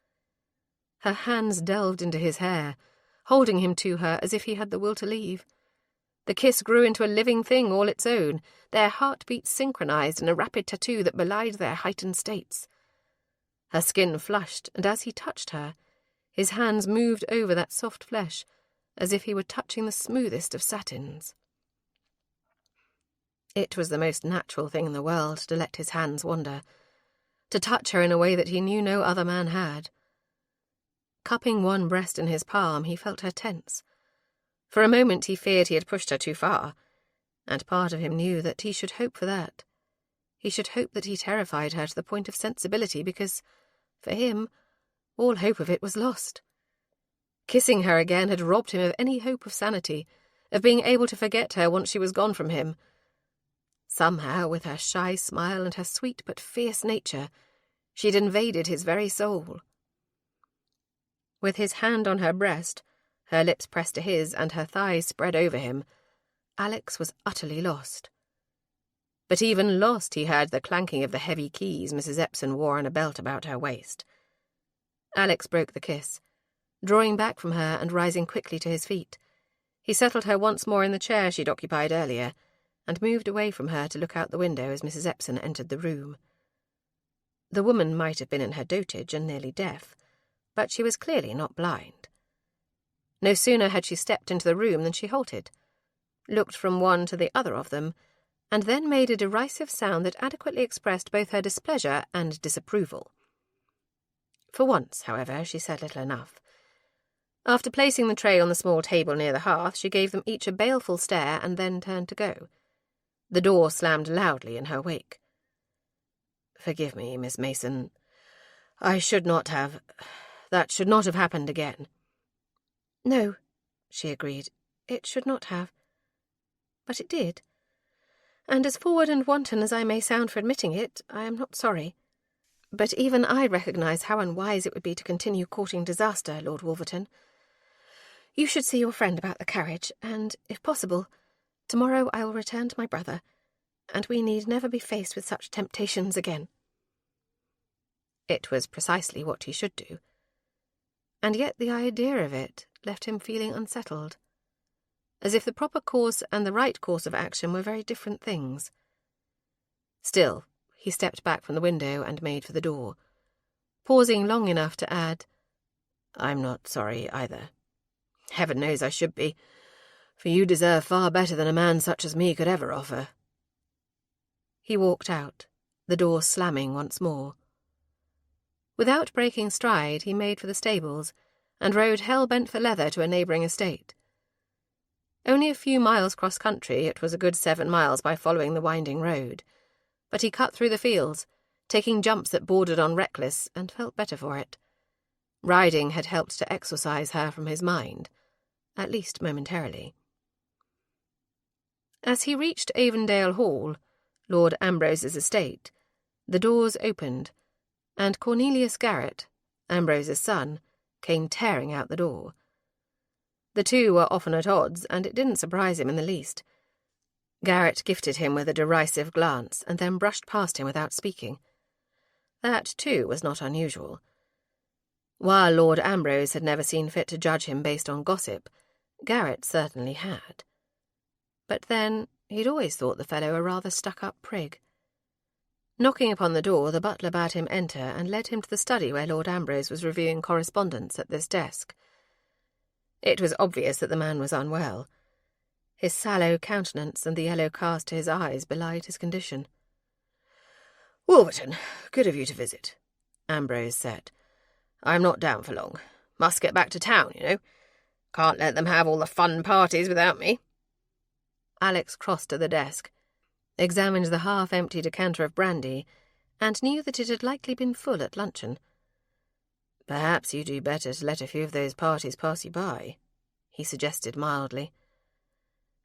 Her hands delved into his hair, holding him to her as if he had the will to leave. The kiss grew into a living thing all its own, their heartbeats synchronized in a rapid tattoo that belied their heightened states. Her skin flushed, and as he touched her, his hands moved over that soft flesh, as if he were touching the smoothest of satins. It was the most natural thing in the world to let his hands wander, to touch her in a way that he knew no other man had. Cupping one breast in his palm, he felt her tense. For a moment he feared he had pushed her too far, and part of him knew that he should hope for that. He should hope that he terrified her to the point of sensibility because, for him, all hope of it was lost. Kissing her again had robbed him of any hope of sanity, of being able to forget her once she was gone from him. Somehow, with her shy smile and her sweet but fierce nature, she'd invaded his very soul. With his hand on her breast, her lips pressed to his and her thighs spread over him, Alex was utterly lost. But even lost, he heard the clanking of the heavy keys Mrs. Epsom wore on a belt about her waist. Alex broke the kiss, drawing back from her and rising quickly to his feet. He settled her once more in the chair she'd occupied earlier, and moved away from her to look out the window as Mrs. Epsom entered the room. The woman might have been in her dotage and nearly deaf, but she was clearly not blind. No sooner had she stepped into the room than she halted, looked from one to the other of them, and then made a derisive sound that adequately expressed both her displeasure and disapproval. For once, however, she said little enough. After placing the tray on the small table near the hearth, she gave them each a baleful stare and then turned to go. The door slammed loudly in her wake. "Forgive me, Miss Mason. That should not have happened again." "No," she agreed, "it should not have. But it did. And as forward and wanton as I may sound for admitting it, I am not sorry. But even I recognise how unwise it would be to continue courting disaster, Lord Wolverton. You should see your friend about the carriage, and, if possible, tomorrow I will return to my brother, and we need never be faced with such temptations again." It was precisely what he should do. And yet the idea of it left him feeling unsettled, as if the proper course and the right course of action were very different things. Still, he stepped back from the window and made for the door, pausing long enough to add, "I'm not sorry either. Heaven knows I should be, for you deserve far better than a man such as me could ever offer." He walked out, the door slamming once more. Without breaking stride, he made for the stables, and rode hell-bent for leather to a neighbouring estate. Only a few miles cross-country, it was a good 7 miles by following the winding road, but he cut through the fields, taking jumps that bordered on reckless, and felt better for it. Riding had helped to exorcise her from his mind, at least momentarily. As he reached Avondale Hall, Lord Ambrose's estate, the doors opened, and Cornelius Garrett, Ambrose's son, came tearing out the door. The two were often at odds, and it didn't surprise him in the least. Garrett gifted him with a derisive glance, and then brushed past him without speaking. That, too, was not unusual. While Lord Ambrose had never seen fit to judge him based on gossip, Garrett certainly had. But then, he'd always thought the fellow a rather stuck-up prig. Knocking upon the door, the butler bade him enter and led him to the study where Lord Ambrose was reviewing correspondence at this desk. It was obvious that the man was unwell. His sallow countenance and the yellow cast to his eyes belied his condition. "Wolverton, good of you to visit," Ambrose said. "I'm not down for long. Must get back to town, you know. Can't let them have all the fun parties without me." Alex crossed to the desk, examined the half-empty decanter of brandy, and knew that it had likely been full at luncheon. "Perhaps you do better to let a few of those parties pass you by," he suggested mildly.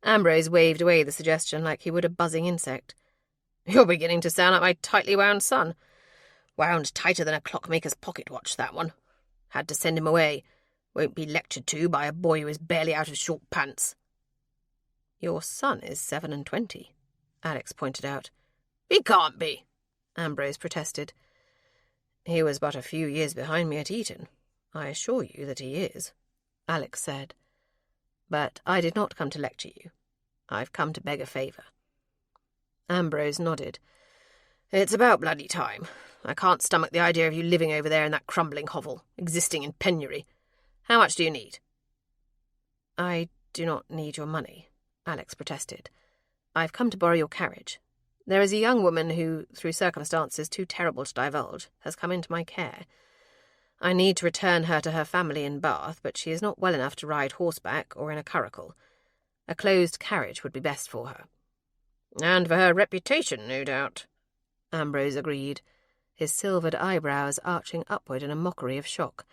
Ambrose waved away the suggestion like he would a buzzing insect. "You're beginning to sound like my tightly wound son. Wound tighter than a clockmaker's pocket watch, that one. Had to send him away. Won't be lectured to by a boy who is barely out of short pants." "Your son is 27, Alex pointed out. "He can't be," Ambrose protested. "He was but a few years behind me at Eton. I assure you that he is," Alex said. "But I did not come to lecture you. I've come to beg a favour." Ambrose nodded. "It's about bloody time. I can't stomach the idea of you living over there in that crumbling hovel, existing in penury. How much do you need?" "I do not need your money," Alex protested. "I've come to borrow your carriage. There is a young woman who, through circumstances too terrible to divulge, has come into my care. I need to return her to her family in Bath, but she is not well enough to ride horseback or in a curricle. A closed carriage would be best for her." "And for her reputation, no doubt," Ambrose agreed, his silvered eyebrows arching upward in a mockery of shock.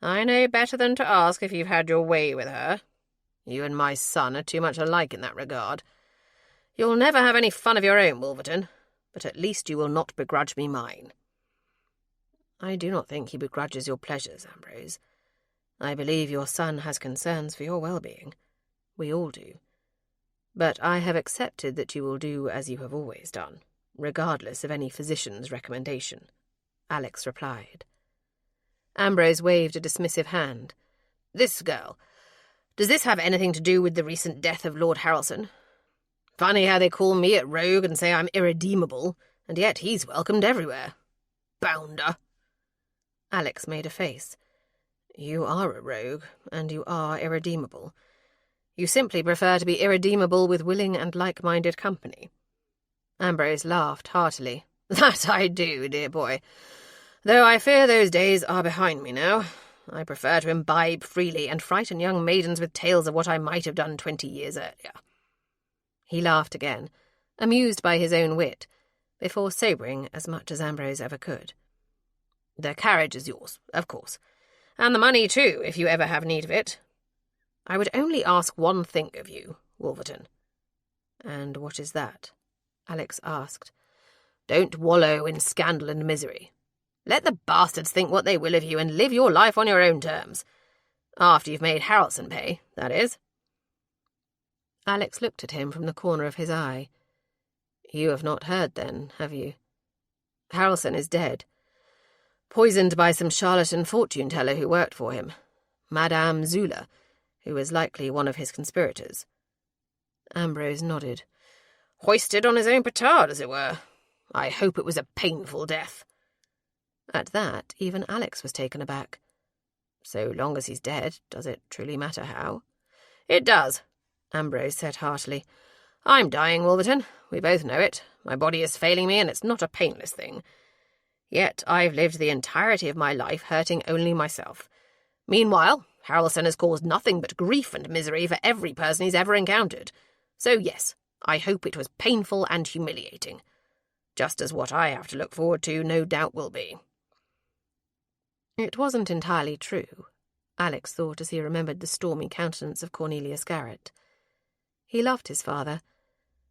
"I know better than to ask if you've had your way with her. You and my son are too much alike in that regard. You'll never have any fun of your own, Wolverton, but at least you will not begrudge me mine." "I do not think he begrudges your pleasures, Ambrose. I believe your son has concerns for your well-being. We all do. But I have accepted that you will do as you have always done, regardless of any physician's recommendation," Alex replied. Ambrose waved a dismissive hand. "This girl, does this have anything to do with the recent death of Lord Harrelson? Funny how they call me a rogue and say I'm irredeemable, and yet he's welcomed everywhere. Bounder." Alex made a face. "You are a rogue, and you are irredeemable. You simply prefer to be irredeemable with willing and like-minded company." Ambrose laughed heartily. "That I do, dear boy. Though I fear those days are behind me now. I prefer to imbibe freely and frighten young maidens with tales of what I might have done 20 years earlier." He laughed again, amused by his own wit, before sobering as much as Ambrose ever could. "The carriage is yours, of course. And the money, too, if you ever have need of it. I would only ask one thing of you, Wolverton." "And what is that?" Alex asked. "Don't wallow in scandal and misery. Let the bastards think what they will of you and live your life on your own terms. After you've made Harrelson pay, that is." Alex looked at him from the corner of his eye. "You have not heard, then, have you? Harrelson is dead. Poisoned by some charlatan fortune-teller who worked for him. Madame Zula, who was likely one of his conspirators." Ambrose nodded. "Hoisted on his own petard, as it were. I hope it was a painful death." At that, even Alex was taken aback. "So long as he's dead, does it truly matter how?" "It does," Ambrose said heartily. "I'm dying, Wolverton. We both know it. My body is failing me, and it's not a painless thing. Yet I've lived the entirety of my life hurting only myself. Meanwhile, Harrelson has caused nothing but grief and misery for every person he's ever encountered. So yes, I hope it was painful and humiliating. Just as what I have to look forward to no doubt will be." It wasn't entirely true, Alex thought as he remembered the stormy countenance of Cornelius Garrett. He loved his father,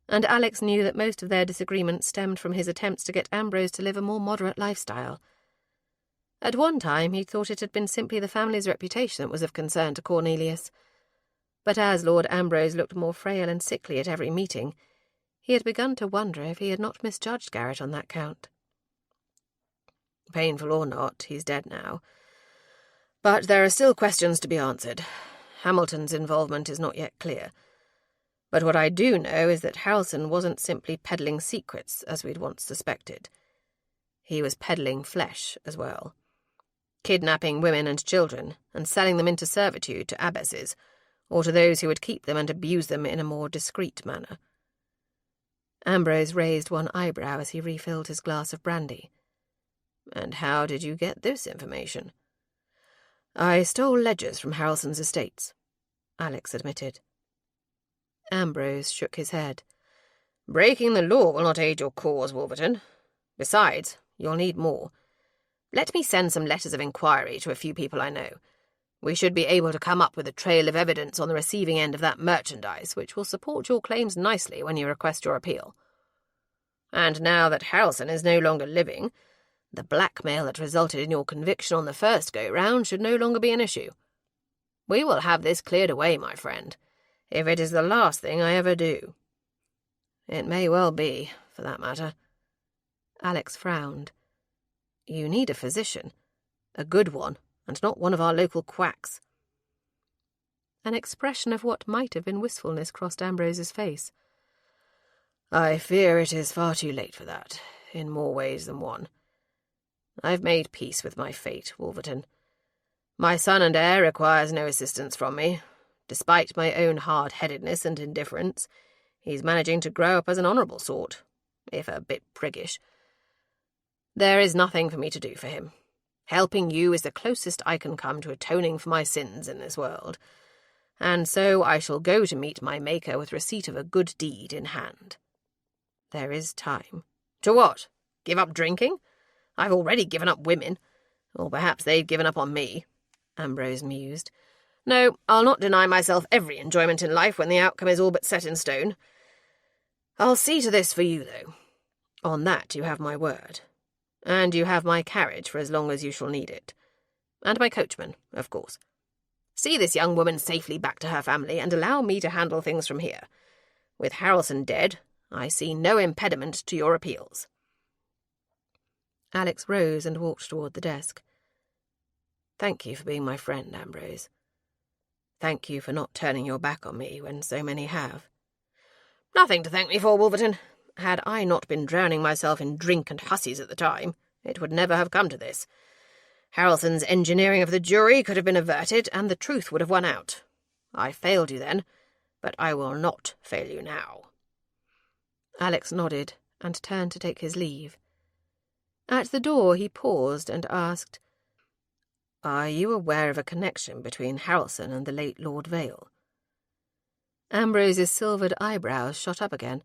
and Alex knew that most of their disagreements stemmed from his attempts to get Ambrose to live a more moderate lifestyle. At one time he thought it had been simply the family's reputation that was of concern to Cornelius, but as Lord Ambrose looked more frail and sickly at every meeting, he had begun to wonder if he had not misjudged Garrett on that count. Painful or not, he's dead now. But there are still questions to be answered. Hamilton's involvement is not yet clear. But what I do know is that Harrelson wasn't simply peddling secrets, as we'd once suspected. He was peddling flesh as well. Kidnapping women and children, and selling them into servitude to abbesses, or to those who would keep them and abuse them in a more discreet manner. Ambrose raised one eyebrow as he refilled his glass of brandy. "And how did you get this information?" "I stole ledgers from Harrelson's estates," Alex admitted. Ambrose shook his head. "Breaking the law will not aid your cause, Wolverton. Besides, you'll need more. Let me send some letters of inquiry to a few people I know. We should be able to come up with a trail of evidence on the receiving end of that merchandise, which will support your claims nicely when you request your appeal. And now that Harrelson is no longer living, the blackmail that resulted in your conviction on the first go-round should no longer be an issue. We will have this cleared away, my friend, if it is the last thing I ever do." "It may well be, for that matter." Alex frowned. "You need a physician. A good one, and not one of our local quacks." An expression of what might have been wistfulness crossed Ambrose's face. "I fear it is far too late for that, in more ways than one. I've made peace with my fate, Wolverton. My son and heir requires no assistance from me. Despite my own hard-headedness and indifference, he's managing to grow up as an honourable sort, if a bit priggish. There is nothing for me to do for him. Helping you is the closest I can come to atoning for my sins in this world, and so I shall go to meet my Maker with receipt of a good deed in hand. There is time." "To what? Give up drinking? I've already given up women. Or perhaps they've given up on me," Ambrose mused. "No, I'll not deny myself every enjoyment in life when the outcome is all but set in stone. I'll see to this for you, though. On that you have my word. And you have my carriage for as long as you shall need it. And my coachman, of course. See this young woman safely back to her family, and allow me to handle things from here. With Harrelson dead, I see no impediment to your appeals." Alex rose and walked toward the desk. "Thank you for being my friend, Ambrose. Thank you for not turning your back on me when so many have." "Nothing to thank me for, Wolverton. Had I not been drowning myself in drink and hussies at the time, it would never have come to this. Harrelson's engineering of the jury could have been averted, and the truth would have won out. I failed you then, but I will not fail you now." Alex nodded and turned to take his leave. At the door he paused and asked, "Are you aware of a connection between Harrelson and the late Lord Vale?" Ambrose's silvered eyebrows shot up again,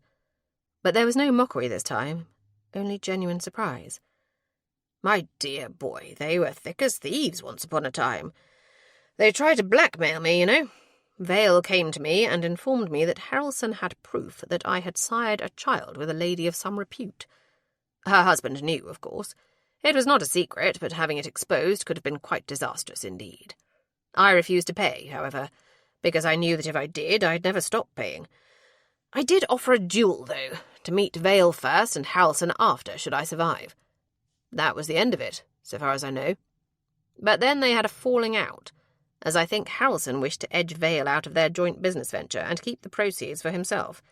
but there was no mockery this time, only genuine surprise. "My dear boy, they were thick as thieves once upon a time. They tried to blackmail me, you know. Vale came to me and informed me that Harrelson had proof that I had sired a child with a lady of some repute. Her husband knew, of course. It was not a secret, but having it exposed could have been quite disastrous indeed. I refused to pay, however, because I knew that if I did, I'd never stop paying. I did offer a duel, though, to meet Vale first and Harrelson after, should I survive. That was the end of it, so far as I know. But then they had a falling out, as I think Harrelson wished to edge Vale out of their joint business venture and keep the proceeds for himself.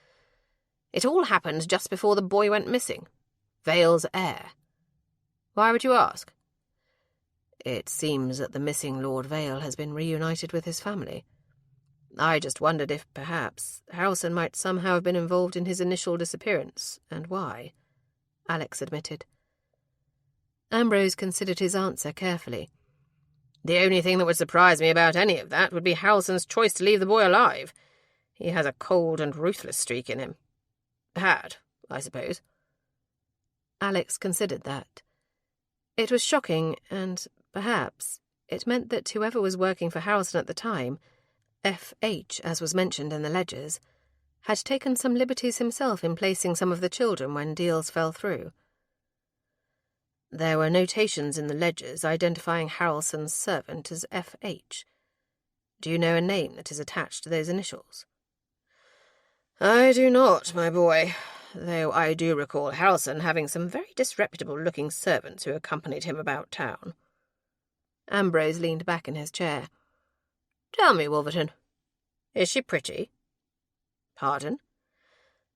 It all happened just before the boy went missing. Vale's heir. Why would you ask?" "It seems that the missing Lord Vale has been reunited with his family. I just wondered if, perhaps, Harrelson might somehow have been involved in his initial disappearance, and why," Alex admitted. Ambrose considered his answer carefully. "The only thing that would surprise me about any of that would be Harrelson's choice to leave the boy alive. He has a cold and ruthless streak in him. Had, I suppose." Alex considered that. It was shocking, and, perhaps, it meant that whoever was working for Harrelson at the time, F.H., as was mentioned in the ledgers, had taken some liberties himself in placing some of the children when deals fell through. There were notations in the ledgers identifying Harrelson's servant as F.H. Do you know a name that is attached to those initials? "I do not, my boy, though I do recall Harrelson having some very disreputable-looking servants who accompanied him about town." Ambrose leaned back in his chair. "Tell me, Wolverton, is she pretty?" "Pardon?"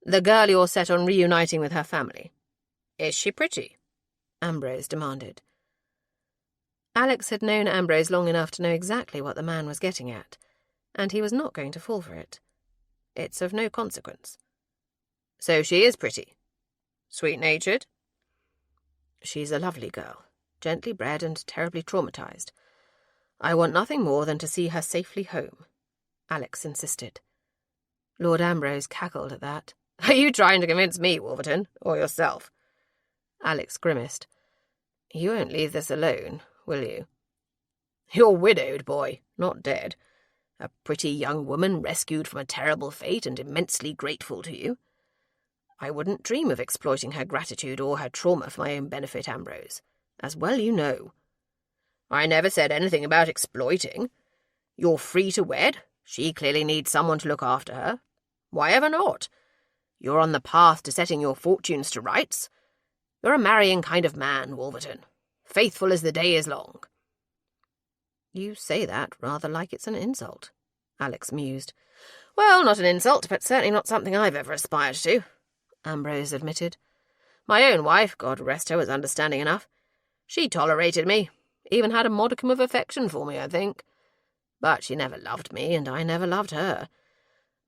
"The girl you're set on reuniting with her family. Is she pretty?" Ambrose demanded. Alex had known Ambrose long enough to know exactly what the man was getting at, and he was not going to fall for it. It's of no consequence. "So she is pretty? Sweet-natured?" "She's a lovely girl, gently bred and terribly traumatized. I want nothing more than to see her safely home," Alex insisted. Lord Ambrose cackled at that. "Are you trying to convince me, Wolverton, or yourself?" Alex grimaced. "You won't leave this alone, will you?" "You're widowed, boy, not dead. A pretty young woman rescued from a terrible fate and immensely grateful to you. I wouldn't dream of exploiting her gratitude or her trauma for my own benefit, Ambrose, as well you know." "I never said anything about exploiting. You're free to wed. She clearly needs someone to look after her. Why ever not? You're on the path to setting your fortunes to rights. You're a marrying kind of man, Wolverton. Faithful as the day is long." "You say that rather like it's an insult," Alex mused. "Well, not an insult, but certainly not something I've ever aspired to," Ambrose admitted. "My own wife, God rest her, was understanding enough. She tolerated me, even had a modicum of affection for me, I think. But she never loved me, and I never loved her.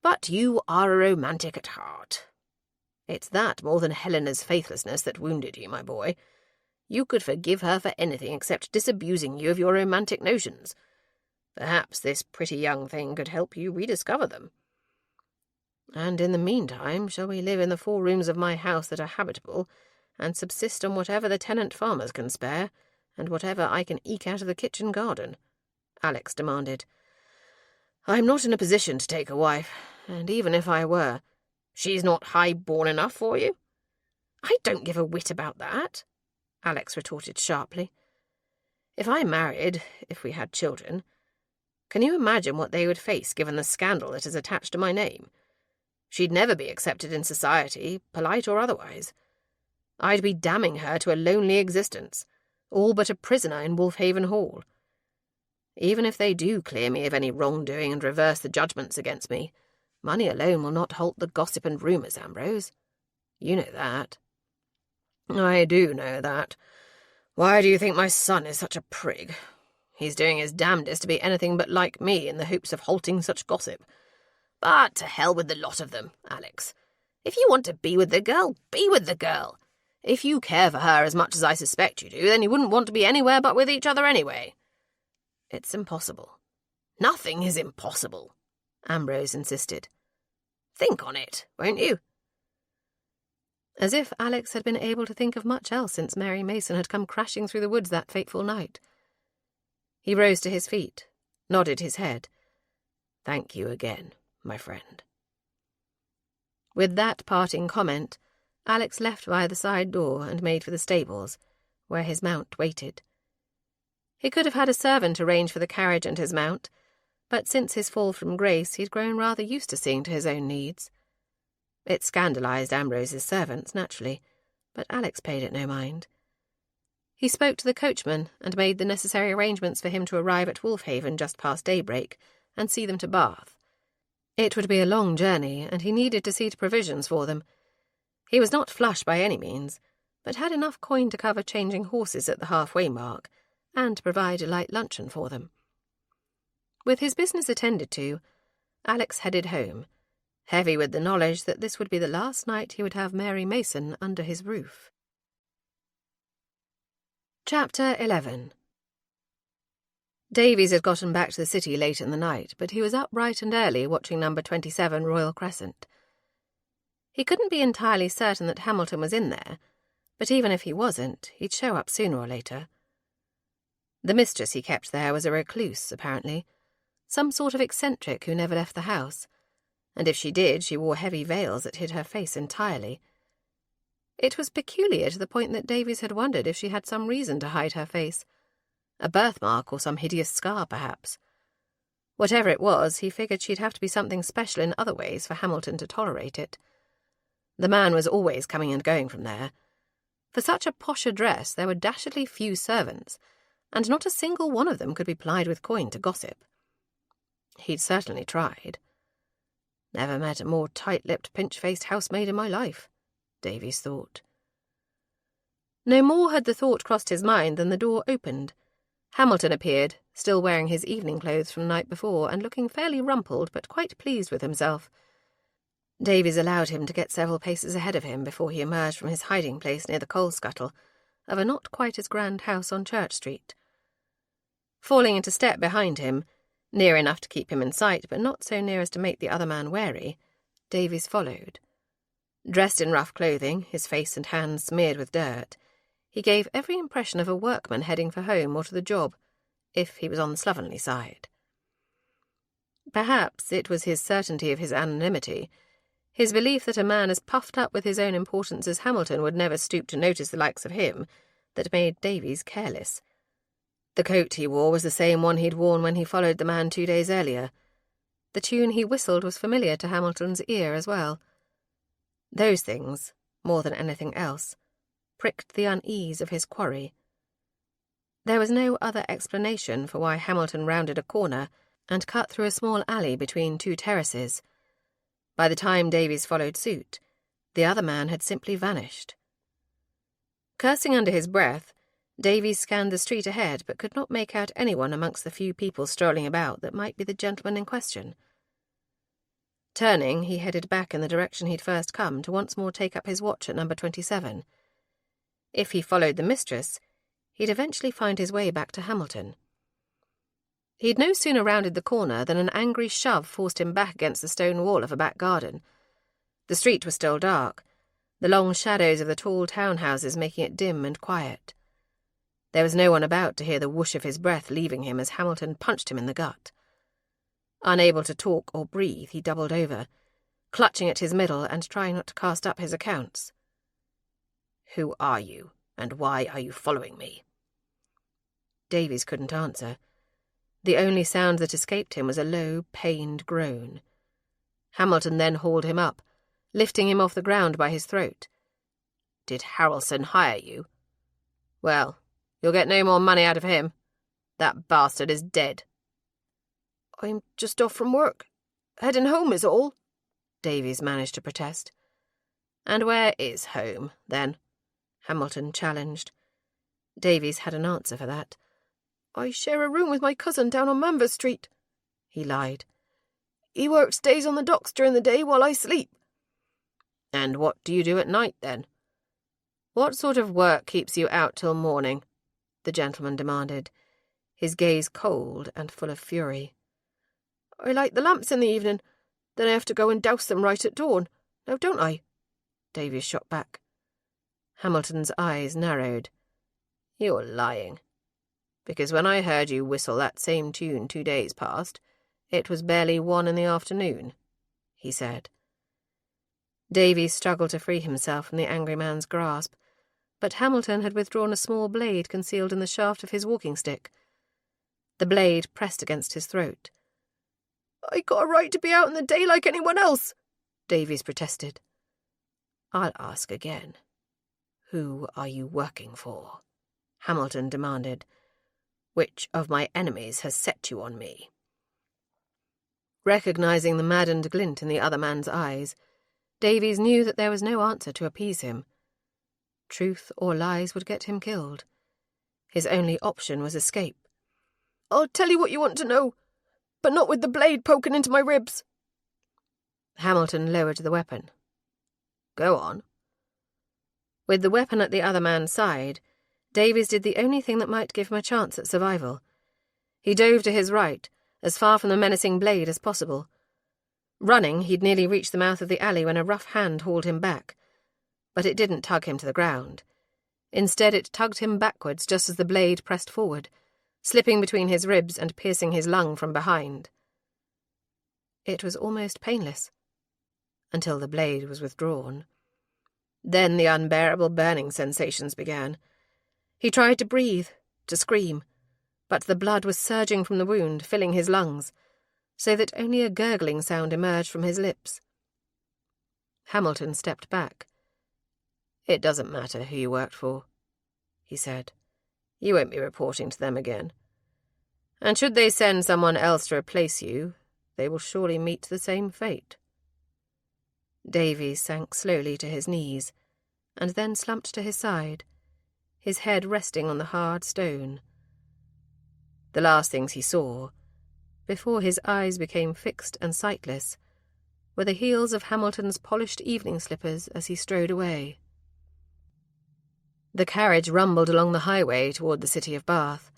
But you are a romantic at heart. It's that more than Helena's faithlessness that wounded you, my boy. You could forgive her for anything except disabusing you of your romantic notions. Perhaps this pretty young thing could help you rediscover them." "And in the meantime, shall we live in the 4 rooms of my house that are habitable, and subsist on whatever the tenant farmers can spare, and whatever I can eke out of the kitchen garden?" Alex demanded. "I'm not in a position to take a wife, and even if I were, she's not high-born enough for you." "I don't give a whit about that," Alex retorted sharply. "If I married, if we had children, can you imagine what they would face given the scandal that is attached to my name? She'd never be accepted in society, polite or otherwise. I'd be damning her to a lonely existence, all but a prisoner in Wolfhaven Hall. Even if they do clear me of any wrongdoing and reverse the judgments against me, money alone will not halt the gossip and rumours, Ambrose. You know that." "I do know that. Why do you think my son is such a prig? He's doing his damnedest to be anything but like me in the hopes of halting such gossip. But to hell with the lot of them, Alex. If you want to be with the girl, be with the girl. If you care for her as much as I suspect you do, then you wouldn't want to be anywhere but with each other anyway." "It's impossible." "Nothing is impossible," Ambrose insisted. "Think on it, won't you?" As if Alex had been able to think of much else since Mary Mason had come crashing through the woods that fateful night. He rose to his feet, nodded his head. "Thank you again, my friend." With that parting comment, Alex left via the side door and made for the stables, where his mount waited. He could have had a servant arrange for the carriage and his mount, but since his fall from grace he'd grown rather used to seeing to his own needs. It scandalized Ambrose's servants, naturally, but Alex paid it no mind. He spoke to the coachman and made the necessary arrangements for him to arrive at Wolfhaven just past daybreak and see them to Bath. It would be a long journey, and he needed to see to provisions for them. He was not flush by any means, but had enough coin to cover changing horses at the halfway mark and to provide a light luncheon for them. With his business attended to, Alex headed home, heavy with the knowledge that this would be the last night he would have Mary Mason under his roof. Chapter 11. Davies had gotten back to the city late in the night, but he was up bright and early watching number 27 Royal Crescent. He couldn't be entirely certain that Hamilton was in there, but even if he wasn't, he'd show up sooner or later. The mistress he kept there was a recluse, apparently, some sort of eccentric who never left the house, and if she did, she wore heavy veils that hid her face entirely. It was peculiar to the point that Davies had wondered if she had some reason to hide her face, a birthmark or some hideous scar, perhaps. Whatever it was, he figured she'd have to be something special in other ways for Hamilton to tolerate it. The man was always coming and going from there. For such a posh address, there were dashedly few servants, and not a single one of them could be plied with coin to gossip. He'd certainly tried. Never met a more tight-lipped, pinch-faced housemaid in my life, Davies thought. No more had the thought crossed his mind than the door opened. Hamilton appeared, still wearing his evening clothes from the night before and looking fairly rumpled but quite pleased with himself. Davies allowed him to get several paces ahead of him before he emerged from his hiding place near the coal scuttle of a not quite as grand house on Church Street. Falling into step behind him, near enough to keep him in sight but not so near as to make the other man wary, Davies followed. Dressed in rough clothing, his face and hands smeared with dirt, he gave every impression of a workman heading for home or to the job, if he was on the slovenly side. Perhaps it was his certainty of his anonymity, his belief that a man as puffed up with his own importance as Hamilton would never stoop to notice the likes of him, that made Davies careless. The coat he wore was the same one he'd worn when he followed the man 2 days earlier. The tune he whistled was familiar to Hamilton's ear as well. Those things, more than anything else, pricked the unease of his quarry. There was no other explanation for why Hamilton rounded a corner and cut through a small alley between 2 terraces. By the time Davies followed suit, the other man had simply vanished. Cursing under his breath, Davies scanned the street ahead but could not make out anyone amongst the few people strolling about that might be the gentleman in question. Turning, he headed back in the direction he'd first come to once more take up his watch at number 27. If he followed the mistress, he'd eventually find his way back to Hamilton. He'd no sooner rounded the corner than an angry shove forced him back against the stone wall of a back garden. The street was still dark, the long shadows of the tall townhouses making it dim and quiet. There was no one about to hear the whoosh of his breath leaving him as Hamilton punched him in the gut. Unable to talk or breathe, he doubled over, clutching at his middle and trying not to cast up his accounts. "Who are you, and why are you following me?" Davies couldn't answer. The only sound that escaped him was a low, pained groan. Hamilton then hauled him up, lifting him off the ground by his throat. "Did Harrelson hire you? Well, you'll get no more money out of him. That bastard is dead." "I'm just off from work. Heading home is all," Davies managed to protest. "And where is home, then?" Hamilton challenged. Davies had an answer for that. "I share a room with my cousin down on Manvers Street," he lied. "He works days on the docks during the day while I sleep." "And what do you do at night, then? What sort of work keeps you out till morning?" the gentleman demanded, his gaze cold and full of fury. "I light the lamps in the evening, then I have to go and douse them right at dawn. Now don't I?" Davies shot back. Hamilton's eyes narrowed. "You're lying. Because when I heard you whistle that same tune 2 days past, it was barely 1 in the afternoon," he said. Davies struggled to free himself from the angry man's grasp, but Hamilton had withdrawn a small blade concealed in the shaft of his walking stick. The blade pressed against his throat. "I got a right to be out in the day like anyone else," Davies protested. "I'll ask again. Who are you working for?" Hamilton demanded. "Which of my enemies has set you on me?" Recognizing the maddened glint in the other man's eyes, Davies knew that there was no answer to appease him. Truth or lies would get him killed. His only option was escape. "I'll tell you what you want to know, but not with the blade poking into my ribs." Hamilton lowered the weapon. "Go on." With the weapon at the other man's side, Davies did the only thing that might give him a chance at survival. He dove to his right, as far from the menacing blade as possible. Running, he'd nearly reached the mouth of the alley when a rough hand hauled him back. But it didn't tug him to the ground. Instead, it tugged him backwards just as the blade pressed forward, slipping between his ribs and piercing his lung from behind. It was almost painless, until the blade was withdrawn. Then the unbearable burning sensations began. He tried to breathe, to scream, but the blood was surging from the wound, filling his lungs, so that only a gurgling sound emerged from his lips. Hamilton stepped back. "It doesn't matter who you worked for," he said. "You won't be reporting to them again. And should they send someone else to replace you, they will surely meet the same fate." Davies sank slowly to his knees, and then slumped to his side, his head resting on the hard stone. The last things he saw, before his eyes became fixed and sightless, were the heels of Hamilton's polished evening slippers as he strode away. The carriage rumbled along the highway toward the city of Bath.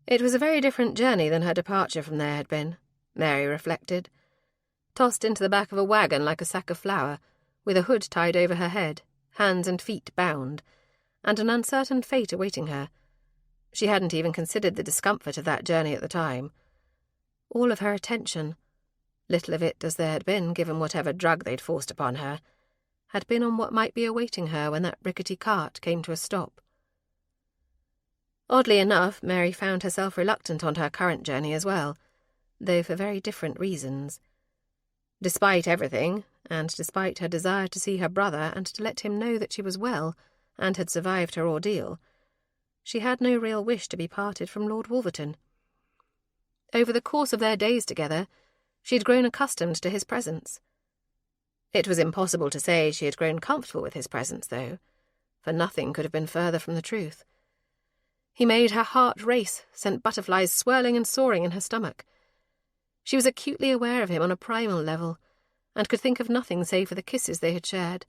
It was a very different journey than her departure from there had been, Mary reflected. Tossed into the back of a wagon like a sack of flour, with a hood tied over her head, hands and feet bound, and an uncertain fate awaiting her. She hadn't even considered the discomfort of that journey at the time. All of her attention, little of it as there had been given whatever drug they'd forced upon her, had been on what might be awaiting her when that rickety cart came to a stop. Oddly enough, Mary found herself reluctant on her current journey as well, though for very different reasons. Despite everything, and despite her desire to see her brother and to let him know that she was well and had survived her ordeal, she had no real wish to be parted from Lord Wolverton. Over the course of their days together, she had grown accustomed to his presence. It was impossible to say she had grown comfortable with his presence, though, for nothing could have been further from the truth. He made her heart race, sent butterflies swirling and soaring in her stomach. She was acutely aware of him on a primal level, and could think of nothing save for the kisses they had shared,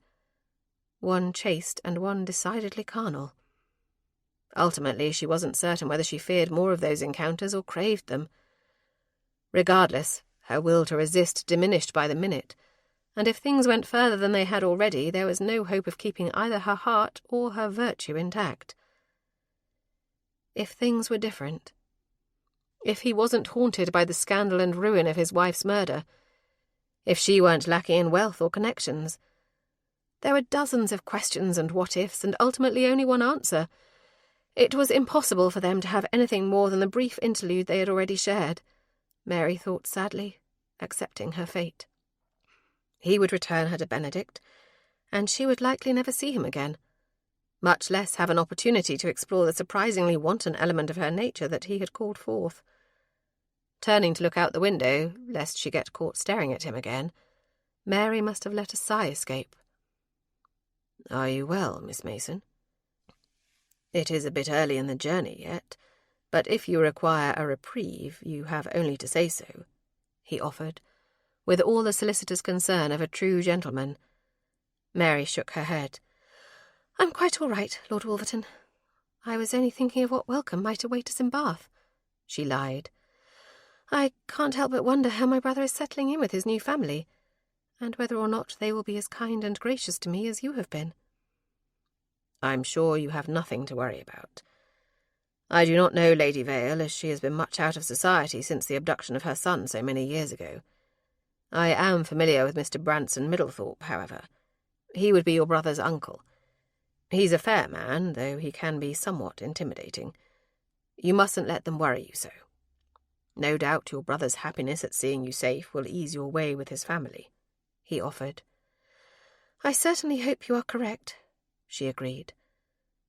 one chaste and one decidedly carnal. Ultimately, she wasn't certain whether she feared more of those encounters or craved them. Regardless, her will to resist diminished by the minute, and if things went further than they had already, there was no hope of keeping either her heart or her virtue intact. If things were different, if he wasn't haunted by the scandal and ruin of his wife's murder, if she weren't lacking in wealth or connections, there were dozens of questions and what-ifs, and ultimately only one answer. It was impossible for them to have anything more than the brief interlude they had already shared, Mary thought sadly, accepting her fate. He would return her to Benedict, and she would likely never see him again, much less have an opportunity to explore the surprisingly wanton element of her nature that he had called forth. Turning to look out the window, lest she get caught staring at him again, Mary must have let a sigh escape. "Are you well, Miss Mason? It is a bit early in the journey yet, but if you require a reprieve, you have only to say so," he offered, with all the solicitous concern of a true gentleman. Mary shook her head. "I'm quite all right, Lord Wolverton. I was only thinking of what welcome might await us in Bath," she lied. "I can't help but wonder how my brother is settling in with his new family, and whether or not they will be as kind and gracious to me as you have been." "I'm sure you have nothing to worry about. I do not know Lady Vale, as she has been much out of society since the abduction of her son so many years ago. I am familiar with Mr. Branson Middlethorpe, however. He would be your brother's uncle. He's a fair man, though he can be somewhat intimidating. You mustn't let them worry you so. No doubt your brother's happiness at seeing you safe will ease your way with his family," he offered. "I certainly hope you are correct," she agreed.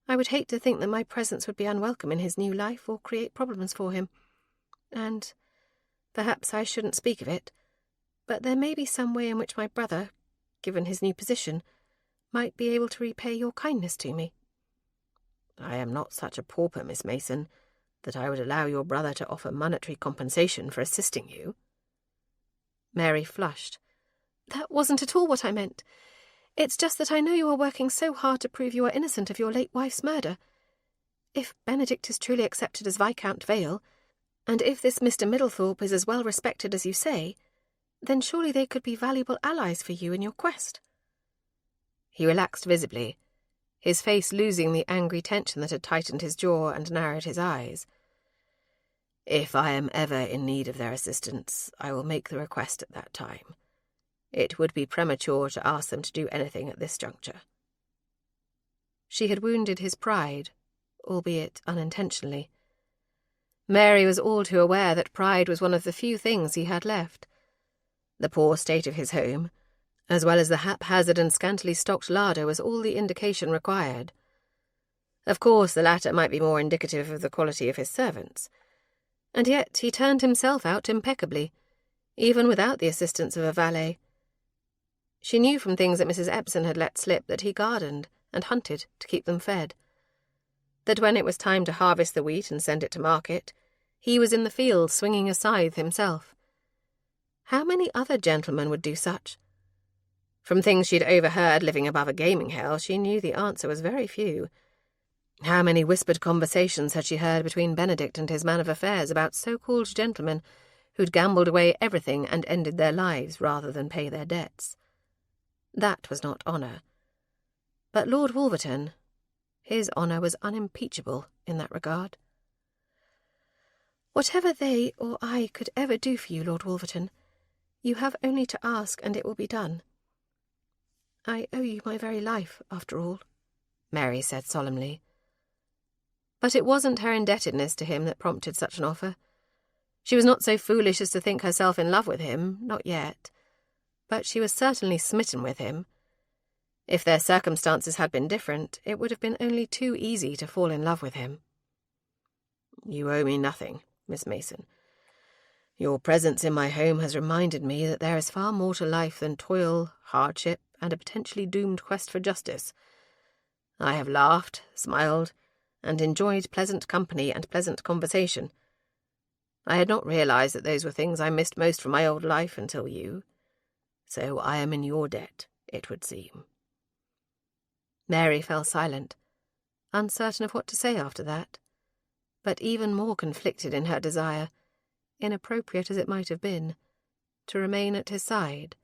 "I would hate to think that my presence would be unwelcome in his new life or create problems for him. And perhaps I shouldn't speak of it, but there may be some way in which my brother, given his new position, might be able to repay your kindness to me." "I am not such a pauper, Miss Mason, that I would allow your brother to offer monetary compensation for assisting you." Mary flushed. "That wasn't at all what I meant. It's just that I know you are working so hard to prove you are innocent of your late wife's murder. If Benedict is truly accepted as Viscount Vale, and if this Mr. Middlethorpe is as well respected as you say, then surely they could be valuable allies for you in your quest." He relaxed visibly, his face losing the angry tension that had tightened his jaw and narrowed his eyes. "If I am ever in need of their assistance, I will make the request at that time. It would be premature to ask them to do anything at this juncture." She had wounded his pride, albeit unintentionally. Mary was all too aware that pride was one of the few things he had left. The poor state of his home, as well as the haphazard and scantily stocked larder, was all the indication required. Of course, the latter might be more indicative of the quality of his servants, and yet he turned himself out impeccably, even without the assistance of a valet. She knew from things that Mrs. Epsom had let slip that he gardened and hunted to keep them fed, that when it was time to harvest the wheat and send it to market, he was in the field swinging a scythe himself. How many other gentlemen would do such? From things she'd overheard living above a gaming hell, she knew the answer was very few. How many whispered conversations had she heard between Benedict and his man of affairs about so-called gentlemen who'd gambled away everything and ended their lives rather than pay their debts? That was not honour. But Lord Wolverton, his honour was unimpeachable in that regard. "Whatever they or I could ever do for you, Lord Wolverton, you have only to ask and it will be done. I owe you my very life, after all," Mary said solemnly. But it wasn't her indebtedness to him that prompted such an offer. She was not so foolish as to think herself in love with him, not yet. But she was certainly smitten with him. If their circumstances had been different, it would have been only too easy to fall in love with him. "You owe me nothing, Miss Mason. Your presence in my home has reminded me that there is far more to life than toil, hardship, and a potentially doomed quest for justice. I have laughed, smiled, and enjoyed pleasant company and pleasant conversation. I had not realized that those were things I missed most from my old life until you. So I am in your debt, it would seem." Mary fell silent, uncertain of what to say after that, but even more conflicted in her desire, inappropriate as it might have been, to remain at his side.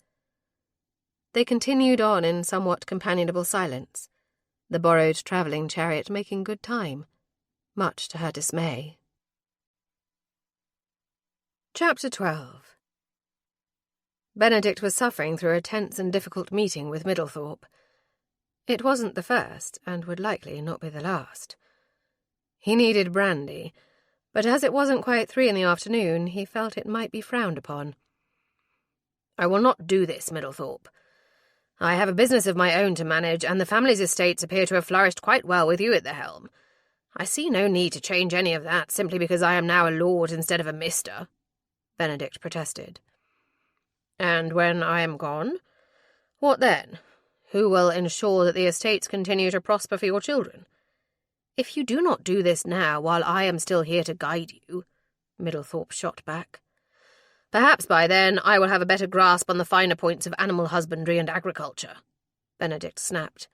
They continued on in somewhat companionable silence, the borrowed travelling chariot making good time, much to her dismay. Chapter 12. Benedict was suffering through a tense and difficult meeting with Middlethorpe. It wasn't the first, and would likely not be the last. He needed brandy, but as it wasn't quite 3 p.m, he felt it might be frowned upon. "I will not do this, Middlethorpe. I have a business of my own to manage, and the family's estates appear to have flourished quite well with you at the helm. I see no need to change any of that simply because I am now a lord instead of a mister," Benedict protested. "And when I am gone? What then? Who will ensure that the estates continue to prosper for your children? If you do not do this now, while I am still here to guide you," Middlethorpe shot back, "perhaps by then I will have a better grasp on the finer points of animal husbandry and agriculture," Benedict snapped.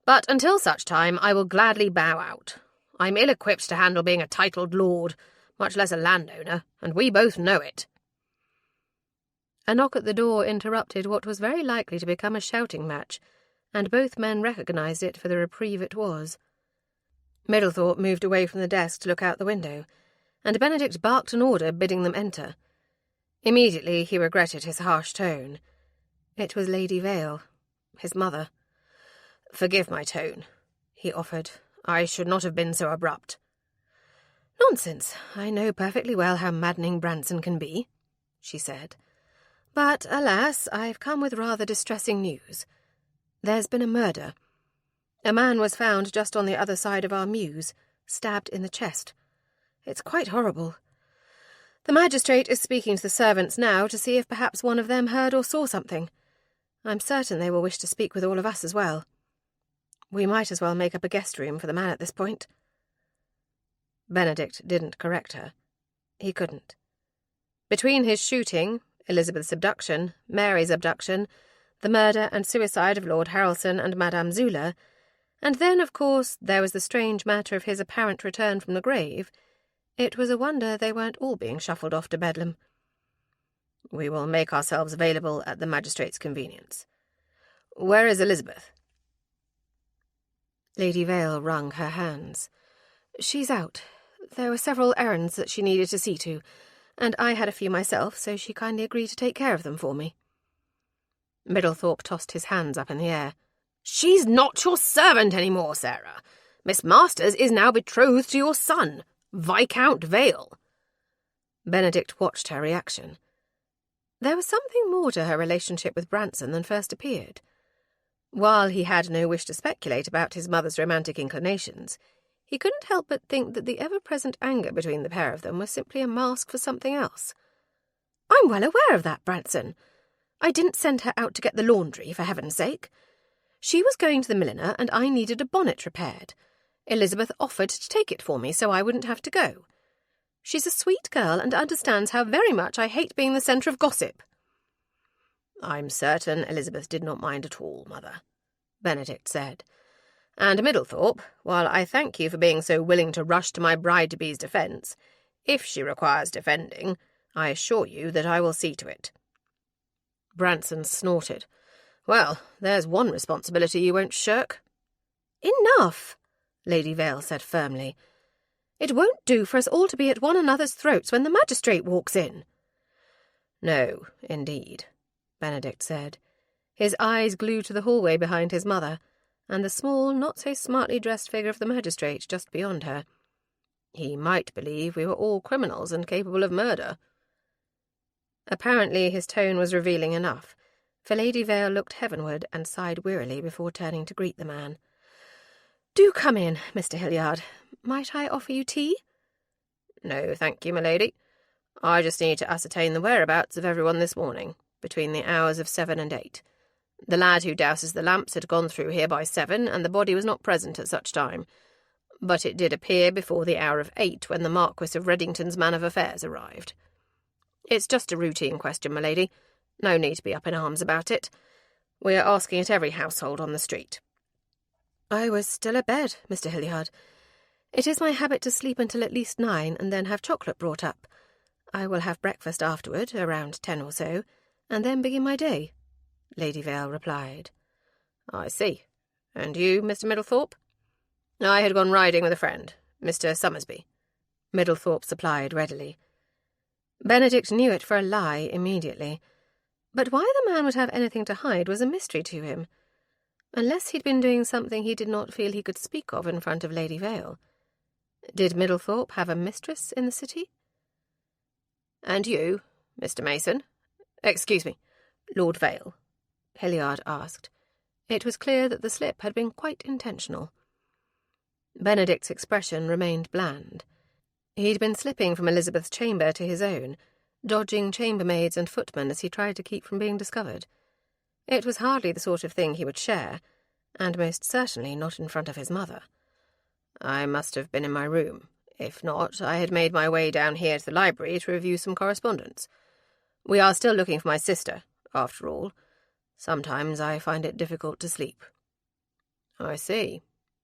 "But until such time I will gladly bow out. I'm ill-equipped to handle being a titled lord, much less a landowner, and we both know it." A knock at the door interrupted what was very likely to become a shouting match, and both men recognized it for the reprieve it was. Middlethorpe moved away from the desk to look out the window, and Benedict barked an order bidding them enter. Immediately he regretted his harsh tone. It was Lady Vale, his mother. "Forgive my tone," he offered. "I should not have been so abrupt." "Nonsense. I know perfectly well how maddening Branson can be," she said. "But, alas, I've come with rather distressing news. There's been a murder. A man was found just on the other side of our mews, stabbed in the chest. It's quite horrible. The magistrate is speaking to the servants now to see if perhaps one of them heard or saw something. I'm certain they will wish to speak with all of us as well. We might as well make up a guest room for the man at this point." Benedict didn't correct her. He couldn't. Between his shooting, Elizabeth's abduction, Mary's abduction, the murder and suicide of Lord Harrelson and Madame Zula, and then, of course, there was the strange matter of his apparent return from the grave, it was a wonder they weren't all being shuffled off to Bedlam. "We will make ourselves available at the magistrate's convenience. Where is Elizabeth?" Lady Vale wrung her hands. "She's out. There were several errands that she needed to see to, and I had a few myself, so she kindly agreed to take care of them for me." Middlethorpe tossed his hands up in the air. "She's not your servant any more, Sarah. Miss Masters is now betrothed to your son, Viscount Vale." Benedict watched her reaction. There was something more to her relationship with Branson than first appeared. While he had no wish to speculate about his mother's romantic inclinations, he couldn't help but think that the ever-present anger between the pair of them was simply a mask for something else. "I'm well aware of that, Branson. I didn't send her out to get the laundry, for heaven's sake. She was going to the milliner, and I needed a bonnet repaired. Elizabeth offered to take it for me, so I wouldn't have to go. She's a sweet girl and understands how very much I hate being the centre of gossip." "I'm certain Elizabeth did not mind at all, Mother," Benedict said. "And Middlethorpe, while I thank you for being so willing to rush to my bride-to-be's defence, if she requires defending, I assure you that I will see to it." Branson snorted. "Well, there's one responsibility you won't shirk." "Enough," Lady Vale said firmly. "It won't do for us all to be at one another's throats when the magistrate walks in." "No, indeed," Benedict said, his eyes glued to the hallway behind his mother, and the small, not-so-smartly dressed figure of the magistrate just beyond her. He might believe we were all criminals and capable of murder." Apparently his tone was revealing enough, for Lady Vale looked heavenward and sighed wearily before turning to greet the man. "Do come in, Mr. Hilliard. Might I offer you tea?" "No, thank you, my lady. I just need to ascertain the whereabouts of everyone this morning, between the hours of 7 and 8. The lad who douses the lamps had gone through here by 7, and the body was not present at such time. But it did appear before the hour of 8 when the Marquis of Reddington's man of affairs arrived. It's just a routine question, my lady. No need to be up in arms about it. We are asking at every household on the street." "I was still abed, Mr. Hilliard. It is my habit to sleep until at least 9 and then have chocolate brought up. I will have breakfast afterward, around 10 or so, and then begin my day," Lady Vale replied. "I see. And you, Mr. Middlethorpe?" "I had gone riding with a friend, Mr. Summersby," Middlethorpe supplied readily. Benedict knew it for a lie immediately, but why the man would have anything to hide was a mystery to him, unless he'd been doing something he did not feel he could speak of in front of Lady Vale. Did Middlethorpe have a mistress in the city? "And you, Mr. Mason? Excuse me, Lord Vale?" Hilliard asked. It was clear that the slip had been quite intentional. Benedict's expression remained bland. He'd been slipping from Elizabeth's chamber to his own, dodging chambermaids and footmen as he tried to keep from being discovered. It was hardly the sort of thing he would share, and most certainly not in front of his mother. "I must have been in my room. If not, I had made my way down here to the library to review some correspondence. We are still looking for my sister, after all. Sometimes I find it difficult to sleep." "I see,"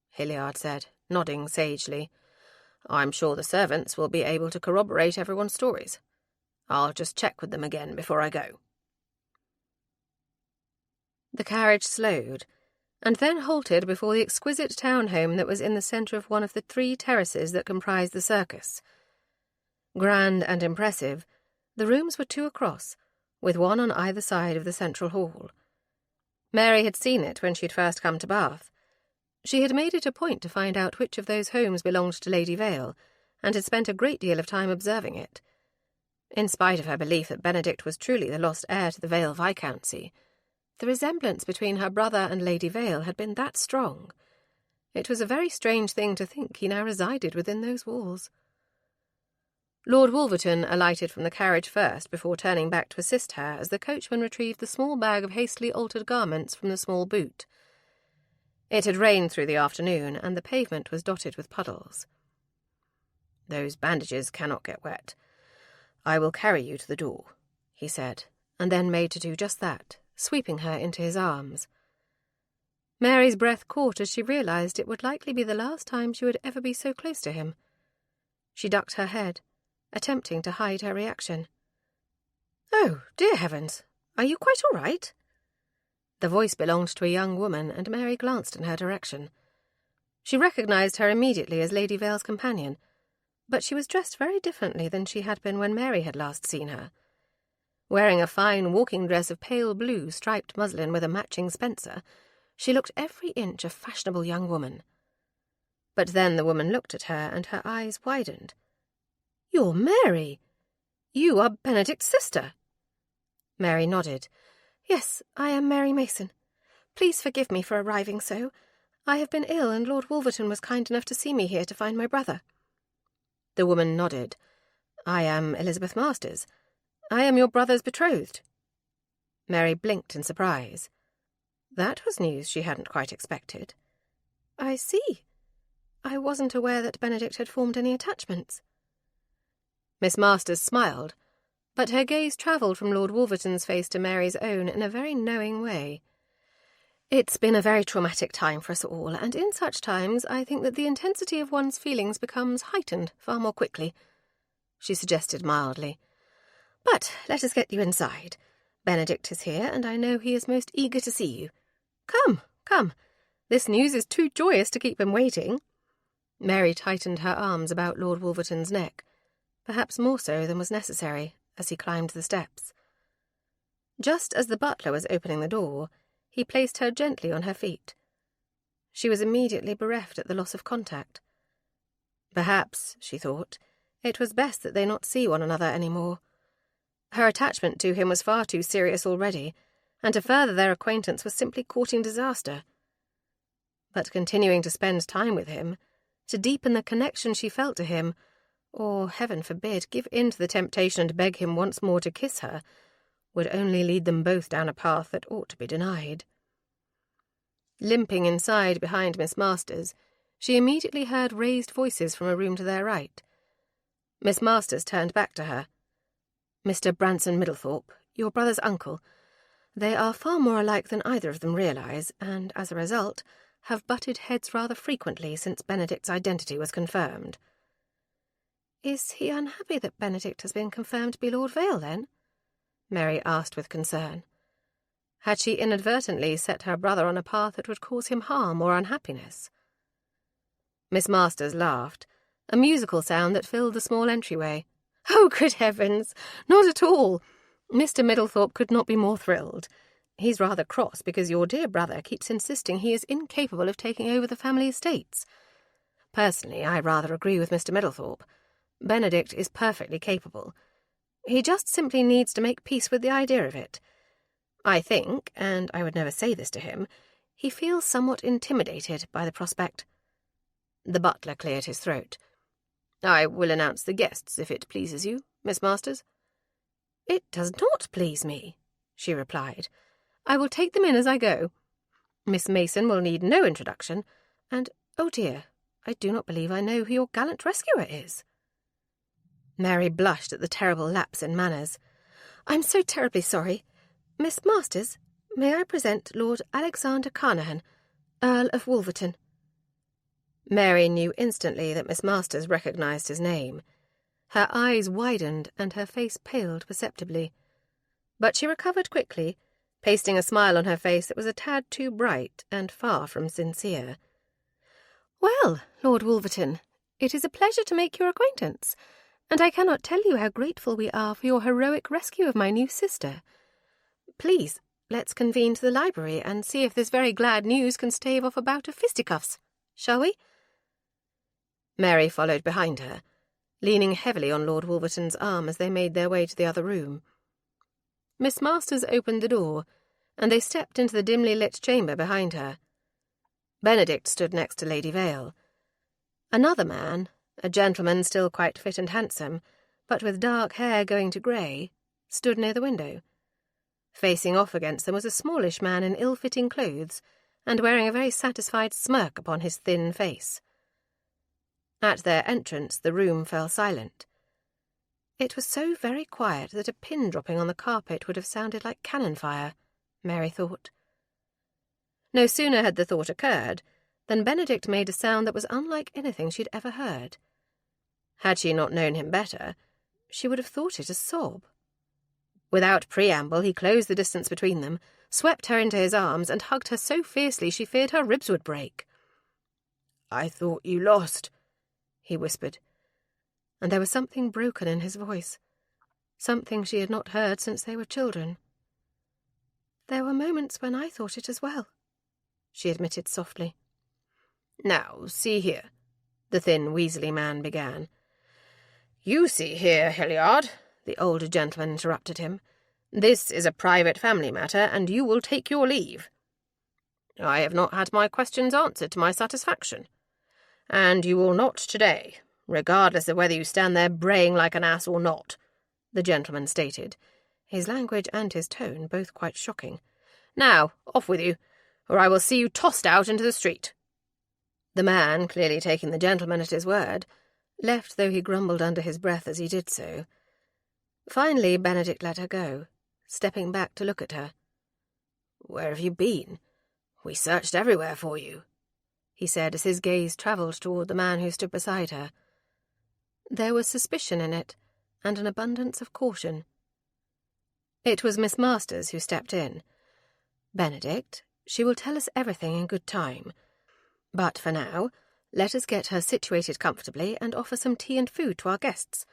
Hilliard said, nodding sagely. "I'm sure the servants will be able to corroborate everyone's stories. I'll just check with them again before I go." The carriage slowed, and then halted before the exquisite townhome that was in the centre of one of the 3 terraces that comprised the circus. Grand and impressive, the rooms were 2 across, with one on either side of the central hall. Mary had seen it when she'd first come to Bath. She had made it a point to find out which of those homes belonged to Lady Vale, and had spent a great deal of time observing it. In spite of her belief that Benedict was truly the lost heir to the Vale Viscountcy, the resemblance between her brother and Lady Vale had been that strong. It was a very strange thing to think he now resided within those walls. Lord Wolverton alighted from the carriage first before turning back to assist her as the coachman retrieved the small bag of hastily altered garments from the small boot. It had rained through the afternoon, and the pavement was dotted with puddles. "Those bandages cannot get wet. I will carry you to the door," he said, and then made to do just that, sweeping her into his arms. Mary's breath caught as she realized it would likely be the last time she would ever be so close to him. She ducked her head, attempting to hide her reaction. "Oh, dear heavens! Are you quite all right?" The voice belonged to a young woman, and Mary glanced in her direction. She recognized her immediately as Lady Vale's companion, but she was dressed very differently than she had been when Mary had last seen her. Wearing a fine walking dress of pale blue striped muslin with a matching spencer, she looked every inch a fashionable young woman. But then the woman looked at her, and her eyes widened. "You're Mary! You are Benedict's sister!" Mary nodded. "Yes, I am Mary Mason. Please forgive me for arriving so. I have been ill, and Lord Wolverton was kind enough to see me here to find my brother." The woman nodded. "I am Elizabeth Masters. I am your brother's betrothed." Mary blinked in surprise. That was news she hadn't quite expected. "I see. I wasn't aware that Benedict had formed any attachments." Miss Masters smiled, but her gaze travelled from Lord Wolverton's face to Mary's own in a very knowing way. "It's been a very traumatic time for us all, and in such times I think that the intensity of one's feelings becomes heightened far more quickly," she suggested mildly. "But let us get you inside. Benedict is here, and I know he is most eager to see you. Come, come. This news is too joyous to keep him waiting." Mary tightened her arms about Lord Wolverton's neck, perhaps more so than was necessary, as he climbed the steps. Just as the butler was opening the door, he placed her gently on her feet. She was immediately bereft at the loss of contact. Perhaps, she thought, it was best that they not see one another any more. Her attachment to him was far too serious already, and to further their acquaintance was simply courting disaster. But continuing to spend time with him, to deepen the connection she felt to him, or, heaven forbid, give in to the temptation and beg him once more to kiss her, would only lead them both down a path that ought to be denied. Limping inside behind Miss Masters, she immediately heard raised voices from a room to their right. Miss Masters turned back to her. "Mr. Branson Middlethorpe, your brother's uncle. They are far more alike than either of them realise, and, as a result, have butted heads rather frequently since Benedict's identity was confirmed." "Is he unhappy that Benedict has been confirmed to be Lord Vale, then?" Mary asked with concern. Had she inadvertently set her brother on a path that would cause him harm or unhappiness? Miss Masters laughed, a musical sound that filled the small entryway. "Oh, good heavens! Not at all! Mr. Middlethorpe could not be more thrilled. He's rather cross because your dear brother keeps insisting he is incapable of taking over the family estates. Personally, I rather agree with Mr. Middlethorpe. Benedict is perfectly capable. He just simply needs to make peace with the idea of it. I think, and I would never say this to him, he feels somewhat intimidated by the prospect." The butler cleared his throat. "I will announce the guests, if it pleases you, Miss Masters." "It does not please me," she replied. "I will take them in as I go. Miss Mason will need no introduction, and, oh dear, I do not believe I know who your gallant rescuer is." Mary blushed at the terrible lapse in manners. "I'm so terribly sorry. Miss Masters, may I present Lord Alexander Carnahan, Earl of Wolverton?" Mary knew instantly that Miss Masters recognised his name. Her eyes widened and her face paled perceptibly. But she recovered quickly, pasting a smile on her face that was a tad too bright and far from sincere. "Well, Lord Wolverton, it is a pleasure to make your acquaintance, and I cannot tell you how grateful we are for your heroic rescue of my new sister. Please, let's convene to the library and see if this very glad news can stave off a bout of fisticuffs, shall we?" Mary followed behind her, leaning heavily on Lord Wolverton's arm as they made their way to the other room. Miss Masters opened the door, and they stepped into the dimly lit chamber behind her. Benedict stood next to Lady Vale. Another man, a gentleman still quite fit and handsome, but with dark hair going to grey, stood near the window. Facing off against them was a smallish man in ill-fitting clothes, and wearing a very satisfied smirk upon his thin face. At their entrance the room fell silent. It was so very quiet that a pin dropping on the carpet would have sounded like cannon fire, Mary thought. No sooner had the thought occurred than Benedict made a sound that was unlike anything she'd ever heard. Had she not known him better, she would have thought it a sob. Without preamble, he closed the distance between them, swept her into his arms, and hugged her so fiercely she feared her ribs would break. "I thought you lost," he whispered, and there was something broken in his voice, something she had not heard since they were children. "There were moments when I thought it as well," she admitted softly. "Now, see here," the thin, weaselly man began. "You see here, Hilliard," the older gentleman interrupted him. "This is a private family matter, and you will take your leave." "I have not had my questions answered to my satisfaction. And you will not today, regardless of whether you stand there braying like an ass or not," the gentleman stated, his language and his tone both quite shocking. "Now, off with you, or I will see you tossed out into the street." The man, clearly taking the gentleman at his word, left though he grumbled under his breath as he did so. Finally, Benedict let her go, stepping back to look at her. "Where have you been? We searched everywhere for you," he said as his gaze travelled toward the man who stood beside her. There was suspicion in it, and an abundance of caution. It was Miss Masters who stepped in. "Benedict, she will tell us everything in good time. But for now, let us get her situated comfortably and offer some tea and food to our guests.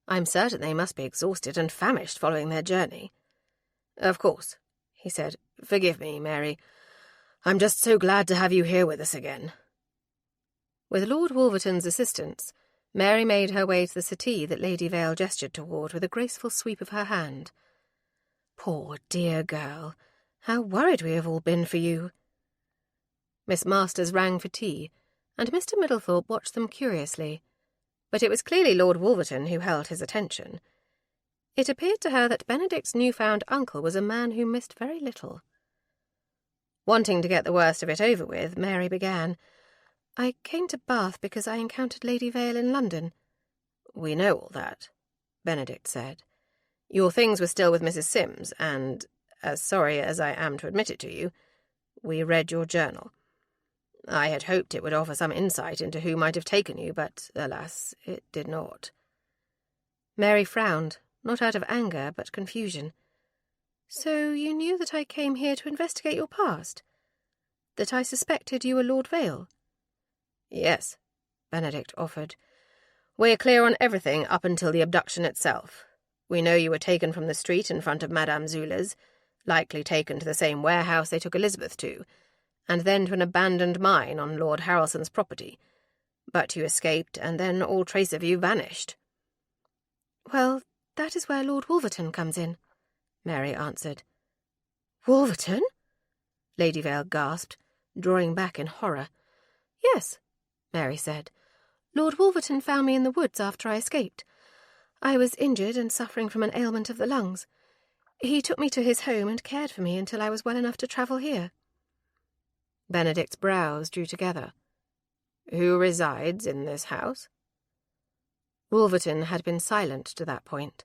I'm certain they must be exhausted and famished following their journey." "Of course," he said. "Forgive me, Mary. I'm just so glad to have you here with us again." With Lord Wolverton's assistance, Mary made her way to the settee that Lady Vale gestured toward with a graceful sweep of her hand. "Poor dear girl, how worried we have all been for you." Miss Masters rang for tea, and Mr. Middlethorpe watched them curiously, but it was clearly Lord Wolverton who held his attention. It appeared to her that Benedict's newfound uncle was a man who missed very little. Wanting to get the worst of it over with, Mary began, "I came to Bath because I encountered Lady Vale in London." "We know all that," Benedict said. "Your things were still with Mrs. Sims, and, as sorry as I am to admit it to you, we read your journal. I had hoped it would offer some insight into who might have taken you, but, alas, it did not." Mary frowned, not out of anger, but confusion. "So you knew that I came here to investigate your past? That I suspected you were Lord Vale?" "Yes," Benedict offered. "We're clear on everything up until the abduction itself. We know you were taken from the street in front of Madame Zula's, likely taken to the same warehouse they took Elizabeth to, and then to an abandoned mine on Lord Harrelson's property. But you escaped, and then all trace of you vanished." "Well, that is where Lord Wolverton comes in," Mary answered. "Wolverton?" Lady Vale gasped, drawing back in horror. "Yes," Mary said. "Lord Wolverton found me in the woods after I escaped. I was injured and suffering from an ailment of the lungs. He took me to his home and cared for me until I was well enough to travel here." Benedict's brows drew together. "Who resides in this house?" Wolverton had been silent to that point,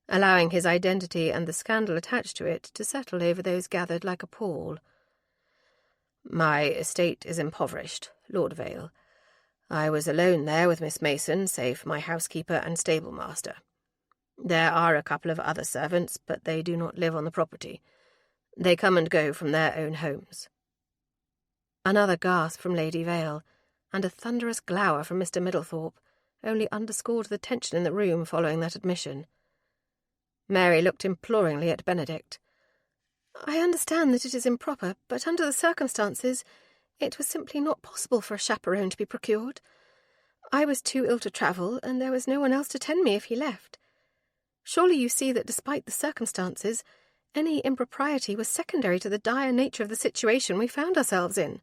allowing his identity and the scandal attached to it to settle over those gathered like a pall. "My estate is impoverished, Lord Vale. I was alone there with Miss Mason, save my housekeeper and stable-master. There are a couple of other servants, but they do not live on the property. They come and go from their own homes." Another gasp from Lady Vale, and a thunderous glower from Mr. Middlethorpe, only underscored the tension in the room following that admission. Mary looked imploringly at Benedict. "I understand that it is improper, but under the circumstances it was simply not possible for a chaperone to be procured. I was too ill to travel, and there was no one else to tend me if he left. Surely you see that despite the circumstances, any impropriety was secondary to the dire nature of the situation we found ourselves in."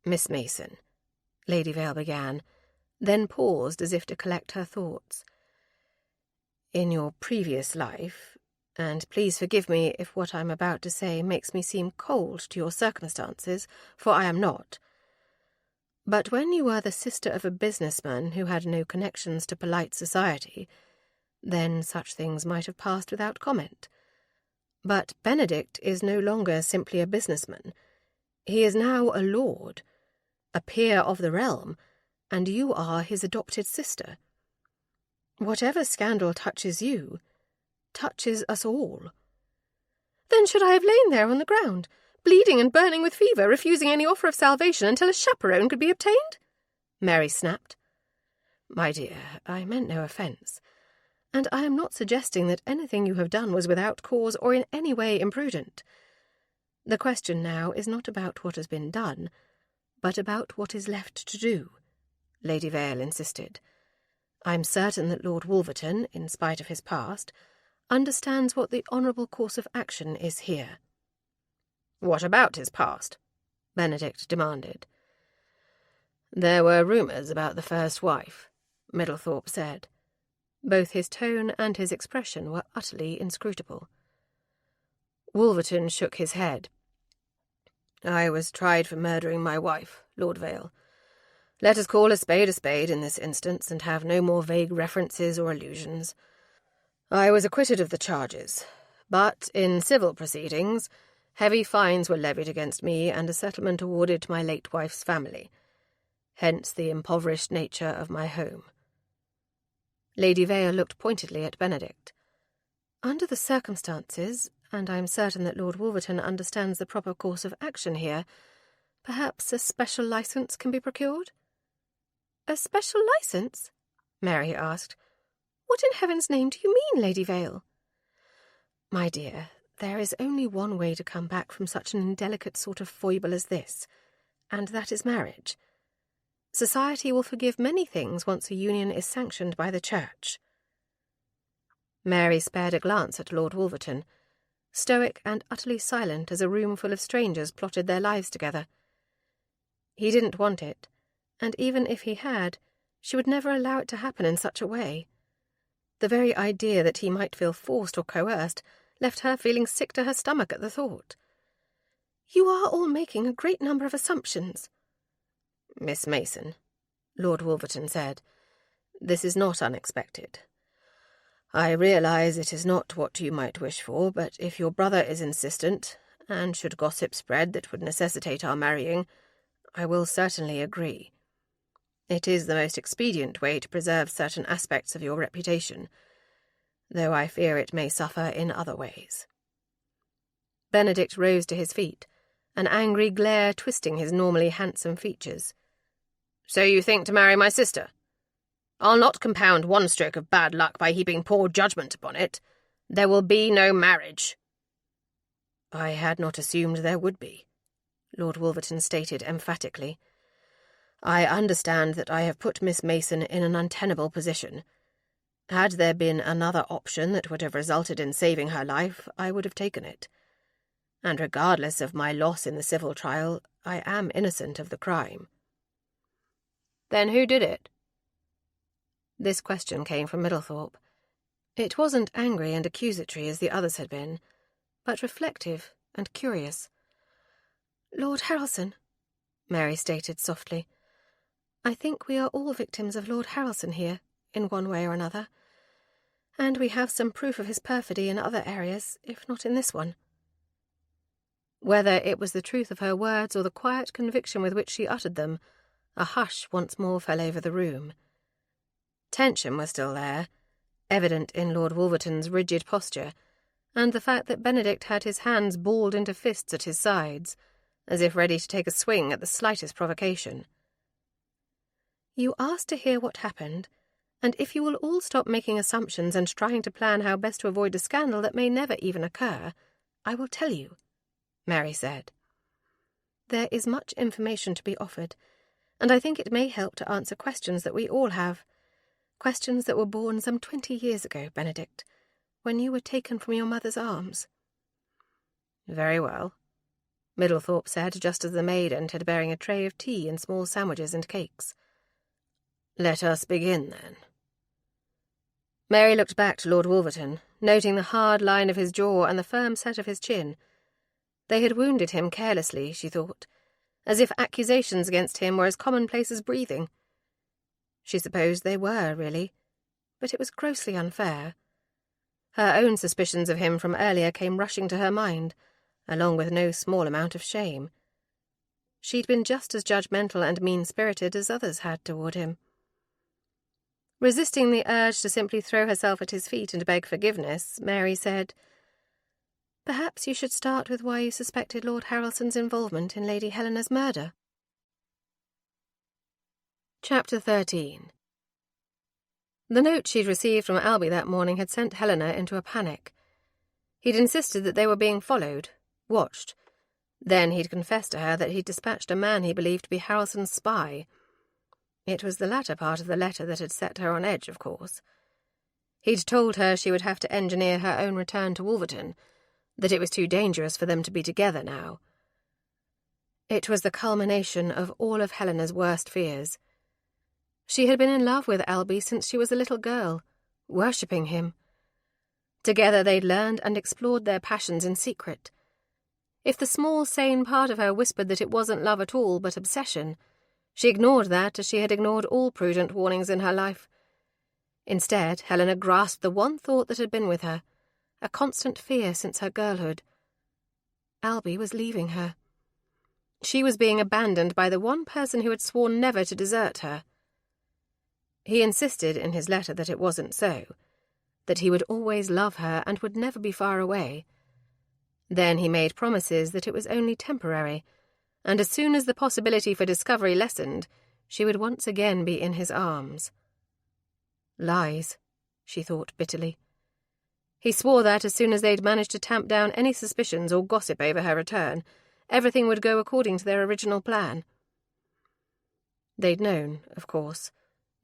"Miss Mason," Lady Vale began, then paused as if to collect her thoughts. "In your previous life, and please forgive me if what I'm about to say makes me seem cold to your circumstances, for I am not. But when you were the sister of a businessman who had no connections to polite society, then such things might have passed without comment. But Benedict is no longer simply a businessman. He is now a lord, a peer of the realm, and you are his adopted sister. Whatever scandal touches you, touches us all." "Then should I have lain there on the ground, bleeding and burning with fever, refusing any offer of salvation until a chaperone could be obtained?" Mary snapped. "My dear, I meant no offence, and I am not suggesting that anything you have done was without cause or in any way imprudent. The question now is not about what has been done, but about what is left to do," Lady Vale insisted. "I'm certain that Lord Wolverton, in spite of his past, understands what the honourable course of action is here." "What about his past?" Benedict demanded. "There were rumours about the first wife," Middlethorpe said. Both his tone and his expression were utterly inscrutable. Wolverton shook his head. "I was tried for murdering my wife, Lord Vale. Let us call a spade in this instance, and have no more vague references or allusions. I was acquitted of the charges, but in civil proceedings, heavy fines were levied against me and a settlement awarded to my late wife's family. Hence the impoverished nature of my home." Lady Vale looked pointedly at Benedict. "Under the circumstances, and I'm certain that Lord Wolverton understands the proper course of action here, perhaps a special licence can be procured?" "A special licence?" Mary asked. "What in heaven's name do you mean, Lady Vale?" "My dear, there is only one way to come back from such an indelicate sort of foible as this, and that is marriage. Society will forgive many things once a union is sanctioned by the Church. Mary spared a glance at Lord Wolverton, stoic and utterly silent as a room full of strangers plotted their lives together. He didn't want it, and even if he had, she would never allow it to happen in such a way. The very idea that he might feel forced or coerced left her feeling sick to her stomach at the thought. "You are all making a great number of assumptions." "Miss Mason," Lord Wolverton said, "this is not unexpected. I realise it is not what you might wish for, but if your brother is insistent, and should gossip spread that would necessitate our marrying, I will certainly agree. It is the most expedient way to preserve certain aspects of your reputation, though I fear it may suffer in other ways." Benedict rose to his feet, an angry glare twisting his normally handsome features. "So you think to marry my sister? I'll not compound one stroke of bad luck by heaping poor judgment upon it. There will be no marriage." "I had not assumed there would be," Lord Wolverton stated emphatically. "I understand that I have put Miss Mason in an untenable position. Had there been another option that would have resulted in saving her life, I would have taken it. And regardless of my loss in the civil trial, I am innocent of the crime." "Then who did it?" This question came from Middlethorpe. It wasn't angry and accusatory as the others had been, but reflective and curious. "Lord Harrelson," Mary stated softly. "I think we are all victims of Lord Harrelson here, in one way or another. And we have some proof of his perfidy in other areas, if not in this one." Whether it was the truth of her words or the quiet conviction with which she uttered them, a hush once more fell over the room. Tension was still there, evident in Lord Wolverton's rigid posture, and the fact that Benedict had his hands balled into fists at his sides, as if ready to take a swing at the slightest provocation. "You asked to hear what happened, and if you will all stop making assumptions and trying to plan how best to avoid a scandal that may never even occur, I will tell you," Mary said. "There is much information to be offered, and I think it may help to answer questions that we all have. Questions that were born some 20 years ago, Benedict, when you were taken from your mother's arms." "Very well," Middlethorpe said, just as the maid entered bearing a tray of tea and small sandwiches and cakes. "Let us begin, then." Mary looked back to Lord Wolverton, noting the hard line of his jaw and the firm set of his chin. They had wounded him carelessly, she thought, as if accusations against him were as commonplace as breathing. She supposed they were, really, but it was grossly unfair. Her own suspicions of him from earlier came rushing to her mind, along with no small amount of shame. She'd been just as judgmental and mean-spirited as others had toward him. Resisting the urge to simply throw herself at his feet and beg forgiveness, Mary said, "Perhaps you should start with why you suspected Lord Harrelson's involvement in Lady Helena's murder." Chapter 13. The note she'd received from Albie that morning had sent Helena into a panic. He'd insisted that they were being followed, watched. Then he'd confessed to her that he'd dispatched a man he believed to be Harrelson's spy. It was the latter part of the letter that had set her on edge, of course. He'd told her she would have to engineer her own return to Wolverton, that it was too dangerous for them to be together now. It was the culmination of all of Helena's worst fears. She had been in love with Albie since she was a little girl, worshipping him. Together they'd learned and explored their passions in secret. If the small, sane part of her whispered that it wasn't love at all but obsession, she ignored that as she had ignored all prudent warnings in her life. Instead, Helena grasped the one thought that had been with her, a constant fear since her girlhood. Albie was leaving her. She was being abandoned by the one person who had sworn never to desert her. He insisted in his letter that it wasn't so, that he would always love her and would never be far away. Then he made promises that it was only temporary, and as soon as the possibility for discovery lessened, she would once again be in his arms. Lies, she thought bitterly. He swore that as soon as they'd managed to tamp down any suspicions or gossip over her return, everything would go according to their original plan. They'd known, of course,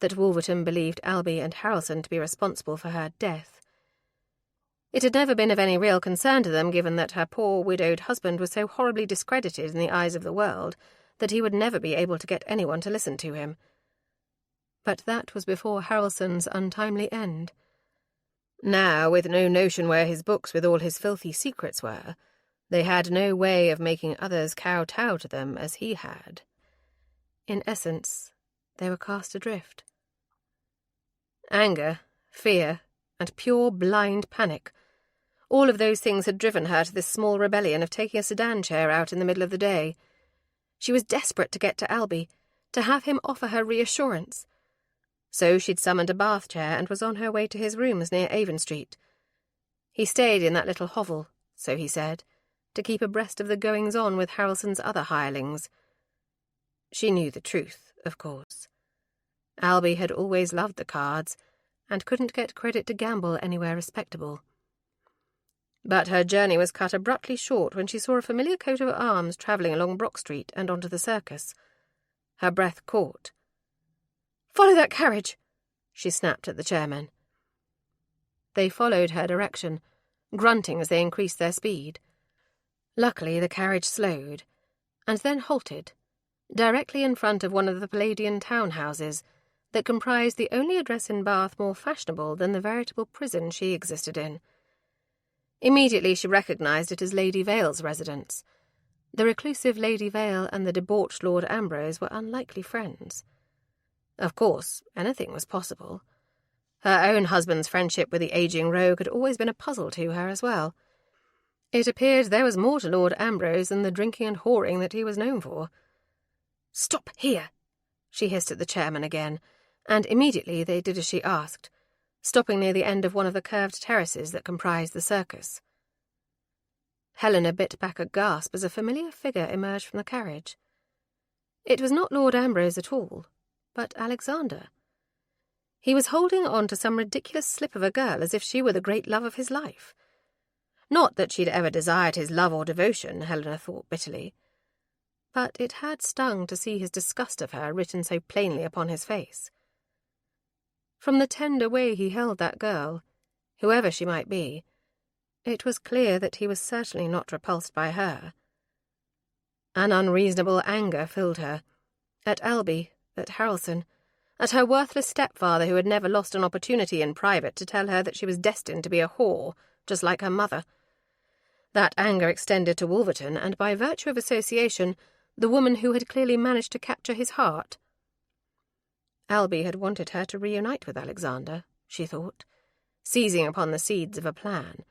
that Wolverton believed Albie and Harrelson to be responsible for her death. It had never been of any real concern to them, given that her poor widowed husband was so horribly discredited in the eyes of the world that he would never be able to get anyone to listen to him. But that was before Harrelson's untimely end. Now, with no notion where his books with all his filthy secrets were, they had no way of making others kowtow to them as he had. In essence, they were cast adrift. Anger, fear, and pure blind panic, all of those things had driven her to this small rebellion of taking a sedan chair out in the middle of the day. She was desperate to get to Albie, to have him offer her reassurance. So she'd summoned a bath chair and was on her way to his rooms near Avon Street. He stayed in that little hovel, so he said, to keep abreast of the goings-on with Harrelson's other hirelings. She knew the truth, of course. Albie had always loved the cards, and couldn't get credit to gamble anywhere respectable. But her journey was cut abruptly short when she saw a familiar coat of arms travelling along Brock Street and onto the circus. Her breath caught. "Follow that carriage!" she snapped at the chairmen. They followed her direction, grunting as they increased their speed. Luckily, the carriage slowed, and then halted, directly in front of one of the Palladian townhouses that comprised the only address in Bath more fashionable than the veritable prison she existed in. Immediately she recognised it as Lady Vale's residence. The reclusive Lady Vale and the debauched Lord Ambrose were unlikely friends. Of course, anything was possible. Her own husband's friendship with the ageing rogue had always been a puzzle to her as well. It appeared there was more to Lord Ambrose than the drinking and whoring that he was known for. "Stop here!" she hissed at the chairman again, and immediately they did as she asked, stopping near the end of one of the curved terraces that comprised the circus. Helena bit back a gasp as a familiar figure emerged from the carriage. It was not Lord Ambrose at all, but Alexander. He was holding on to some ridiculous slip of a girl as if she were the great love of his life. Not that she'd ever desired his love or devotion, Helena thought bitterly, but it had stung to see his disgust of her written so plainly upon his face. From the tender way he held that girl, whoever she might be, it was clear that he was certainly not repulsed by her. An unreasonable anger filled her, at Albie, at Harrelson, at her worthless stepfather who had never lost an opportunity in private to tell her that she was destined to be a whore, just like her mother. That anger extended to Wolverton, and by virtue of association, the woman who had clearly managed to capture his heart. Albie had wanted her to reunite with Alexander, she thought, seizing upon the seeds of a plan.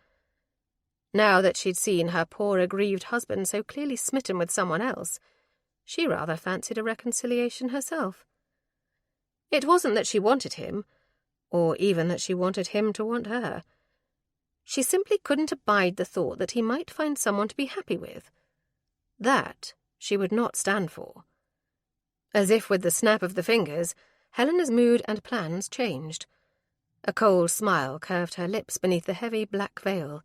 Now that she'd seen her poor aggrieved husband so clearly smitten with someone else, she rather fancied a reconciliation herself. It wasn't that she wanted him, or even that she wanted him to want her. She simply couldn't abide the thought that he might find someone to be happy with. That she would not stand for. As if with the snap of the fingers, Helena's mood and plans changed. A cold smile curved her lips beneath the heavy black veil.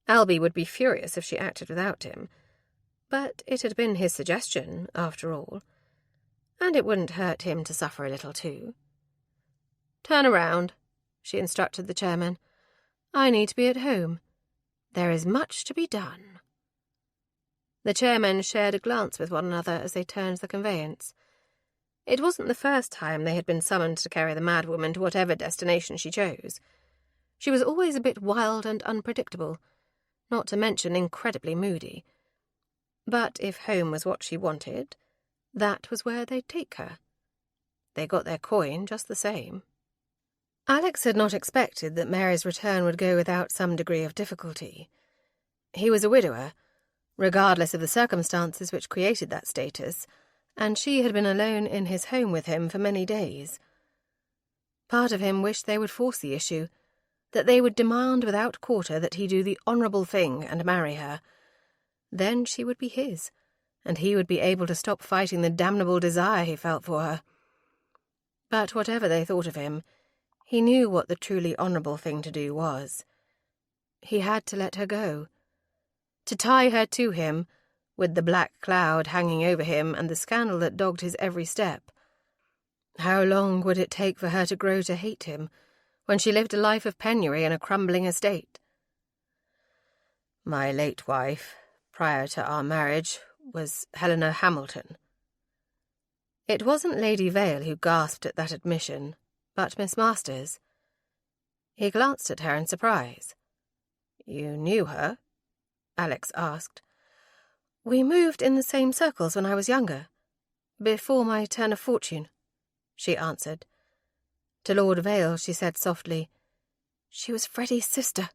Albie would be furious if she acted without him, but it had been his suggestion, after all, and it wouldn't hurt him to suffer a little too. "Turn around," she instructed the chairman. "I need to be at home. There is much to be done." The chairmen shared a glance with one another as they turned the conveyance. It wasn't the first time they had been summoned to carry the madwoman to whatever destination she chose. She was always a bit wild and unpredictable, not to mention incredibly moody. But if home was what she wanted, that was where they'd take her. They got their coin just the same. Alex had not expected that Mary's return would go without some degree of difficulty. He was a widower, regardless of the circumstances which created that status, and she had been alone in his home with him for many days. Part of him wished they would force the issue, that they would demand without quarter that he do the honourable thing and marry her. Then she would be his, and he would be able to stop fighting the damnable desire he felt for her. But whatever they thought of him, he knew what the truly honourable thing to do was. He had to let her go. To tie her to him with the black cloud hanging over him and the scandal that dogged his every step. How long would it take for her to grow to hate him, when she lived a life of penury in a crumbling estate? My late wife, prior to our marriage, was Helena Hamilton. It wasn't Lady Vale who gasped at that admission, but Miss Masters. He glanced at her in surprise. You knew her? Alex asked. We moved in the same circles when I was younger, before my turn of fortune, she answered. To Lord Vale she said softly, She was Freddie's sister.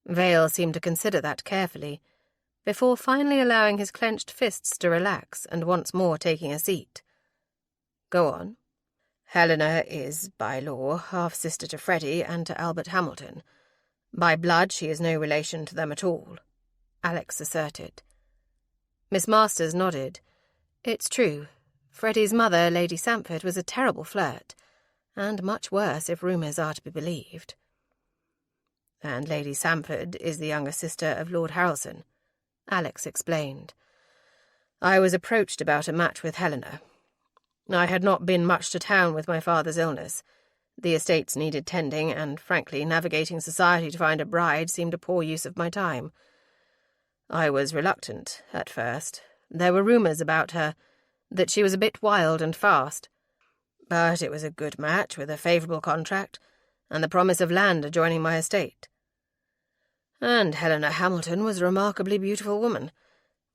Vale seemed to consider that carefully, before finally allowing his clenched fists to relax and once more taking a seat. Go on. Helena is, by law, half-sister to Freddie and to Albert Hamilton. By blood she is no relation to them at all, Alex asserted. Miss Masters nodded. It's true. Freddie's mother, Lady Samford, was a terrible flirt, and much worse if rumours are to be believed. And Lady Samford is the younger sister of Lord Harrelson, Alex explained. I was approached about a match with Helena. I had not been much to town with my father's illness. The estates needed tending, and frankly, navigating society to find a bride seemed a poor use of my time. I was reluctant, at first. There were rumours about her, that she was a bit wild and fast. But it was a good match, with a favourable contract, and the promise of land adjoining my estate. And Helena Hamilton was a remarkably beautiful woman,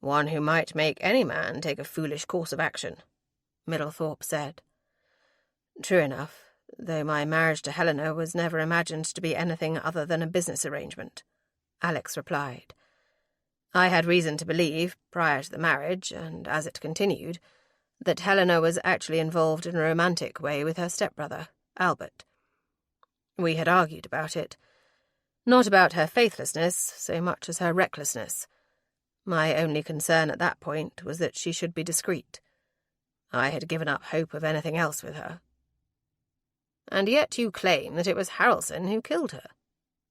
one who might make any man take a foolish course of action, Middlethorpe said. True enough, though my marriage to Helena was never imagined to be anything other than a business arrangement, Alex replied. I had reason to believe, prior to the marriage, and as it continued, that Helena was actually involved in a romantic way with her stepbrother, Albert. We had argued about it. Not about her faithlessness so much as her recklessness. My only concern at that point was that she should be discreet. I had given up hope of anything else with her. And yet you claim that it was Harrelson who killed her,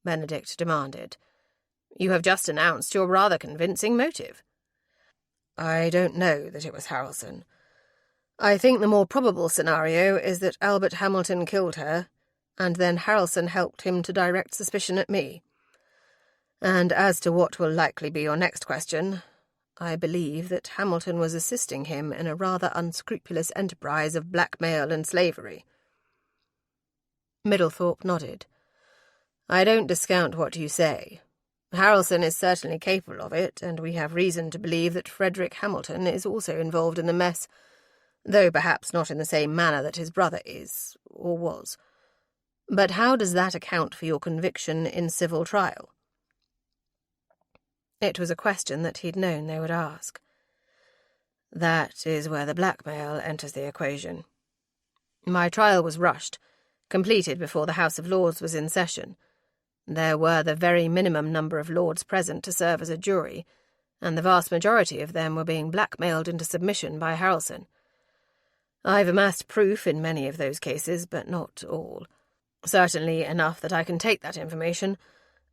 Benedict demanded. You have just announced your rather convincing motive. I don't know that it was Harrelson. I think the more probable scenario is that Albert Hamilton killed her, and then Harrelson helped him to direct suspicion at me. And as to what will likely be your next question, I believe that Hamilton was assisting him in a rather unscrupulous enterprise of blackmail and slavery. Middlethorpe nodded. I don't discount what you say. Harrelson is certainly capable of it, and we have reason to believe that Frederick Hamilton is also involved in the mess, though perhaps not in the same manner that his brother is, or was. But how does that account for your conviction in civil trial? It was a question that he'd known they would ask. That is where the blackmail enters the equation. My trial was rushed, completed before the House of Lords was in session. There were the very minimum number of lords present to serve as a jury, and the vast majority of them were being blackmailed into submission by Harrelson. I've amassed proof in many of those cases, but not all. Certainly enough that I can take that information,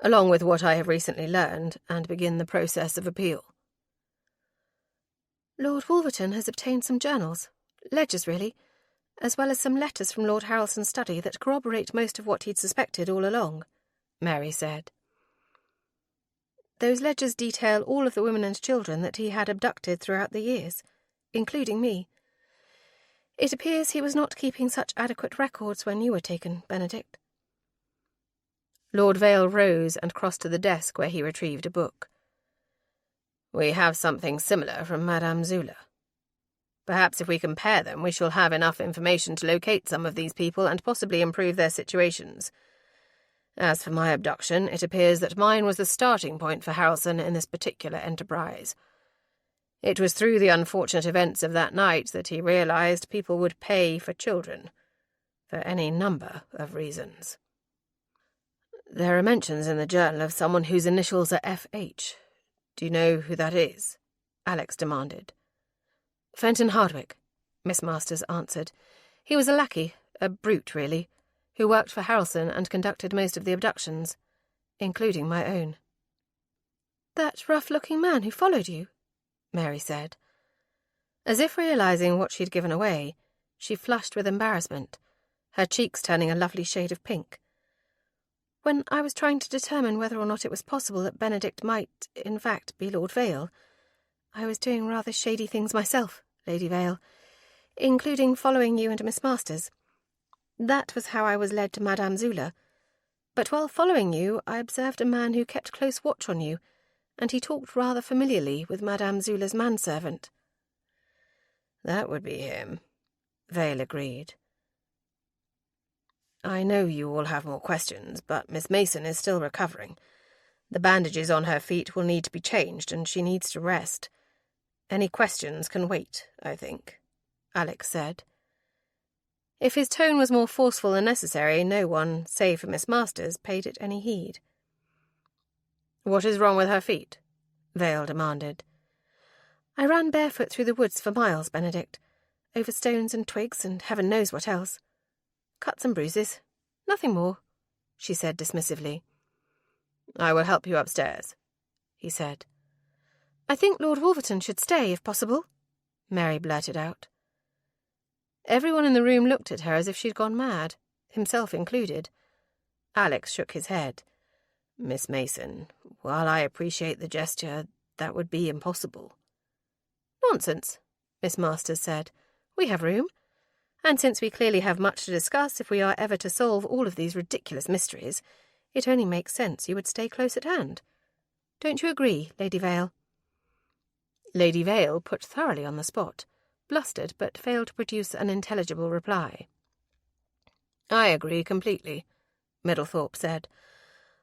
along with what I have recently learned, and begin the process of appeal. Lord Wolverton has obtained some journals, ledgers really, as well as some letters from Lord Harrelson's study that corroborate most of what he'd suspected all along, Mary said. Those ledgers detail all of the women and children that he had abducted throughout the years, including me. It appears he was not keeping such adequate records when you were taken, Benedict. Lord Vale rose and crossed to the desk where he retrieved a book. We have something similar from Madame Zula. Perhaps if we compare them, we shall have enough information to locate some of these people and possibly improve their situations. As for my abduction, it appears that mine was the starting point for Harrelson in this particular enterprise. It was through the unfortunate events of that night that he realized people would pay for children, for any number of reasons. There are mentions in the journal of someone whose initials are F.H. Do you know who that is? Alex demanded. Fenton Hardwick, Miss Masters answered. He was a lackey, a brute really, who worked for Harrelson and conducted most of the abductions, including my own. That rough-looking man who followed you, Mary said. As if realizing what she'd given away, she flushed with embarrassment, her cheeks turning a lovely shade of pink. When I was trying to determine whether or not it was possible that Benedict might, in fact, be Lord Vale, I was doing rather shady things myself, Lady Vale, including following you and Miss Masters. That was how I was led to Madame Zula. But while following you, I observed a man who kept close watch on you, and he talked rather familiarly with Madame Zula's manservant. That would be him, Vale agreed. I know you all have more questions, but Miss Mason is still recovering. The bandages on her feet will need to be changed, and she needs to rest. Any questions can wait, I think, Alex said. If his tone was more forceful than necessary, no one, save for Miss Masters, paid it any heed. What is wrong with her feet? Vale demanded. I ran barefoot through the woods for miles, Benedict, over stones and twigs and heaven knows what else. Cuts and bruises. Nothing more, she said dismissively. I will help you upstairs, he said. I think Lord Wolverton should stay, if possible, Mary blurted out. Everyone in the room looked at her as if she'd gone mad, himself included. Alex shook his head. Miss Mason, while I appreciate the gesture, that would be impossible. Nonsense, Miss Masters said. We have room. And since we clearly have much to discuss if we are ever to solve all of these ridiculous mysteries, it only makes sense you would stay close at hand. Don't you agree, Lady Vale? Lady Vale, put thoroughly on the spot, blustered but failed to produce an intelligible reply. I agree completely, Middlethorpe said.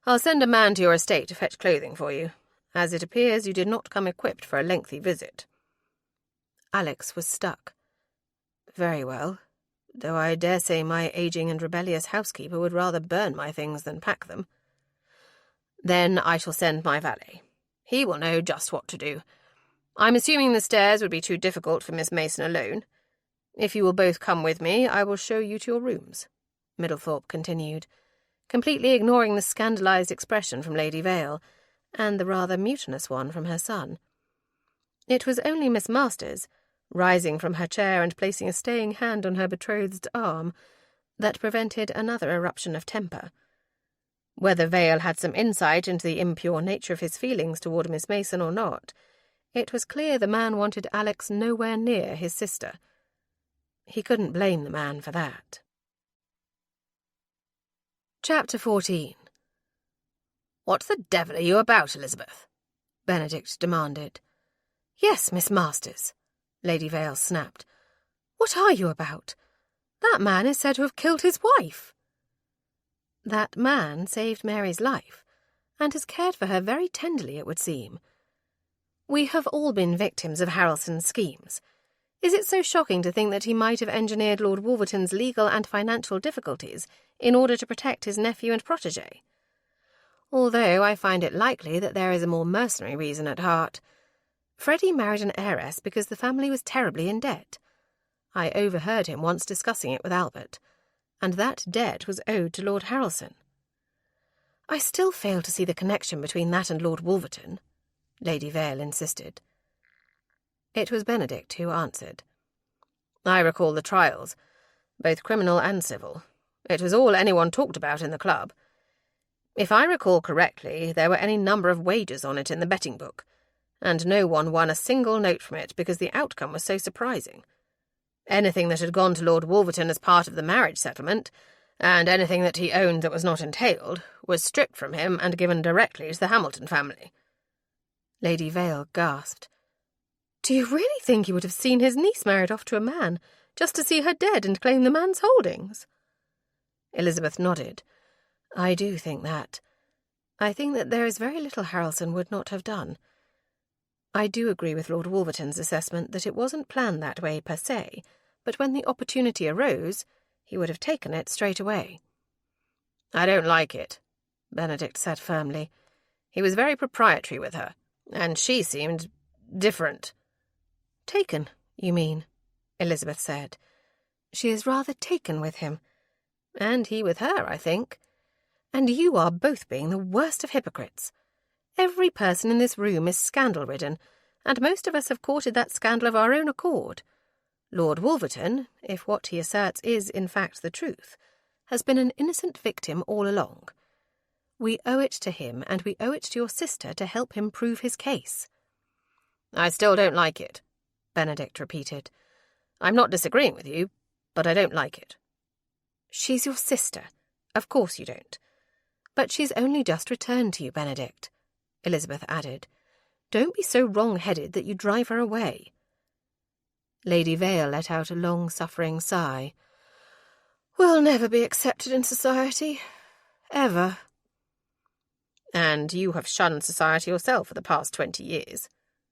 I'll send a man to your estate to fetch clothing for you, as it appears you did not come equipped for a lengthy visit. Alex was stuck. Very well, though I dare say my ageing and rebellious housekeeper would rather burn my things than pack them. Then I shall send my valet. He will know just what to do. I'm assuming the stairs would be too difficult for Miss Mason alone. If you will both come with me, I will show you to your rooms, Middlethorpe continued, completely ignoring the scandalized expression from Lady Vale, and the rather mutinous one from her son. It was only Miss Masters, rising from her chair and placing a staying hand on her betrothed's arm, that prevented another eruption of temper. Whether Vale had some insight into the impure nature of his feelings toward Miss Mason or not, it was clear the man wanted Alex nowhere near his sister. He couldn't blame the man for that. Chapter 14. What the devil are you about, Elizabeth? Benedict demanded. Yes, Miss Masters, Lady Vale snapped. What are you about? That man is said to have killed his wife. That man saved Mary's life, and has cared for her very tenderly, it would seem. We have all been victims of Harrelson's schemes. Is it so shocking to think that he might have engineered Lord Wolverton's legal and financial difficulties in order to protect his nephew and protégé? Although I find it likely that there is a more mercenary reason at heart. Freddie married an heiress because the family was terribly in debt. I overheard him once discussing it with Albert, and that debt was owed to Lord Harrelson. I still fail to see the connection between that and Lord Wolverton, Lady Vale insisted. It was Benedict who answered. I recall the trials, both criminal and civil. It was all anyone talked about in the club. If I recall correctly, there were any number of wagers on it in the betting book, and no one won a single note from it because the outcome was so surprising. Anything that had gone to Lord Wolverton as part of the marriage settlement, and anything that he owned that was not entailed, was stripped from him and given directly to the Hamilton family. Lady Vale gasped. Do you really think he would have seen his niece married off to a man, just to see her dead and claim the man's holdings? Elizabeth nodded. I do think that. I think that there is very little Harrelson would not have done. I do agree with Lord Wolverton's assessment that it wasn't planned that way per se, but when the opportunity arose, he would have taken it straight away. I don't like it, Benedict said firmly. He was very proprietary with her, and she seemed different. Taken, you mean, Elizabeth said. She is rather taken with him. And he with her, I think. And you are both being the worst of hypocrites. Every person in this room is scandal-ridden, and most of us have courted that scandal of our own accord. Lord Wolverton, if what he asserts is in fact the truth, has been an innocent victim all along. We owe it to him, and we owe it to your sister to help him prove his case." "I still don't like it," Benedict repeated. "I'm not disagreeing with you, but I don't like it." "She's your sister. Of course you don't. But she's only just returned to you, Benedict," Elizabeth added. "Don't be so wrong-headed that you drive her away." Lady Vale let out a long-suffering sigh. "We'll never be accepted in society. Ever." "And you have shunned society yourself for the past 20 years,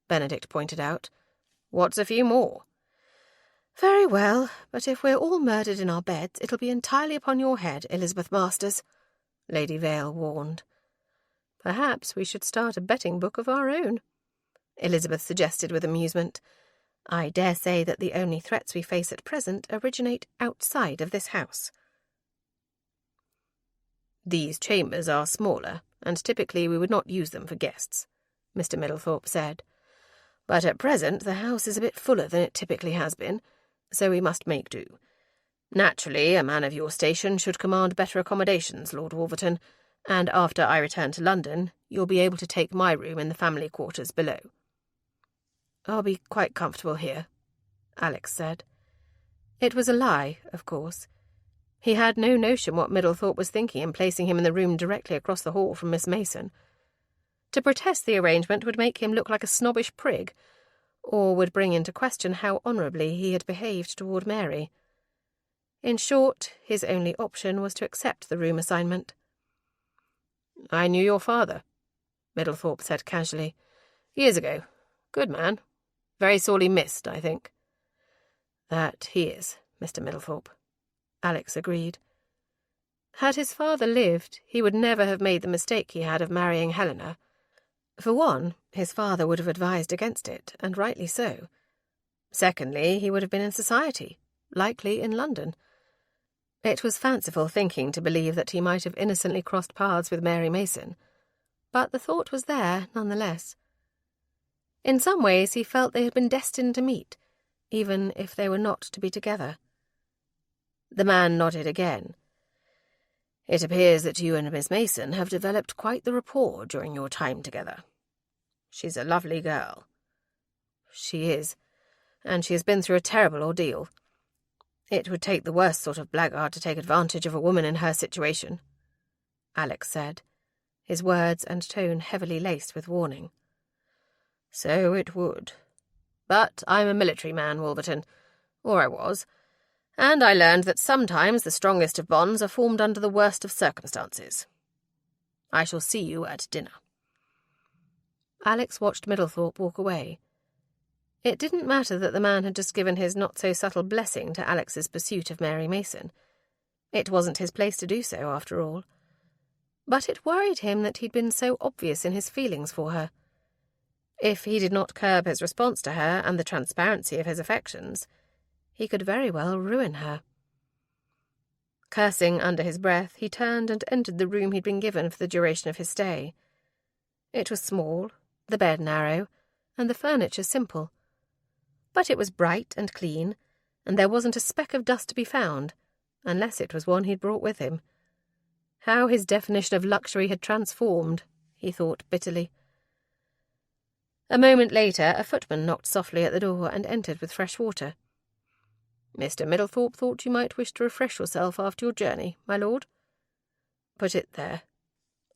Benedict pointed out. "What's a few more?" "Very well, but if we're all murdered in our beds, it'll be entirely upon your head, Elizabeth Masters," Lady Vale warned. "Perhaps we should start a betting book of our own," Elizabeth suggested with amusement. "I dare say that the only threats we face at present originate outside of this house." "These chambers are smaller, and typically we would not use them for guests," Mr. Middlethorpe said. "But at present the house is a bit fuller than it typically has been, so we must make do. Naturally, a man of your station should command better accommodations, Lord Wolverton, and after I return to London, you'll be able to take my room in the family quarters below." "I'll be quite comfortable here," Alex said. It was a lie, of course. He had no notion what Middlethorpe was thinking in placing him in the room directly across the hall from Miss Mason. To protest the arrangement would make him look like a snobbish prig, or would bring into question how honourably he had behaved toward Mary. In short, his only option was to accept the room assignment. "I knew your father," Middlethorpe said casually. "Years ago. Good man. Very sorely missed, I think." "That he is, Mr. Middlethorpe," Alex agreed. Had his father lived, he would never have made the mistake he had of marrying Helena. For one, his father would have advised against it, and rightly so. Secondly, he would have been in society, likely in London. It was fanciful thinking to believe that he might have innocently crossed paths with Mary Mason, but the thought was there nonetheless. In some ways he felt they had been destined to meet, even if they were not to be together. The man nodded again. "It appears that you and Miss Mason have developed quite the rapport during your time together. She's a lovely girl." "She is, and she has been through a terrible ordeal. It would take the worst sort of blackguard to take advantage of a woman in her situation," Alex said, his words and tone heavily laced with warning. "So it would. But I'm a military man, Wolverton, or I was, and I learned that sometimes the strongest of bonds are formed under the worst of circumstances. I shall see you at dinner." Alex watched Middlethorpe walk away. It didn't matter that the man had just given his not-so-subtle blessing to Alex's pursuit of Mary Mason. It wasn't his place to do so, after all. But it worried him that he'd been so obvious in his feelings for her. If he did not curb his response to her and the transparency of his affections, he could very well ruin her. Cursing under his breath, he turned and entered the room he'd been given for the duration of his stay. It was small, the bed narrow, and the furniture simple. But it was bright and clean, and there wasn't a speck of dust to be found, unless it was one he'd brought with him. How his definition of luxury had transformed, he thought bitterly. A moment later, a footman knocked softly at the door and entered with fresh water. "Mr. Middlethorpe thought you might wish to refresh yourself after your journey, my lord." "Put it there,"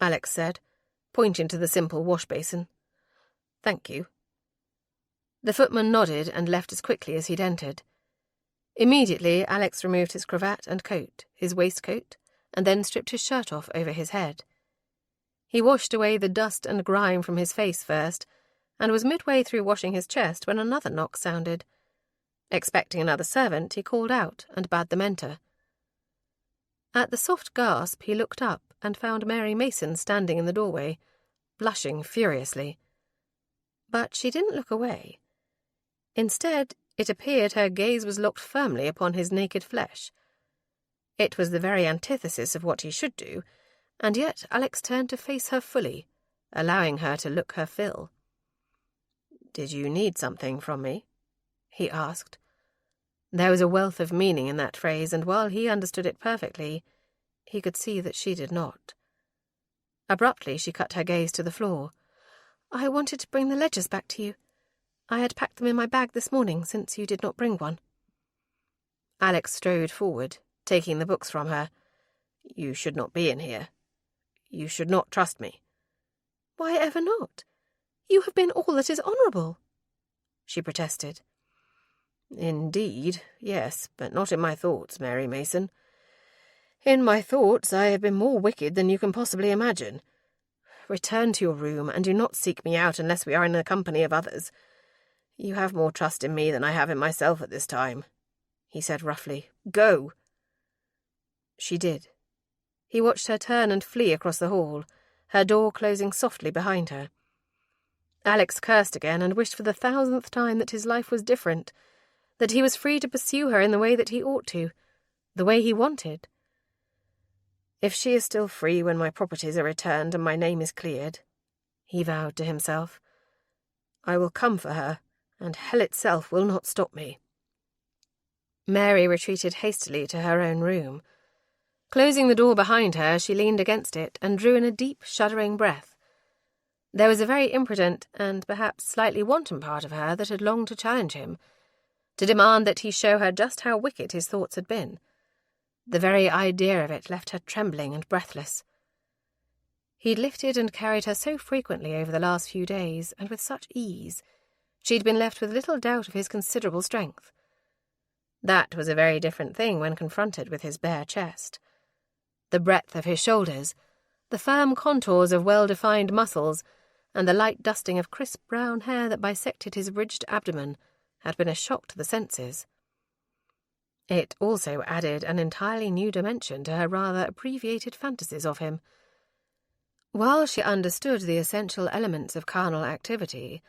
Alex said, pointing to the simple wash-basin. "Thank you." The footman nodded and left as quickly as he'd entered. Immediately, Alex removed his cravat and coat, his waistcoat, and then stripped his shirt off over his head. He washed away the dust and grime from his face first, and was midway through washing his chest when another knock sounded. Expecting another servant, he called out and bade them enter. At the soft gasp, he looked up and found Mary Mason standing in the doorway, blushing furiously. But she didn't look away. Instead, it appeared her gaze was locked firmly upon his naked flesh. It was the very antithesis of what he should do, and yet Alex turned to face her fully, allowing her to look her fill. "Did you need something from me?" he asked. There was a wealth of meaning in that phrase, and while he understood it perfectly, he could see that she did not. Abruptly she cut her gaze to the floor. "I wanted to bring the ledgers back to you. I had packed them in my bag this morning, since you did not bring one." Alex strode forward, taking the books from her. "You should not be in here. You should not trust me." "Why ever not? You have been all that is honourable," she protested. "Indeed, yes, but not in my thoughts, Mary Mason. In my thoughts I have been more wicked than you can possibly imagine. Return to your room, and do not seek me out unless we are in the company of others. You have more trust in me than I have in myself at this time," he said roughly. "Go!" She did. He watched her turn and flee across the hall, her door closing softly behind her. Alex cursed again and wished for the 1,000th time that his life was different, that he was free to pursue her in the way that he ought to, the way he wanted. "If she is still free when my properties are returned and my name is cleared," he vowed to himself, "I will come for her, and hell itself will not stop me." Mary retreated hastily to her own room. Closing the door behind her, she leaned against it and drew in a deep, shuddering breath. There was a very imprudent and perhaps slightly wanton part of her that had longed to challenge him, to demand that he show her just how wicked his thoughts had been. The very idea of it left her trembling and breathless. He'd lifted and carried her so frequently over the last few days, and with such ease, she'd been left with little doubt of his considerable strength. That was a very different thing when confronted with his bare chest. The breadth of his shoulders, the firm contours of well-defined muscles, and the light dusting of crisp brown hair that bisected his ridged abdomen had been a shock to the senses. It also added an entirely new dimension to her rather abbreviated fantasies of him. While she understood the essential elements of carnal activity,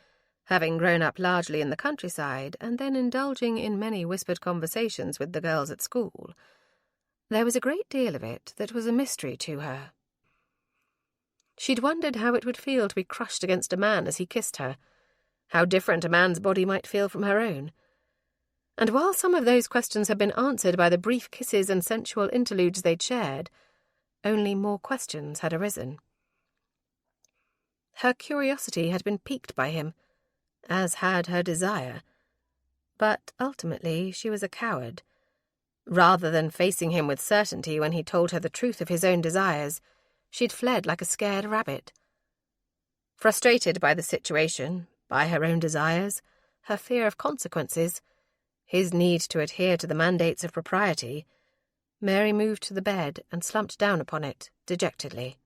having grown up largely in the countryside and then indulging in many whispered conversations with the girls at school, there was a great deal of it that was a mystery to her. She'd wondered how it would feel to be crushed against a man as he kissed her, how different a man's body might feel from her own. And while some of those questions had been answered by the brief kisses and sensual interludes they'd shared, only more questions had arisen. Her curiosity had been piqued by him, as had her desire, but ultimately she was a coward. Rather than facing him with certainty when he told her the truth of his own desires, she'd fled like a scared rabbit. Frustrated by the situation, by her own desires, her fear of consequences, his need to adhere to the mandates of propriety, Mary moved to the bed and slumped down upon it, dejectedly.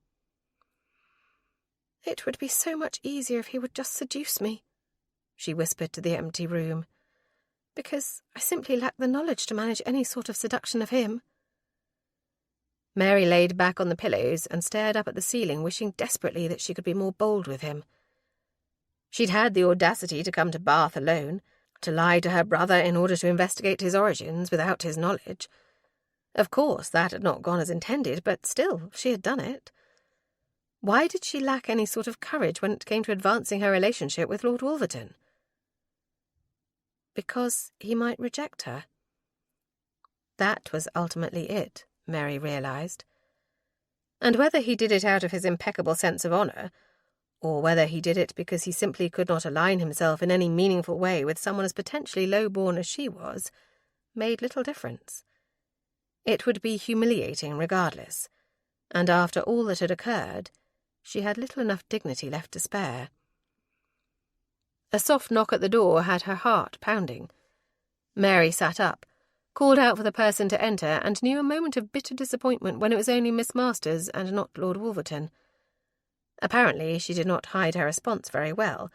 "It would be so much easier if he would just seduce me," she whispered to the empty room, "because I simply lack the knowledge to manage any sort of seduction of him." Mary laid back on the pillows and stared up at the ceiling, wishing desperately that she could be more bold with him. She'd had the audacity to come to Bath alone, to lie to her brother in order to investigate his origins without his knowledge. Of course, that had not gone as intended, but still, she had done it. Why did she lack any sort of courage when it came to advancing her relationship with Lord Wolverton? Because he might reject her. That was ultimately it, Mary realized. And whether he did it out of his impeccable sense of honour, or whether he did it because he simply could not align himself in any meaningful way with someone as potentially low-born as she was, made little difference. It would be humiliating regardless, and after all that had occurred, she had little enough dignity left to spare. A soft knock at the door had her heart pounding. Mary sat up, called out for the person to enter, and knew a moment of bitter disappointment when it was only Miss Masters and not Lord Wolverton. Apparently she did not hide her response very well,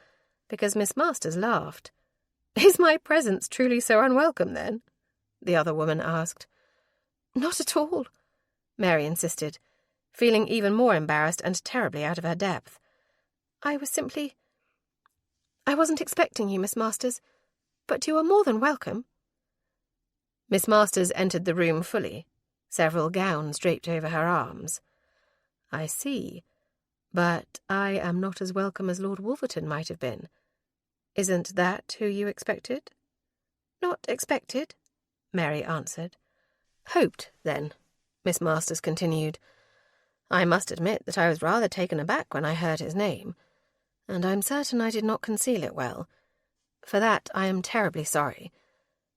because Miss Masters laughed. "Is my presence truly so unwelcome, then?" the other woman asked. "Not at all," Mary insisted, feeling even more embarrassed and terribly out of her depth. I wasn't expecting you, Miss Masters, but you are more than welcome." Miss Masters entered the room fully, several gowns draped over her arms. "I see. But I am not as welcome as Lord Wolverton might have been," Isn't that who you expected? Not expected, Mary answered. Hoped, then, Miss Masters continued. I must admit that I was rather taken aback when I heard his name, and I'm certain I did not conceal it well. For that I am terribly sorry,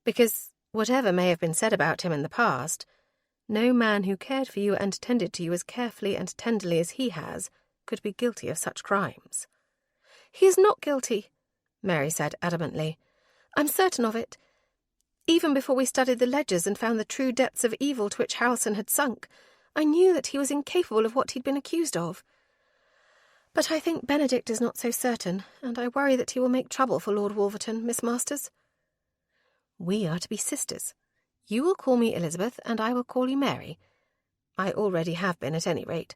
because, whatever may have been said about him in the past, no man who cared for you and tended to you as carefully and tenderly as he has could be guilty of such crimes. He is not guilty, Mary said adamantly. I'm certain of it. Even before we studied the ledgers and found the true depths of evil to which Harrelson had sunk, I knew that he was incapable of what he'd been accused of. But I think Benedict is not so certain, and I worry that he will make trouble for Lord Wolverton, Miss Masters. We are to be sisters. You will call me Elizabeth, and I will call you Mary. I already have been, at any rate.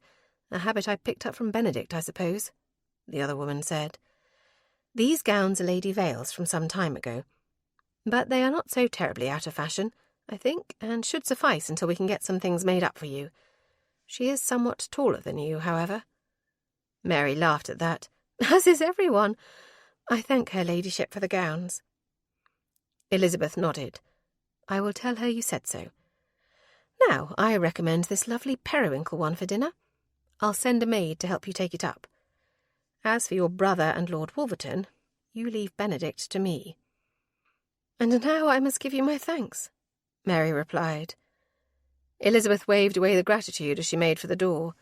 A habit I picked up from Benedict, I suppose, the other woman said. These gowns are Lady Vale's from some time ago, but they are not so terribly out of fashion, I think, and should suffice until we can get some things made up for you. She is somewhat taller than you, however. Mary laughed at that, as is everyone. I thank her ladyship for the gowns. Elizabeth nodded. I will tell her you said so. Now, I recommend this lovely periwinkle one for dinner. I'll send a maid to help you take it up. As for your brother and Lord Wolverton, you leave Benedict to me. And now I must give you my thanks, Mary replied. Elizabeth waved away the gratitude as she made for the door.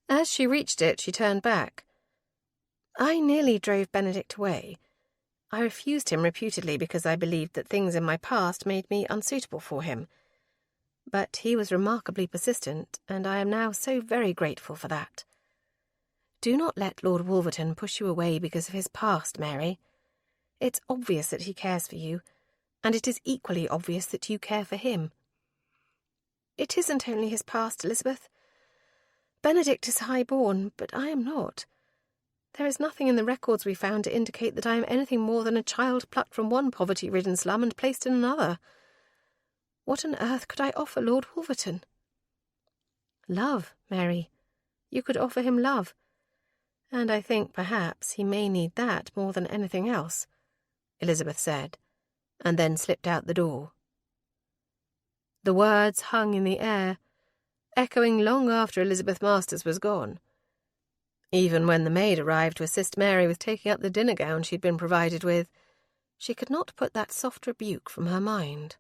As she reached it, she turned back. I nearly drove Benedict away. I refused him reputedly because I believed that things in my past made me unsuitable for him. But he was remarkably persistent, and I am now so very grateful for that. Do not let Lord Wolverton push you away because of his past, Mary. It's obvious that he cares for you, and it is equally obvious that you care for him. It isn't only his past, Elizabeth. Benedict is high-born, but I am not. There is nothing in the records we found to indicate that I am anything more than a child plucked from one poverty-ridden slum and placed in another. What on earth could I offer Lord Wolverton? Love, Mary. You could offer him love. And I think, perhaps, he may need that more than anything else, Elizabeth said, and then slipped out the door. The words hung in the air, echoing long after Elizabeth Masters was gone. Even when the maid arrived to assist Mary with taking up the dinner gown she'd been provided with, she could not put that soft rebuke from her mind.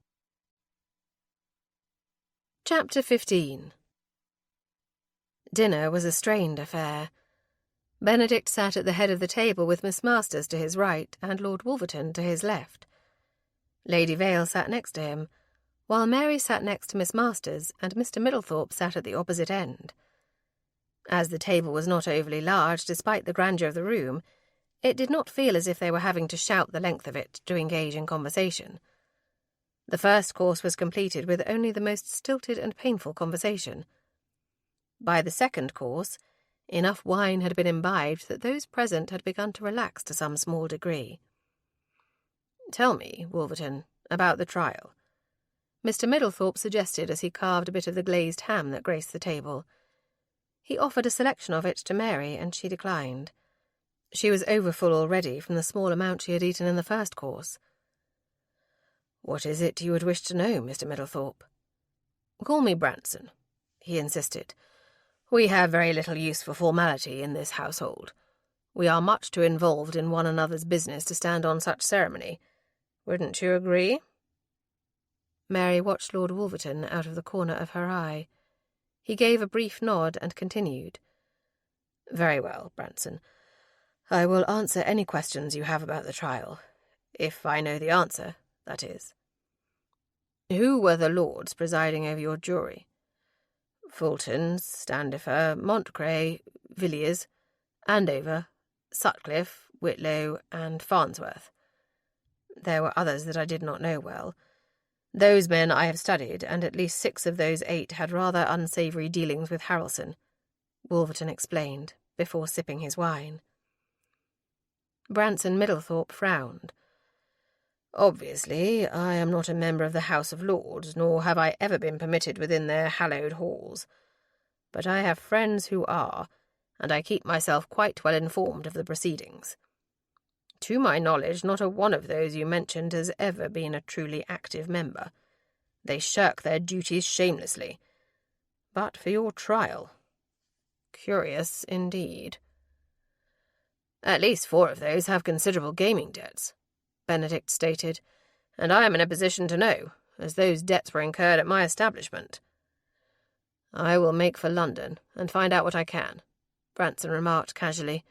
Chapter 15. Dinner was a strained affair. Benedict sat at the head of the table with Miss Masters to his right and Lord Wolverton to his left. Lady Vale sat next to him, while Mary sat next to Miss Masters and Mr. Middlethorpe sat at the opposite end. As the table was not overly large, despite the grandeur of the room, it did not feel as if they were having to shout the length of it to engage in conversation. The first course was completed with only the most stilted and painful conversation. By the second course, enough wine had been imbibed that those present had begun to relax to some small degree. "Tell me, Wolverton, about the trial," Mr. Middlethorpe suggested as he carved a bit of the glazed ham that graced the table. He offered a selection of it to Mary, and she declined. She was overfull already from the small amount she had eaten in the first course. "What is it you would wish to know, Mr. Middlethorpe?" "Call me Branson," he insisted. "We have very little use for formality in this household. We are much too involved in one another's business to stand on such ceremony. Wouldn't you agree?" Mary watched Lord Wolverton out of the corner of her eye. He gave a brief nod and continued. "Very well, Branson. I will answer any questions you have about the trial. If I know the answer, that is. Who were the lords presiding over your jury?" "Fulton, Standifer, Montcray, Villiers, Andover, Sutcliffe, Whitlow, and Farnsworth. There were others that I did not know well. Those men I have studied, and at least 6 of those 8 had rather unsavoury dealings with Harrelson," Wolverton explained, before sipping his wine. Branson Middlethorpe frowned. "Obviously, I am not a member of the House of Lords, nor have I ever been permitted within their hallowed halls. But I have friends who are, and I keep myself quite well informed of the proceedings. To my knowledge, not a one of those you mentioned has ever been a truly active member. They shirk their duties shamelessly. But for your trial. Curious indeed. At least 4 of those have considerable gaming debts, Benedict stated, and I am in a position to know, as those debts were incurred at my establishment. I will make for London and find out what I can, Branson remarked casually.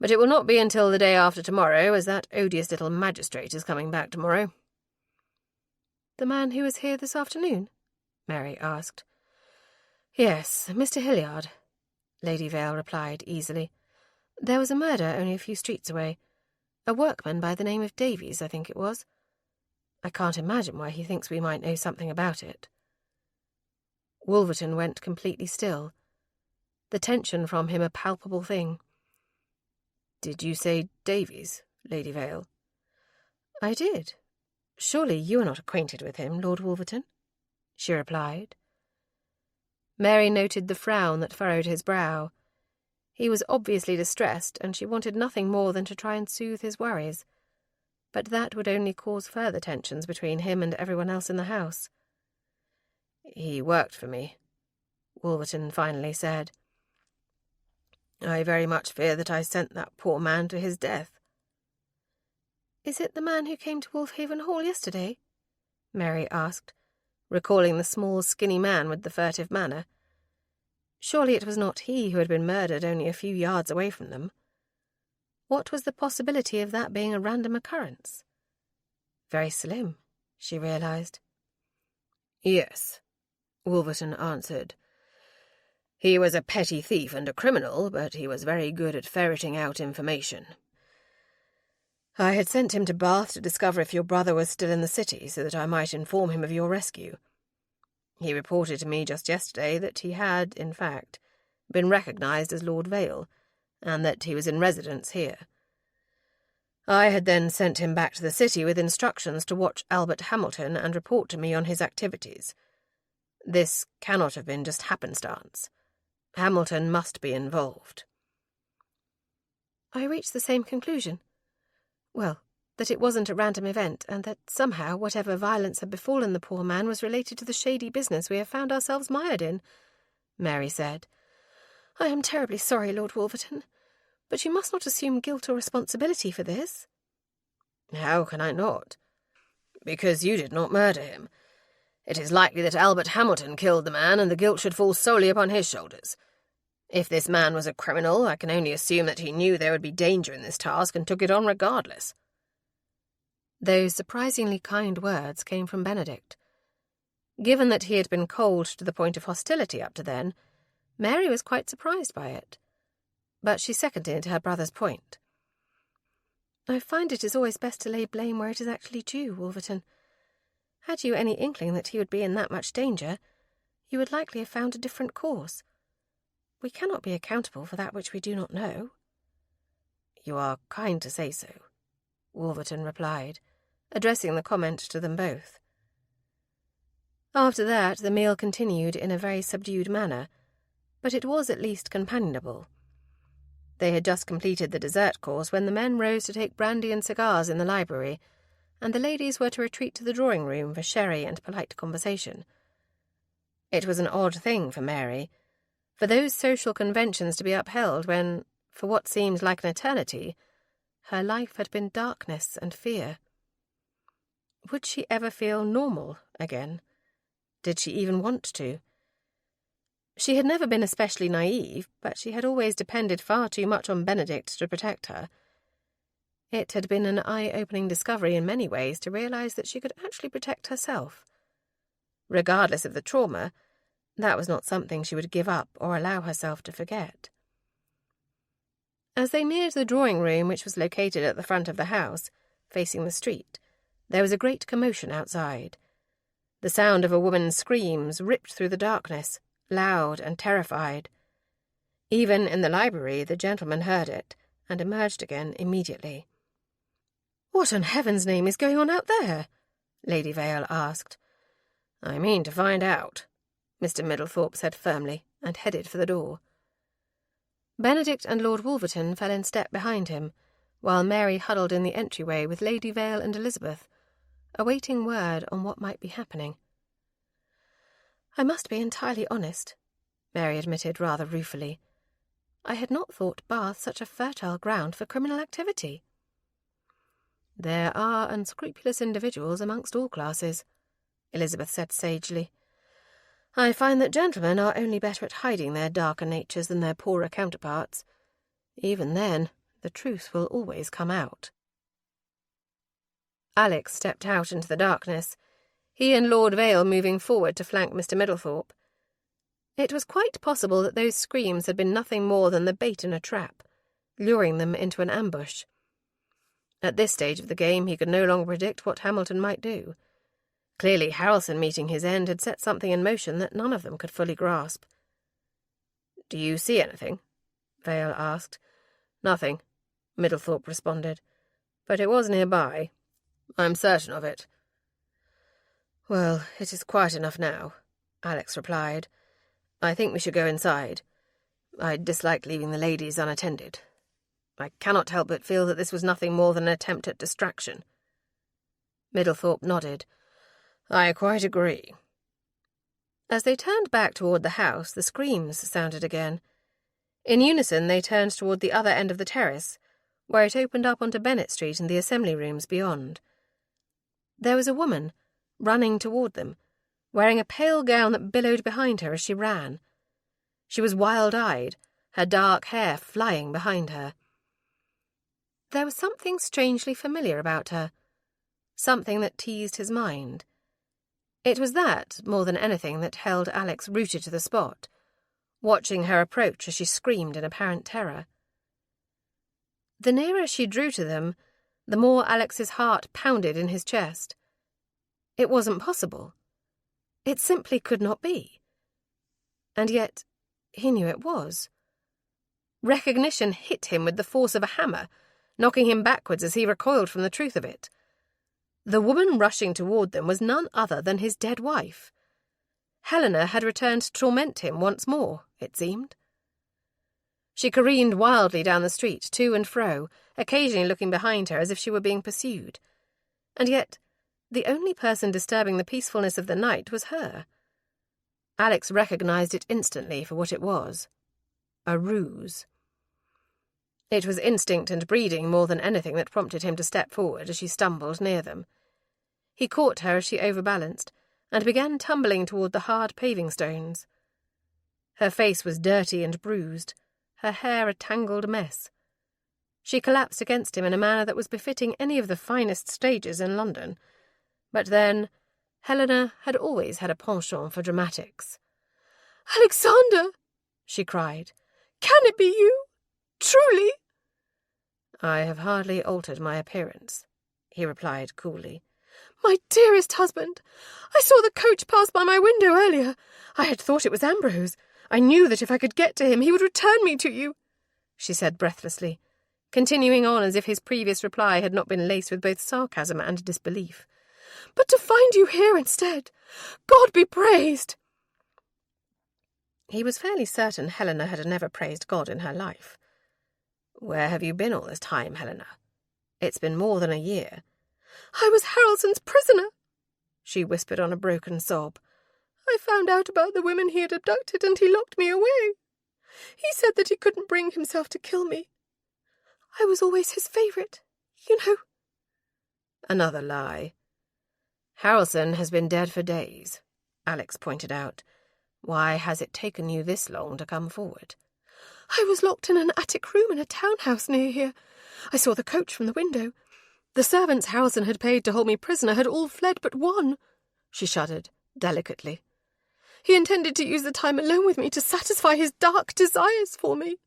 But it will not be until the day after tomorrow, as that odious little magistrate is coming back tomorrow. The man who was here this afternoon? Mary asked. Yes, Mr. Hilliard, Lady Vale replied easily. There was a murder only a few streets away. A workman by the name of Davies, I think it was. I can't imagine why he thinks we might know something about it. Wolverton went completely still, the tension from him a palpable thing. Did you say Davies, Lady Vale? I did. Surely you are not acquainted with him, Lord Wolverton, she replied. Mary noted the frown that furrowed his brow. He was obviously distressed, and she wanted nothing more than to try and soothe his worries. But that would only cause further tensions between him and everyone else in the house. He worked for me, Wolverton finally said. I very much fear that I sent that poor man to his death. Is it the man who came to Wolfhaven Hall yesterday? Mary asked, recalling the small, skinny man with the furtive manner. Surely it was not he who had been murdered only a few yards away from them. What was the possibility of that being a random occurrence? Very slim, she realized. Yes, Wolverton answered. He was a petty thief and a criminal, but he was very good at ferreting out information. I had sent him to Bath to discover if your brother was still in the city, so that I might inform him of your rescue. He reported to me just yesterday that he had, in fact, been recognised as Lord Vale, and that he was in residence here. I had then sent him back to the city with instructions to watch Albert Hamilton and report to me on his activities. This cannot have been just happenstance. Hamilton must be involved. I reached the same conclusion. Well, that it wasn't a random event, and that somehow whatever violence had befallen the poor man was related to the shady business we have found ourselves mired in, Mary said. I am terribly sorry, Lord Wolverton, but you must not assume guilt or responsibility for this. How can I not? Because you did not murder him. It is likely that Albert Hamilton killed the man, and the guilt should fall solely upon his shoulders. If this man was a criminal, I can only assume that he knew there would be danger in this task and took it on regardless. Those surprisingly kind words came from Benedict. Given that he had been cold to the point of hostility up to then, Mary was quite surprised by it. But she seconded her brother's point. I find it is always best to lay blame where it is actually due, Wolverton. Had you any inkling that he would be in that much danger, you would likely have found a different course. We cannot be accountable for that which we do not know. You are kind to say so, Wolverton replied, addressing the comment to them both. After that, the meal continued in a very subdued manner, but it was at least companionable. They had just completed the dessert course when the men rose to take brandy and cigars in the library, and the ladies were to retreat to the drawing-room for sherry and polite conversation. It was an odd thing for Mary, for those social conventions to be upheld when, for what seemed like an eternity, her life had been darkness and fear. Would she ever feel normal again? Did she even want to? She had never been especially naive, but she had always depended far too much on Benedict to protect her. It had been an eye-opening discovery in many ways to realize that she could actually protect herself. Regardless of the trauma, that was not something she would give up or allow herself to forget. As they neared the drawing-room, which was located at the front of the house, facing the street, there was a great commotion outside. The sound of a woman's screams ripped through the darkness, loud and terrified. Even in the library, the gentleman heard it, and emerged again immediately. "What in heaven's name is going on out there?" Lady Vale asked. "I mean to find out," Mr. Middlethorpe said firmly, and headed for the door. Benedict and Lord Wolverton fell in step behind him, while Mary huddled in the entryway with Lady Vale and Elizabeth, awaiting word on what might be happening. "I must be entirely honest," Mary admitted rather ruefully. "I had not thought Bath such a fertile ground for criminal activity." "There are unscrupulous individuals amongst all classes," Elizabeth said sagely. "I find that gentlemen are only better at hiding their darker natures than their poorer counterparts. Even then, the truth will always come out." Alex stepped out into the darkness, he and Lord Vale moving forward to flank Mr. Middlethorpe. It was quite possible that those screams had been nothing more than the bait in a trap, luring them into an ambush. At this stage of the game he could no longer predict what Hamilton might do. Clearly Harrelson meeting his end had set something in motion that none of them could fully grasp. "Do you see anything?" Vale asked. "Nothing," Middlethorpe responded. "But it was nearby. I'm certain of it." "Well, it is quiet enough now," Alex replied. "I think we should go inside. I dislike leaving the ladies unattended. I cannot help but feel that this was nothing more than an attempt at distraction." Middlethorpe nodded. "I quite agree." As they turned back toward the house, the screams sounded again. In unison they turned toward the other end of the terrace, where it opened up onto Bennett Street and the assembly rooms beyond. There was a woman, running toward them, wearing a pale gown that billowed behind her as she ran. She was wild-eyed, her dark hair flying behind her. There was something strangely familiar about her, something that teased his mind. It was that, more than anything, that held Alex rooted to the spot, watching her approach as she screamed in apparent terror. The nearer she drew to them, the more Alex's heart pounded in his chest. It wasn't possible. It simply could not be. And yet, he knew it was. Recognition hit him with the force of a hammer, knocking him backwards as he recoiled from the truth of it. The woman rushing toward them was none other than his dead wife. Helena had returned to torment him once more, it seemed. She careened wildly down the street, to and fro, occasionally looking behind her as if she were being pursued. And yet, the only person disturbing the peacefulness of the night was her. Alex recognized it instantly for what it was. A ruse. It was instinct and breeding more than anything that prompted him to step forward as she stumbled near them. He caught her as she overbalanced, and began tumbling toward the hard paving stones. Her face was dirty and bruised, her hair a tangled mess. She collapsed against him in a manner that was befitting any of the finest stages in London. But then, Helena had always had a penchant for dramatics. "Alexander!" she cried. "Can it be you? Truly?" "I have hardly altered my appearance," he replied coolly. "My dearest husband, I saw the coach pass by my window earlier. I had thought it was Ambrose. I knew that if I could get to him, he would return me to you," she said breathlessly, continuing on as if his previous reply had not been laced with both sarcasm and disbelief. "But to find you here instead, God be praised!" He was fairly certain Helena had never praised God in her life. "Where have you been all this time, Helena? It's been more than a year." "I was Harrelson's prisoner," she whispered on a broken sob. "I found out about the women he had abducted and he locked me away. He said that he couldn't bring himself to kill me. I was always his favourite, you know." "Another lie. Harrelson has been dead for days," Alex pointed out. "Why has it taken you this long to come forward?" "I was locked in an attic room in a townhouse near here. I saw the coach from the window. The servants Harrelson had paid to hold me prisoner had all fled but one," she shuddered, delicately. "He intended to use the time alone with me to satisfy his dark desires for me."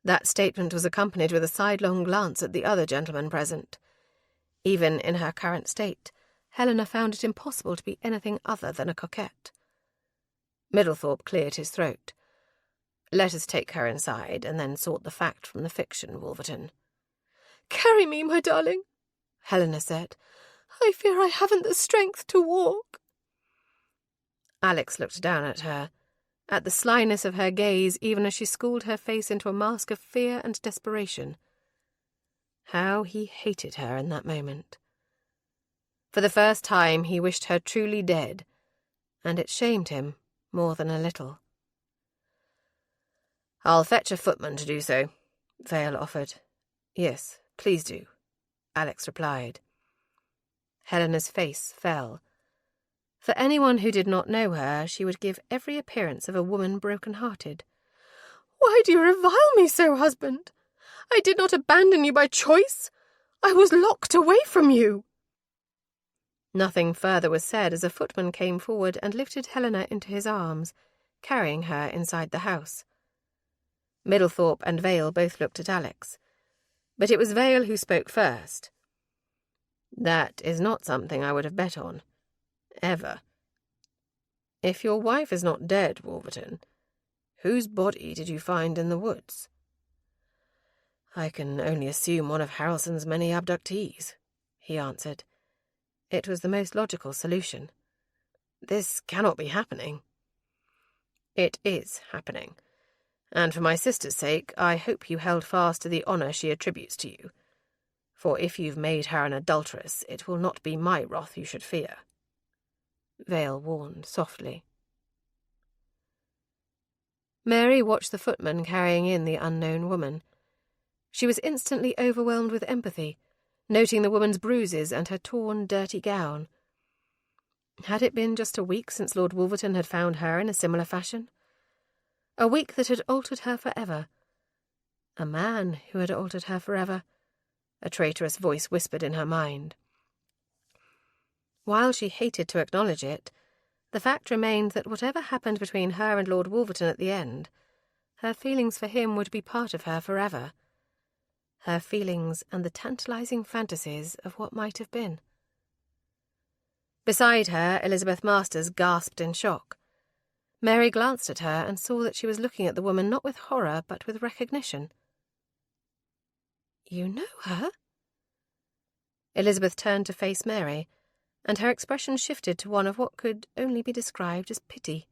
That statement was accompanied with a sidelong glance at the other gentlemen present. Even in her current state, Helena found it impossible to be anything other than a coquette. Middlethorpe cleared his throat. "Let us take her inside and then sort the fact from the fiction, Wolverton." "Carry me, my darling," Helena said. "I fear I haven't the strength to walk." Alex looked down at her, at the slyness of her gaze even as she schooled her face into a mask of fear and desperation. How he hated her in that moment. For the first time he wished her truly dead, and it shamed him more than a little. "I'll fetch a footman to do so," Vale offered. "Yes, please do," Alex replied. Helena's face fell. For anyone who did not know her, she would give every appearance of a woman broken-hearted. "Why do you revile me so, husband? I did not abandon you by choice. I was locked away from you." Nothing further was said as a footman came forward and lifted Helena into his arms, carrying her inside the house. Middlethorpe and Vale both looked at Alex, but it was Vale who spoke first. "That is not something I would have bet on. Ever. If your wife is not dead, Wolverton, whose body did you find in the woods?" "I can only assume one of Harrelson's many abductees," he answered. It was the most logical solution. "This cannot be happening." "It is happening. And for my sister's sake, I hope you held fast to the honour she attributes to you. For if you've made her an adulteress, it will not be my wrath you should fear," Vale warned softly. Mary watched the footman carrying in the unknown woman. She was instantly overwhelmed with empathy, noting the woman's bruises and her torn, dirty gown. Had it been just a week since Lord Wolverton had found her in a similar fashion? A week that had altered her forever. A man who had altered her forever, a traitorous voice whispered in her mind. While she hated to acknowledge it, the fact remained that whatever happened between her and Lord Wolverton at the end, her feelings for him would be part of her forever. Her feelings and the tantalizing fantasies of what might have been. Beside her, Elizabeth Masters gasped in shock. Mary glanced at her and saw that she was looking at the woman not with horror but with recognition. "You know her?" Elizabeth turned to face Mary, and her expression shifted to one of what could only be described as pity.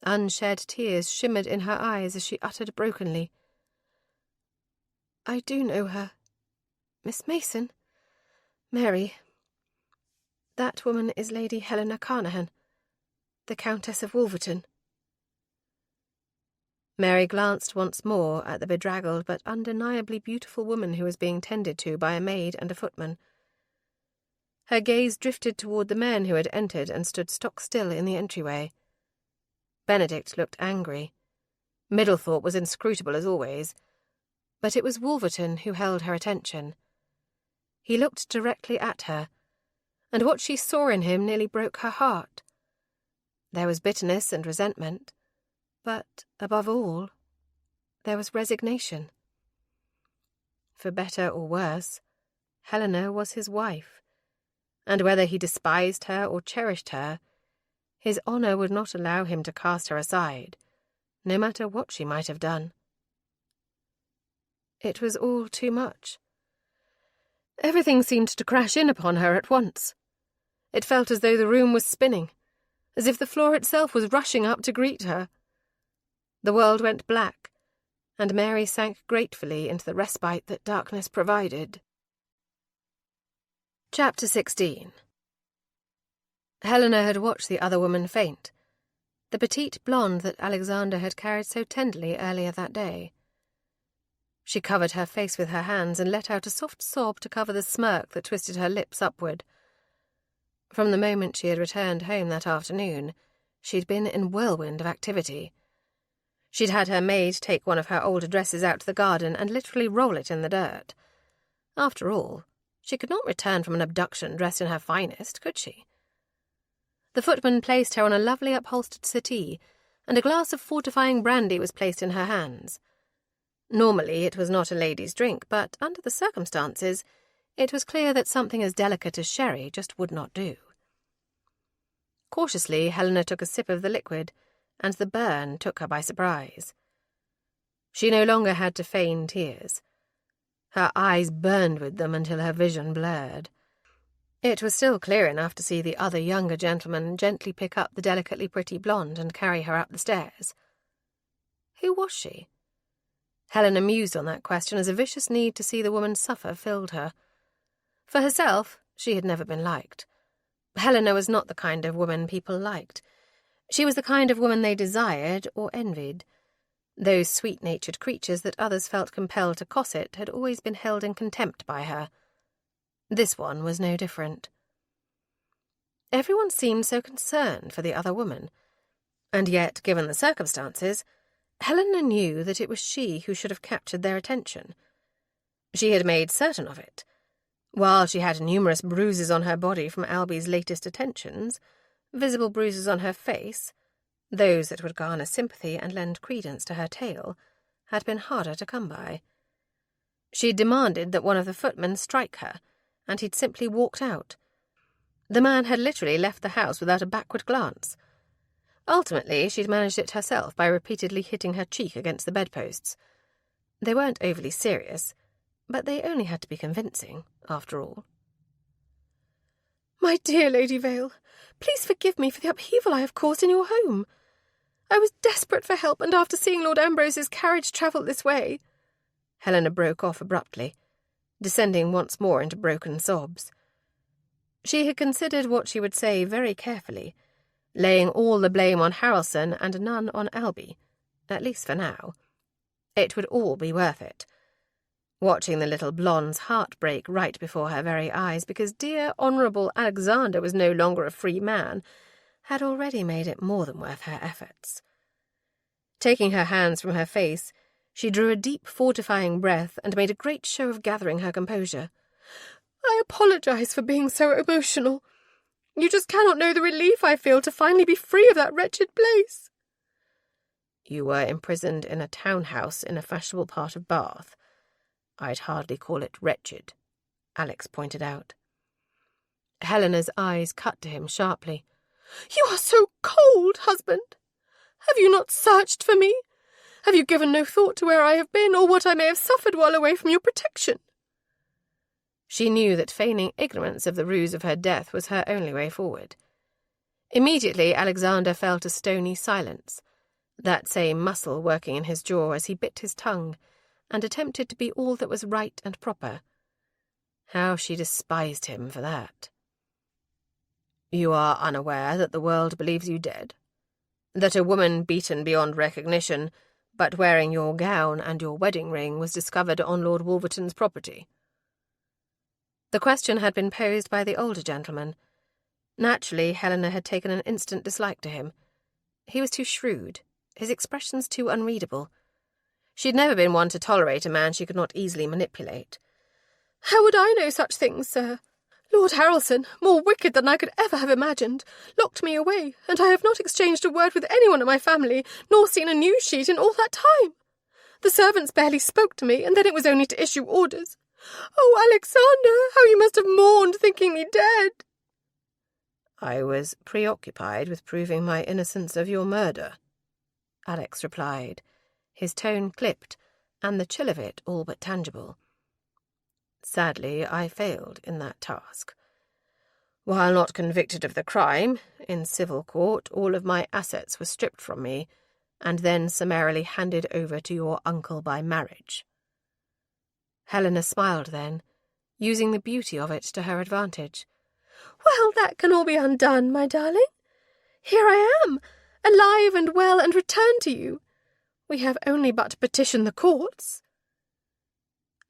Unshed tears shimmered in her eyes as she uttered brokenly, "I do know her. Miss Mason. Mary. That woman is Lady Helena Carnahan, the Countess of Wolverton." Mary glanced once more at the bedraggled but undeniably beautiful woman who was being tended to by a maid and a footman. Her gaze drifted toward the men who had entered and stood stock-still in the entryway. Benedict looked angry. Middlethorpe was inscrutable as always, but it was Wolverton who held her attention. He looked directly at her, and what she saw in him nearly broke her heart. There was bitterness and resentment, but, above all, there was resignation. For better or worse, Helena was his wife, and whether he despised her or cherished her, his honour would not allow him to cast her aside, no matter what she might have done. It was all too much. Everything seemed to crash in upon her at once. It felt as though the room was spinning, as if the floor itself was rushing up to greet her. The world went black, and Mary sank gratefully into the respite that darkness provided. Chapter 16. Helena had watched the other woman faint, the petite blonde that Alexander had carried so tenderly earlier that day. She covered her face with her hands and let out a soft sob to cover the smirk that twisted her lips upward. From the moment she had returned home that afternoon, she'd been in whirlwind of activity. She'd had her maid take one of her older dresses out to the garden and literally roll it in the dirt. After all, she could not return from an abduction dressed in her finest, could she? The footman placed her on a lovely upholstered settee, and a glass of fortifying brandy was placed in her hands. Normally it was not a lady's drink, but under the circumstances, it was clear that something as delicate as sherry just would not do. Cautiously, Helena took a sip of the liquid, and the burn took her by surprise. She no longer had to feign tears. Her eyes burned with them until her vision blurred. It was still clear enough to see the other younger gentleman gently pick up the delicately pretty blonde and carry her up the stairs. Who was she? Helena mused on that question as a vicious need to see the woman suffer filled her. For herself, she had never been liked. Helena was not the kind of woman people liked. She was the kind of woman they desired or envied. Those sweet-natured creatures that others felt compelled to cosset had always been held in contempt by her. This one was no different. Everyone seemed so concerned for the other woman, and yet, given the circumstances, Helena knew that it was she who should have captured their attention. She had made certain of it. While she had numerous bruises on her body from Alby's latest attentions, visible bruises on her face, those that would garner sympathy and lend credence to her tale, had been harder to come by. She demanded that one of the footmen strike her, and he'd simply walked out. The man had literally left the house without a backward glance. Ultimately, she'd managed it herself by repeatedly hitting her cheek against the bedposts. They weren't overly serious, but they only had to be convincing, after all. My dear Lady Vale, please forgive me for the upheaval I have caused in your home. I was desperate for help, and after seeing Lord Ambrose's carriage travel this way— Helena broke off abruptly, descending once more into broken sobs. She had considered what she would say very carefully, laying all the blame on Harrelson and none on Alby, at least for now. It would all be worth it. Watching the little blonde's heart break right before her very eyes because dear, honourable Alexander was no longer a free man had already made it more than worth her efforts. Taking her hands from her face, she drew a deep, fortifying breath and made a great show of gathering her composure. I apologise for being so emotional. You just cannot know the relief I feel to finally be free of that wretched place. You were imprisoned in a townhouse in a fashionable part of Bath. I'd hardly call it wretched, Alex pointed out. Helena's eyes cut to him sharply. You are so cold, husband. Have you not searched for me? Have you given no thought to where I have been or what I may have suffered while away from your protection? She knew that feigning ignorance of the ruse of her death was her only way forward. Immediately Alexander felt a stony silence, that same muscle working in his jaw as he bit his tongue and attempted to be all that was right and proper. How she despised him for that. You are unaware that the world believes you dead? That a woman beaten beyond recognition, but wearing your gown and your wedding ring, was discovered on Lord Wolverton's property? The question had been posed by the older gentleman. Naturally, Helena had taken an instant dislike to him. He was too shrewd, his expressions too unreadable. She'd never been one to tolerate a man she could not easily manipulate. How would I know such things, sir? Lord Harrelson, more wicked than I could ever have imagined, locked me away, and I have not exchanged a word with anyone in my family, nor seen a news sheet in all that time. The servants barely spoke to me, and then it was only to issue orders. Oh, Alexander, how you must have mourned thinking me dead. I was preoccupied with proving my innocence of your murder, Alex replied, his tone clipped, and the chill of it all but tangible. Sadly, I failed in that task. While not convicted of the crime, in civil court all of my assets were stripped from me, and then summarily handed over to your uncle by marriage. Helena smiled then, using the beauty of it to her advantage. Well, that can all be undone, my darling. Here I am, alive and well and returned to you. We have only but to petition the courts.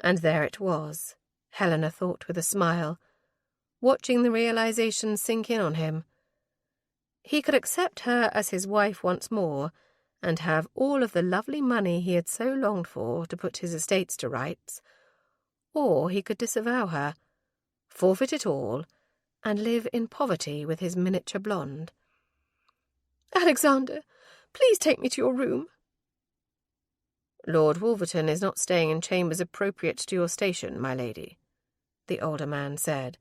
And there it was, Helena thought with a smile, watching the realization sink in on him. He could accept her as his wife once more, and have all of the lovely money he had so longed for to put his estates to rights, or he could disavow her, forfeit it all, and live in poverty with his miniature blonde. Alexander, please take me to your room. Lord Wolverton is not staying in chambers appropriate to your station, my lady, the older man said,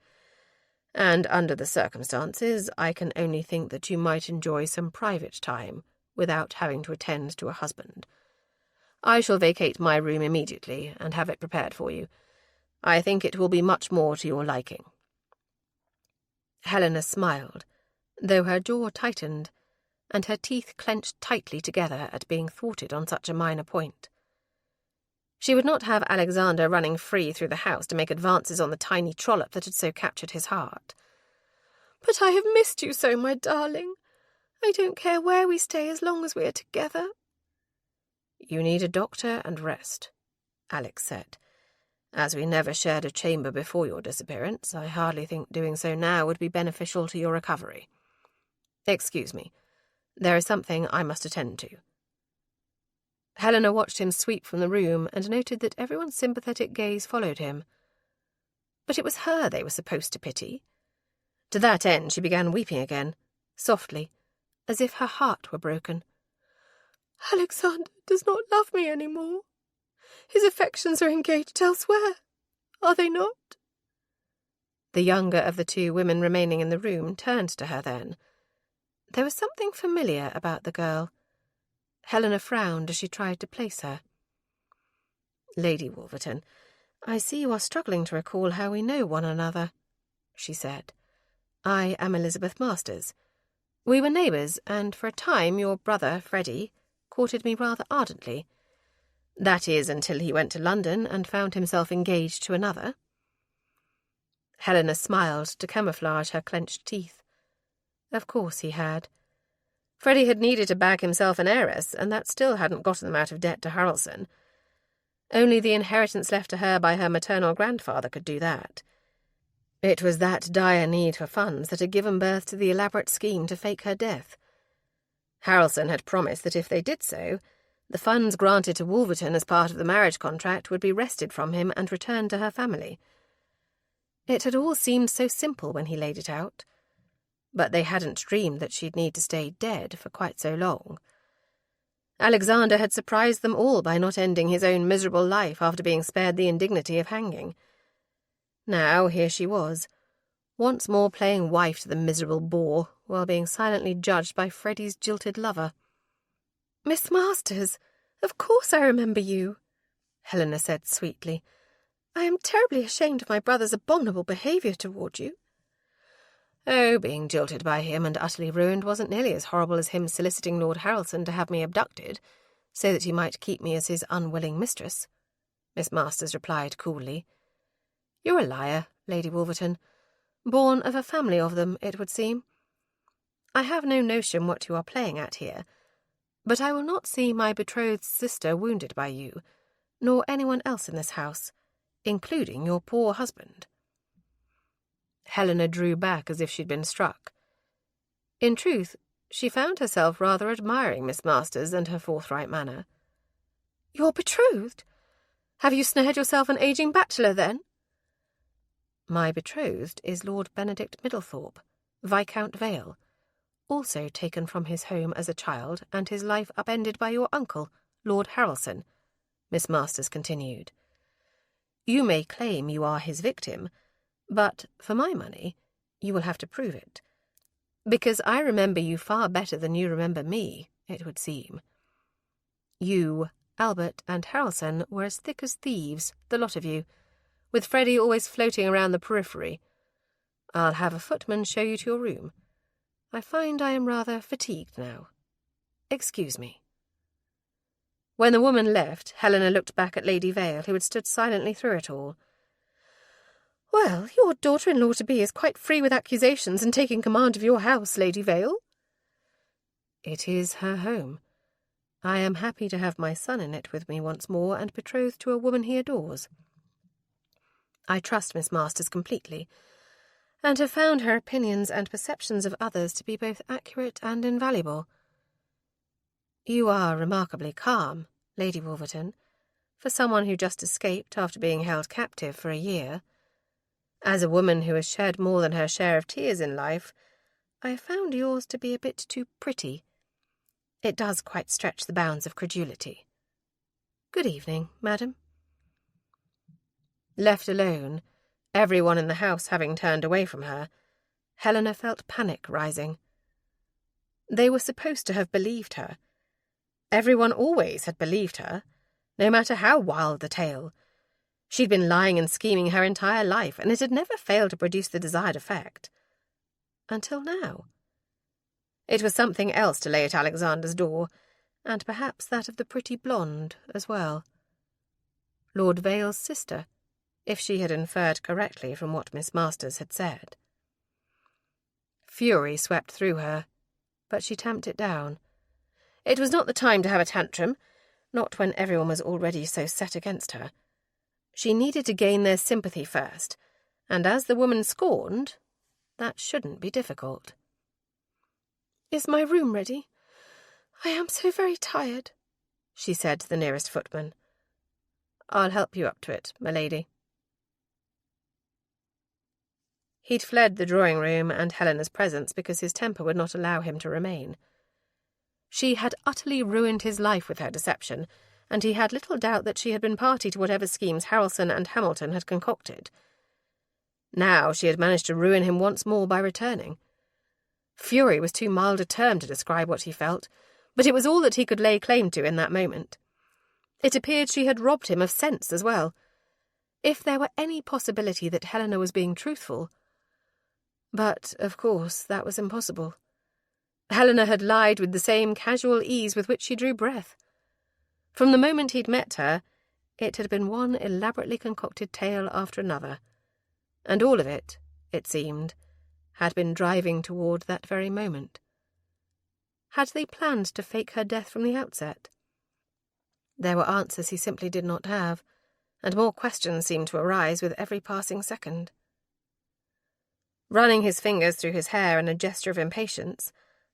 and under the circumstances I can only think that you might enjoy some private time without having to attend to a husband. I shall vacate my room immediately and have it prepared for you. I think it will be much more to your liking. Helena smiled, though her jaw tightened, and her teeth clenched tightly together at being thwarted on such a minor point. She would not have Alexander running free through the house to make advances on the tiny trollop that had so captured his heart. "But I have missed you so, my darling. I don't care where we stay as long as we are together." "You need a doctor and rest," Alex said. "As we never shared a chamber before your disappearance, I hardly think doing so now would be beneficial to your recovery. Excuse me. There is something I must attend to." Helena watched him sweep from the room and noted that everyone's sympathetic gaze followed him. But it was her they were supposed to pity. To that end she began weeping again, softly, as if her heart were broken. "Alexander does not love me any more. His affections are engaged elsewhere, are they not?" The younger of the two women remaining in the room turned to her then. There was something familiar about the girl. Helena frowned as she tried to place her. "Lady Wolverton, I see you are struggling to recall how we know one another," she said. "I am Elizabeth Masters. We were neighbours, and for a time your brother, Freddie, courted me rather ardently. That is, until he went to London and found himself engaged to another." Helena smiled to camouflage her clenched teeth. Of course he had. Freddie had needed to bag himself an heiress, and that still hadn't gotten them out of debt to Harrelson. Only the inheritance left to her by her maternal grandfather could do that. It was that dire need for funds that had given birth to the elaborate scheme to fake her death. Harrelson had promised that if they did so, the funds granted to Wolverton as part of the marriage contract would be wrested from him and returned to her family. It had all seemed so simple when he laid it out, but they hadn't dreamed that she'd need to stay dead for quite so long. Alexander had surprised them all by not ending his own miserable life after being spared the indignity of hanging. Now here she was, once more playing wife to the miserable boor, while being silently judged by Freddie's jilted lover. "Miss Masters, of course I remember you," Helena said sweetly. "I am terribly ashamed of my brother's abominable behaviour toward you." "Oh, being jilted by him and utterly ruined wasn't nearly as horrible as him soliciting Lord Harrelson to have me abducted, so that he might keep me as his unwilling mistress," Miss Masters replied coolly. "You're a liar, Lady Wolverton. Born of a family of them, it would seem. I have no notion what you are playing at here, but I will not see my betrothed sister wounded by you, nor anyone else in this house, including your poor husband." Helena drew back as if she'd been struck. In truth, she found herself rather admiring Miss Masters and her forthright manner. "You're betrothed? Have you snared yourself an ageing bachelor, then?" "My betrothed is Lord Benedict Middlethorpe, Viscount Vale, also taken from his home as a child and his life upended by your uncle, Lord Harrelson," Miss Masters continued. "You may claim you are his victim, but, for my money, you will have to prove it. Because I remember you far better than you remember me, it would seem. You, Albert, and Harrelson were as thick as thieves, the lot of you, with Freddie always floating around the periphery. I'll have a footman show you to your room. I find I am rather fatigued now. Excuse me." When the woman left, Helena looked back at Lady Vale, who had stood silently through it all. "Well, your daughter-in-law-to-be is quite free with accusations and taking command of your house, Lady Vale." "It is her home. I am happy to have my son in it with me once more and betrothed to a woman he adores. I trust Miss Masters completely, and have found her opinions and perceptions of others to be both accurate and invaluable. You are remarkably calm, Lady Wolverton, for someone who just escaped after being held captive for a year. As a woman who has shed more than her share of tears in life, I have found yours to be a bit too pretty. It does quite stretch the bounds of credulity. Good evening, madam." Left alone, everyone in the house having turned away from her, Helena felt panic rising. They were supposed to have believed her. Everyone always had believed her, no matter how wild the tale. She'd been lying and scheming her entire life, and it had never failed to produce the desired effect. Until now. It was something else to lay at Alexander's door, and perhaps that of the pretty blonde as well. Lord Vale's sister, if she had inferred correctly from what Miss Masters had said. Fury swept through her, but she tamped it down. It was not the time to have a tantrum, not when everyone was already so set against her. She needed to gain their sympathy first, and as the woman scorned, that shouldn't be difficult. "Is my room ready? I am so very tired," she said to the nearest footman. "I'll help you up to it, my lady." He'd fled the drawing-room and Helena's presence because his temper would not allow him to remain. She had utterly ruined his life with her deception, and he had little doubt that she had been party to whatever schemes Harrelson and Hamilton had concocted. Now she had managed to ruin him once more by returning. Fury was too mild a term to describe what he felt, but it was all that he could lay claim to in that moment. It appeared she had robbed him of sense as well. If there were any possibility that Helena was being truthful... But, of course, that was impossible. Helena had lied with the same casual ease with which she drew breath. From the moment he'd met her, it had been one elaborately concocted tale after another, and all of it, it seemed, had been driving toward that very moment. Had they planned to fake her death from the outset? There were answers he simply did not have, and more questions seemed to arise with every passing second. Running his fingers through his hair in a gesture of impatience,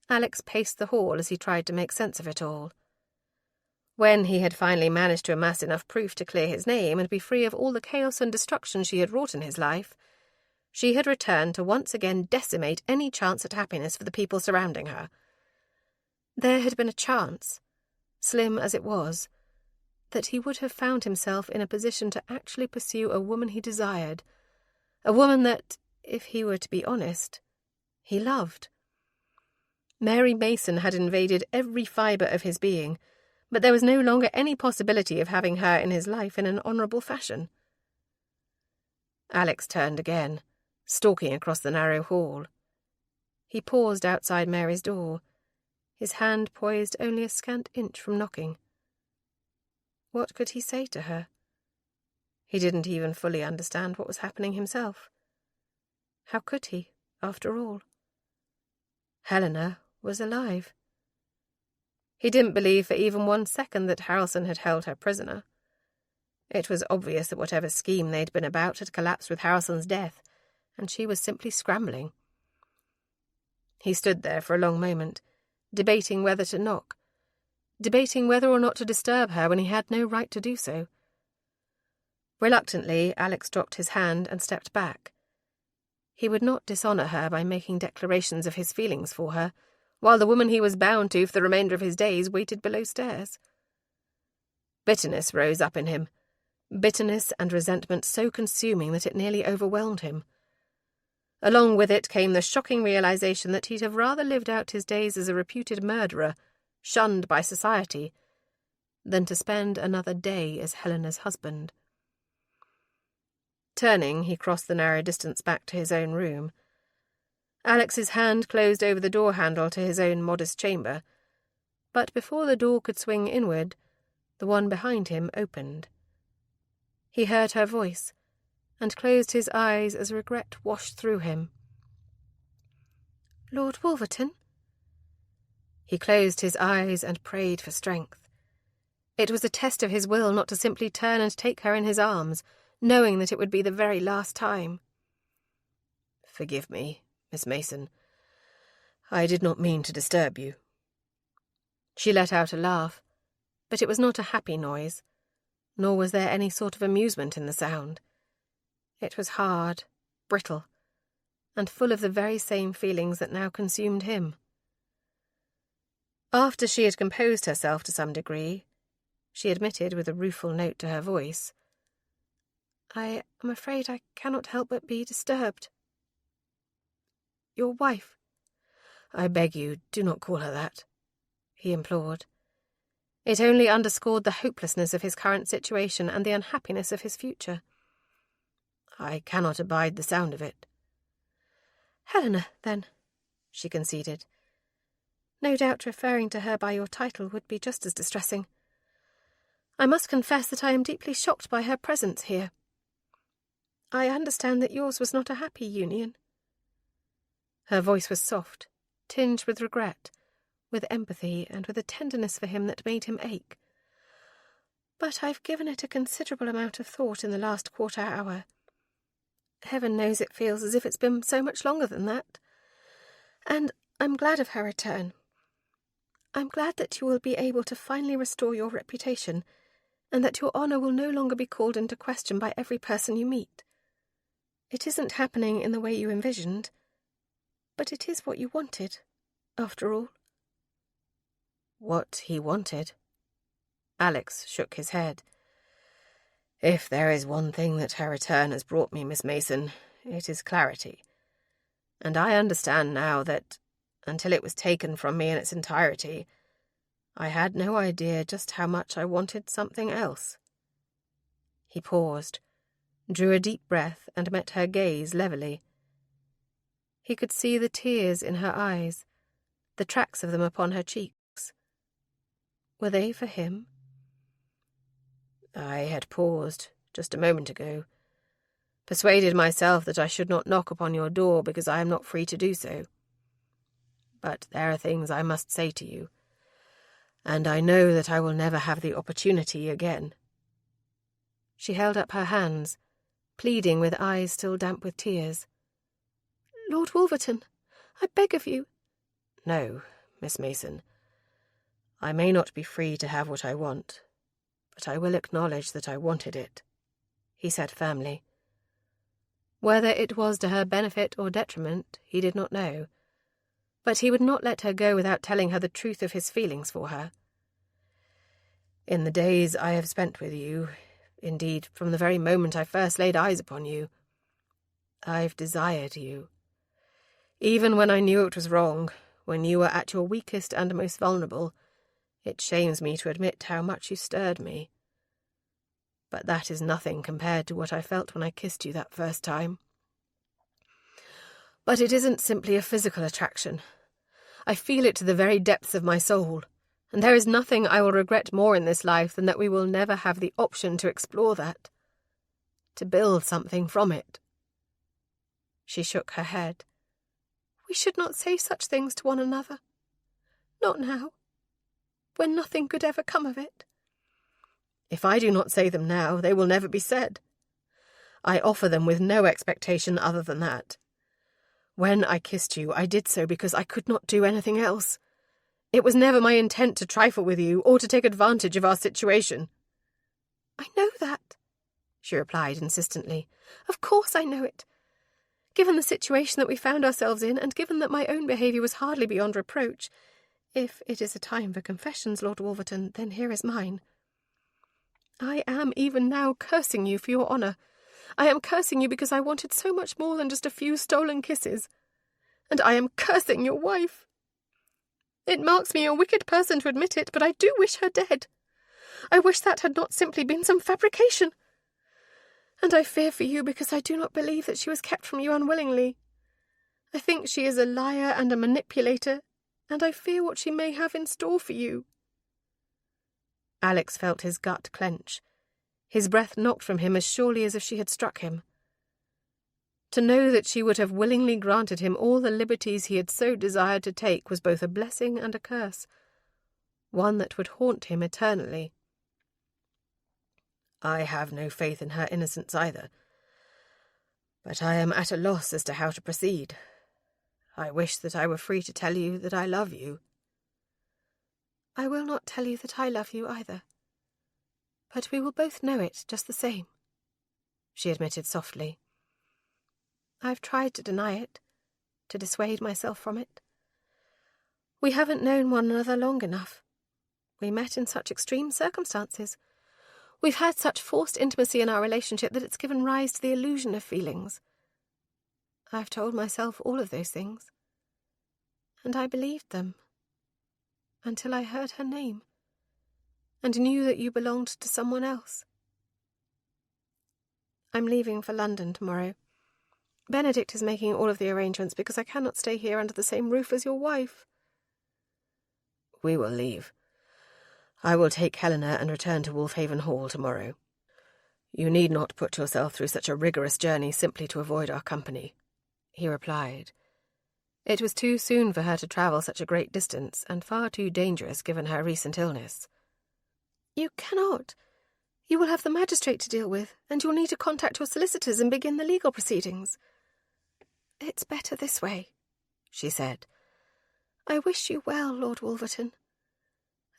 Alex paced the hall as he tried to make sense of it all. When he had finally managed to amass enough proof to clear his name and be free of all the chaos and destruction she had wrought in his life, she had returned to once again decimate any chance at happiness for the people surrounding her. There had been a chance, slim as it was, that he would have found himself in a position to actually pursue a woman he desired, a woman that, if he were to be honest, he loved. Mary Mason had invaded every fibre of his being, but there was no longer any possibility of having her in his life in an honourable fashion. Alex turned again, stalking across the narrow hall. He paused outside Mary's door, his hand poised only a scant inch from knocking. What could he say to her? He didn't even fully understand what was happening himself. How could he, after all? Helena was alive. He didn't believe for even 1 second that Harrelson had held her prisoner. It was obvious that whatever scheme they'd been about had collapsed with Harrelson's death, and she was simply scrambling. He stood there for a long moment, debating whether to knock, debating whether or not to disturb her when he had no right to do so. Reluctantly, Alex dropped his hand and stepped back. He would not dishonour her by making declarations of his feelings for her, while the woman he was bound to for the remainder of his days waited below stairs. Bitterness rose up in him, bitterness and resentment so consuming that it nearly overwhelmed him. Along with it came the shocking realisation that he'd have rather lived out his days as a reputed murderer, shunned by society, than to spend another day as Helena's husband. Turning, he crossed the narrow distance back to his own room. Alex's hand closed over the door handle to his own modest chamber, but before the door could swing inward, the one behind him opened. He heard her voice, and closed his eyes as regret washed through him. "Lord Wolverton?" He closed his eyes and prayed for strength. It was a test of his will not to simply turn and take her in his arms, knowing that it would be the very last time. "Forgive me, Miss Mason. I did not mean to disturb you." She let out a laugh, but it was not a happy noise, nor was there any sort of amusement in the sound. It was hard, brittle, and full of the very same feelings that now consumed him. After she had composed herself to some degree, she admitted with a rueful note to her voice, "I am afraid I cannot help but be disturbed." "Your wife?" "I beg you, do not call her that," he implored. It only underscored the hopelessness of his current situation and the unhappiness of his future. "I cannot abide the sound of it." "Helena, then," she conceded. "No doubt referring to her by your title would be just as distressing. I must confess that I am deeply shocked by her presence here. I understand that yours was not a happy union." Her voice was soft, tinged with regret, with empathy and with a tenderness for him that made him ache. "But I've given it a considerable amount of thought in the last quarter hour. Heaven knows it feels as if it's been so much longer than that. And I'm glad of her return. I'm glad that you will be able to finally restore your reputation, and that your honour will no longer be called into question by every person you meet. It isn't happening in the way you envisioned, but it is what you wanted, after all." What he wanted? Alex shook his head. "If there is one thing that her return has brought me, Miss Mason, it is clarity. And I understand now that, until it was taken from me in its entirety, I had no idea just how much I wanted something else." He paused, drew a deep breath, and met her gaze levelly. He could see the tears in her eyes, the tracks of them upon her cheeks. Were they for him? "I had paused just a moment ago, persuaded myself that I should not knock upon your door because I am not free to do so. But there are things I must say to you, and I know that I will never have the opportunity again." She held up her hands, pleading with eyes still damp with tears. "Lord Wolverton, I beg of you." "No, Miss Mason. I may not be free to have what I want, but I will acknowledge that I wanted it," he said firmly. Whether it was to her benefit or detriment, he did not know, but he would not let her go without telling her the truth of his feelings for her. "In the days I have spent with you, indeed, from the very moment I first laid eyes upon you, I've desired you. Even when I knew it was wrong, when you were at your weakest and most vulnerable, it shames me to admit how much you stirred me. But that is nothing compared to what I felt when I kissed you that first time. But it isn't simply a physical attraction. I feel it to the very depths of my soul, and there is nothing I will regret more in this life than that we will never have the option to explore that, to build something from it." She shook her head. "We should not say such things to one another. Not now, when nothing could ever come of it." "If I do not say them now, they will never be said. I offer them with no expectation other than that. When I kissed you, I did so because I could not do anything else. It was never my intent to trifle with you or to take advantage of our situation." "I know that," she replied insistently. "Of course I know it. Given the situation that we found ourselves in, and given that my own behaviour was hardly beyond reproach, if it is a time for confessions, Lord Wolverton, then here is mine. I am even now cursing you for your honour. I am cursing you because I wanted so much more than just a few stolen kisses. And I am cursing your wife. It marks me a wicked person to admit it, but I do wish her dead. I wish that had not simply been some fabrication. And I fear for you because I do not believe that she was kept from you unwillingly. I think she is a liar and a manipulator, and I fear what she may have in store for you." Alex felt his gut clench. His breath knocked from him as surely as if she had struck him. To know that she would have willingly granted him all the liberties he had so desired to take was both a blessing and a curse, one that would haunt him eternally. "I have no faith in her innocence either, but I am at a loss as to how to proceed. I wish that I were free to tell you that I love you." "I will not tell you that I love you either. But we will both know it just the same," she admitted softly. "I've tried to deny it, to dissuade myself from it. We haven't known one another long enough. We met in such extreme circumstances. We've had such forced intimacy in our relationship that it's given rise to the illusion of feelings. I've told myself all of those things, and I believed them, until I heard her name, and knew that you belonged to someone else. I'm leaving for London tomorrow. Benedict is making all of the arrangements because I cannot stay here under the same roof as your wife." "We will leave. I will take Helena and return to Wolfhaven Hall tomorrow. You need not put yourself through such a rigorous journey simply to avoid our company," he replied. It was too soon for her to travel such a great distance, and far too dangerous given her recent illness. "You cannot. You will have the magistrate to deal with, and you'll need to contact your solicitors and begin the legal proceedings. It's better this way," she said. "I wish you well, Lord Wolverton,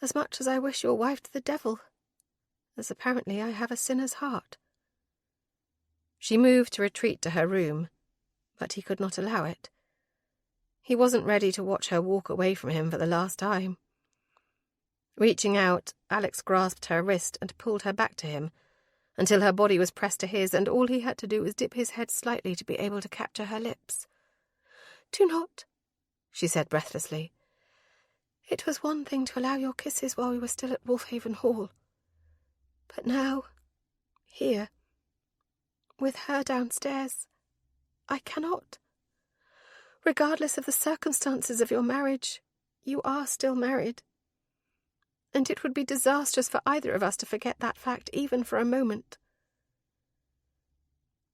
as much as I wish your wife to the devil, as apparently I have a sinner's heart." She moved to retreat to her room, but he could not allow it. He wasn't ready to watch her walk away from him for the last time. Reaching out, Alex grasped her wrist and pulled her back to him, until her body was pressed to his, and all he had to do was dip his head slightly to be able to capture her lips. "Do not," she said breathlessly. "It was one thing to allow your kisses while we were still at Wolfhaven Hall. But now, here, with her downstairs, I cannot. Regardless of the circumstances of your marriage, you are still married. And it would be disastrous for either of us to forget that fact even for a moment."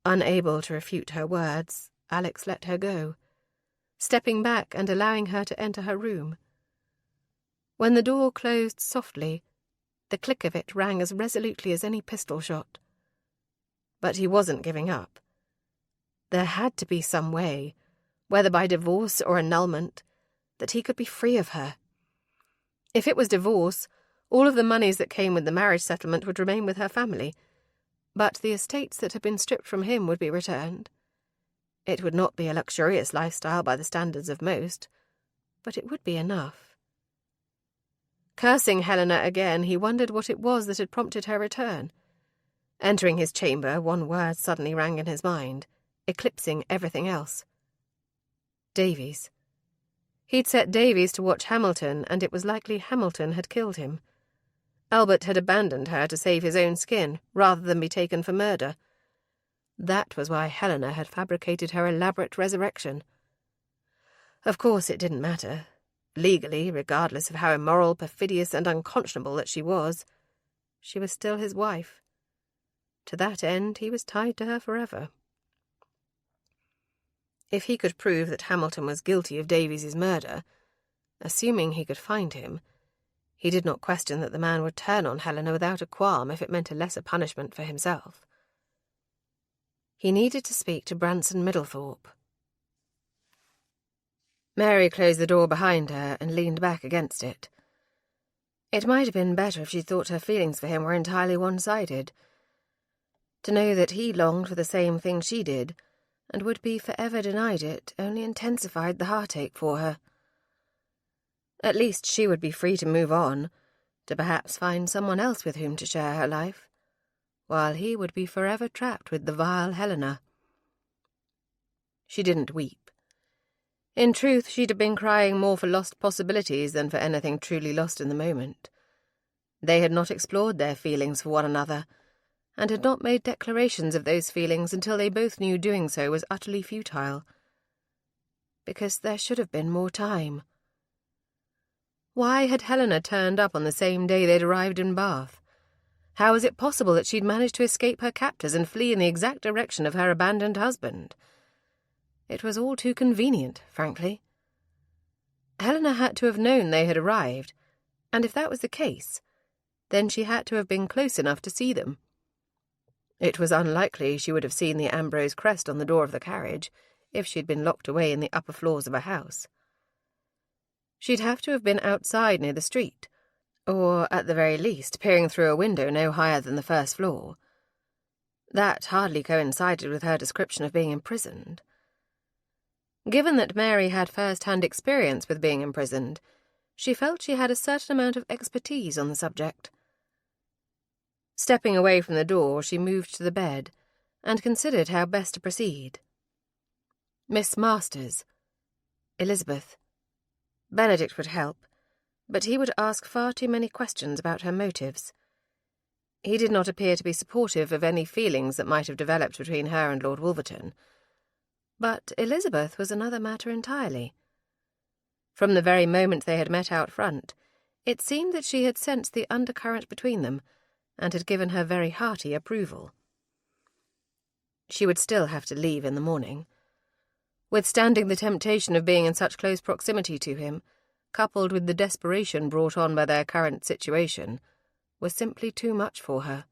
Unable to refute her words, Alex let her go, stepping back and allowing her to enter her room. When the door closed softly, the click of it rang as resolutely as any pistol shot. But he wasn't giving up. There had to be some way, whether by divorce or annulment, that he could be free of her. If it was divorce, all of the monies that came with the marriage settlement would remain with her family, but the estates that had been stripped from him would be returned. It would not be a luxurious lifestyle by the standards of most, but it would be enough. Cursing Helena again, he wondered what it was that had prompted her return. Entering his chamber, one word suddenly rang in his mind, eclipsing everything else. Davies. He'd set Davies to watch Hamilton, and it was likely Hamilton had killed him. Albert had abandoned her to save his own skin, rather than be taken for murder. That was why Helena had fabricated her elaborate resurrection. Of course it didn't matter. Legally, regardless of how immoral, perfidious, and unconscionable that she was still his wife. To that end, he was tied to her forever. If he could prove that Hamilton was guilty of Davies's murder, assuming he could find him, he did not question that the man would turn on Helena without a qualm if it meant a lesser punishment for himself. He needed to speak to Branson Middlethorpe. Mary closed the door behind her and leaned back against it. It might have been better if she thought her feelings for him were entirely one-sided. To know that he longed for the same thing she did, and would be forever denied it, only intensified the heartache for her. At least she would be free to move on, to perhaps find someone else with whom to share her life, while he would be forever trapped with the vile Helena. She didn't weep. In truth, she'd have been crying more for lost possibilities than for anything truly lost in the moment. They had not explored their feelings for one another, and had not made declarations of those feelings until they both knew doing so was utterly futile. Because there should have been more time. Why had Helena turned up on the same day they'd arrived in Bath? How was it possible that she'd managed to escape her captors and flee in the exact direction of her abandoned husband? It was all too convenient, frankly. Helena had to have known they had arrived, and if that was the case, then she had to have been close enough to see them. It was unlikely she would have seen the Ambrose crest on the door of the carriage if she'd been locked away in the upper floors of a house. She'd have to have been outside near the street, or, at the very least, peering through a window no higher than the first floor. That hardly coincided with her description of being imprisoned. Given that Mary had first-hand experience with being imprisoned, she felt she had a certain amount of expertise on the subject. Stepping away from the door, she moved to the bed and considered how best to proceed. Miss Masters, Elizabeth. Benedict would help, but he would ask far too many questions about her motives. He did not appear to be supportive of any feelings that might have developed between her and Lord Wolverton. But Elizabeth was another matter entirely. From the very moment they had met out front, It seemed that she had sensed the undercurrent between them and had given her very hearty approval. She would still have to leave in the morning. Withstanding the temptation of being in such close proximity to him, coupled with the desperation brought on by their current situation, was simply too much for her.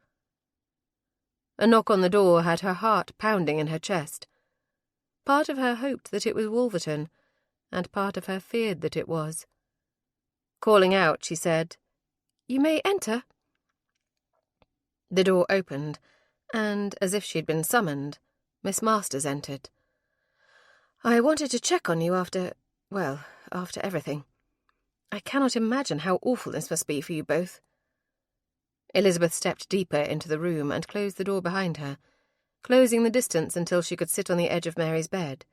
A knock on the door had her heart pounding in her chest. Part of her hoped that it was Wolverton, and part of her feared that it was. Calling out, she said, "You may enter." The door opened, and, as if she had been summoned, Miss Masters entered. "I wanted to check on you after everything. I cannot imagine how awful this must be for you both." Elizabeth stepped deeper into the room and closed the door behind her, closing the distance until she could sit on the edge of Mary's bed.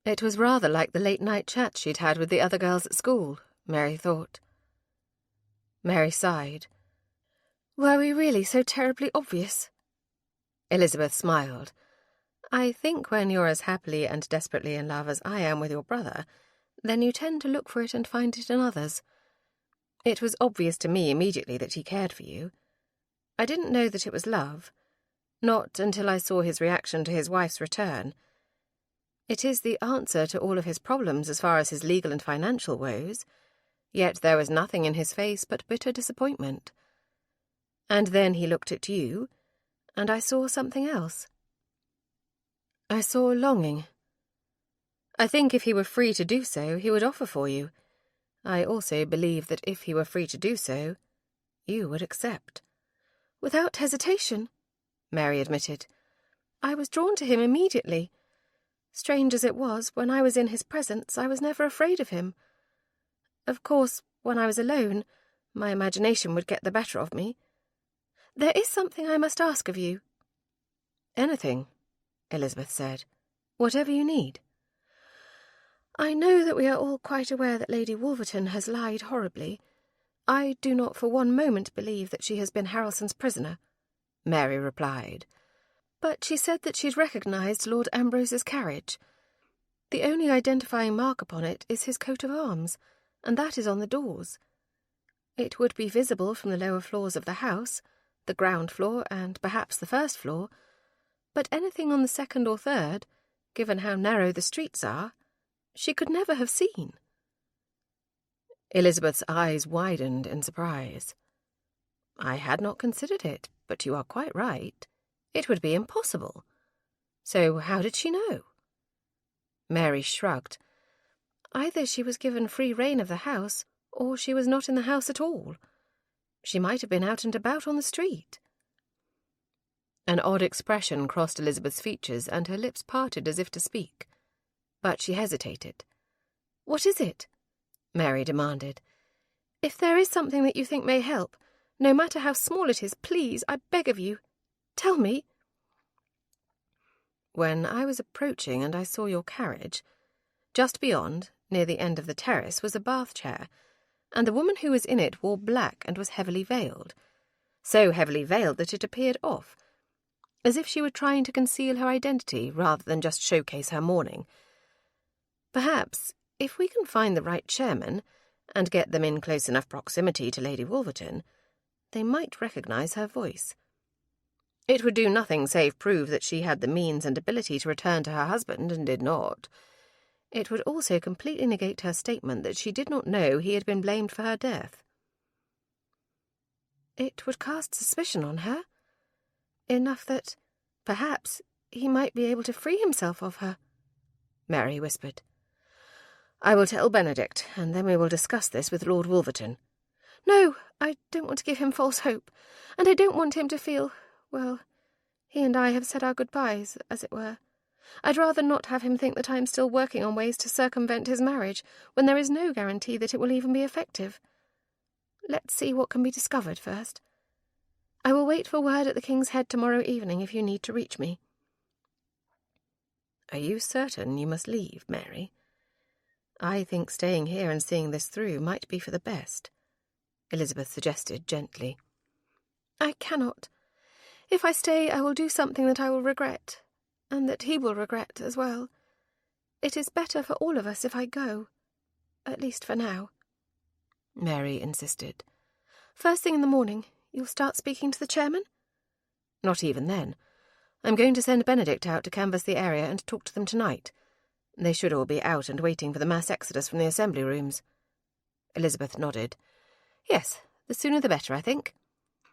It was rather like the late-night chat she'd had with the other girls at school, Mary thought. Mary sighed. "Were we really so terribly obvious?" Elizabeth smiled. "I think when you're as happily and desperately in love as I am with your brother, then you tend to look for it and find it in others. It was obvious to me immediately that he cared for you. I didn't know that it was love, not until I saw his reaction to his wife's return. It is the answer to all of his problems as far as his legal and financial woes, yet there was nothing in his face but bitter disappointment. And then he looked at you, and I saw something else. I saw longing. I think if he were free to do so, he would offer for you. I also believe that if he were free to do so, you would accept." "Without hesitation," Mary admitted. "I was drawn to him immediately. Strange as it was, when I was in his presence, I was never afraid of him. Of course, when I was alone, my imagination would get the better of me. There is something I must ask of you." "Anything," Elizabeth said. "Whatever you need." "I know that we are all quite aware that Lady Wolverton has lied horribly. I do not for one moment believe that she has been Harrelson's prisoner," Mary replied. "But she said that she'd recognised Lord Ambrose's carriage. The only identifying mark upon it is his coat of arms, and that is on the doors. It would be visible from the lower floors of the house, the ground floor and perhaps the first floor, but anything on the second or third, given how narrow the streets are, she could never have seen." Elizabeth's eyes widened in surprise. "I had not considered it, but you are quite right. It would be impossible. So how did she know?" Mary shrugged. "Either she was given free rein of the house, or she was not in the house at all. She might have been out and about on the street." An odd expression crossed Elizabeth's features, and her lips parted as if to speak. But she hesitated. "What is it?" Mary demanded. "If there is something that you think may help, no matter how small it is, please, I beg of you, tell me." "When I was approaching and I saw your carriage, just beyond, near the end of the terrace, was a bath chair, and the woman who was in it wore black and was heavily veiled, so heavily veiled that it appeared off, as if she were trying to conceal her identity rather than just showcase her mourning. Perhaps, if we can find the right chairman, and get them in close enough proximity to Lady Wolverton, they might recognise her voice. It would do nothing save prove that she had the means and ability to return to her husband and did not. It would also completely negate her statement that she did not know he had been blamed for her death." "It would cast suspicion on her, enough that, perhaps, he might be able to free himself of her," Mary whispered. "I will tell Benedict, and then we will discuss this with Lord Wolverton." "No, I don't want to give him false hope, and I don't want him to feel, well, he and I have said our goodbyes, as it were. I'd rather not have him think that I am still working on ways to circumvent his marriage, when there is no guarantee that it will even be effective. Let's see what can be discovered first. I will wait for word at the King's Head tomorrow evening if you need to reach me." "Are you certain you must leave, Mary? I think staying here and seeing this through might be for the best," Elizabeth suggested gently. "I cannot. If I stay, I will do something that I will regret, and that he will regret as well. It is better for all of us if I go, at least for now." Mary insisted. "First thing in the morning, you'll start speaking to the chairman?" "Not even then. I'm going to send Benedict out to canvass the area and talk to them tonight. They should all be out and waiting for the mass exodus from the assembly rooms." Elizabeth nodded. "Yes, the sooner the better, I think.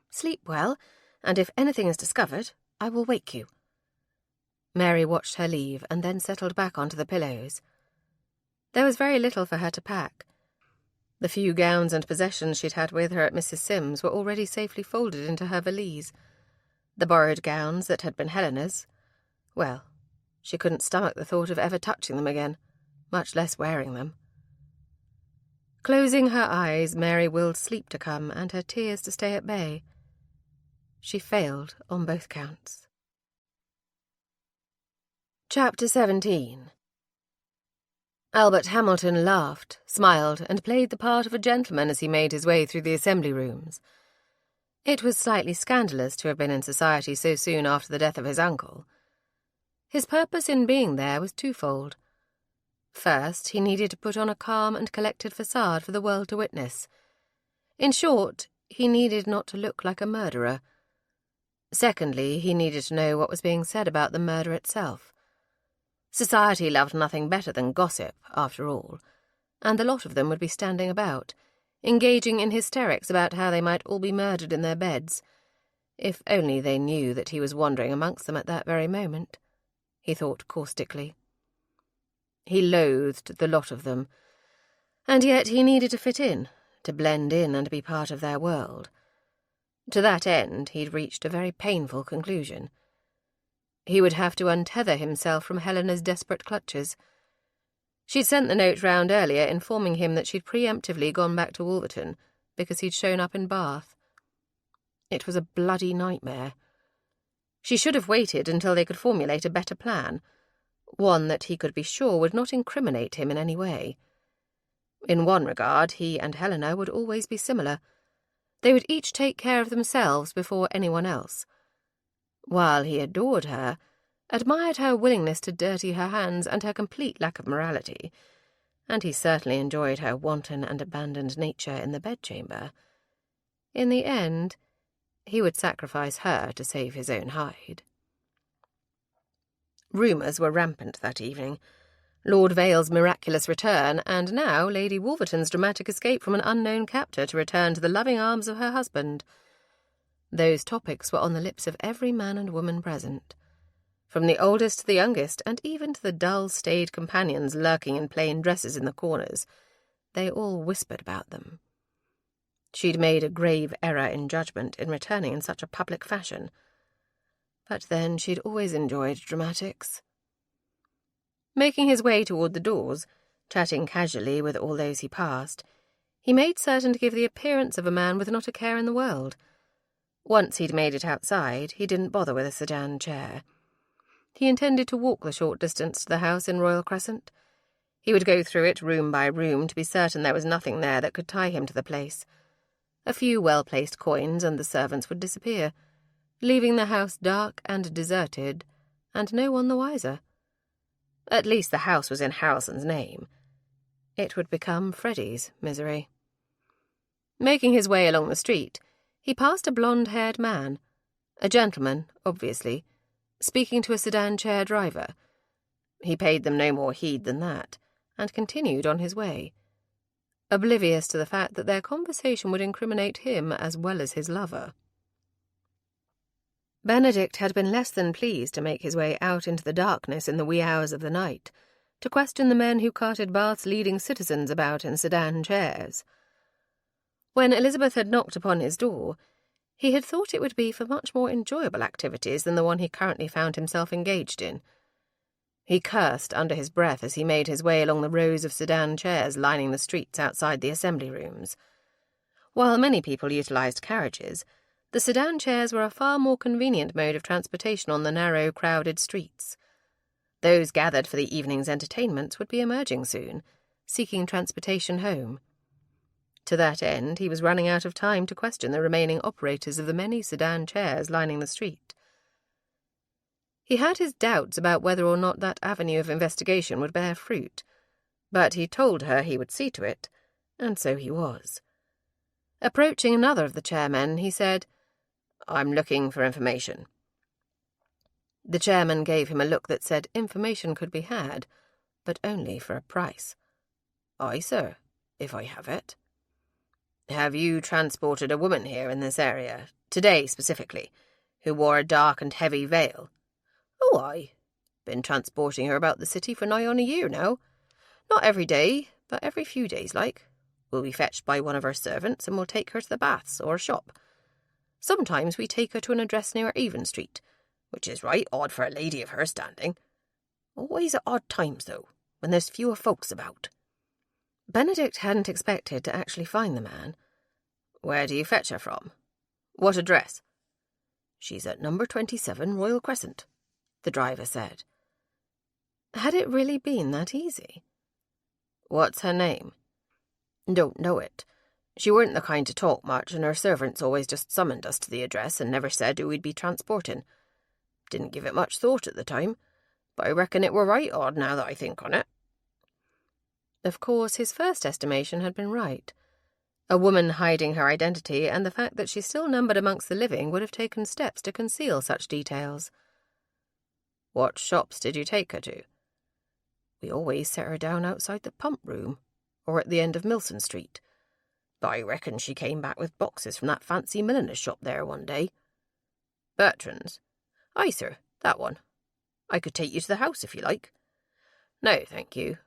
Sleep well, and if anything is discovered, I will wake you." Mary watched her leave and then settled back onto the pillows. There was very little for her to pack. The few gowns and possessions she'd had with her at Mrs. Sims were already safely folded into her valise. The borrowed gowns that had been Helena's, well, she couldn't stomach the thought of ever touching them again, much less wearing them. Closing her eyes, Mary willed sleep to come and her tears to stay at bay. She failed on both counts. Chapter 17. Albert Hamilton laughed, smiled, and played the part of a gentleman as he made his way through the assembly rooms. It was slightly scandalous to have been in society so soon after the death of his uncle. His purpose in being there was twofold. First, he needed to put on a calm and collected facade for the world to witness. In short, he needed not to look like a murderer. Secondly, he needed to know what was being said about the murder itself. Society loved nothing better than gossip, after all, and the lot of them would be standing about, engaging in hysterics about how they might all be murdered in their beds, if only they knew that he was wandering amongst them at that very moment, he thought caustically. He loathed the lot of them, and yet he needed to fit in, to blend in and be part of their world. To that end, he'd reached a very painful conclusion. He would have to untether himself from Helena's desperate clutches. She'd sent the note round earlier informing him that she'd preemptively gone back to Wolverton because he'd shown up in Bath. It was a bloody nightmare. She should have waited until they could formulate a better plan, one that he could be sure would not incriminate him in any way. In one regard, he and Helena would always be similar. They would each take care of themselves before anyone else. While he adored her, admired her willingness to dirty her hands and her complete lack of morality, and he certainly enjoyed her wanton and abandoned nature in the bedchamber, in the end, he would sacrifice her to save his own hide. Rumours were rampant that evening. Lord Vale's miraculous return, and now Lady Wolverton's dramatic escape from an unknown captor to return to the loving arms of her husband. Those topics were on the lips of every man and woman present, from the oldest to the youngest, and even to the dull, staid companions lurking in plain dresses in the corners. They all whispered about them. She'd made a grave error in judgment in returning in such a public fashion. But then she'd always enjoyed dramatics. Making his way toward the doors, chatting casually with all those he passed, he made certain to give the appearance of a man with not a care in the world. Once he'd made it outside, he didn't bother with a sedan chair. He intended to walk the short distance to the house in Royal Crescent. He would go through it room by room to be certain there was nothing there that could tie him to the place. A few well-placed coins and the servants would disappear, leaving the house dark and deserted, and no one the wiser. At least the house was in Harrison's name. It would become Freddie's misery. Making his way along the street, he passed a blonde-haired man, a gentleman, obviously, speaking to a sedan chair driver. He paid them no more heed than that, and continued on his way, oblivious to the fact that their conversation would incriminate him as well as his lover. Benedict had been less than pleased to make his way out into the darkness in the wee hours of the night, to question the men who carted Bath's leading citizens about in sedan chairs. When Elizabeth had knocked upon his door, he had thought it would be for much more enjoyable activities than the one he currently found himself engaged in. He cursed under his breath as he made his way along the rows of sedan chairs lining the streets outside the assembly rooms. While many people utilised carriages, the sedan chairs were a far more convenient mode of transportation on the narrow, crowded streets. Those gathered for the evening's entertainments would be emerging soon, seeking transportation home. To that end, he was running out of time to question the remaining operators of the many sedan chairs lining the street. He had his doubts about whether or not that avenue of investigation would bear fruit, but he told her he would see to it, and so he was. Approaching another of the chairmen, he said, "I'm looking for information." The chairman gave him a look that said information could be had, but only for a price. "Aye, sir, if I have it." "Have you transported a woman here in this area, today specifically, who wore a dark and heavy veil?" "Oh, aye. Been transporting her about the city for nigh on a year now. Not every day, but every few days, like. We'll be fetched by one of our servants, and we'll take her to the baths or shop. Sometimes we take her to an address near Avon Street, which is right odd for a lady of her standing. Always at odd times, though, when there's fewer folks about." Benedict hadn't expected to actually find the man. "Where do you fetch her from? What address?" "She's at number 27 Royal Crescent," the driver said. Had it really been that easy? "What's her name?" "Don't know it. She weren't the kind to talk much, and her servants always just summoned us to the address and never said who we'd be transporting. Didn't give it much thought at the time, but I reckon it were right odd now that I think on it." Of course, his first estimation had been right. A woman hiding her identity and the fact that she still numbered amongst the living would have taken steps to conceal such details. "What shops did you take her to?" "We always set her down outside the pump room, or at the end of Milson Street. But I reckon she came back with boxes from that fancy milliner's shop there one day." "Bertrand's?" "Aye, sir, that one. I could take you to the house if you like." "No, thank you,"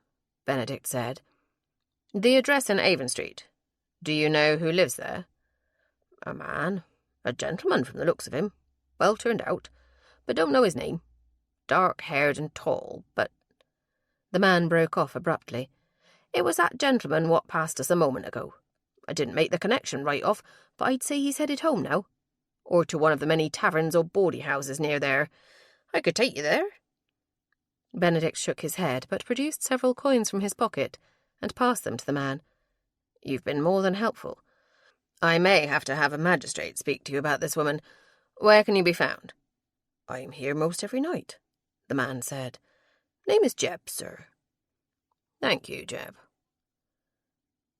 Benedict said. "The address in Avon Street. Do you know who lives there?" "A man. A gentleman from the looks of him. Well turned out. But don't know his name. Dark-haired and tall, but—" The man broke off abruptly. "It was that gentleman what passed us a moment ago. I didn't make the connection right off, but I'd say he's headed home now. Or to one of the many taverns or bawdy houses near there. I could take you there." Benedict shook his head, but produced several coins from his pocket and passed them to the man. "You've been more than helpful. I may have to have a magistrate speak to you about this woman. Where can you be found?" "I'm here most every night," the man said. "Name is Jebb, sir." "Thank you, Jebb."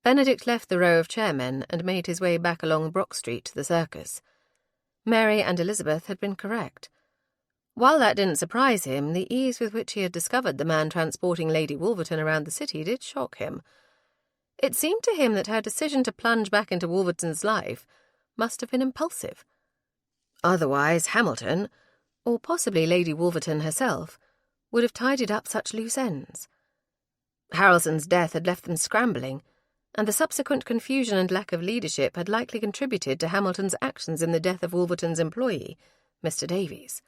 Benedict left the row of chairmen and made his way back along Brock Street to the circus. Mary and Elizabeth had been correct. While that didn't surprise him, the ease with which he had discovered the man transporting Lady Wolverton around the city did shock him. It seemed to him that her decision to plunge back into Wolverton's life must have been impulsive. Otherwise, Hamilton, or possibly Lady Wolverton herself, would have tidied up such loose ends. Harrelson's death had left them scrambling, and the subsequent confusion and lack of leadership had likely contributed to Hamilton's actions in the death of Wolverton's employee, Mr. Davies.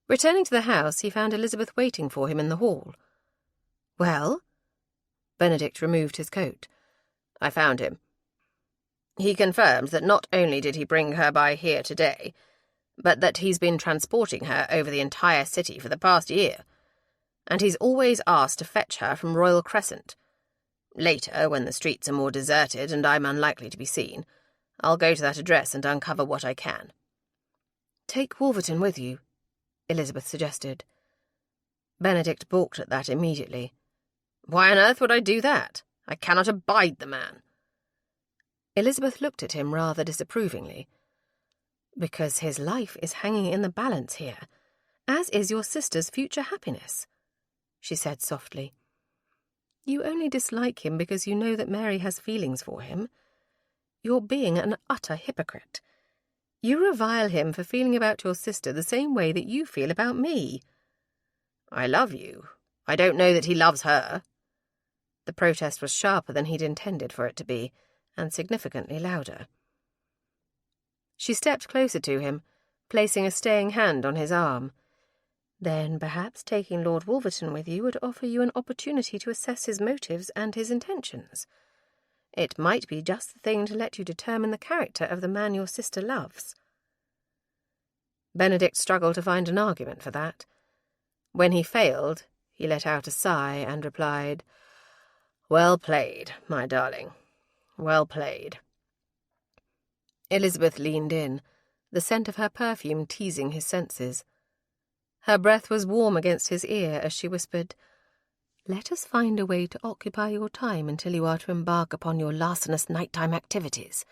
Returning to the house, he found Elizabeth waiting for him in the hall. "Well?" Benedict removed his coat. "I found him. He confirmed that not only did he bring her by here today, but that he's been transporting her over the entire city for the past year, and he's always asked to fetch her from Royal Crescent. Later, when the streets are more deserted and I'm unlikely to be seen, I'll go to that address and uncover what I can." "Take Wolverton with you," Elizabeth suggested. Benedict balked at that immediately. "Why on earth would I do that? I cannot abide the man." Elizabeth looked at him rather disapprovingly. "Because his life is hanging in the balance here, as is your sister's future happiness," she said softly. "You only dislike him because you know that Mary has feelings for him. You're being an utter hypocrite. You revile him for feeling about your sister the same way that you feel about me." "I love you. I don't know that he loves her." The protest was sharper than he'd intended for it to be, and significantly louder. She stepped closer to him, placing a staying hand on his arm. "Then perhaps taking Lord Wolverton with you would offer you an opportunity to assess his motives and his intentions. It might be just the thing to let you determine the character of the man your sister loves." Benedict struggled to find an argument for that. When he failed, he let out a sigh and replied, "Well played, my darling. Well played." Elizabeth leaned in, the scent of her perfume teasing his senses. Her breath was warm against his ear as she whispered, Let us find a way to occupy your time until you are to embark upon your larcenous nighttime activities.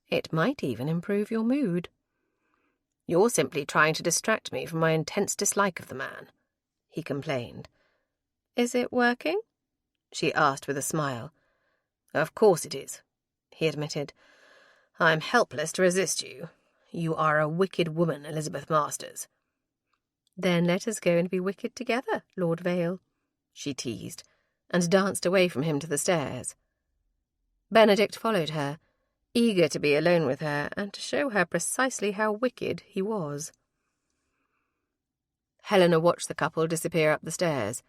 It might even improve your mood. You're simply trying to distract me from my intense dislike of the man, he complained. Is it working? She asked with a smile. Of course it is, he admitted. I'm helpless to resist you. You are a wicked woman, Elizabeth Masters. Then let us go and be wicked together, Lord Vale, she teased, and danced away from him to the stairs. Benedict followed her, eager to be alone with her and to show her precisely how wicked he was. Helena watched the couple disappear up the stairs.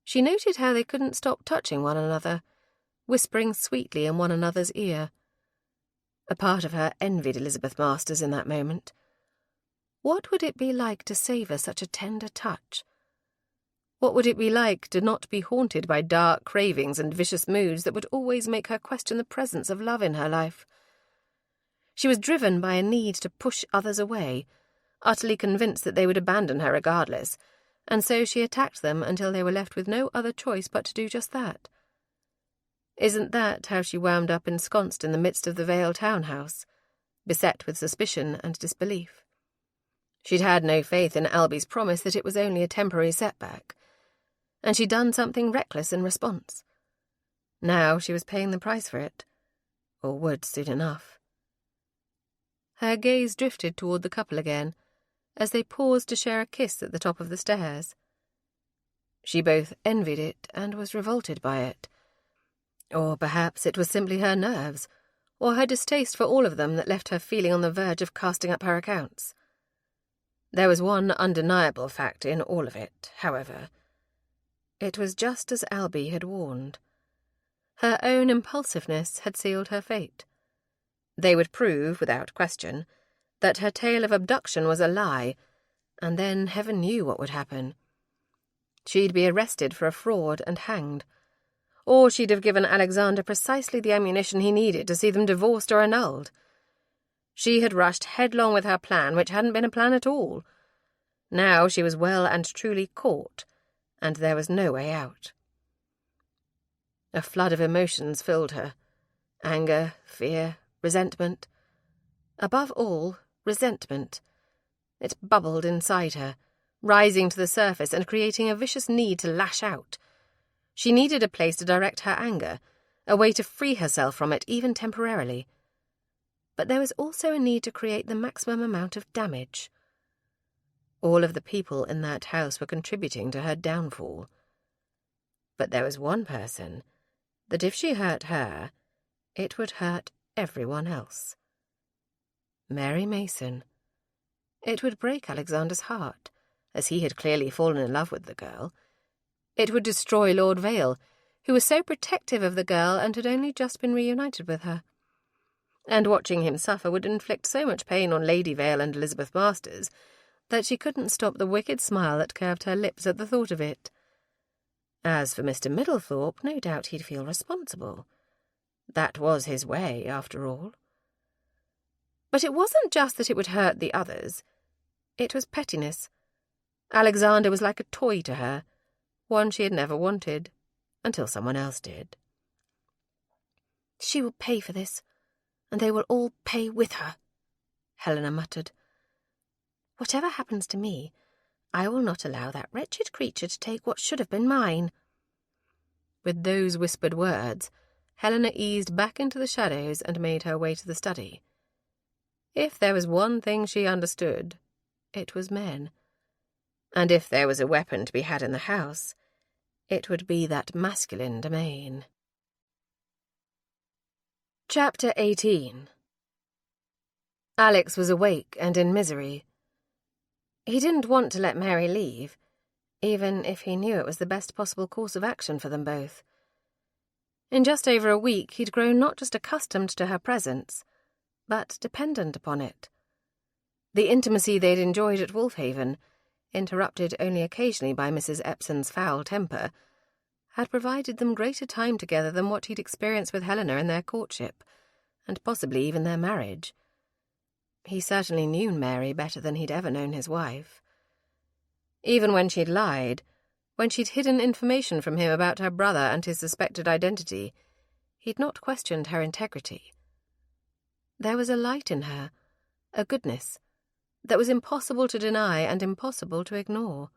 She noted how they couldn't stop touching one another, whispering sweetly in one another's ear. A part of her envied Elizabeth Masters in that moment. What would it be like to savour such a tender touch? What would it be like to not be haunted by dark cravings and vicious moods that would always make her question the presence of love in her life? She was driven by a need to push others away, utterly convinced that they would abandon her regardless, and so she attacked them until they were left with no other choice but to do just that. Isn't that how she wound up ensconced in the midst of the Vale townhouse, beset with suspicion and disbelief? She'd had no faith in Alby's promise that it was only a temporary setback, and she'd done something reckless in response. Now she was paying the price for it, or would soon enough. Her gaze drifted toward the couple again, as they paused to share a kiss at the top of the stairs. She both envied it and was revolted by it. Or perhaps it was simply her nerves, or her distaste for all of them that left her feeling on the verge of casting up her accounts. There was one undeniable fact in all of it, however. It was just as Alby had warned. Her own impulsiveness had sealed her fate. They would prove, without question, that her tale of abduction was a lie, and then heaven knew what would happen. She'd be arrested for a fraud and hanged, or she'd have given Alexander precisely the ammunition he needed to see them divorced or annulled. She had rushed headlong with her plan, which hadn't been a plan at all. Now she was well and truly caught, and there was no way out. A flood of emotions filled her. Anger, fear, resentment. Above all, resentment. It bubbled inside her, rising to the surface and creating a vicious need to lash out. She needed a place to direct her anger, a way to free herself from it, even temporarily. But there was also a need to create the maximum amount of damage. All of the people in that house were contributing to her downfall. But there was one person that if she hurt her, it would hurt everyone else. Mary Mason. It would break Alexander's heart, as he had clearly fallen in love with the girl. It would destroy Lord Vale, who was so protective of the girl and had only just been reunited with her. And watching him suffer would inflict so much pain on Lady Vale and Elizabeth Masters that she couldn't stop the wicked smile that curved her lips at the thought of it. As for Mr. Middlethorpe, no doubt he'd feel responsible. That was his way, after all. But it wasn't just that it would hurt the others. It was pettiness. Alexander was like a toy to her, one she had never wanted, until someone else did. She will pay for this, and they will all pay with her, Helena muttered. Whatever happens to me, I will not allow that wretched creature to take what should have been mine. With those whispered words, Helena eased back into the shadows and made her way to the study. If there was one thing she understood, it was men. And if there was a weapon to be had in the house, it would be that masculine domain. Chapter 18. Alex was awake and in misery. He didn't want to let Mary leave, even if he knew it was the best possible course of action for them both. In just over a week, he'd grown not just accustomed to her presence, but dependent upon it. The intimacy they'd enjoyed at Wolfhaven, interrupted only occasionally by Mrs. Epson's foul temper, had provided them greater time together than what he'd experienced with Helena in their courtship, and possibly even their marriage. He certainly knew Mary better than he'd ever known his wife. Even when she'd lied, When she'd hidden information from him about her brother and his suspected identity, he'd not questioned her integrity. There was a light in her, a goodness, that was impossible to deny and impossible to ignore.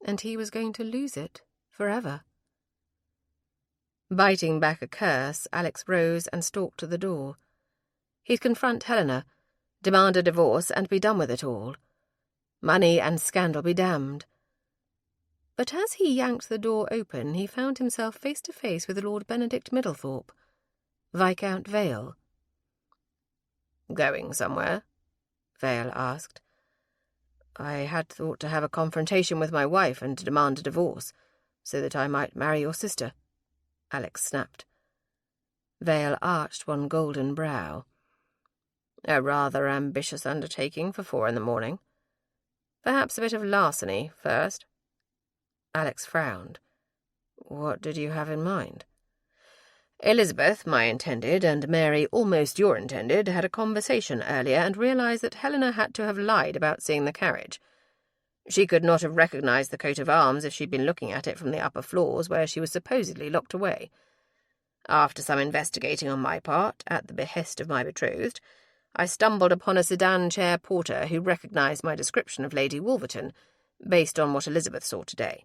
And he was going to lose it forever. Biting back a curse, Alex rose and stalked to the door. He'd confront Helena, demand a divorce, and be done with it all. Money and scandal be damned. But as he yanked the door open, he found himself face to face with Lord Benedict Middlethorpe, Viscount Vale. "Going somewhere?" Vale asked. "I had thought to have a confrontation with my wife and to demand a divorce, so that I might marry your sister," Alex snapped. Vale arched one golden brow. "A rather ambitious undertaking for 4 a.m. Perhaps a bit of larceny first." Alex frowned. "What did you have in mind?" "Elizabeth, my intended, and Mary, almost your intended, had a conversation earlier and realized that Helena had to have lied about seeing the carriage. She could not have recognized the coat of arms if she'd been looking at it from the upper floors where she was supposedly locked away. After some investigating on my part, at the behest of my betrothed, I stumbled upon a sedan chair porter who recognized my description of Lady Wolverton, based on what Elizabeth saw today.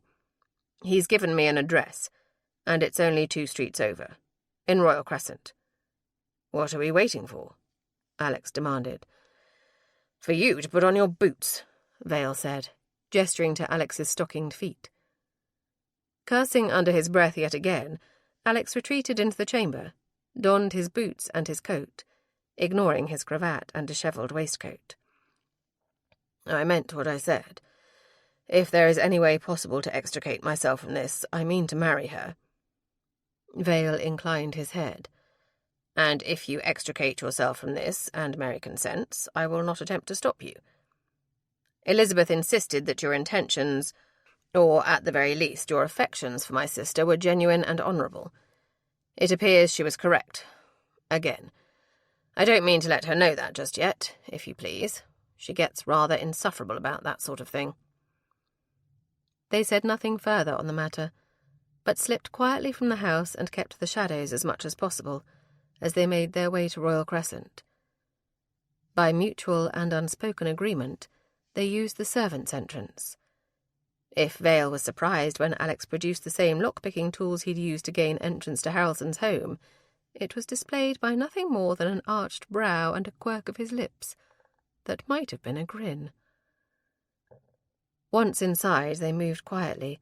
He's given me an address, and it's only 2 streets over, in Royal Crescent." "What are we waiting for?" Alex demanded. "For you to put on your boots," Vale said, gesturing to Alex's stockinged feet. Cursing under his breath yet again, Alex retreated into the chamber, donned his boots and his coat, ignoring his cravat and dishevelled waistcoat. "I meant what I said. If there is any way possible to extricate myself from this, I mean to marry her." Vale inclined his head. "And if you extricate yourself from this, and Mary consents, I will not attempt to stop you. Elizabeth insisted that your intentions, or at the very least your affections for my sister, were genuine and honourable. It appears she was correct. Again. I don't mean to let her know that just yet, if you please. She gets rather insufferable about that sort of thing." They said nothing further on the matter, but slipped quietly from the house and kept the shadows as much as possible, as they made their way to Royal Crescent. By mutual and unspoken agreement, they used the servants' entrance. If Vale was surprised when Alex produced the same lock-picking tools he'd used to gain entrance to Harrelson's home, it was displayed by nothing more than an arched brow and a quirk of his lips that might have been a grin. Once inside, they moved quietly,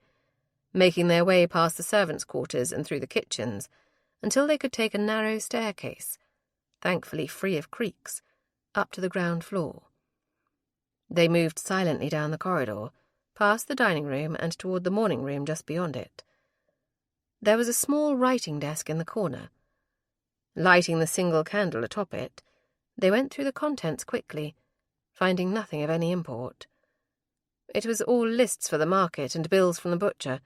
making their way past the servants' quarters and through the kitchens, until they could take a narrow staircase, thankfully free of creaks, up to the ground floor. They moved silently down the corridor, past the dining room and toward the morning room just beyond it. There was a small writing desk in the corner. Lighting the single candle atop it, they went through the contents quickly, finding nothing of any import. It was all lists for the market and bills from the butcher,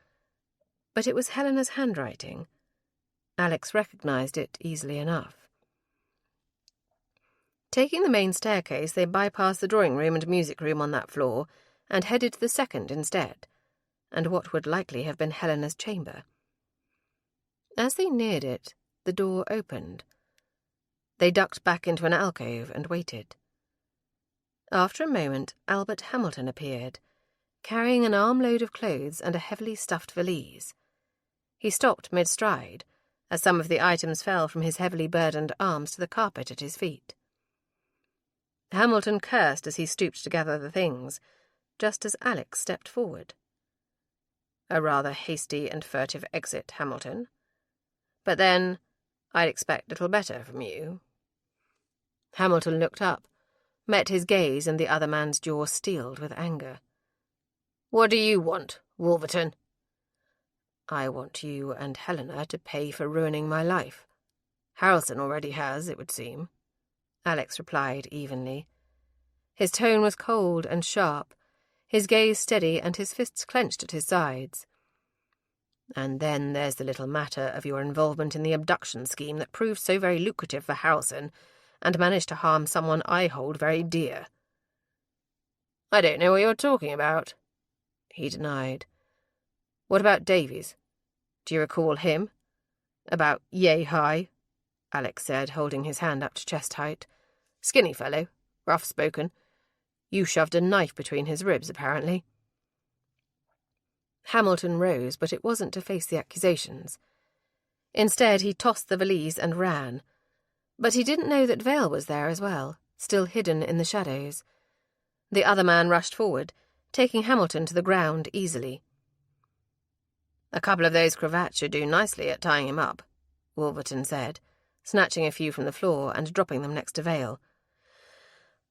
but it was Helena's handwriting. Alex recognized it easily enough. Taking the main staircase, they bypassed the drawing-room and music room on that floor and headed to the second instead, and what would likely have been Helena's chamber. As they neared it, the door opened. They ducked back into an alcove and waited. After a moment, Albert Hamilton appeared, carrying an armload of clothes and a heavily stuffed valise. He stopped mid-stride, as some of the items fell from his heavily burdened arms to the carpet at his feet. Hamilton cursed as he stooped to gather the things, just as Alex stepped forward. "A rather hasty and furtive exit, Hamilton. But then, I'd expect little better from you." Hamilton looked up, met his gaze, and the other man's jaw steeled with anger. "What do you want, Wolverton?" "I want you and Helena to pay for ruining my life. Harrelson already has, it would seem," Alex replied evenly. His tone was cold and sharp, his gaze steady and his fists clenched at his sides. "And then there's the little matter of your involvement in the abduction scheme that proved so very lucrative for Harrelson and managed to harm someone I hold very dear." "I don't know what you're talking about," he denied. What about Davies? Do you recall him? About yay-high, Alex said, holding his hand up to chest height. Skinny fellow, rough-spoken. You shoved a knife between his ribs, apparently. Hamilton rose, but it wasn't to face the accusations. Instead, he tossed the valise and ran. But he didn't know that Vale was there as well, still hidden in the shadows. The other man rushed forward, taking Hamilton to the ground easily. A couple of those cravats should do nicely at tying him up, Wolverton said, snatching a few from the floor and dropping them next to Vale.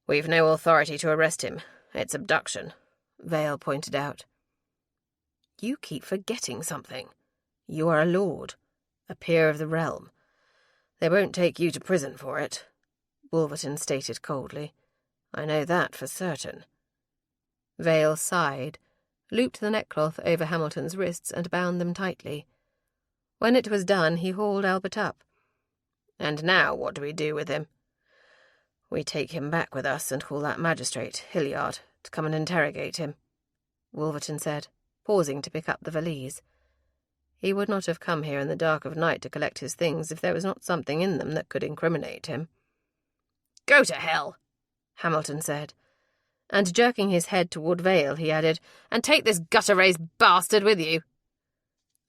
We've no authority to arrest him. It's abduction, Vale pointed out. You keep forgetting something. You are a lord, a peer of the realm. They won't take you to prison for it, Wolverton stated coldly. I know that for certain. Vale sighed, looped the neckcloth over Hamilton's wrists and bound them tightly. When it was done, he hauled Albert up. And now what do we do with him? We take him back with us and call that magistrate, Hilliard, to come and interrogate him, Wolverton said, pausing to pick up the valise. He would not have come here in the dark of night to collect his things if there was not something in them that could incriminate him. Go to hell, Hamilton said, and jerking his head toward Vale, he added, and take this gutter-raised bastard with you.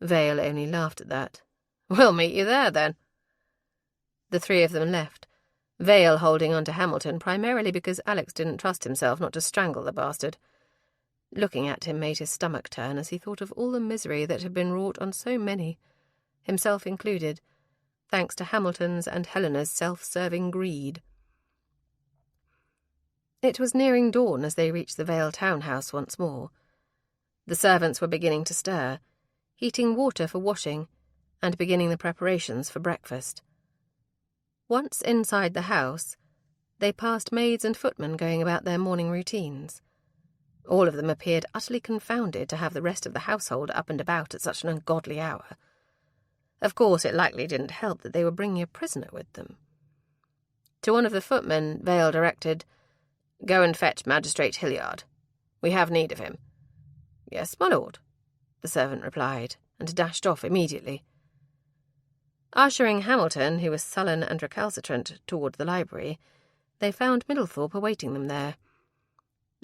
Vale only laughed at that. We'll meet you there, then. The three of them left, Vale holding on to Hamilton primarily because Alex didn't trust himself not to strangle the bastard. Looking at him made his stomach turn as he thought of all the misery that had been wrought on so many, himself included, thanks to Hamilton's and Helena's self-serving greed. It was nearing dawn as they reached the Vale townhouse once more. The servants were beginning to stir, heating water for washing, and beginning the preparations for breakfast. Once inside the house, they passed maids and footmen going about their morning routines. All of them appeared utterly confounded to have the rest of the household up and about at such an ungodly hour. Of course, it likely didn't help that they were bringing a prisoner with them. To one of the footmen, Vale directed, Go and fetch Magistrate Hilliard. We have need of him. Yes, my lord, the servant replied, and dashed off immediately. Ushering Hamilton, who was sullen and recalcitrant, toward the library, they found Middlethorpe awaiting them there.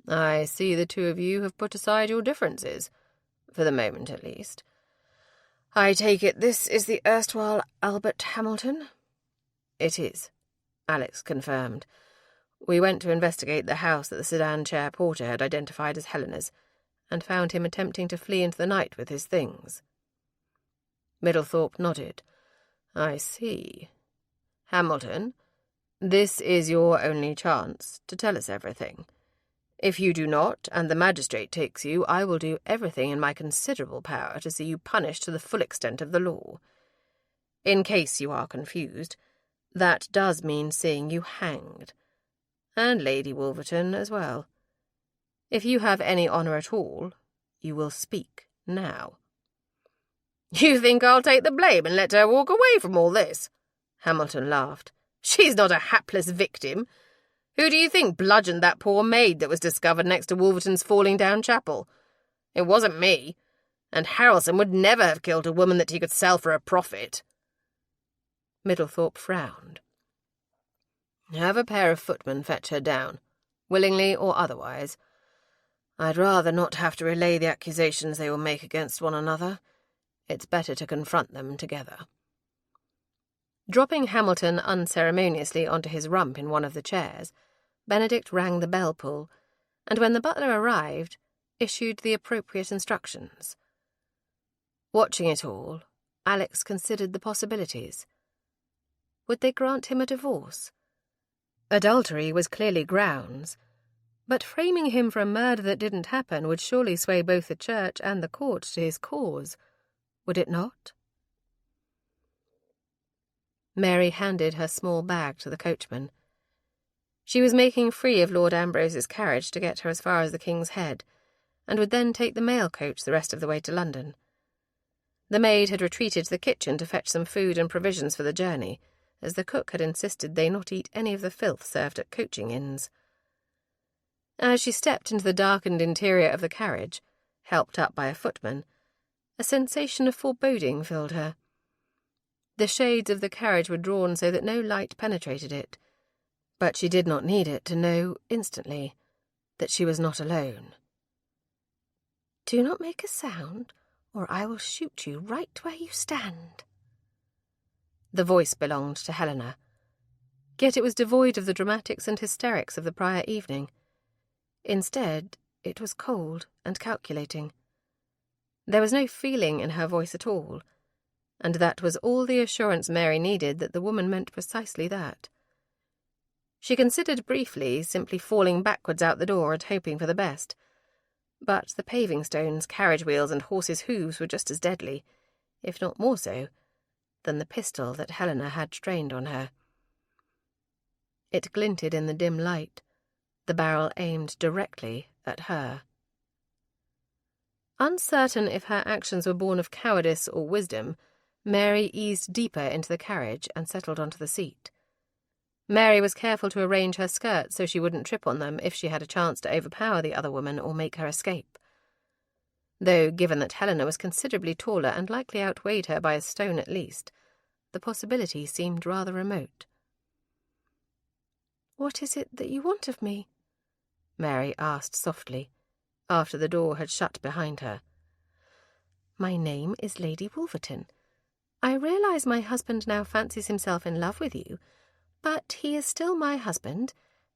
I see the two of you have put aside your differences, for the moment at least. I take it this is the erstwhile Albert Hamilton? It is, Alex confirmed. We went to investigate the house that the sedan chair porter had identified as Helena's, and found him attempting to flee into the night with his things. Middlethorpe nodded. I see. Hamilton, this is your only chance to tell us everything. If you do not, and the magistrate takes you, I will do everything in my considerable power to see you punished to the full extent of the law. In case you are confused, that does mean seeing you hanged. And Lady Wolverton as well. If you have any honour at all, you will speak now. You think I'll take the blame and let her walk away from all this? Hamilton laughed. She's not a hapless victim. Who do you think bludgeoned that poor maid that was discovered next to Wolverton's falling down chapel? It wasn't me, and Harrelson would never have killed a woman that he could sell for a profit. Middlethorpe frowned. Have a pair of footmen fetch her down, willingly or otherwise. I'd rather not have to relay the accusations they will make against one another. It's better to confront them together. Dropping Hamilton unceremoniously onto his rump in one of the chairs, Benedict rang the bell-pull, and when the butler arrived, issued the appropriate instructions. Watching it all, Alex considered the possibilities. Would they grant him a divorce? Adultery was clearly grounds, but framing him for a murder that didn't happen would surely sway both the church and the court to his cause, would it not? Mary handed her small bag to the coachman. She was making free of Lord Ambrose's carriage to get her as far as the King's Head, and would then take the mail coach the rest of the way to London. The maid had retreated to the kitchen to fetch some food and provisions for the journey, as the cook had insisted they not eat any of the filth served at coaching inns. As she stepped into the darkened interior of the carriage, helped up by a footman, A sensation of foreboding filled her. The shades of the carriage were drawn so that no light penetrated it, but she did not need it to know instantly that she was not alone. "Do not make a sound, or I will shoot you right where you stand." The voice belonged to Helena, yet it was devoid of the dramatics and hysterics of the prior evening. Instead, it was cold and calculating. There was no feeling in her voice at all, and that was all the assurance Mary needed that the woman meant precisely that. She considered briefly simply falling backwards out the door and hoping for the best, but the paving stones, carriage wheels, and horses' hooves were just as deadly, if not more so, than the pistol that Helena had trained on her. It glinted in the dim light, the barrel aimed directly at her. Uncertain if her actions were born of cowardice or wisdom, Mary eased deeper into the carriage and settled onto the seat. Mary was careful to arrange her skirts so she wouldn't trip on them if she had a chance to overpower the other woman or make her escape. Though, given that Helena was considerably taller and likely outweighed her by a stone at least, the possibility seemed rather remote. "What is it that you want of me?" Mary asked softly, after the door had shut behind her. "My name is Lady Wolverton. I realize my husband now fancies himself in love with you, but he is still my husband,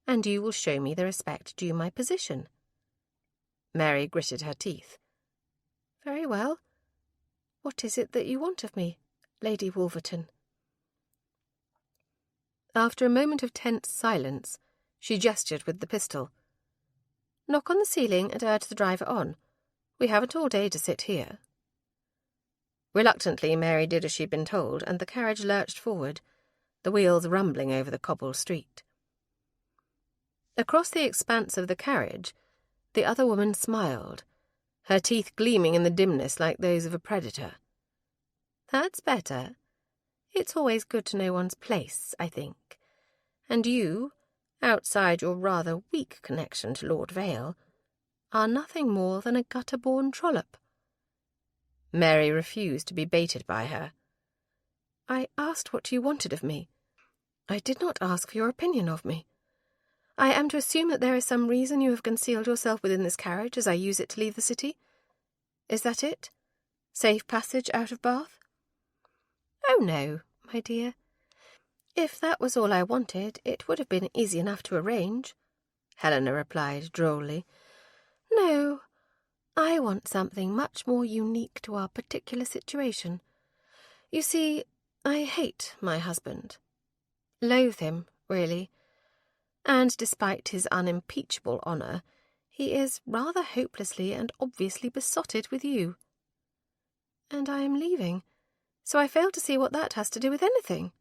and you will show me the respect due my position." Mary gritted her teeth. "Very well. What is it that you want of me, Lady Wolverton?" After a moment of tense silence, she gestured with the pistol. "Knock on the ceiling and urge the driver on. We haven't all day to sit here." Reluctantly, Mary did as she'd been told, and the carriage lurched forward, the wheels rumbling over the cobbled street. Across the expanse of the carriage, the other woman smiled, her teeth gleaming in the dimness like those of a predator. "That's better. It's always good to know one's place, I think. And you, outside your rather weak connection to Lord Vale, are nothing more than a gutter-born trollop." Mary refused to be baited by her. "I asked what you wanted of me. I did not ask for your opinion of me. I am to assume that there is some reason you have concealed yourself within this carriage as I use it to leave the city? Is that it? Safe passage out of Bath?" "Oh, no, my dear. If that was all I wanted, it would have been easy enough to arrange," Helena replied drolly. "No, I want something much more unique to our particular situation. You see, I hate my husband. Loathe him, really. And despite his unimpeachable honour, he is rather hopelessly and obviously besotted with you. And I am leaving, so I fail to see what that has to do with anything,"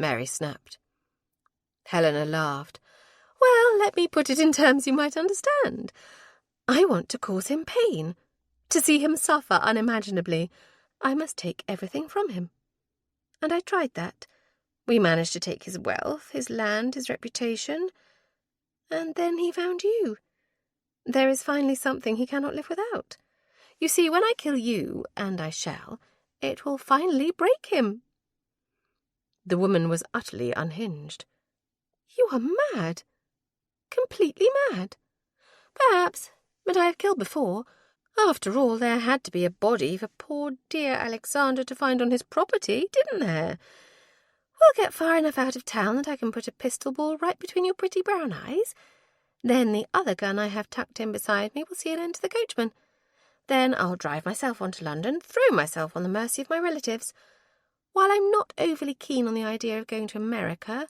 Mary snapped. Helena laughed. "Well, let me put it in terms you might understand. I want to cause him pain. To see him suffer unimaginably, I must take everything from him. And I tried that. We managed to take his wealth, his land, his reputation. And then he found you. There is finally something he cannot live without. You see, when I kill you, and I shall, it will finally break him." The woman was utterly unhinged. "You are mad. Completely mad. Perhaps, but I have killed before. After all, there had to be a body for poor dear Alexander to find on his property, didn't there? We'll get far enough out of town that I can put a pistol ball right between your pretty brown eyes. Then the other gun I have tucked in beside me will see an end to the coachman. Then I'll drive myself on to London, throw myself on the mercy of my relatives. While I'm not overly keen on the idea of going to America,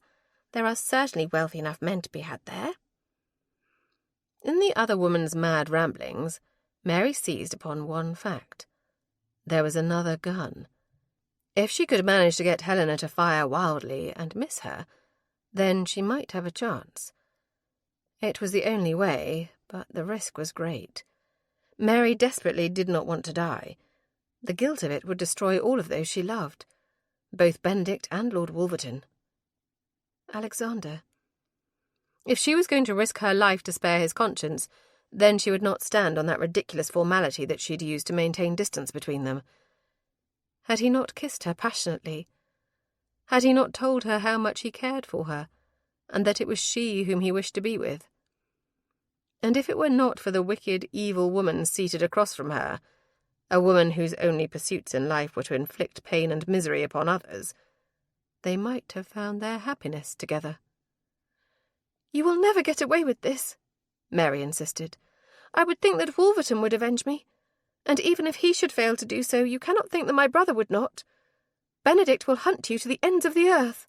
there are certainly wealthy enough men to be had there." In the other woman's mad ramblings, Mary seized upon one fact. There was another gun. If she could manage to get Helena to fire wildly and miss her, then she might have a chance. It was the only way, but the risk was great. Mary desperately did not want to die. The guilt of it would destroy all of those she loved, both Benedict and Lord Wolverton. Alexander. If she was going to risk her life to spare his conscience, Then she would not stand on that ridiculous formality that she'd used to maintain distance between them. Had he not kissed her passionately? Had he not told her how much he cared for her, and that it was she whom he wished to be with? And if it were not for the wicked, evil woman seated across from her, a woman whose only pursuits in life were to inflict pain and misery upon others, they might have found their happiness together. "You will never get away with this," Mary insisted. "I would think that Wolverton would avenge me. And even if he should fail to do so, you cannot think that my brother would not. Benedict will hunt you to the ends of the earth."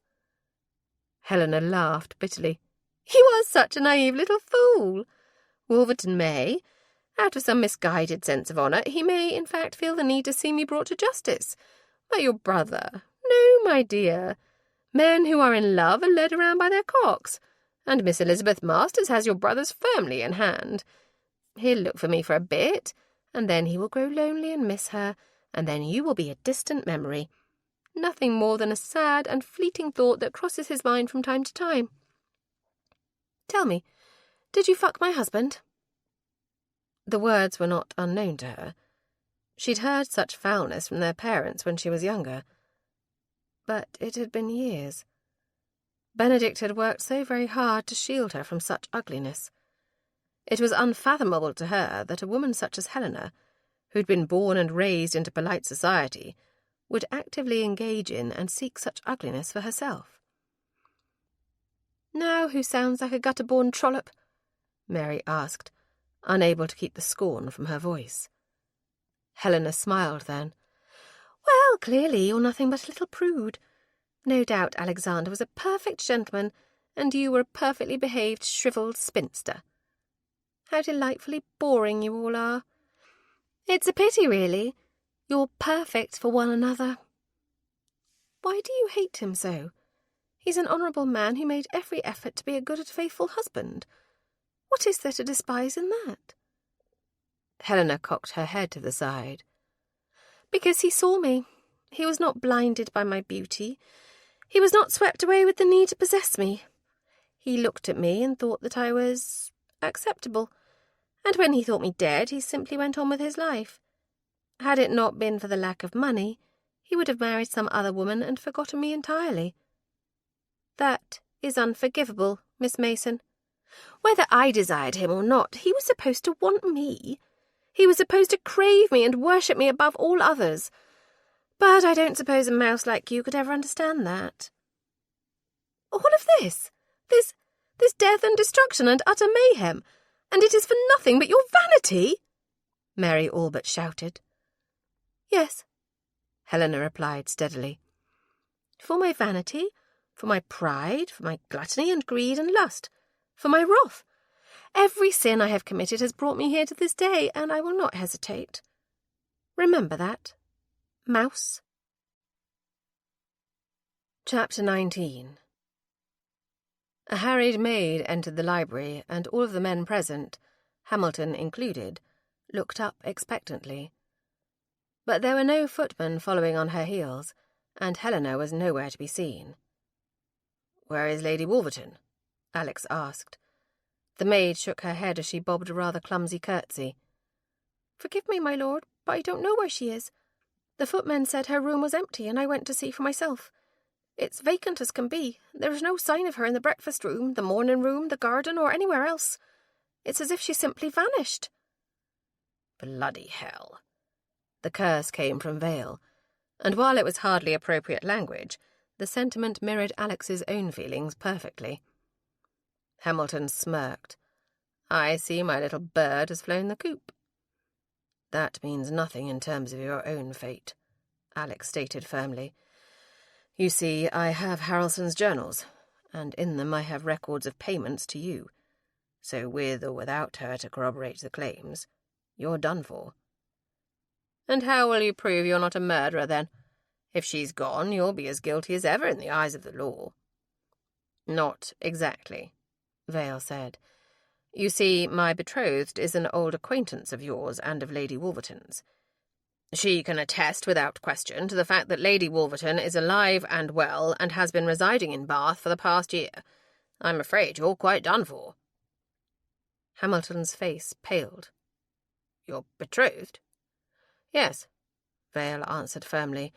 Helena laughed bitterly. "You are such a naive little fool. Wolverton may, out of some misguided sense of honour, he may, in fact, feel the need to see me brought to justice. But your brother? No, my dear. Men who are in love are led around by their cocks, and Miss Elizabeth Masters has your brother's firmly in hand. He'll look for me for a bit, and then he will grow lonely and miss her, and then you will be a distant memory. Nothing more than a sad and fleeting thought that crosses his mind from time to time. Tell me, did you fuck my husband?" The words were not unknown to her. She'd heard such foulness from their parents when she was younger. But it had been years. Benedict had worked so very hard to shield her from such ugliness. It was unfathomable to her that a woman such as Helena, who'd been born and raised into polite society, would actively engage in and seek such ugliness for herself. "Now who sounds like a gutter-born trollop?" Mary asked, unable to keep the scorn from her voice. Helena smiled then. "Well, clearly you're nothing but a little prude. No doubt Alexander was a perfect gentleman, and you were a perfectly behaved, shrivelled spinster. How delightfully boring you all are. It's a pity, really. You're perfect for one another. Why do you hate him so? He's an honourable man who made every effort to be a good and faithful husband. What is there to despise in that?" Helena cocked her head to the side. "Because he saw me. He was not blinded by my beauty. He was not swept away with the need to possess me. He looked at me and thought that I was acceptable, and when he thought me dead, he simply went on with his life. Had it not been for the lack of money, he would have married some other woman and forgotten me entirely. That is unforgivable, Miss Mason. Whether I desired him or not, he was supposed to want me. He was supposed to crave me and worship me above all others. But I don't suppose a mouse like you could ever understand that." "All of this death and destruction and utter mayhem, and it is for nothing but your vanity?" Mary all but shouted. "Yes," Helena replied steadily. "For my vanity, for my pride, for my gluttony and greed and lust, for my wrath. Every sin I have committed has brought me here to this day, and I will not hesitate. Remember that, mouse." Chapter 19. A harried maid entered the library, and all of the men present, Hamilton included, looked up expectantly. But there were no footmen following on her heels, and Helena was nowhere to be seen. "Where is Lady Wolverton?" Alex asked. The maid shook her head as she bobbed a rather clumsy curtsy. "Forgive me, my lord, but I don't know where she is. The footman said her room was empty, and I went to see for myself. It's vacant as can be. There is no sign of her in the breakfast room, the morning room, the garden, or anywhere else. It's as if she simply vanished." "Bloody hell." The curse came from Vale, and while it was hardly appropriate language, the sentiment mirrored Alex's own feelings perfectly. Hamilton smirked. "I see my little bird has flown the coop." "That means nothing in terms of your own fate," Alex stated firmly. "You see, I have Harrelson's journals, and in them I have records of payments to you. So with or without her to corroborate the claims, you're done for." "And how will you prove you're not a murderer, then? If she's gone, you'll be as guilty as ever in the eyes of the law." "Not exactly," Vale said. "You see, my betrothed is an old acquaintance of yours and of Lady Wolverton's. She can attest without question to the fact that Lady Wolverton is alive and well and has been residing in Bath for the past year. I'm afraid you're quite done for." Hamilton's face paled. "You're betrothed?" "Yes," Vale answered firmly.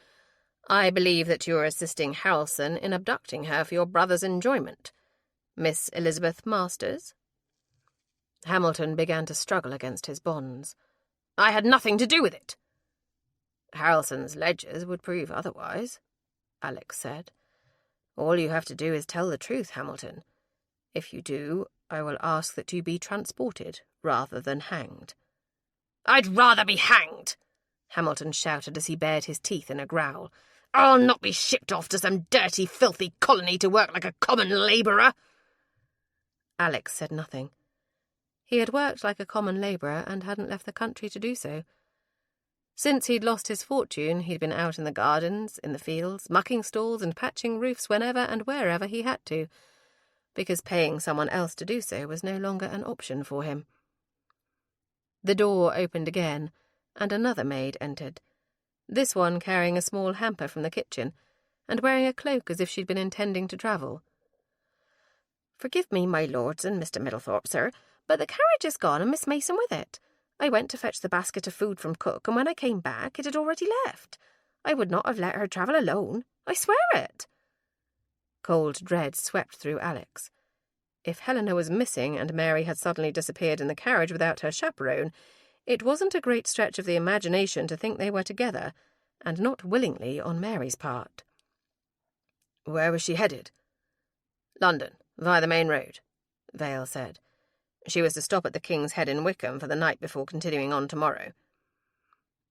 "I believe that you are assisting Harrelson in abducting her for your brother's enjoyment. Miss Elizabeth Masters?" Hamilton began to struggle against his bonds. "I had nothing to do with it." "Harrelson's ledgers would prove otherwise," Alex said. "All you have to do is tell the truth, Hamilton. If you do, I will ask that you be transported rather than hanged." "I'd rather be hanged!" Hamilton shouted as he bared his teeth in a growl. "I'll not be shipped off to some dirty, filthy colony to work like a common labourer." Alex said nothing. He had worked like a common labourer and hadn't left the country to do so. Since he'd lost his fortune, he'd been out in the gardens, in the fields, mucking stalls and patching roofs whenever and wherever he had to, because paying someone else to do so was no longer an option for him. The door opened again, and another maid entered, this one carrying a small hamper from the kitchen, and wearing a cloak as if she'd been intending to travel. "Forgive me, my lords and Mr. Middlethorpe, sir, but the carriage is gone and Miss Mason with it. I went to fetch the basket of food from cook, and when I came back it had already left. I would not have let her travel alone. I swear it." Cold dread swept through Alex. If Helena was missing and Mary had suddenly disappeared in the carriage without her chaperone, it wasn't a great stretch of the imagination to think they were together, and not willingly on Mary's part. "Where was she headed?" "London, via the main road," Vale said. "She was to stop at the King's Head in Wickham for the night before continuing on tomorrow."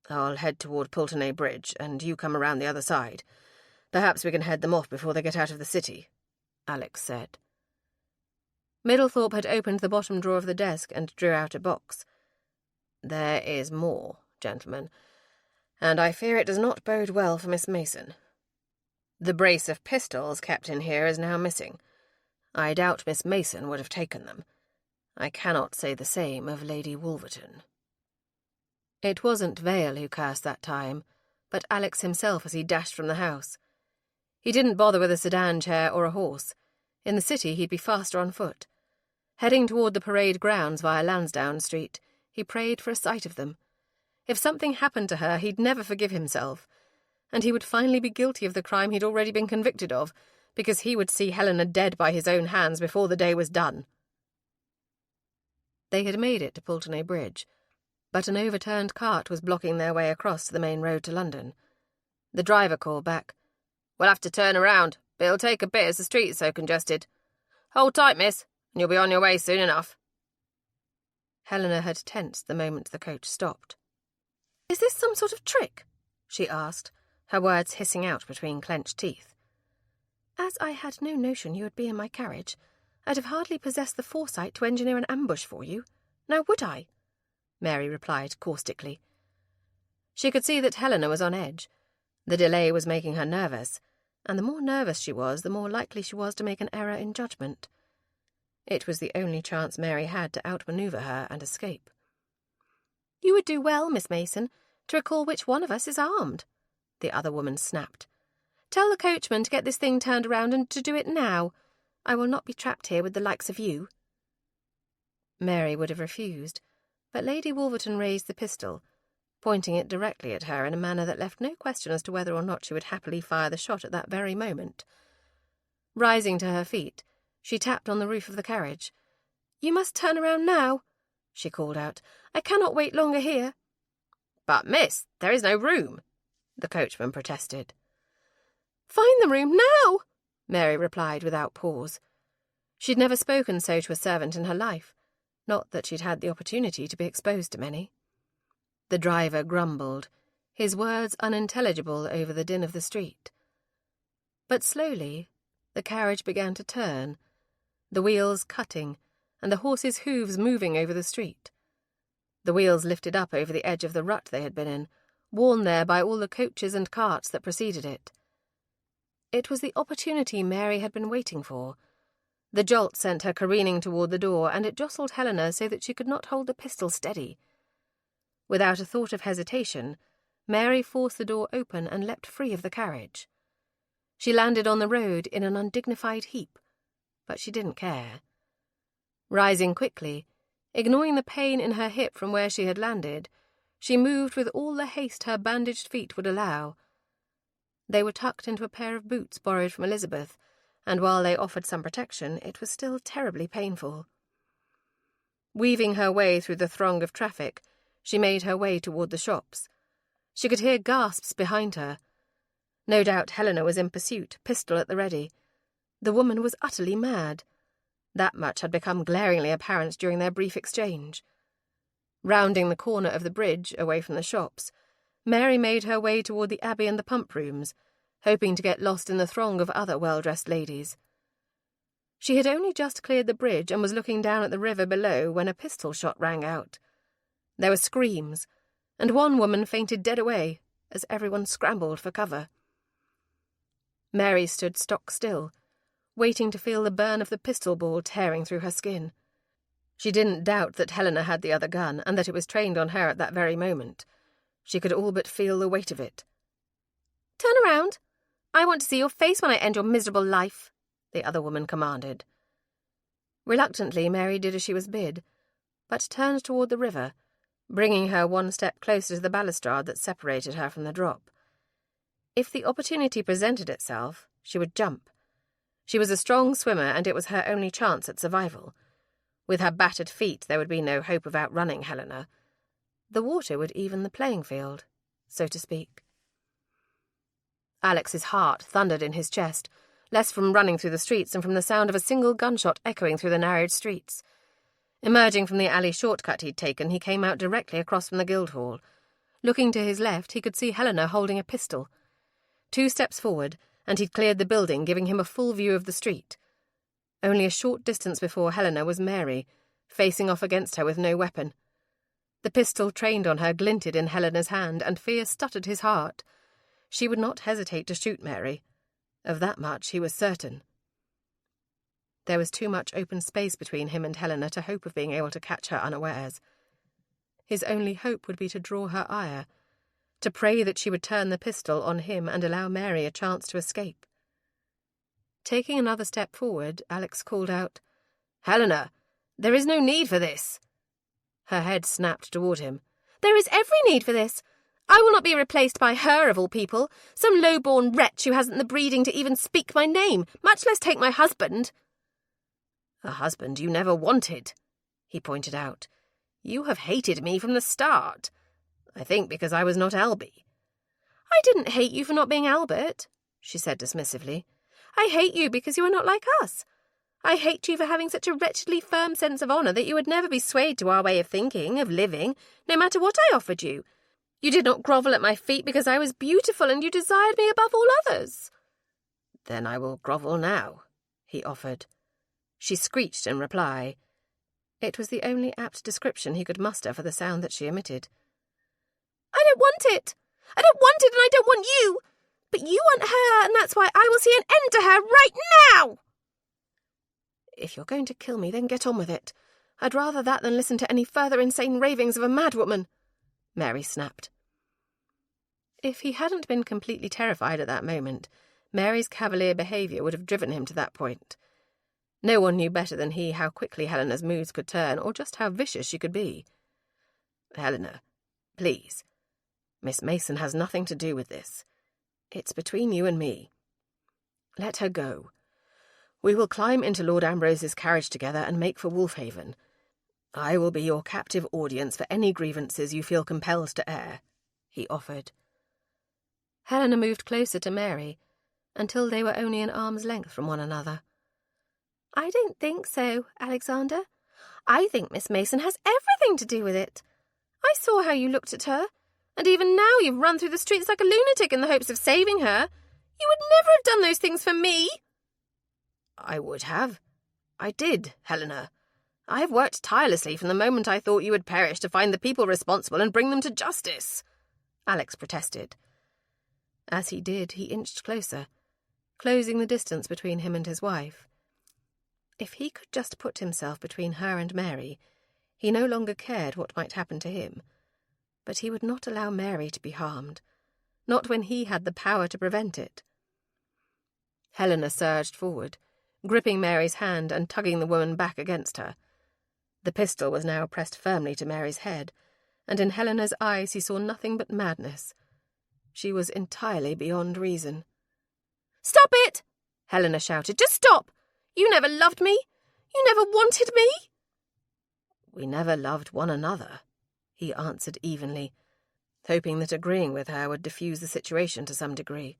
"I'll head toward Pulteney Bridge, and you come around the other side. Perhaps we can head them off before they get out of the city," Alex said. Middlethorpe had opened the bottom drawer of the desk and drew out a box. "There is more, gentlemen, and I fear it does not bode well for Miss Mason. The brace of pistols kept in here is now missing. I doubt Miss Mason would have taken them. I cannot say the same of Lady Wolverton." It wasn't Vale who cursed that time, but Alex himself as he dashed from the house. He didn't bother with a sedan chair or a horse. In the city he'd be faster on foot. Heading toward the parade grounds via Lansdowne Street, he prayed for a sight of them. If something happened to her, he'd never forgive himself, and he would finally be guilty of the crime he'd already been convicted of, because he would see Helena dead by his own hands before the day was done. They had made it to Pulteney Bridge, but an overturned cart was blocking their way across to the main road to London. The driver called back, "We'll have to turn around, but it'll take a bit as the street is so congested. Hold tight, miss, and you'll be on your way soon enough." Helena had tensed the moment the coach stopped. "Is this some sort of trick?" she asked, her words hissing out between clenched teeth. "As I had no notion you would be in my carriage, I'd have hardly possessed the foresight to engineer an ambush for you. Now would I?" Mary replied caustically. She could see that Helena was on edge. The delay was making her nervous, and the more nervous she was, the more likely she was to make an error in judgment. It was the only chance Mary had to outmaneuver her and escape. "You would do well, Miss Mason, to recall which one of us is armed," the other woman snapped. "Tell the coachman to get this thing turned around and to do it now. I will not be trapped here with the likes of you." Mary would have refused, but Lady Wolverton raised the pistol, pointing it directly at her in a manner that left no question as to whether or not she would happily fire the shot at that very moment. Rising to her feet, she tapped on the roof of the carriage. "You must turn around now," she called out. "I cannot wait longer here." "But, miss, there is no room," the coachman protested. "Find the room now," Mary replied without pause. She'd never spoken so to a servant in her life, not that she'd had the opportunity to be exposed to many. The driver grumbled, his words unintelligible over the din of the street. But slowly the carriage began to turn, the wheels cutting and the horses' hooves moving over the street. The wheels lifted up over the edge of the rut they had been in, worn there by all the coaches and carts that preceded it. It was the opportunity Mary had been waiting for. The jolt sent her careening toward the door, and it jostled Helena so that she could not hold the pistol steady. Without a thought of hesitation, Mary forced the door open and leapt free of the carriage. She landed on the road in an undignified heap, but she didn't care. Rising quickly, Ignoring the pain in her hip from where she had landed, she moved with all the haste her bandaged feet would allow. They were tucked into a pair of boots borrowed from Elizabeth, and while they offered some protection, it was still terribly painful. Weaving her way through the throng of traffic, she made her way toward the shops. She could hear gasps behind her. No doubt Helena was in pursuit, pistol at the ready. The woman was utterly mad. That much had become glaringly apparent during their brief exchange. Rounding the corner of the bridge, away from the shops, Mary made her way toward the Abbey and the pump rooms, hoping to get lost in the throng of other well-dressed ladies. She had only just cleared the bridge and was looking down at the river below when a pistol shot rang out. There were screams, and one woman fainted dead away as everyone scrambled for cover. Mary stood stock still, waiting to feel the burn of the pistol ball tearing through her skin. She didn't doubt that Helena had the other gun and that it was trained on her at that very moment. She could all but feel the weight of it. "Turn around. I want to see your face when I end your miserable life," the other woman commanded. Reluctantly, Mary did as she was bid, but turned toward the river, bringing her one step closer to the balustrade that separated her from the drop. If the opportunity presented itself, she would jump. She was a strong swimmer, and it was her only chance at survival. With her battered feet, there would be no hope of outrunning Helena. The water would even the playing field, so to speak. Alex's heart thundered in his chest, less from running through the streets than from the sound of a single gunshot echoing through the narrowed streets. Emerging from the alley shortcut he'd taken, he came out directly across from the Guildhall. Looking to his left, he could see Helena holding a pistol. 2 steps forward, and he'd cleared the building, giving him a full view of the street. Only a short distance before Helena was Mary, facing off against her with no weapon. The pistol trained on her glinted in Helena's hand, and fear stuttered his heart. She would not hesitate to shoot Mary. Of that much he was certain. There was too much open space between him and Helena to hope of being able to catch her unawares. His only hope would be to draw her ire, to pray that she would turn the pistol on him and allow Mary a chance to escape. Taking another step forward, Alex called out, "Helena, there is no need for this." Her head snapped toward him. "There is every need for this. I will not be replaced by her, of all people, some low-born wretch who hasn't the breeding to even speak my name, much less take my husband." "A husband you never wanted," he pointed out. "You have hated me from the start. I think because I was not Albie." "I didn't hate you for not being Albert," she said dismissively. "I hate you because you are not like us. I hate you for having such a wretchedly firm sense of honour that you would never be swayed to our way of thinking, of living, no matter what I offered you. You did not grovel at my feet because I was beautiful and you desired me above all others." "Then I will grovel now," he offered. She screeched in reply. It was the only apt description he could muster for the sound that she emitted. "I don't want it. I don't want it and I don't want you. But you want her, and that's why I will see an end to her right now." "If you're going to kill me, then get on with it. I'd rather that than listen to any further insane ravings of a madwoman," Mary snapped. If he hadn't been completely terrified at that moment, Mary's cavalier behaviour would have driven him to that point. No one knew better than he how quickly Helena's moods could turn, or just how vicious she could be. "Helena, please. Miss Mason has nothing to do with this. It's between you and me. Let her go. We will climb into Lord Ambrose's carriage together and make for Wolfhaven. I will be your captive audience for any grievances you feel compelled to air," he offered. Helena moved closer to Mary, until they were only an arm's length from one another. "I don't think so, Alexander. I think Miss Mason has everything to do with it. I saw how you looked at her, and even now you've run through the streets like a lunatic in the hopes of saving her. You would never have done those things for me." "I would have. I did, Helena. I have worked tirelessly from the moment I thought you would perish to find the people responsible and bring them to justice," Alex protested. As he did, he inched closer, closing the distance between him and his wife. If he could just put himself between her and Mary, he no longer cared what might happen to him. But he would not allow Mary to be harmed, not when he had the power to prevent it. Helena surged forward, gripping Mary's hand and tugging the woman back against her. The pistol was now pressed firmly to Mary's head, and in Helena's eyes he saw nothing but madness. She was entirely beyond reason. "Stop it!" Helena shouted. "Just stop! You never loved me. You never wanted me." "We never loved one another," he answered evenly, hoping that agreeing with her would diffuse the situation to some degree.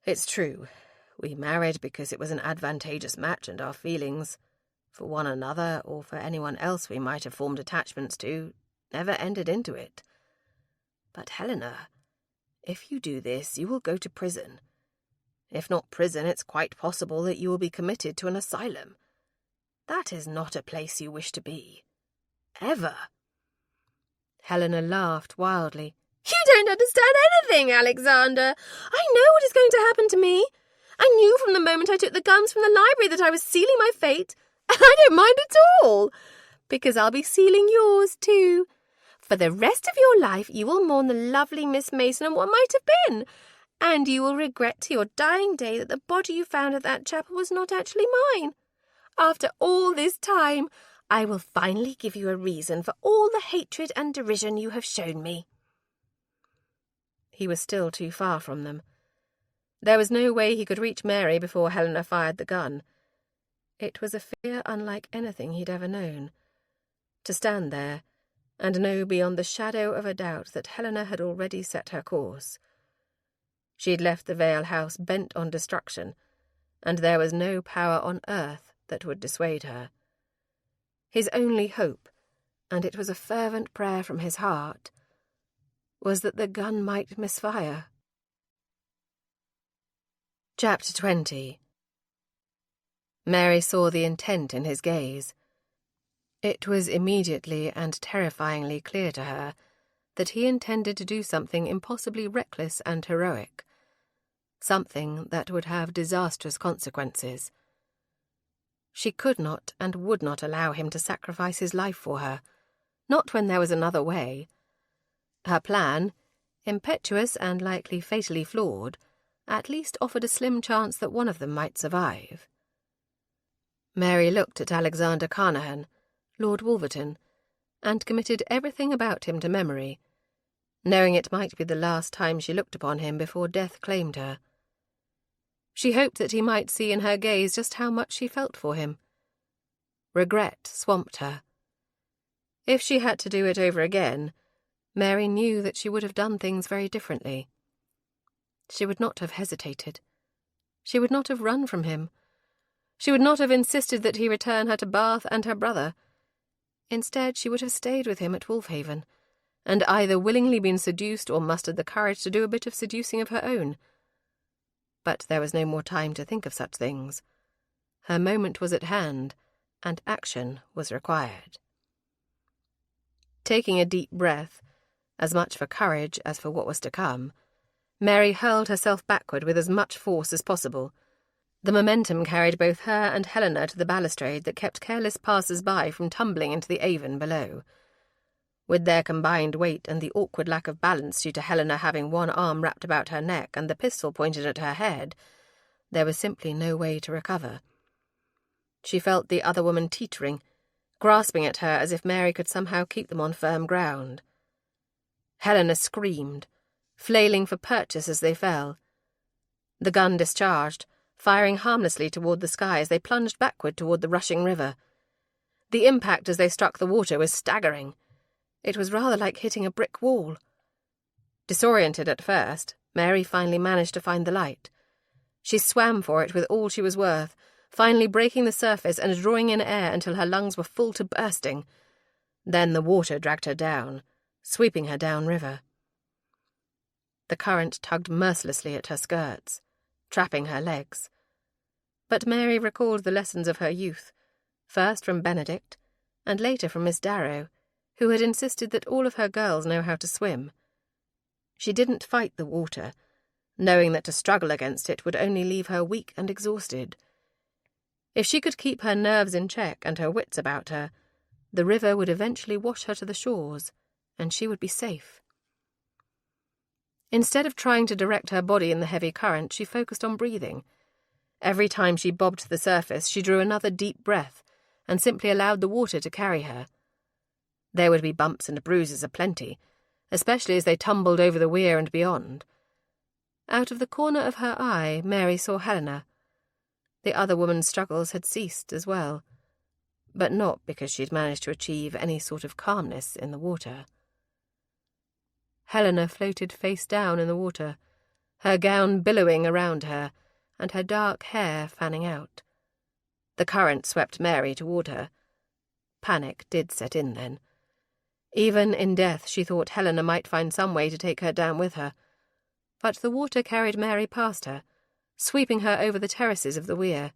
"It's true. We married because it was an advantageous match, and our feelings, for one another or for anyone else we might have formed attachments to, never entered into it. But, Helena, if you do this, you will go to prison. If not prison, it's quite possible that you will be committed to an asylum. That is not a place you wish to be. Ever." Helena laughed wildly. "You don't understand anything, Alexander. I know what is going to happen to me. I knew from the moment I took the guns from the library that I was sealing my fate, and I don't mind at all, because I'll be sealing yours too. For the rest of your life you will mourn the lovely Miss Mason and what might have been, and you will regret to your dying day that the body you found at that chapel was not actually mine. After all this time, I will finally give you a reason for all the hatred and derision you have shown me." He was still too far from them. There was no way he could reach Mary before Helena fired the gun. It was a fear unlike anything he'd ever known. To stand there and know beyond the shadow of a doubt that Helena had already set her course. She'd left the Vale House bent on destruction, and there was no power on earth that would dissuade her. His only hope, and it was a fervent prayer from his heart, was that the gun might misfire. Chapter 20. Mary saw the intent in his gaze. It was immediately and terrifyingly clear to her that he intended to do something impossibly reckless and heroic, something that would have disastrous consequences. She could not and would not allow him to sacrifice his life for her, not when there was another way. Her plan, impetuous and likely fatally flawed, at least offered a slim chance that one of them might survive. Mary looked at Alexander Carnahan, Lord Wolverton, and committed everything about him to memory, knowing it might be the last time she looked upon him before death claimed her. She hoped that he might see in her gaze just how much she felt for him. Regret swamped her. If she had to do it over again, Mary knew that she would have done things very differently. She would not have hesitated. She would not have run from him. She would not have insisted that he return her to Bath and her brother. Instead, she would have stayed with him at Wolfhaven, and either willingly been seduced or mustered the courage to do a bit of seducing of her own. But there was no more time to think of such things. Her moment was at hand, and action was required. Taking a deep breath, as much for courage as for what was to come, Mary hurled herself backward with as much force as possible. The momentum carried both her and Helena to the balustrade that kept careless passers-by from tumbling into the Avon below. With their combined weight and the awkward lack of balance due to Helena having one arm wrapped about her neck and the pistol pointed at her head, there was simply no way to recover. She felt the other woman teetering, grasping at her as if Mary could somehow keep them on firm ground. Helena screamed, flailing for purchase as they fell. The gun discharged, firing harmlessly toward the sky as they plunged backward toward the rushing river. The impact as they struck the water was staggering. It was rather like hitting a brick wall. Disoriented at first, Mary finally managed to find the light. She swam for it with all she was worth, finally breaking the surface and drawing in air until her lungs were full to bursting. Then the water dragged her down, sweeping her downriver. The current tugged mercilessly at her skirts, trapping her legs. But Mary recalled the lessons of her youth, first from Benedict, and later from Miss Darrow, who had insisted that all of her girls know how to swim. She didn't fight the water, knowing that to struggle against it would only leave her weak and exhausted. If she could keep her nerves in check and her wits about her, the river would eventually wash her to the shores, and she would be safe. Instead of trying to direct her body in the heavy current, she focused on breathing. Every time she bobbed to the surface, she drew another deep breath, and simply allowed the water to carry her. There would be bumps and bruises aplenty, especially as they tumbled over the weir and beyond. Out of the corner of her eye, Mary saw Helena. The other woman's struggles had ceased as well, but not because she'd managed to achieve any sort of calmness in the water. Helena floated face down in the water, her gown billowing around her, and her dark hair fanning out. The current swept Mary toward her. Panic did set in then. Even in death she thought Helena might find some way to take her down with her, but the water carried Mary past her, sweeping her over the terraces of the weir.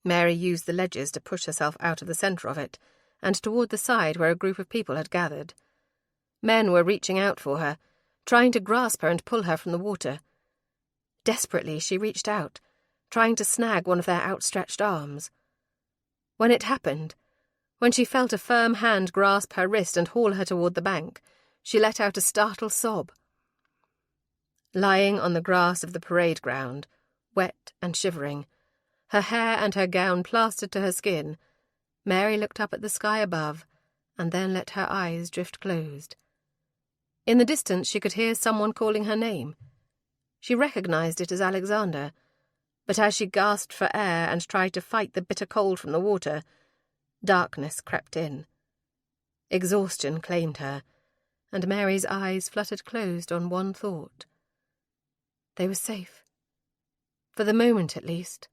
Mary used the ledges to push herself out of the centre of it, and toward the side where a group of people had gathered. Men were reaching out for her, trying to grasp her and pull her from the water. Desperately she reached out, trying to snag one of their outstretched arms. When it happened, when she felt a firm hand grasp her wrist and haul her toward the bank, she let out a startled sob. Lying on the grass of the parade ground, wet and shivering, her hair and her gown plastered to her skin, Mary looked up at the sky above and then let her eyes drift closed. In the distance she could hear someone calling her name. She recognized it as Alexander, but as she gasped for air and tried to fight the bitter cold from the water, darkness crept in. Exhaustion claimed her, and Mary's eyes fluttered closed on one thought. They were safe. For the moment, at least,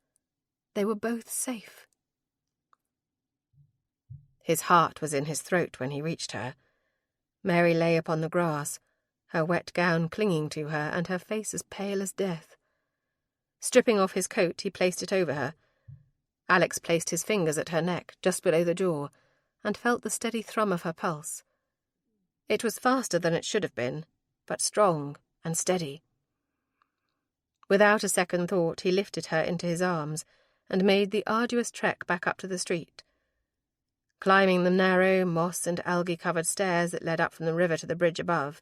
they were both safe. His heart was in his throat when he reached her. Mary lay upon the grass, her wet gown clinging to her and her face as pale as death. Stripping off his coat, he placed it over her. Alex placed his fingers at her neck, just below the jaw, and felt the steady thrum of her pulse. It was faster than it should have been, but strong and steady. Without a second thought, he lifted her into his arms and made the arduous trek back up to the street. Climbing the narrow, moss and algae-covered stairs that led up from the river to the bridge above,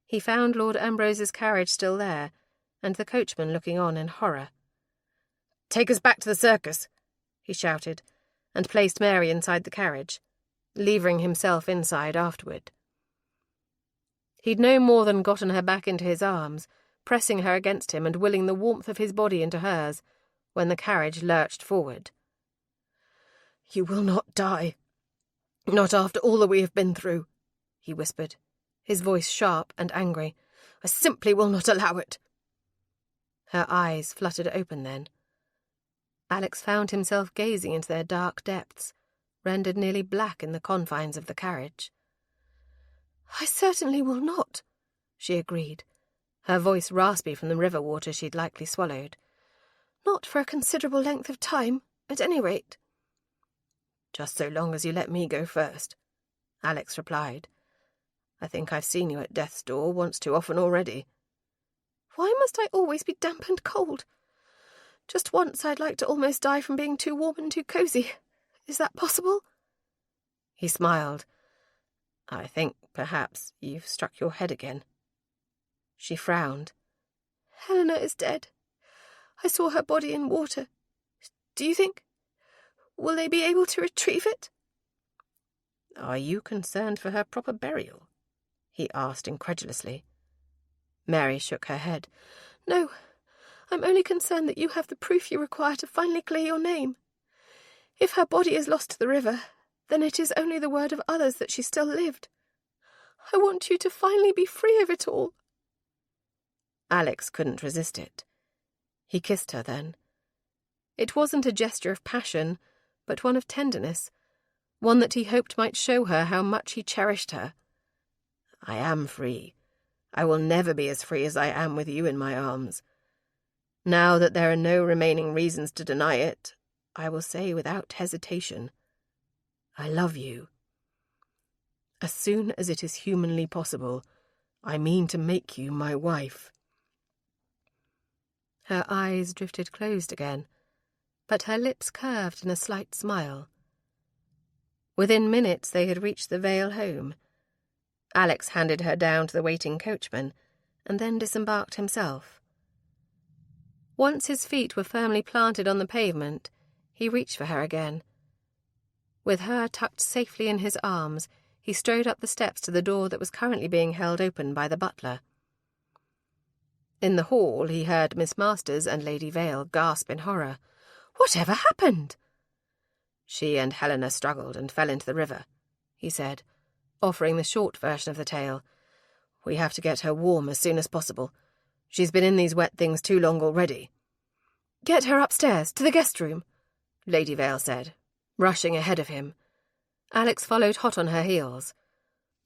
he found Lord Ambrose's carriage still there, and the coachman looking on in horror. "Take us back to the circus," he shouted, and placed Mary inside the carriage, levering himself inside afterward. He'd no more than gotten her back into his arms, pressing her against him and willing the warmth of his body into hers, when the carriage lurched forward. "You will not die. Not after all that we have been through," he whispered, his voice sharp and angry. "I simply will not allow it." Her eyes fluttered open then. Alex found himself gazing into their dark depths, rendered nearly black in the confines of the carriage. "I certainly will not," she agreed, her voice raspy from the river water she'd likely swallowed. "Not for a considerable length of time, at any rate." "Just so long as you let me go first," Alex replied. "I think I've seen you at death's door once too often already." "Why must I always be damp and cold? Just once I'd like to almost die from being too warm and too cosy. Is that possible?" He smiled. "I think, perhaps, you've struck your head again." She frowned. "Helena is dead. I saw her body in water. Do you think... will they be able to retrieve it?" "Are you concerned for her proper burial?" he asked incredulously. Mary shook her head. "No, I'm only concerned that you have the proof you require to finally clear your name. If her body is lost to the river, then it is only the word of others that she still lived. I want you to finally be free of it all." Alex couldn't resist it. He kissed her then. It wasn't a gesture of passion, but one of tenderness, one that he hoped might show her how much he cherished her. "I am free. I will never be as free as I am with you in my arms. Now that there are no remaining reasons to deny it, I will say without hesitation, I love you. As soon as it is humanly possible, I mean to make you my wife." Her eyes drifted closed again, but her lips curved in a slight smile. Within minutes they had reached the Vale home. Alex handed her down to the waiting coachman, and then disembarked himself. Once his feet were firmly planted on the pavement, he reached for her again, With her tucked safely in his arms, he strode up the steps to the door that was currently being held open by the butler. In the hall he heard Miss Masters and Lady Vale gasp in horror. "Whatever happened?" "She and Helena struggled and fell into the river," he said, offering the short version of the tale. "We have to get her warm as soon as possible. She's been in these wet things too long already." "Get her upstairs, to the guest room," Lady Vale said, rushing ahead of him. Alex followed hot on her heels.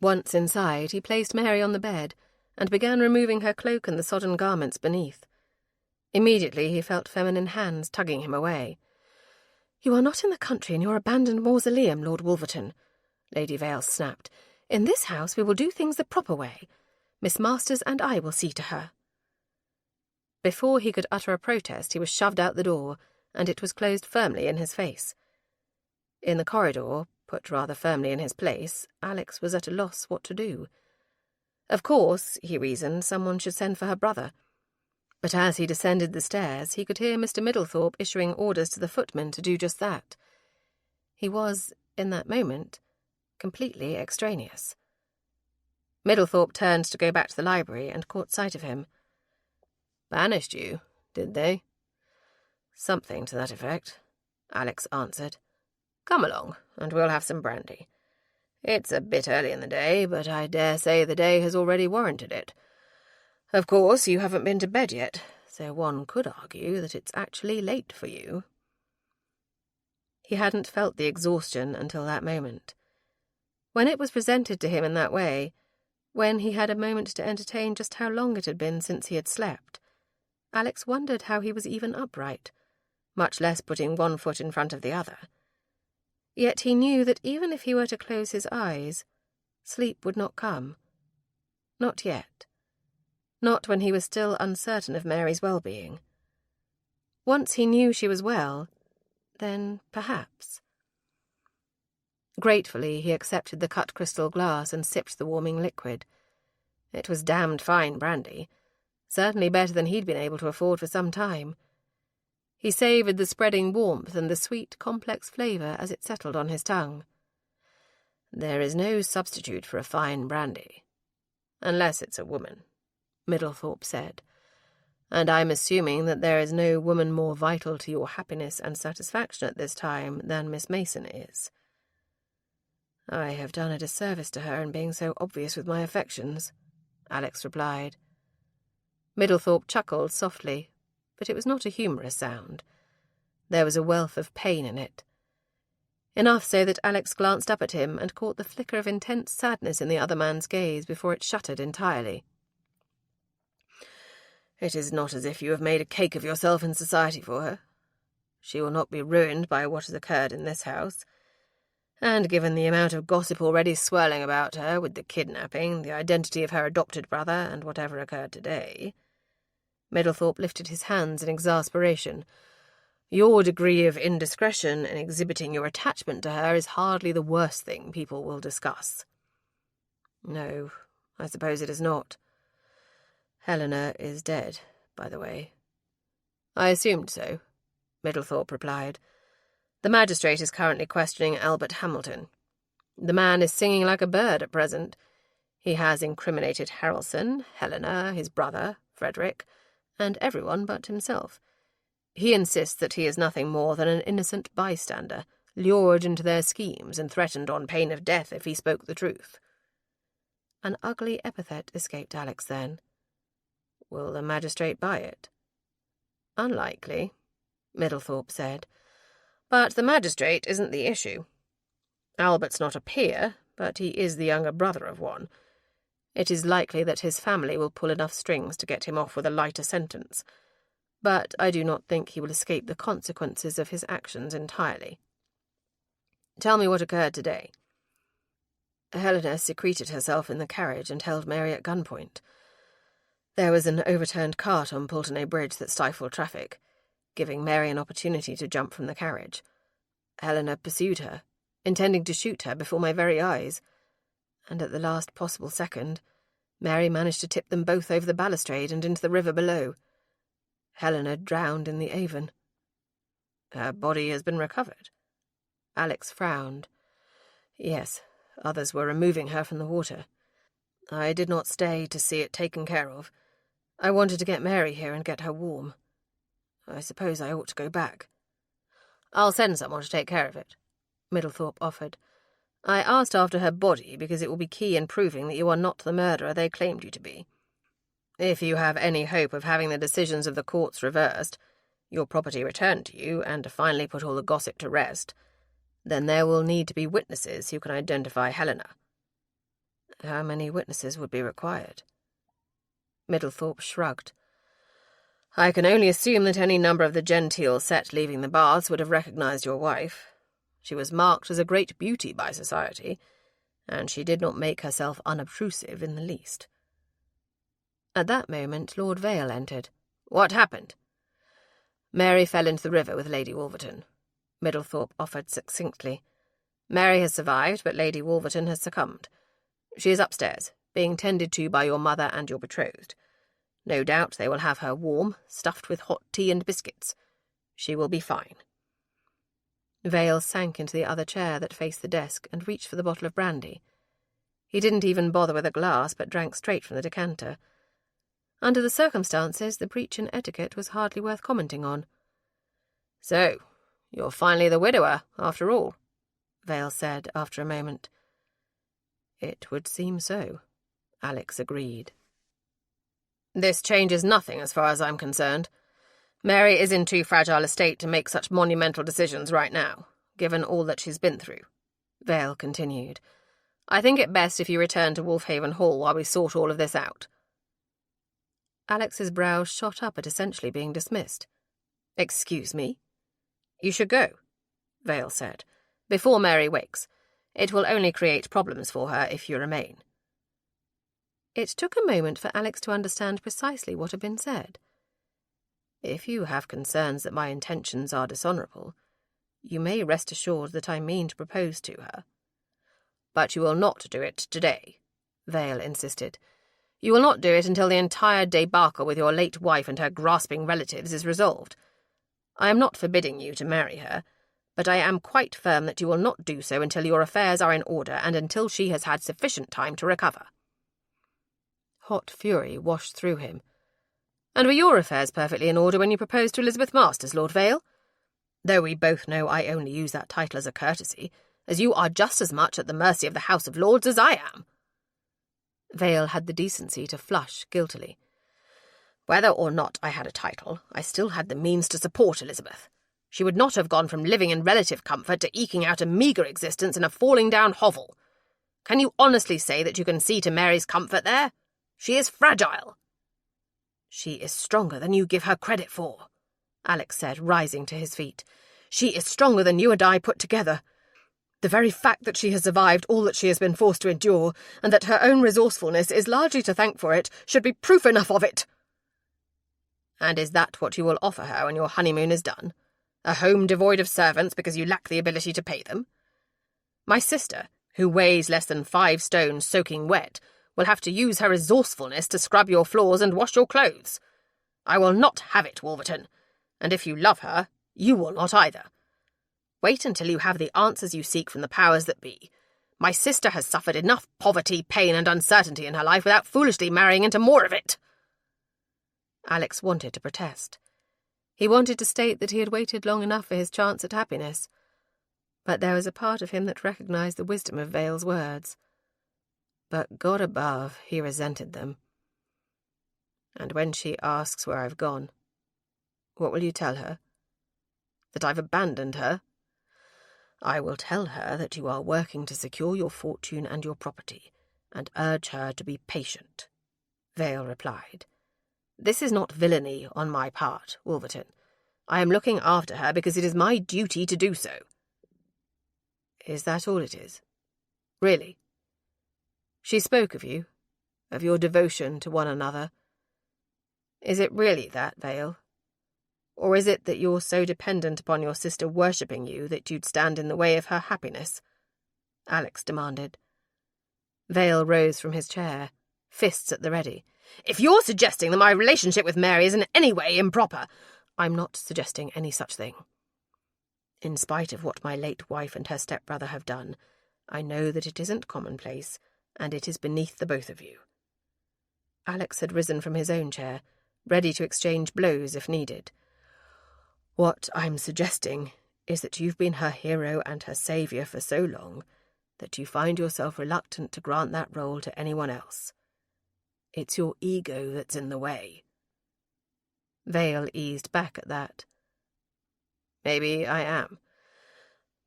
Once inside, he placed Mary on the bed and began removing her cloak and the sodden garments beneath. Immediately he felt feminine hands tugging him away. "You are not in the country in your abandoned mausoleum, Lord Wolverton," Lady Vale snapped. "In this house we will do things the proper way. Miss Masters and I will see to her." Before he could utter a protest, he was shoved out the door, and it was closed firmly in his face. In the corridor, put rather firmly in his place, Alex was at a loss what to do. Of course, he reasoned, someone should send for her brother. But as he descended the stairs, he could hear Mr. Middlethorpe issuing orders to the footman to do just that. He was, in that moment, completely extraneous. Middlethorpe turned to go back to the library and caught sight of him. "Banished you, did they?" "Something to that effect," Alex answered. "Come along, and we'll have some brandy. It's a bit early in the day, but I dare say the day has already warranted it. Of course, you haven't been to bed yet, so one could argue that it's actually late for you." He hadn't felt the exhaustion until that moment. When it was presented to him in that way, when he had a moment to entertain just how long it had been since he had slept, Alex wondered how he was even upright, much less putting one foot in front of the other. Yet he knew that even if he were to close his eyes, sleep would not come. Not yet. Not when he was still uncertain of Mary's well-being. Once he knew she was well, then perhaps. Gratefully, he accepted the cut crystal glass and sipped the warming liquid. It was damned fine brandy, certainly better than he'd been able to afford for some time. He savoured the spreading warmth and the sweet, complex flavour as it settled on his tongue. "There is no substitute for a fine brandy, unless it's a woman," Middlethorpe said. "And I'm assuming that there is no woman more vital to your happiness and satisfaction at this time than Miss Mason is." "I have done a disservice to her in being so obvious with my affections," Alex replied. Middlethorpe chuckled softly, but it was not a humorous sound. There was a wealth of pain in it. Enough so that Alex glanced up at him and caught the flicker of intense sadness in the other man's gaze before it shuttered entirely. "It is not as if you have made a cake of yourself in society for her. She will not be ruined by what has occurred in this house. And given the amount of gossip already swirling about her, with the kidnapping, the identity of her adopted brother, and whatever occurred today..." Middlethorpe lifted his hands in exasperation. "Your degree of indiscretion in exhibiting your attachment to her is hardly the worst thing people will discuss." "No, I suppose it is not. Helena is dead, by the way." "I assumed so," Middlethorpe replied. "The magistrate is currently questioning Albert Hamilton. The man is singing like a bird at present. He has incriminated Harrelson, Helena, his brother, Frederick, and everyone but himself. He insists that he is nothing more than an innocent bystander, lured into their schemes and threatened on pain of death if he spoke the truth." An ugly epithet escaped Alex then. "Will the magistrate buy it?" "Unlikely," Middlethorpe said. "But the magistrate isn't the issue. Albert's not a peer, but he is the younger brother of one. It is likely that his family will pull enough strings to get him off with a lighter sentence, but I do not think he will escape the consequences of his actions entirely. Tell me what occurred today." "Helena secreted herself in the carriage and held Mary at gunpoint. There was an overturned cart on Pulteney Bridge that stifled traffic, giving Mary an opportunity to jump from the carriage. Helena pursued her, intending to shoot her before my very eyes, and at the last possible second, Mary managed to tip them both over the balustrade and into the river below. Helena drowned in the Avon." "Her body has been recovered?" Alex frowned. Yes, others were removing her from the water. I did not stay to see it taken care of. I wanted to get Mary here and get her warm. I suppose I ought to go back. I'll send someone to take care of it, Middlethorpe offered. I asked after her body because it will be key in proving that you are not the murderer they claimed you to be. If you have any hope of having the decisions of the courts reversed, your property returned to you, and to finally put all the gossip to rest, then there will need to be witnesses who can identify Helena. How many witnesses would be required? Middlethorpe shrugged. I can only assume that any number of the genteel set leaving the baths would have recognized your wife. She was marked as a great beauty by society, and she did not make herself unobtrusive in the least. At that moment Lord Vale entered. What happened? Mary fell into the river with Lady Wolverton, Middlethorpe offered succinctly. Mary has survived, but Lady Wolverton has succumbed. She is upstairs, being tended to by your mother and your betrothed. No doubt they will have her warm, stuffed with hot tea and biscuits. She will be fine. Vale sank into the other chair that faced the desk and reached for the bottle of brandy. He didn't even bother with a glass, but drank straight from the decanter. Under the circumstances, the breach in etiquette was hardly worth commenting on. So, you're finally the widower, after all, Vale said after a moment. It would seem so, Alex agreed. This changes nothing as far as I'm concerned. Mary is in too fragile a state to make such monumental decisions right now, given all that she's been through, Vale continued. I think it best if you return to Wolfhaven Hall while we sort all of this out. Alex's brows shot up at essentially being dismissed. Excuse me? You should go, Vale said, before Mary wakes. It will only create problems for her if you remain. It took a moment for Alex to understand precisely what had been said. If you have concerns that my intentions are dishonourable, you may rest assured that I mean to propose to her. But you will not do it today, Vale insisted. You will not do it until the entire debacle with your late wife and her grasping relatives is resolved. I am not forbidding you to marry her, but I am quite firm that you will not do so until your affairs are in order and until she has had sufficient time to recover. Hot fury washed through him. And were your affairs perfectly in order when you proposed to Elizabeth Masters, Lord Vale? Though we both know I only use that title as a courtesy, as you are just as much at the mercy of the House of Lords as I am. Vale had the decency to flush guiltily. Whether or not I had a title, I still had the means to support Elizabeth. She would not have gone from living in relative comfort to eking out a meagre existence in a falling-down hovel. Can you honestly say that you can see to Mary's comfort there? She is fragile. She is stronger than you give her credit for, Alex said, rising to his feet. She is stronger than you and I put together. The very fact that she has survived all that she has been forced to endure, and that her own resourcefulness is largely to thank for it, should be proof enough of it. And is that what you will offer her when your honeymoon is done? A home devoid of servants because you lack the ability to pay them? My sister, who weighs less than 5 stones soaking wet, will have to use her resourcefulness to scrub your floors and wash your clothes. I will not have it, Wolverton, and if you love her, you will not either. Wait until you have the answers you seek from the powers that be. My sister has suffered enough poverty, pain, and uncertainty in her life without foolishly marrying into more of it. Alex wanted to protest. He wanted to state that he had waited long enough for his chance at happiness. But there was a part of him that recognized the wisdom of Vale's words. But God above, he resented them. And when she asks where I've gone, what will you tell her? That I've abandoned her? I will tell her that you are working to secure your fortune and your property, and urge her to be patient, Vale replied. This is not villainy on my part, Wolverton. I am looking after her because it is my duty to do so. Is that all it is? Really? She spoke of you, of your devotion to one another. Is it really that, Vale? Or is it that you're so dependent upon your sister worshipping you that you'd stand in the way of her happiness? Alex demanded. Vale rose from his chair, fists at the ready. If you're suggesting that my relationship with Mary is in any way improper, I'm not suggesting any such thing. In spite of what my late wife and her stepbrother have done, I know that it isn't commonplace, and it is beneath the both of you." Alex had risen from his own chair, ready to exchange blows if needed. "What I'm suggesting is that you've been her hero and her saviour for so long that you find yourself reluctant to grant that role to anyone else. It's your ego that's in the way." Vale eased back at that. "Maybe I am.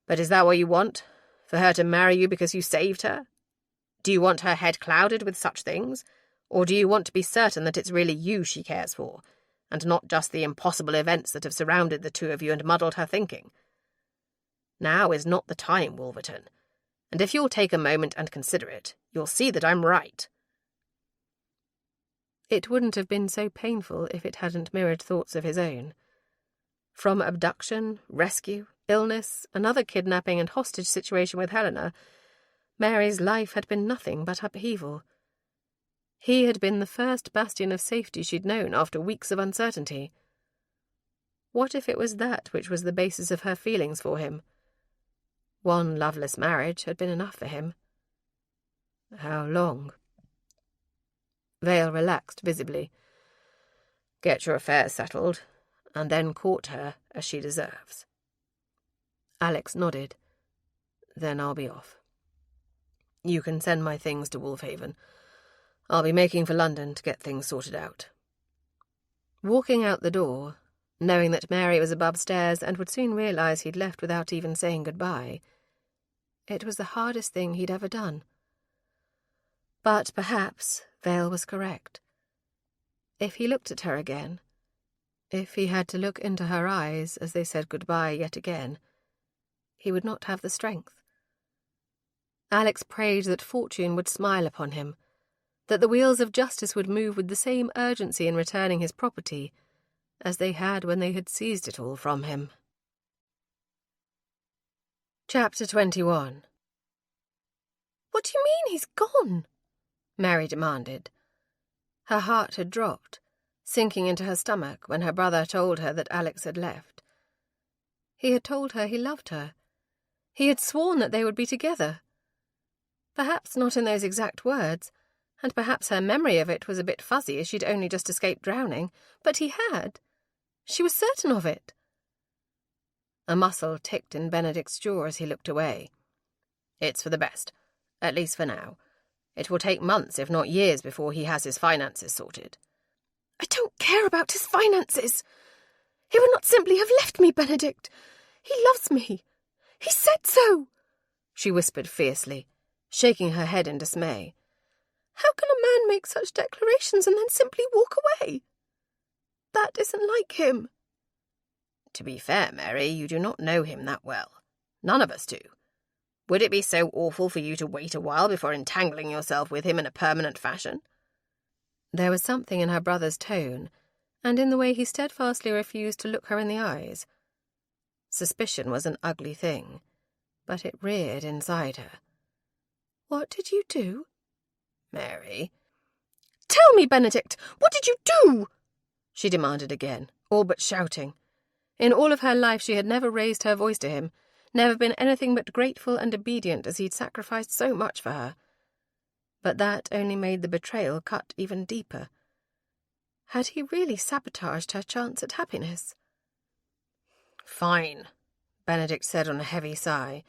But is that what you want? For her to marry you because you saved her? Do you want her head clouded with such things? Or do you want to be certain that it's really you she cares for, and not just the impossible events that have surrounded the two of you and muddled her thinking? Now is not the time, Wolverton, and if you'll take a moment and consider it, you'll see that I'm right." It wouldn't have been so painful if it hadn't mirrored thoughts of his own. From abduction, rescue, illness, another kidnapping and hostage situation with Helena, Mary's life had been nothing but upheaval. He had been the first bastion of safety she'd known after weeks of uncertainty. What if it was that which was the basis of her feelings for him? One loveless marriage had been enough for him. How long? Vale relaxed visibly. "Get your affairs settled, and then court her as she deserves." Alex nodded. "Then I'll be off. You can send my things to Wolfhaven. I'll be making for London to get things sorted out." Walking out the door, knowing that Mary was above stairs and would soon realise he'd left without even saying goodbye, it was the hardest thing he'd ever done. But perhaps Vale was correct. If he looked at her again, if he had to look into her eyes as they said goodbye yet again, he would not have the strength. Alex prayed that fortune would smile upon him, that the wheels of justice would move with the same urgency in returning his property as they had when they had seized it all from him. Chapter 21. "What do you mean he's gone?" Mary demanded. Her heart had dropped, sinking into her stomach when her brother told her that Alex had left. He had told her he loved her. He had sworn that they would be together. Perhaps not in those exact words, and perhaps her memory of it was a bit fuzzy as she'd only just escaped drowning, but he had. She was certain of it. A muscle ticked in Benedict's jaw as he looked away. "It's for the best, at least for now. It will take months, if not years, before he has his finances sorted." "I don't care about his finances. He would not simply have left me, Benedict. He loves me. He said so," she whispered fiercely, shaking her head in dismay. "How can a man make such declarations and then simply walk away? That isn't like him." "To be fair, Mary, you do not know him that well. None of us do. Would it be so awful for you to wait a while before entangling yourself with him in a permanent fashion?" There was something in her brother's tone, and in the way he steadfastly refused to look her in the eyes. Suspicion was an ugly thing, but it reared inside her. "What did you do?" "Mary." "Tell me, Benedict, what did you do?" she demanded again, all but shouting. In all of her life she had never raised her voice to him, never been anything but grateful and obedient as he'd sacrificed so much for her. But that only made the betrayal cut even deeper. Had he really sabotaged her chance at happiness? "Fine," Benedict said on a heavy sigh.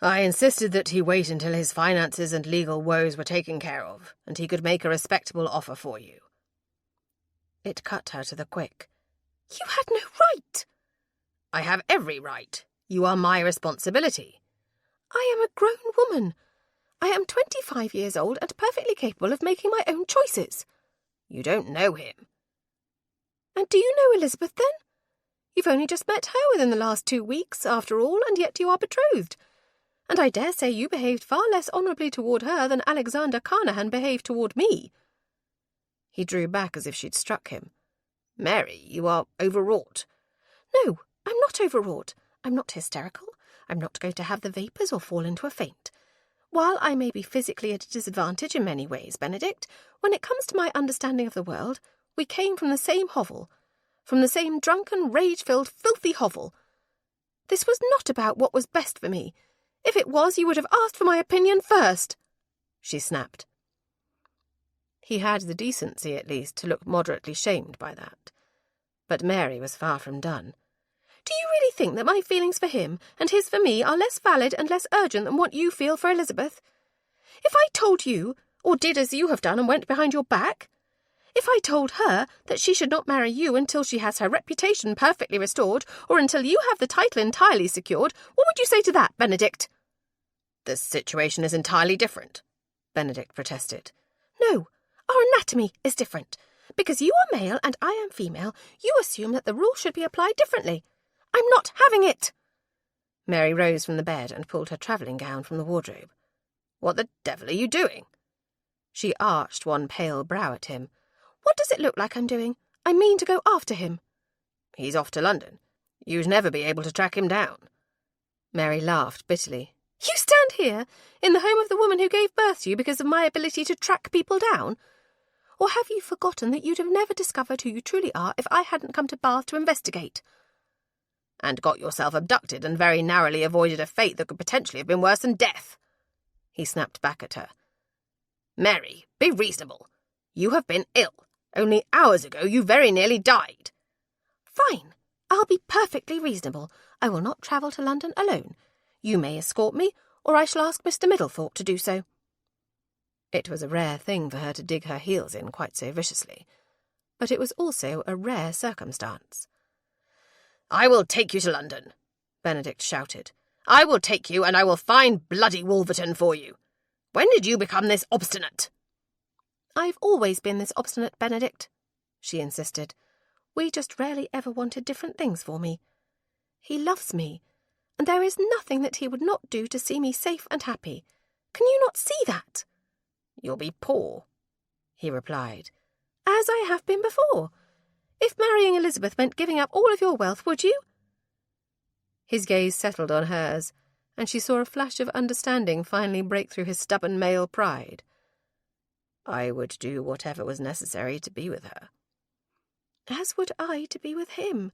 "I insisted that he wait until his finances and legal woes were taken care of, and he could make a respectable offer for you." It cut her to the quick. "You had no right." "I have every right. You are my responsibility." "I am a grown woman. I am 25 years old and perfectly capable of making my own choices." "You don't know him." "And do you know Elizabeth, then? You've only just met her within the last 2 weeks, after all, and yet you are betrothed. And I dare say you behaved far less honourably toward her than Alexander Carnahan behaved toward me." He drew back as if she'd struck him. "Mary, you are overwrought." "No, I'm not overwrought. I'm not hysterical. I'm not going to have the vapours or fall into a faint. While I may be physically at a disadvantage in many ways, Benedict, when it comes to my understanding of the world, we came from the same hovel, from the same drunken, rage-filled, filthy hovel. This was not about what was best for me. If it was, you would have asked for my opinion first, she snapped. He had the decency, at least, to look moderately shamed by that. But Mary was far from done. Do you really think that my feelings for him and his for me are less valid and less urgent than what you feel for Elizabeth? If I told you, or did as you have done and went behind your back, if I told her that she should not marry you until she has her reputation perfectly restored, or until you have the title entirely secured, what would you say to that, Benedict? The situation is entirely different, Benedict protested. No, our anatomy is different. Because you are male and I am female, you assume that the rule should be applied differently. I'm not having it. Mary rose from the bed and pulled her travelling gown from the wardrobe. What the devil are you doing? She arched one pale brow at him. What does it look like I'm doing? I mean to go after him. He's off to London. You'd never be able to track him down. Mary laughed bitterly. You stand here, in the home of the woman who gave birth to you because of my ability to track people down? Or have you forgotten that you'd have never discovered who you truly are if I hadn't come to Bath to investigate? And got yourself abducted and very narrowly avoided a fate that could potentially have been worse than death. He snapped back at her. Mary, be reasonable. You have been ill. Only hours ago you very nearly died. Fine. I'll be perfectly reasonable. I will not travel to London alone. You may escort me, or I shall ask Mr. Middlethorpe to do so. It was a rare thing for her to dig her heels in quite so viciously, but it was also a rare circumstance. I will take you to London, Benedict shouted. I will take you, and I will find bloody Wolverton for you. When did you become this obstinate? I've always been this obstinate, Benedict, she insisted. We just rarely ever wanted different things for me. He loves me, and there is nothing that he would not do to see me safe and happy. Can you not see that? You'll be poor, he replied. As I have been before. If marrying Elizabeth meant giving up all of your wealth, would you? His gaze settled on hers, and she saw a flash of understanding finally break through his stubborn male pride. I would do whatever was necessary to be with her. As would I to be with him.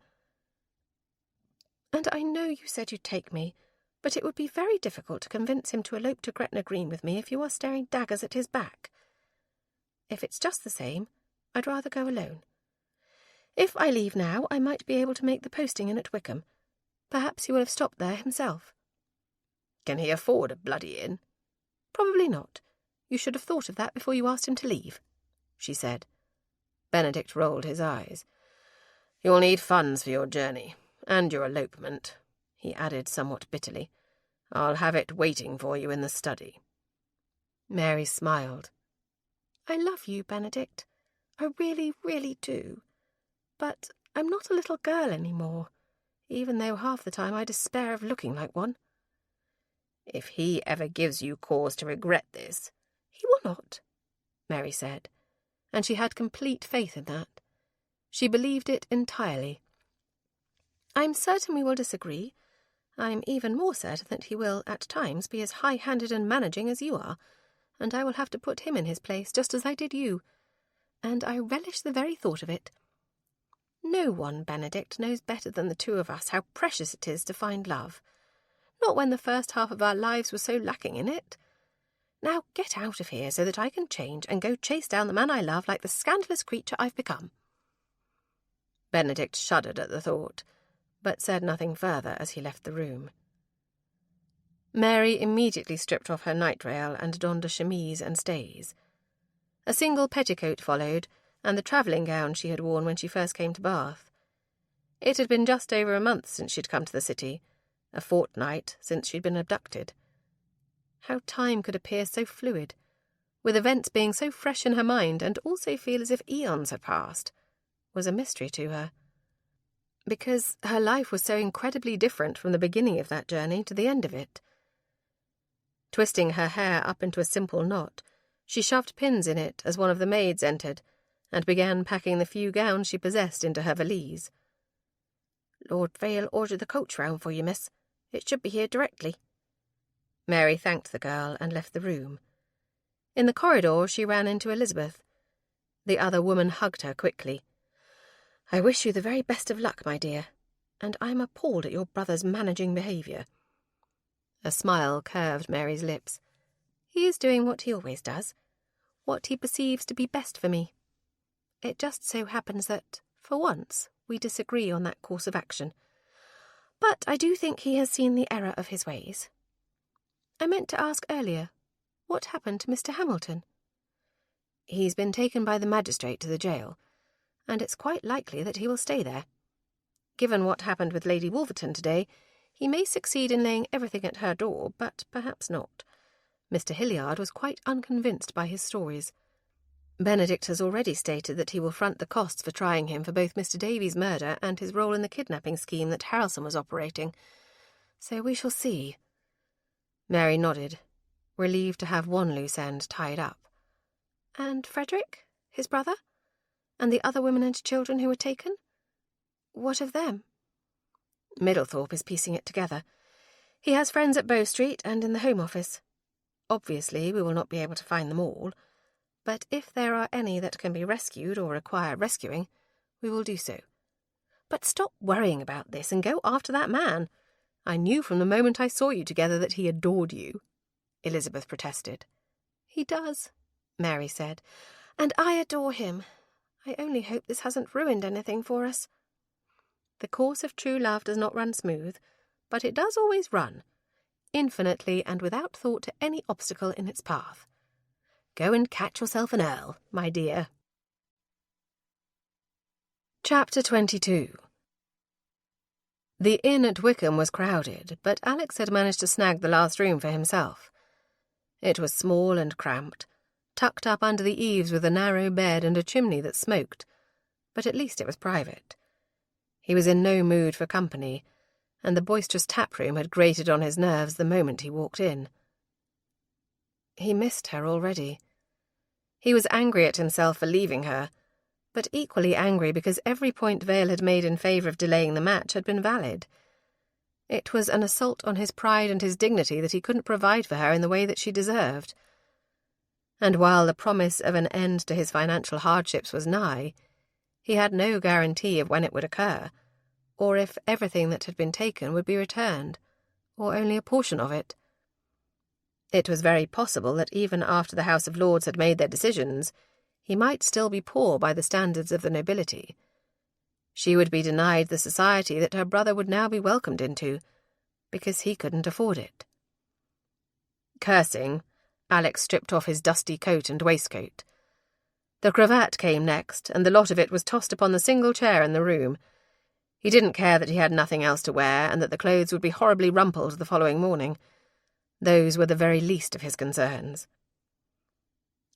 And I know you said you'd take me, but it would be very difficult to convince him to elope to Gretna Green with me if you are staring daggers at his back. If it's just the same, I'd rather go alone. If I leave now, I might be able to make the posting in at Wickham. Perhaps he will have stopped there himself. Can he afford a bloody inn? Probably not. You should have thought of that before you asked him to leave, she said. Benedict rolled his eyes. You'll need funds for your journey, and your elopement, he added somewhat bitterly. I'll have it waiting for you in the study. Mary smiled. I love you, Benedict. I really, really do. But I'm not a little girl any more, even though half the time I despair of looking like one. If he ever gives you cause to regret this... He will not, Mary said, and she had complete faith in that. She believed it entirely. I'm certain we will disagree. I'm even more certain that he will, at times, be as high-handed and managing as you are, and I will have to put him in his place, just as I did you. And I relish the very thought of it. No one, Benedict, knows better than the two of us how precious it is to find love. Not when the first half of our lives was so lacking in it. Now get out of here so that I can change and go chase down the man I love like the scandalous creature I've become. Benedict shuddered at the thought, but said nothing further as he left the room. Mary immediately stripped off her night-rail and donned a chemise and stays. A single petticoat followed, and the travelling gown she had worn when she first came to Bath. It had been just over a month since she'd come to the city, a fortnight since she'd been abducted. How time could appear so fluid, with events being so fresh in her mind and also feel as if eons had passed, was a mystery to her. Because her life was so incredibly different from the beginning of that journey to the end of it. Twisting her hair up into a simple knot, she shoved pins in it as one of the maids entered, and began packing the few gowns she possessed into her valise. Lord Vale ordered the coach round for you, miss. It should be here directly. Mary thanked the girl and left the room. In the corridor she ran into Elizabeth. The other woman hugged her quickly. I wish you the very best of luck, my dear, and I'm appalled at your brother's managing behaviour." A smile curved Mary's lips. "He is doing what he always does, what he perceives to be best for me. It just so happens that, for once, we disagree on that course of action. But I do think he has seen the error of his ways. I meant to ask earlier, what happened to Mr. Hamilton?" "He's been taken by the magistrate to the jail, and it's quite likely that he will stay there. Given what happened with Lady Wolverton today, he may succeed in laying everything at her door, but perhaps not. Mr. Hilliard was quite unconvinced by his stories. Benedict has already stated that he will front the costs for trying him for both Mr. Davies' murder and his role in the kidnapping scheme that Harrelson was operating. So we shall see." Mary nodded, relieved to have one loose end tied up. "And Frederick, his brother? And the other women and children who were taken? What of them?" "Middlethorpe is piecing it together. He has friends at Bow Street and in the Home Office. Obviously, we will not be able to find them all, but if there are any that can be rescued or require rescuing, we will do so. But stop worrying about this and go after that man. I knew from the moment I saw you together that he adored you," Elizabeth protested. "He does," Mary said, "and I adore him. I only hope this hasn't ruined anything for us." The course of true love does not run smooth, but it does always run, infinitely and without thought to any obstacle in its path. Go and catch yourself an earl, my dear. Chapter 22. The inn at Wickham was crowded, but Alex had managed to snag the last room for himself. It was small and cramped, tucked up under the eaves with a narrow bed and a chimney that smoked, but at least it was private. He was in no mood for company, and the boisterous tap-room had grated on his nerves the moment he walked in. He missed her already. He was angry at himself for leaving her, but equally angry because every point Vale had made in favour of delaying the match had been valid. It was an assault on his pride and his dignity that he couldn't provide for her in the way that she deserved. And while the promise of an end to his financial hardships was nigh, he had no guarantee of when it would occur, or if everything that had been taken would be returned, or only a portion of it. It was very possible that even after the House of Lords had made their decisions, he might still be poor by the standards of the nobility. She would be denied the society that her brother would now be welcomed into, because he couldn't afford it. Cursing, Alex stripped off his dusty coat and waistcoat. The cravat came next, and the lot of it was tossed upon the single chair in the room. He didn't care that he had nothing else to wear, and that the clothes would be horribly rumpled the following morning. Those were the very least of his concerns.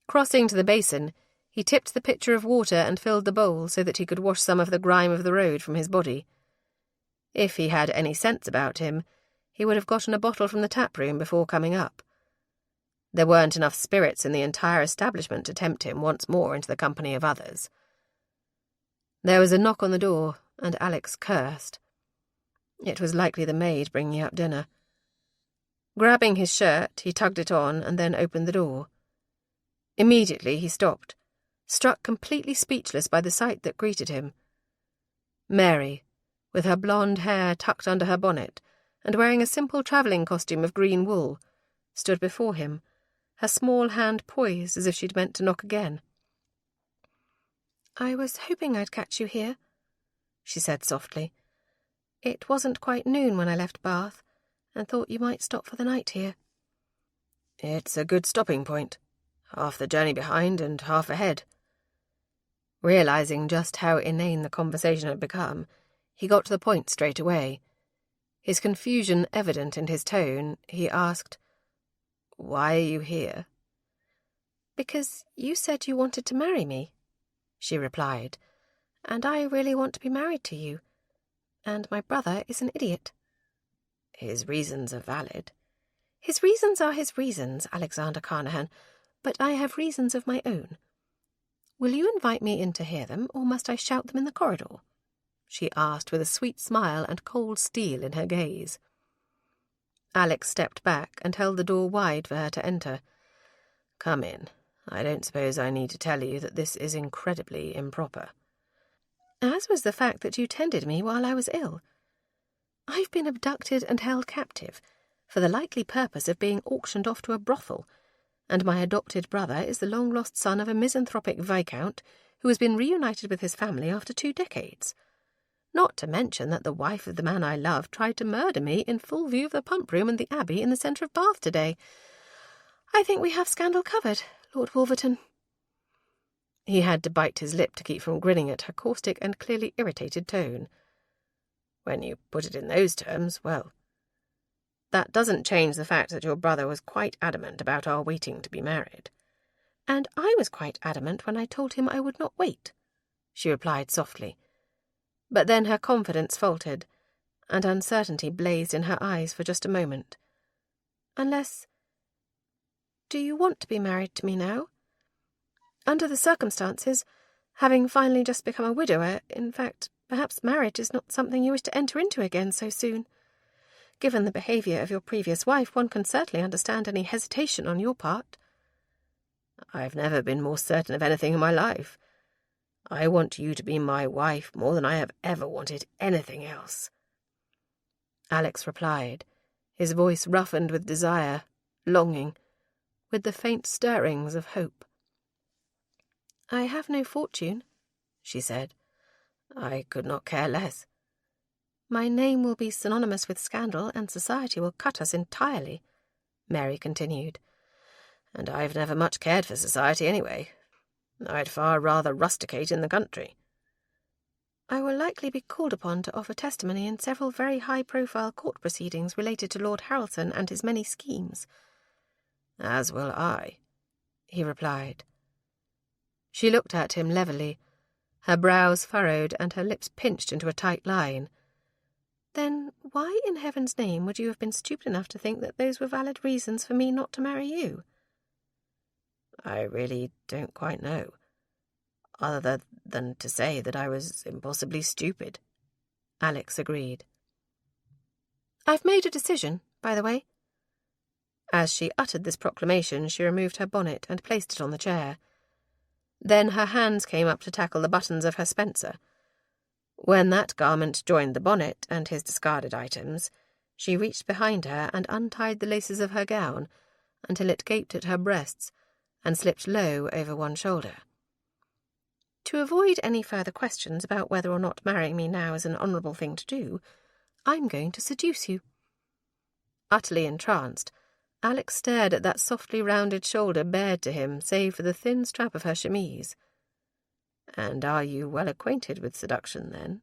Crossing to the basin, he tipped the pitcher of water and filled the bowl so that he could wash some of the grime of the road from his body. If he had any sense about him, he would have gotten a bottle from the tap-room before coming up. There weren't enough spirits in the entire establishment to tempt him once more into the company of others. There was a knock on the door, and Alex cursed. It was likely the maid bringing up dinner. Grabbing his shirt, he tugged it on and then opened the door. Immediately he stopped, struck completely speechless by the sight that greeted him. Mary, with her blonde hair tucked under her bonnet and wearing a simple travelling costume of green wool, stood before him, her small hand poised as if she'd meant to knock again. "I was hoping I'd catch you here," she said softly. "It wasn't quite noon when I left Bath, and thought you might stop for the night here." "It's a good stopping point. Half the journey behind and half ahead." Realising just how inane the conversation had become, he got to the point straight away. His confusion evident in his tone, he asked, "Why are you here?" "Because you said you wanted to marry me," she replied, "and I really want to be married to you. And my brother is an idiot." "His reasons are valid." "His reasons are his reasons, Alexander Carnahan, but I have reasons of my own. Will you invite me in to hear them, or must I shout them in the corridor?" she asked with a sweet smile and cold steel in her gaze. Alex stepped back and held the door wide for her to enter. "Come in. I don't suppose I need to tell you that this is incredibly improper." "As was the fact that you tended me while I was ill. I've been abducted and held captive, for the likely purpose of being auctioned off to a brothel, and my adopted brother is the long-lost son of a misanthropic viscount who has been reunited with his family after 2 decades. Not to mention that the wife of the man I love tried to murder me in full view of the pump room and the Abbey in the centre of Bath today. I think we have scandal covered, Lord Wolverton." He had to bite his lip to keep from grinning at her caustic and clearly irritated tone. "When you put it in those terms, well, that doesn't change the fact that your brother was quite adamant about our waiting to be married." "And I was quite adamant when I told him I would not wait," she replied softly. But then her confidence faltered, and uncertainty blazed in her eyes for just a moment. "Unless... do you want to be married to me now? Under the circumstances, having finally just become a widower, in fact, perhaps marriage is not something you wish to enter into again so soon. Given the behaviour of your previous wife, one can certainly understand any hesitation on your part." "I've never been more certain of anything in my life. I want you to be my wife more than I have ever wanted anything else," Alex replied, his voice roughened with desire, longing, with the faint stirrings of hope. "I have no fortune," she said. "I could not care less." "My name will be synonymous with scandal, and society will cut us entirely," Mary continued. "And I've never much cared for society anyway. I'd far rather rusticate in the country." "I will likely be called upon to offer testimony in several very high-profile court proceedings related to Lord Harrelson and his many schemes." "As will I," he replied. She looked at him levelly, her brows furrowed and her lips pinched into a tight line. "Then why in heaven's name would you have been stupid enough to think that those were valid reasons for me not to marry you?" "I really don't quite know, other than to say that I was impossibly stupid," Alex agreed. "I've made a decision, by the way." As she uttered this proclamation, she removed her bonnet and placed it on the chair. Then her hands came up to tackle the buttons of her spencer. When that garment joined the bonnet and his discarded items, she reached behind her and untied the laces of her gown until it gaped at her breasts and slipped low over one shoulder. "To avoid any further questions about whether or not marrying me now is an honourable thing to do, I'm going to seduce you." Utterly entranced, Alex stared at that softly rounded shoulder bared to him save for the thin strap of her chemise. "And are you well acquainted with seduction, then?"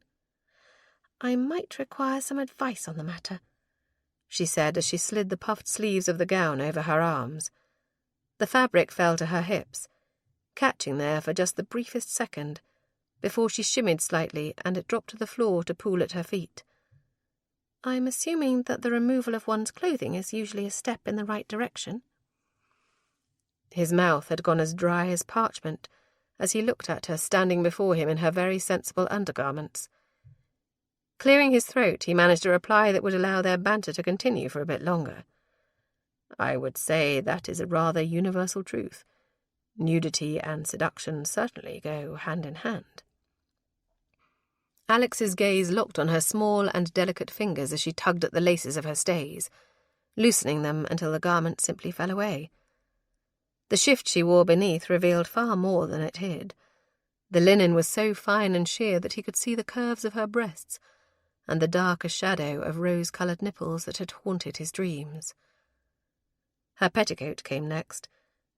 "I might require some advice on the matter," she said as she slid the puffed sleeves of the gown over her arms. The fabric fell to her hips, catching there for just the briefest second, before she shimmied slightly and it dropped to the floor to pool at her feet. "I'm assuming that the removal of one's clothing is usually a step in the right direction." His mouth had gone as dry as parchment as he looked at her standing before him in her very sensible undergarments. Clearing his throat, he managed a reply that would allow their banter to continue for a bit longer. "I would say that is a rather universal truth. Nudity and seduction certainly go hand in hand." Alex's gaze locked on her small and delicate fingers as she tugged at the laces of her stays, loosening them until the garment simply fell away. The shift she wore beneath revealed far more than it hid. The linen was so fine and sheer that he could see the curves of her breasts and the darker shadow of rose-coloured nipples that had haunted his dreams. Her petticoat came next,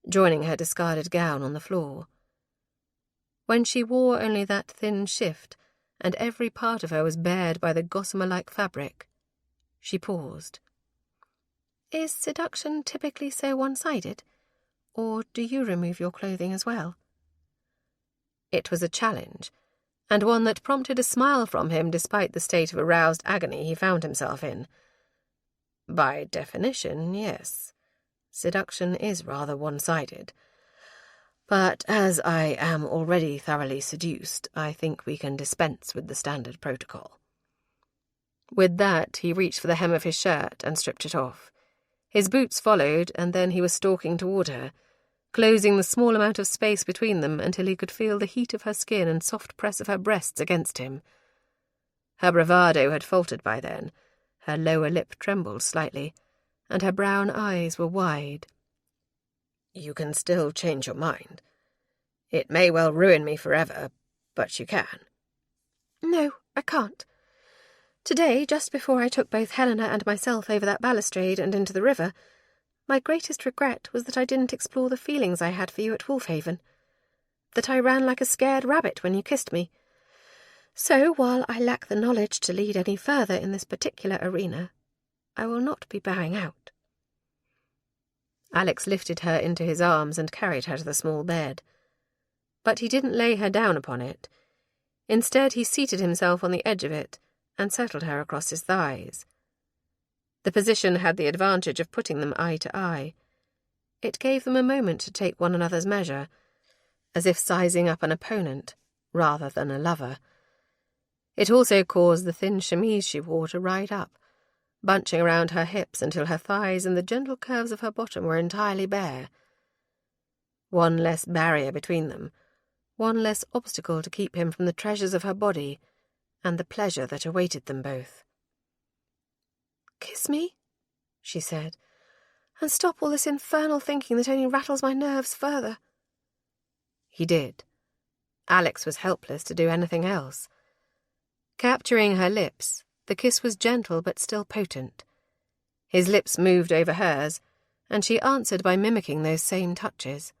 joining her discarded gown on the floor. When she wore only that thin shift, and every part of her was bared by the gossamer-like fabric, she paused. "Is seduction typically so one-sided, or do you remove your clothing as well?" It was a challenge, and one that prompted a smile from him despite the state of aroused agony he found himself in. "By definition, yes. Seduction is rather one-sided. But as I am already thoroughly seduced, I think we can dispense with the standard protocol." With that, he reached for the hem of his shirt and stripped it off. His boots followed, and then he was stalking toward her, closing the small amount of space between them until he could feel the heat of her skin and soft press of her breasts against him. Her bravado had faltered by then, Her lower lip trembled slightly, and her brown eyes were wide. "You can still change your mind. It may well ruin me forever, but you can." "No, I can't. Today, just before I took both Helena and myself over that balustrade and into the river, my greatest regret was that I didn't explore the feelings I had for you at Wolfhaven, that I ran like a scared rabbit when you kissed me. So, while I lack the knowledge to lead any further in this particular arena, I will not be bowing out." Alex lifted her into his arms and carried her to the small bed. But he didn't lay her down upon it. Instead, he seated himself on the edge of it and settled her across his thighs. The position had the advantage of putting them eye to eye. It gave them a moment to take one another's measure, as if sizing up an opponent rather than a lover. It also caused the thin chemise she wore to ride up, bunching around her hips until her thighs and the gentle curves of her bottom were entirely bare. One less barrier between them, one less obstacle to keep him from the treasures of her body and the pleasure that awaited them both. "Kiss me," she said, "and stop all this infernal thinking that only rattles my nerves further." He did. Alex was helpless to do anything else. Capturing her lips, the kiss was gentle but still potent. His lips moved over hers, and she answered by mimicking those same touches.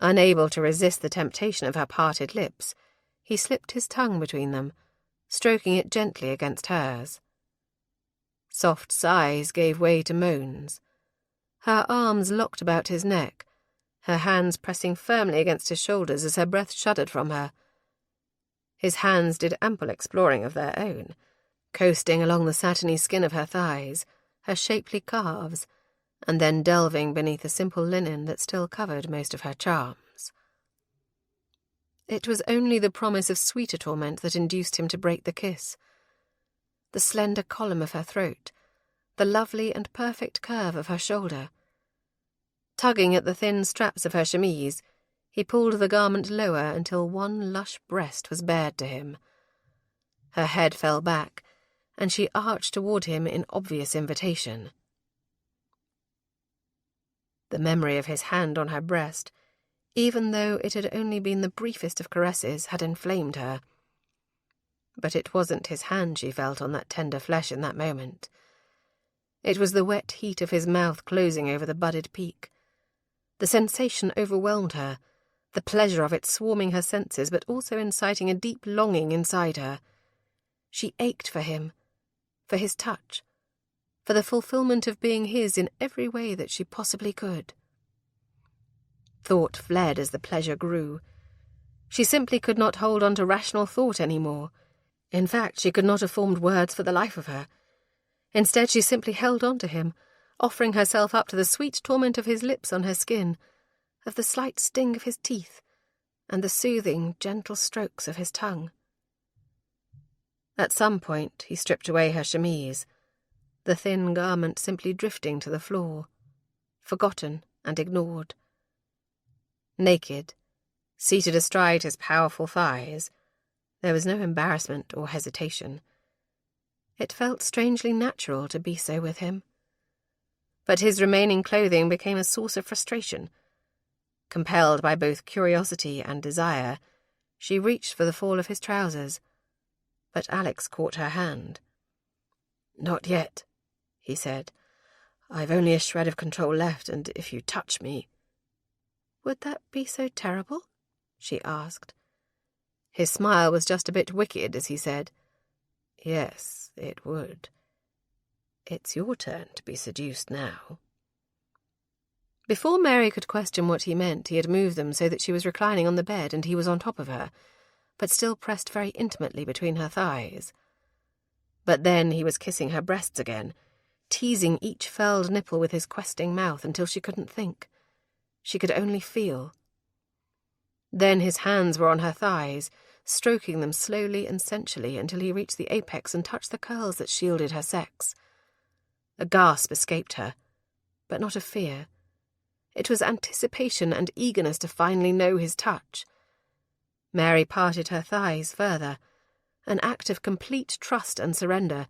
Unable to resist the temptation of her parted lips, he slipped his tongue between them, stroking it gently against hers. Soft sighs gave way to moans. Her arms locked about his neck, her hands pressing firmly against his shoulders as her breath shuddered from her. His hands did ample exploring of their own, coasting along the satiny skin of her thighs, her shapely calves, and then delving beneath the simple linen that still covered most of her charms. It was only the promise of sweeter torment that induced him to break the kiss. The slender column of her throat, the lovely and perfect curve of her shoulder. Tugging at the thin straps of her chemise, he pulled the garment lower until one lush breast was bared to him. Her head fell back, and she arched toward him in obvious invitation. The memory of his hand on her breast, even though it had only been the briefest of caresses, had inflamed her. But it wasn't his hand she felt on that tender flesh in that moment. It was the wet heat of his mouth closing over the budded peak. The sensation overwhelmed her, the pleasure of it swarming her senses but also inciting a deep longing inside her. She ached for him, for his touch, for the fulfillment of being his in every way that she possibly could. Thought fled as the pleasure grew. She simply could not hold on to rational thought any more. In fact, she could not have formed words for the life of her. Instead, she simply held on to him, offering herself up to the sweet torment of his lips on her skin, of the slight sting of his teeth, and the soothing, gentle strokes of his tongue. At some point, he stripped away her chemise, the thin garment simply drifting to the floor, forgotten and ignored. Naked, seated astride his powerful thighs, there was no embarrassment or hesitation. It felt strangely natural to be so with him. But his remaining clothing became a source of frustration. Compelled by both curiosity and desire, she reached for the fall of his trousers, but Alex caught her hand. "Not yet," he said. "I've only a shred of control left, and if you touch me—" "Would that be so terrible?" she asked. His smile was just a bit wicked as he said, "Yes, it would. It's your turn to be seduced now." Before Mary could question what he meant, he had moved them so that she was reclining on the bed and he was on top of her, but still pressed very intimately between her thighs. But then he was kissing her breasts again, teasing each furled nipple with his questing mouth until she couldn't think. She could only feel. Then his hands were on her thighs, stroking them slowly and sensually until he reached the apex and touched the curls that shielded her sex. A gasp escaped her, but not of fear. It was anticipation and eagerness to finally know his touch. Mary parted her thighs further, an act of complete trust and surrender,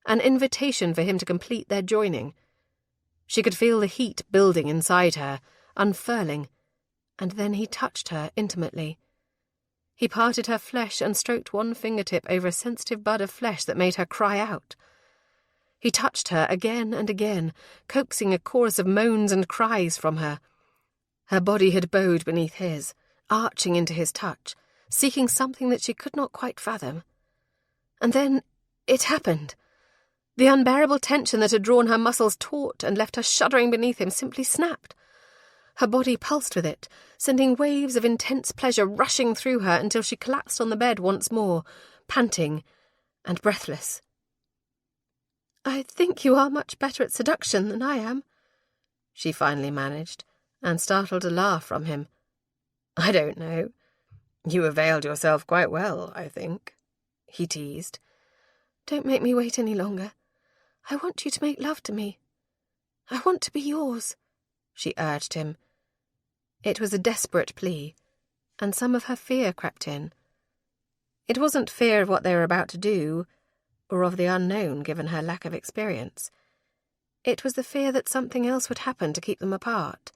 an invitation for him to complete their joining. She could feel the heat building inside her, unfurling, and then he touched her intimately. He parted her flesh and stroked one fingertip over a sensitive bud of flesh that made her cry out. He touched her again and again, coaxing a chorus of moans and cries from her. Her body had bowed beneath his, arching into his touch, seeking something that she could not quite fathom. And then it happened. The unbearable tension that had drawn her muscles taut and left her shuddering beneath him simply snapped. Her body pulsed with it, sending waves of intense pleasure rushing through her until she collapsed on the bed once more, panting and breathless. "I think you are much better at seduction than I am," she finally managed, and startled a laugh from him. "I don't know. You availed yourself quite well, I think," he teased. "Don't make me wait any longer. I want you to make love to me. I want to be yours," she urged him. It was a desperate plea, and some of her fear crept in. It wasn't fear of what they were about to do, or of the unknown given her lack of experience. It was the fear that something else would happen to keep them apart.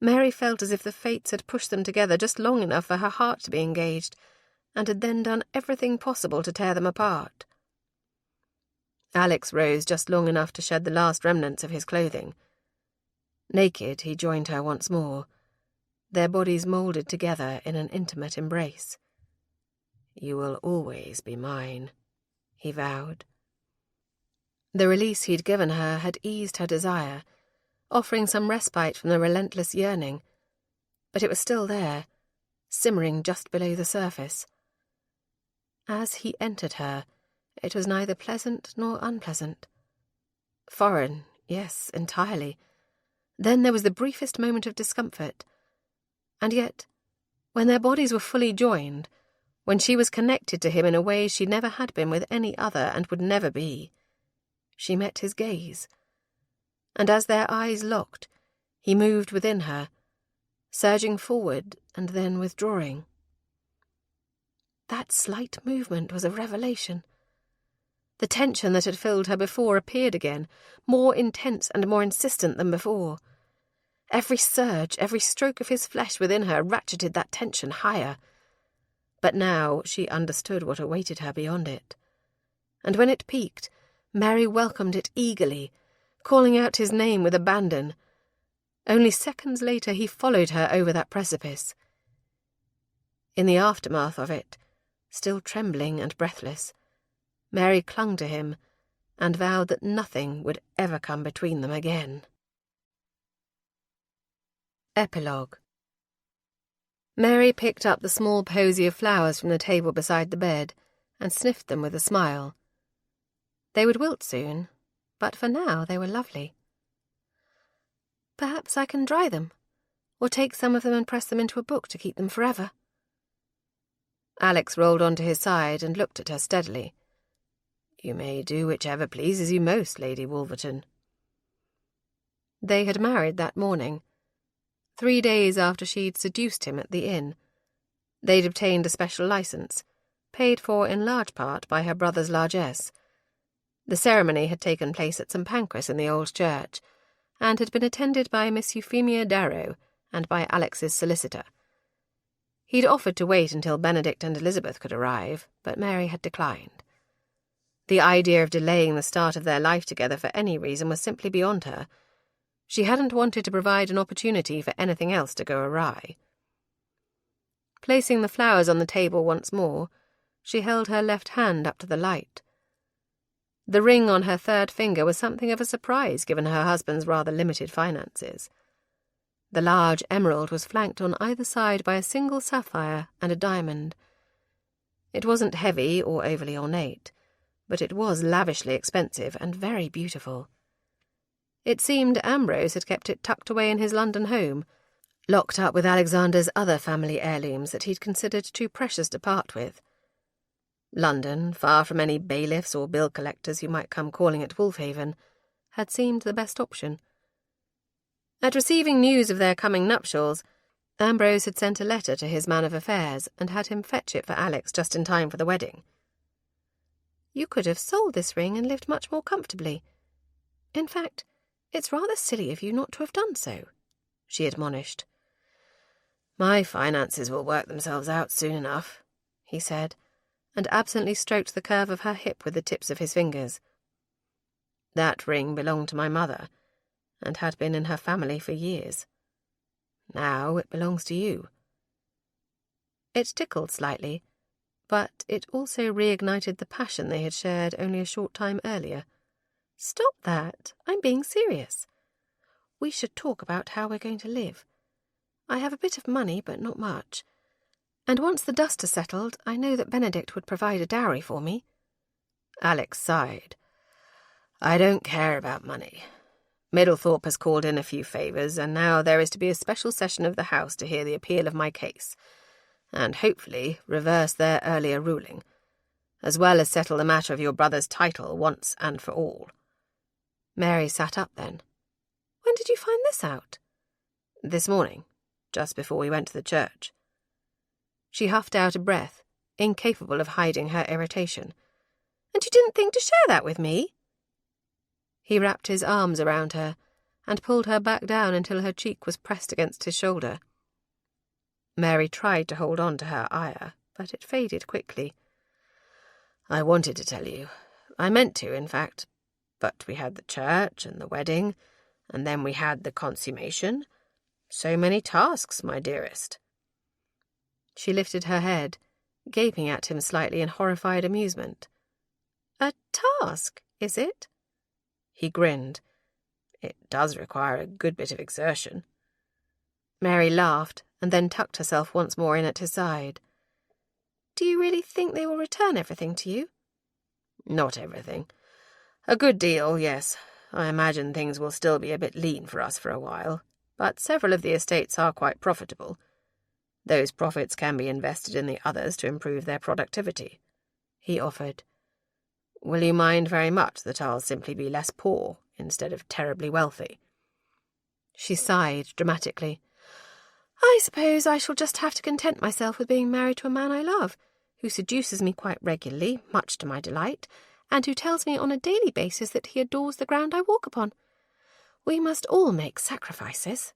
Mary felt as if the fates had pushed them together just long enough for her heart to be engaged, and had then done everything possible to tear them apart. Alex rose just long enough to shed the last remnants of his clothing. Naked, he joined her once more, their bodies moulded together in an intimate embrace. "You will always be mine," he vowed. The release he'd given her had eased her desire, offering some respite from the relentless yearning, but it was still there, simmering just below the surface. As he entered her, it was neither pleasant nor unpleasant. Foreign, yes, entirely. Then there was the briefest moment of discomfort. And yet, when their bodies were fully joined, when she was connected to him in a way she never had been with any other and would never be, she met his gaze. And as their eyes locked, he moved within her, surging forward and then withdrawing. That slight movement was a revelation. The tension that had filled her before appeared again, more intense and more insistent than before. Every surge, every stroke of his flesh within her ratcheted that tension higher. But now she understood what awaited her beyond it. And when it peaked, Mary welcomed it eagerly, calling out his name with abandon. Only seconds later he followed her over that precipice. In the aftermath of it, still trembling and breathless, Mary clung to him and vowed that nothing would ever come between them again. Epilogue. Mary picked up the small posy of flowers from the table beside the bed and sniffed them with a smile. They would wilt soon, but for now they were lovely. "Perhaps I can dry them, or take some of them and press them into a book to keep them forever." Alex rolled onto his side and looked at her steadily. "You may do whichever pleases you most, Lady Wolverton." They had married that morning, 3 days after she'd seduced him at the inn. They'd obtained a special license, paid for in large part by her brother's largesse. The ceremony had taken place at St. Pancras in the old church, and had been attended by Miss Euphemia Darrow and by Alex's solicitor. He'd offered to wait until Benedict and Elizabeth could arrive, but Mary had declined. The idea of delaying the start of their life together for any reason was simply beyond her. She hadn't wanted to provide an opportunity for anything else to go awry. Placing the flowers on the table once more, she held her left hand up to the light. The ring on her third finger was something of a surprise given her husband's rather limited finances. The large emerald was flanked on either side by a single sapphire and a diamond. It wasn't heavy or overly ornate, but it was lavishly expensive and very beautiful. It seemed Ambrose had kept it tucked away in his London home, locked up with Alexander's other family heirlooms that he'd considered too precious to part with. London, far from any bailiffs or bill collectors who might come calling at Wolfhaven, had seemed the best option. At receiving news of their coming nuptials, Ambrose had sent a letter to his man of affairs and had him fetch it for Alex just in time for the wedding. You could have sold this ring and lived much more comfortably. In fact, it's rather silly of you not to have done so," she admonished. "My finances will work themselves out soon enough," he said, and absently stroked the curve of her hip with the tips of his fingers. "That ring belonged to my mother, and had been in her family for years. Now it belongs to you." It tickled slightly, but it also reignited the passion they had shared only a short time earlier. "Stop that. I'm being serious. We should talk about how we're going to live. I have a bit of money, but not much. And once the dust has settled, I know that Benedict would provide a dowry for me." Alex sighed. "I don't care about money. Middlethorpe has called in a few favours, and now there is to be a special session of the House to hear the appeal of my case, and hopefully reverse their earlier ruling, as well as settle the matter of your brother's title once and for all." Mary sat up then. "When did you find this out?" "This morning, just before we went to the church." She huffed out a breath, incapable of hiding her irritation. "And you didn't think to share that with me?" He wrapped his arms around her and pulled her back down until her cheek was pressed against his shoulder. Mary tried to hold on to her ire, but it faded quickly. "I wanted to tell you. I meant to, in fact. But we had the church and the wedding, and then we had the consummation. So many tasks, my dearest." She lifted her head, gaping at him slightly in horrified amusement. "A task, is it?" He grinned. "It does require a good bit of exertion." Mary laughed and then tucked herself once more in at his side. "Do you really think they will return everything to you?" "Not everything. A good deal, yes. I imagine things will still be a bit lean for us for a while, but several of the estates are quite profitable. Those profits can be invested in the others to improve their productivity," he offered. "Will you mind very much that I'll simply be less poor instead of terribly wealthy?" She sighed dramatically. "I suppose I shall just have to content myself with being married to a man I love, who seduces me quite regularly, much to my delight, and who tells me on a daily basis that he adores the ground I walk upon. We must all make sacrifices."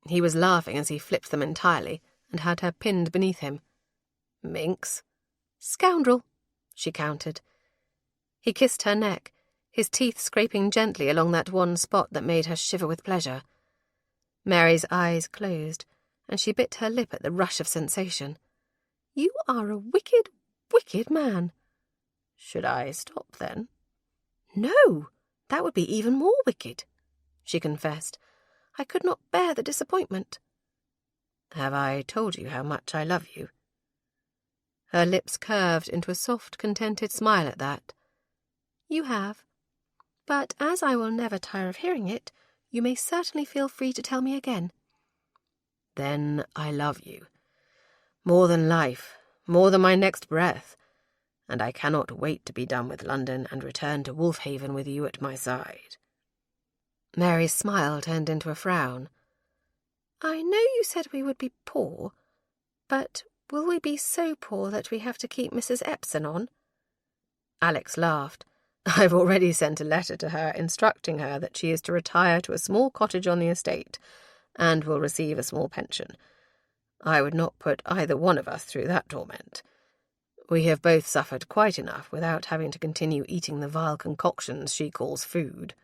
He was laughing as he flipped them entirely and had her pinned beneath him. "Minx?" "Scoundrel," she countered. He kissed her neck, his teeth scraping gently along that one spot that made her shiver with pleasure. Mary's eyes closed, and she bit her lip at the rush of sensation. "You are a wicked, wicked man." "Should I stop, then?" "No, that would be even more wicked," she confessed. "I could not bear the disappointment." "Have I told you how much I love you?" Her lips curved into a soft, contented smile at that. "You have. But as I will never tire of hearing it, you may certainly feel free to tell me again." "Then I love you. More than life, more than my next breath, and I cannot wait to be done with London and return to Wolfhaven with you at my side." Mary's smile turned into a frown. "I know you said we would be poor, but will we be so poor that we have to keep Mrs. Epson on?" Alex laughed. "I've already sent a letter to her instructing her that she is to retire to a small cottage on the estate and will receive a small pension. I would not put either one of us through that torment. We have both suffered quite enough without having to continue eating the vile concoctions she calls food."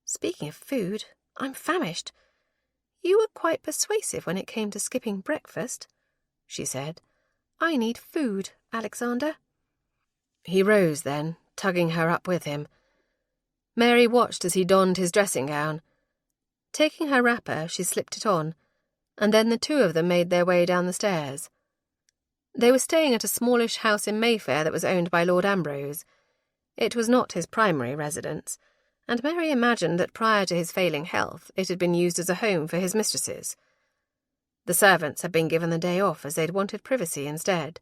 "Speaking of food, I'm famished. You were quite persuasive when it came to skipping breakfast," she said. "I need food, Alexander." He rose then, tugging her up with him. Mary watched as he donned his dressing gown. Taking her wrapper, she slipped it on, and then the two of them made their way down the stairs. They were staying at a smallish house in Mayfair that was owned by Lord Ambrose. It was not his primary residence, and Mary imagined that prior to his failing health it had been used as a home for his mistresses. The servants had been given the day off as they'd wanted privacy instead.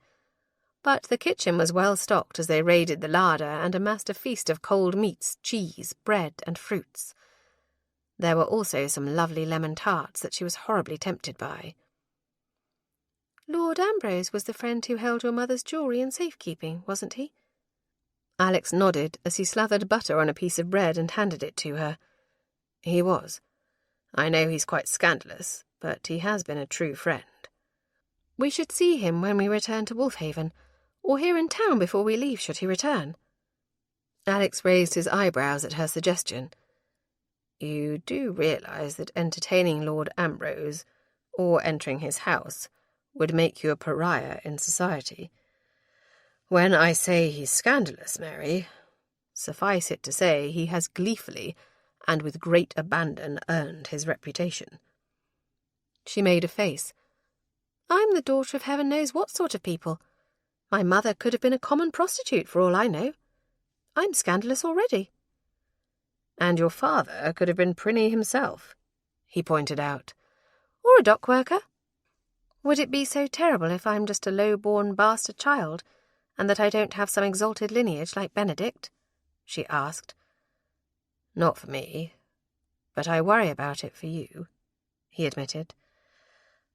But the kitchen was well stocked as they raided the larder and amassed a feast of cold meats, cheese, bread, and fruits. There were also some lovely lemon tarts that she was horribly tempted by. Lord Ambrose was the friend who held your mother's jewellery in safekeeping, wasn't he? Alex nodded as he slathered butter on a piece of bread and handed it to her. He was. I know he's quite scandalous, but he has been a true friend. We should see him when we return to Wolfhaven, or here in town before we leave should he return. Alex raised his eyebrows at her suggestion. You do realise that entertaining Lord Ambrose, or entering his house, would make you a pariah in society. When I say he's scandalous, Mary, suffice it to say he has gleefully and with great abandon earned his reputation. She made a face. I'm the daughter of heaven knows what sort of people. My mother could have been a common prostitute for all I know. I'm scandalous already. And your father could have been Prinny himself, he pointed out. Or a dock worker. Would it be so terrible if I'm just a low-born bastard child, and that I don't have some exalted lineage like Benedict? She asked. Not for me, but I worry about it for you, he admitted.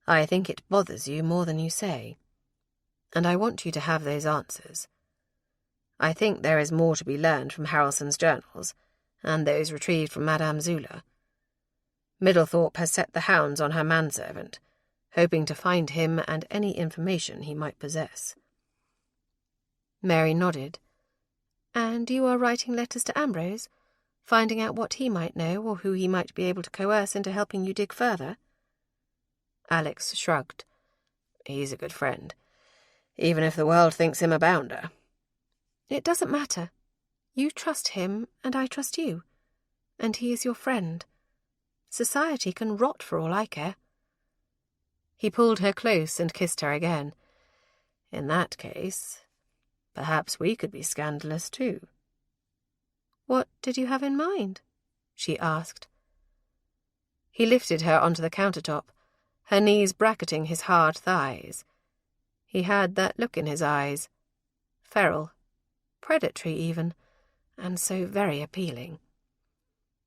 I think it bothers you more than you say, and I want you to have those answers. I think there is more to be learned from Harrelson's journals, and those retrieved from Madame Zula. Middlethorpe has set the hounds on her manservant, hoping to find him and any information he might possess. Mary nodded. And you are writing letters to Ambrose, finding out what he might know or who he might be able to coerce into helping you dig further? Alex shrugged. He's a good friend, even if the world thinks him a bounder. It doesn't matter. You trust him, and I trust you. And he is your friend. Society can rot for all I care. He pulled her close and kissed her again. In that case, perhaps we could be scandalous too. What did you have in mind? She asked. He lifted her onto the countertop, her knees bracketing his hard thighs. He had that look in his eyes, feral, predatory even, and so very appealing.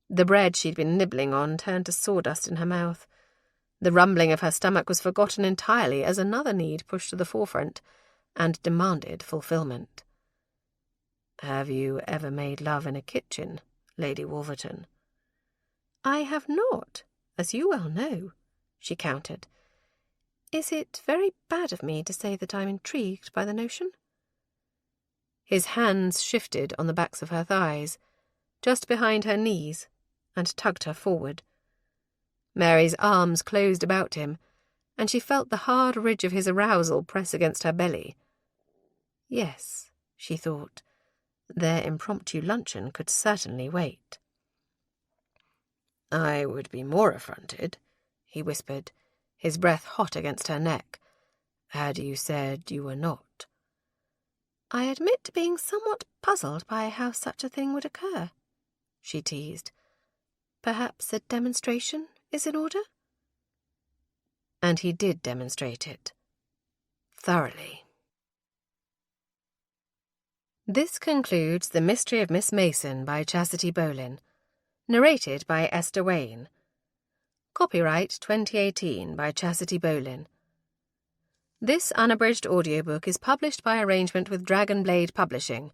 The bread she'd been nibbling on turned to sawdust in her mouth. The rumbling of her stomach was forgotten entirely as another need pushed to the forefront and demanded fulfillment. Have you ever made love in a kitchen, Lady Wolverton? I have not, as you well know, she countered. Is it very bad of me to say that I'm intrigued by the notion? His hands shifted on the backs of her thighs, just behind her knees, and tugged her forward. Mary's arms closed about him, and she felt the hard ridge of his arousal press against her belly. Yes, she thought, their impromptu luncheon could certainly wait. I would be more affronted, he whispered, his breath hot against her neck, had you said you were not. I admit to being somewhat puzzled by how such a thing would occur, she teased. Perhaps a demonstration is in order? And he did demonstrate it. Thoroughly. This concludes The Mystery of Miss Mason by Chastity Bolin, narrated by Esther Wayne. Copyright 2018 by Chastity Bolin. This unabridged audiobook is published by arrangement with Dragon Blade Publishing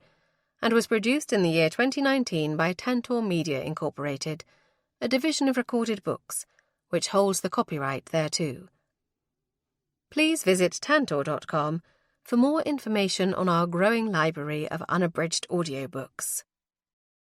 and was produced in the year 2019 by Tantor Media Incorporated, a division of Recorded Books, which holds the copyright thereto. Please visit tantor.com for more information on our growing library of unabridged audiobooks.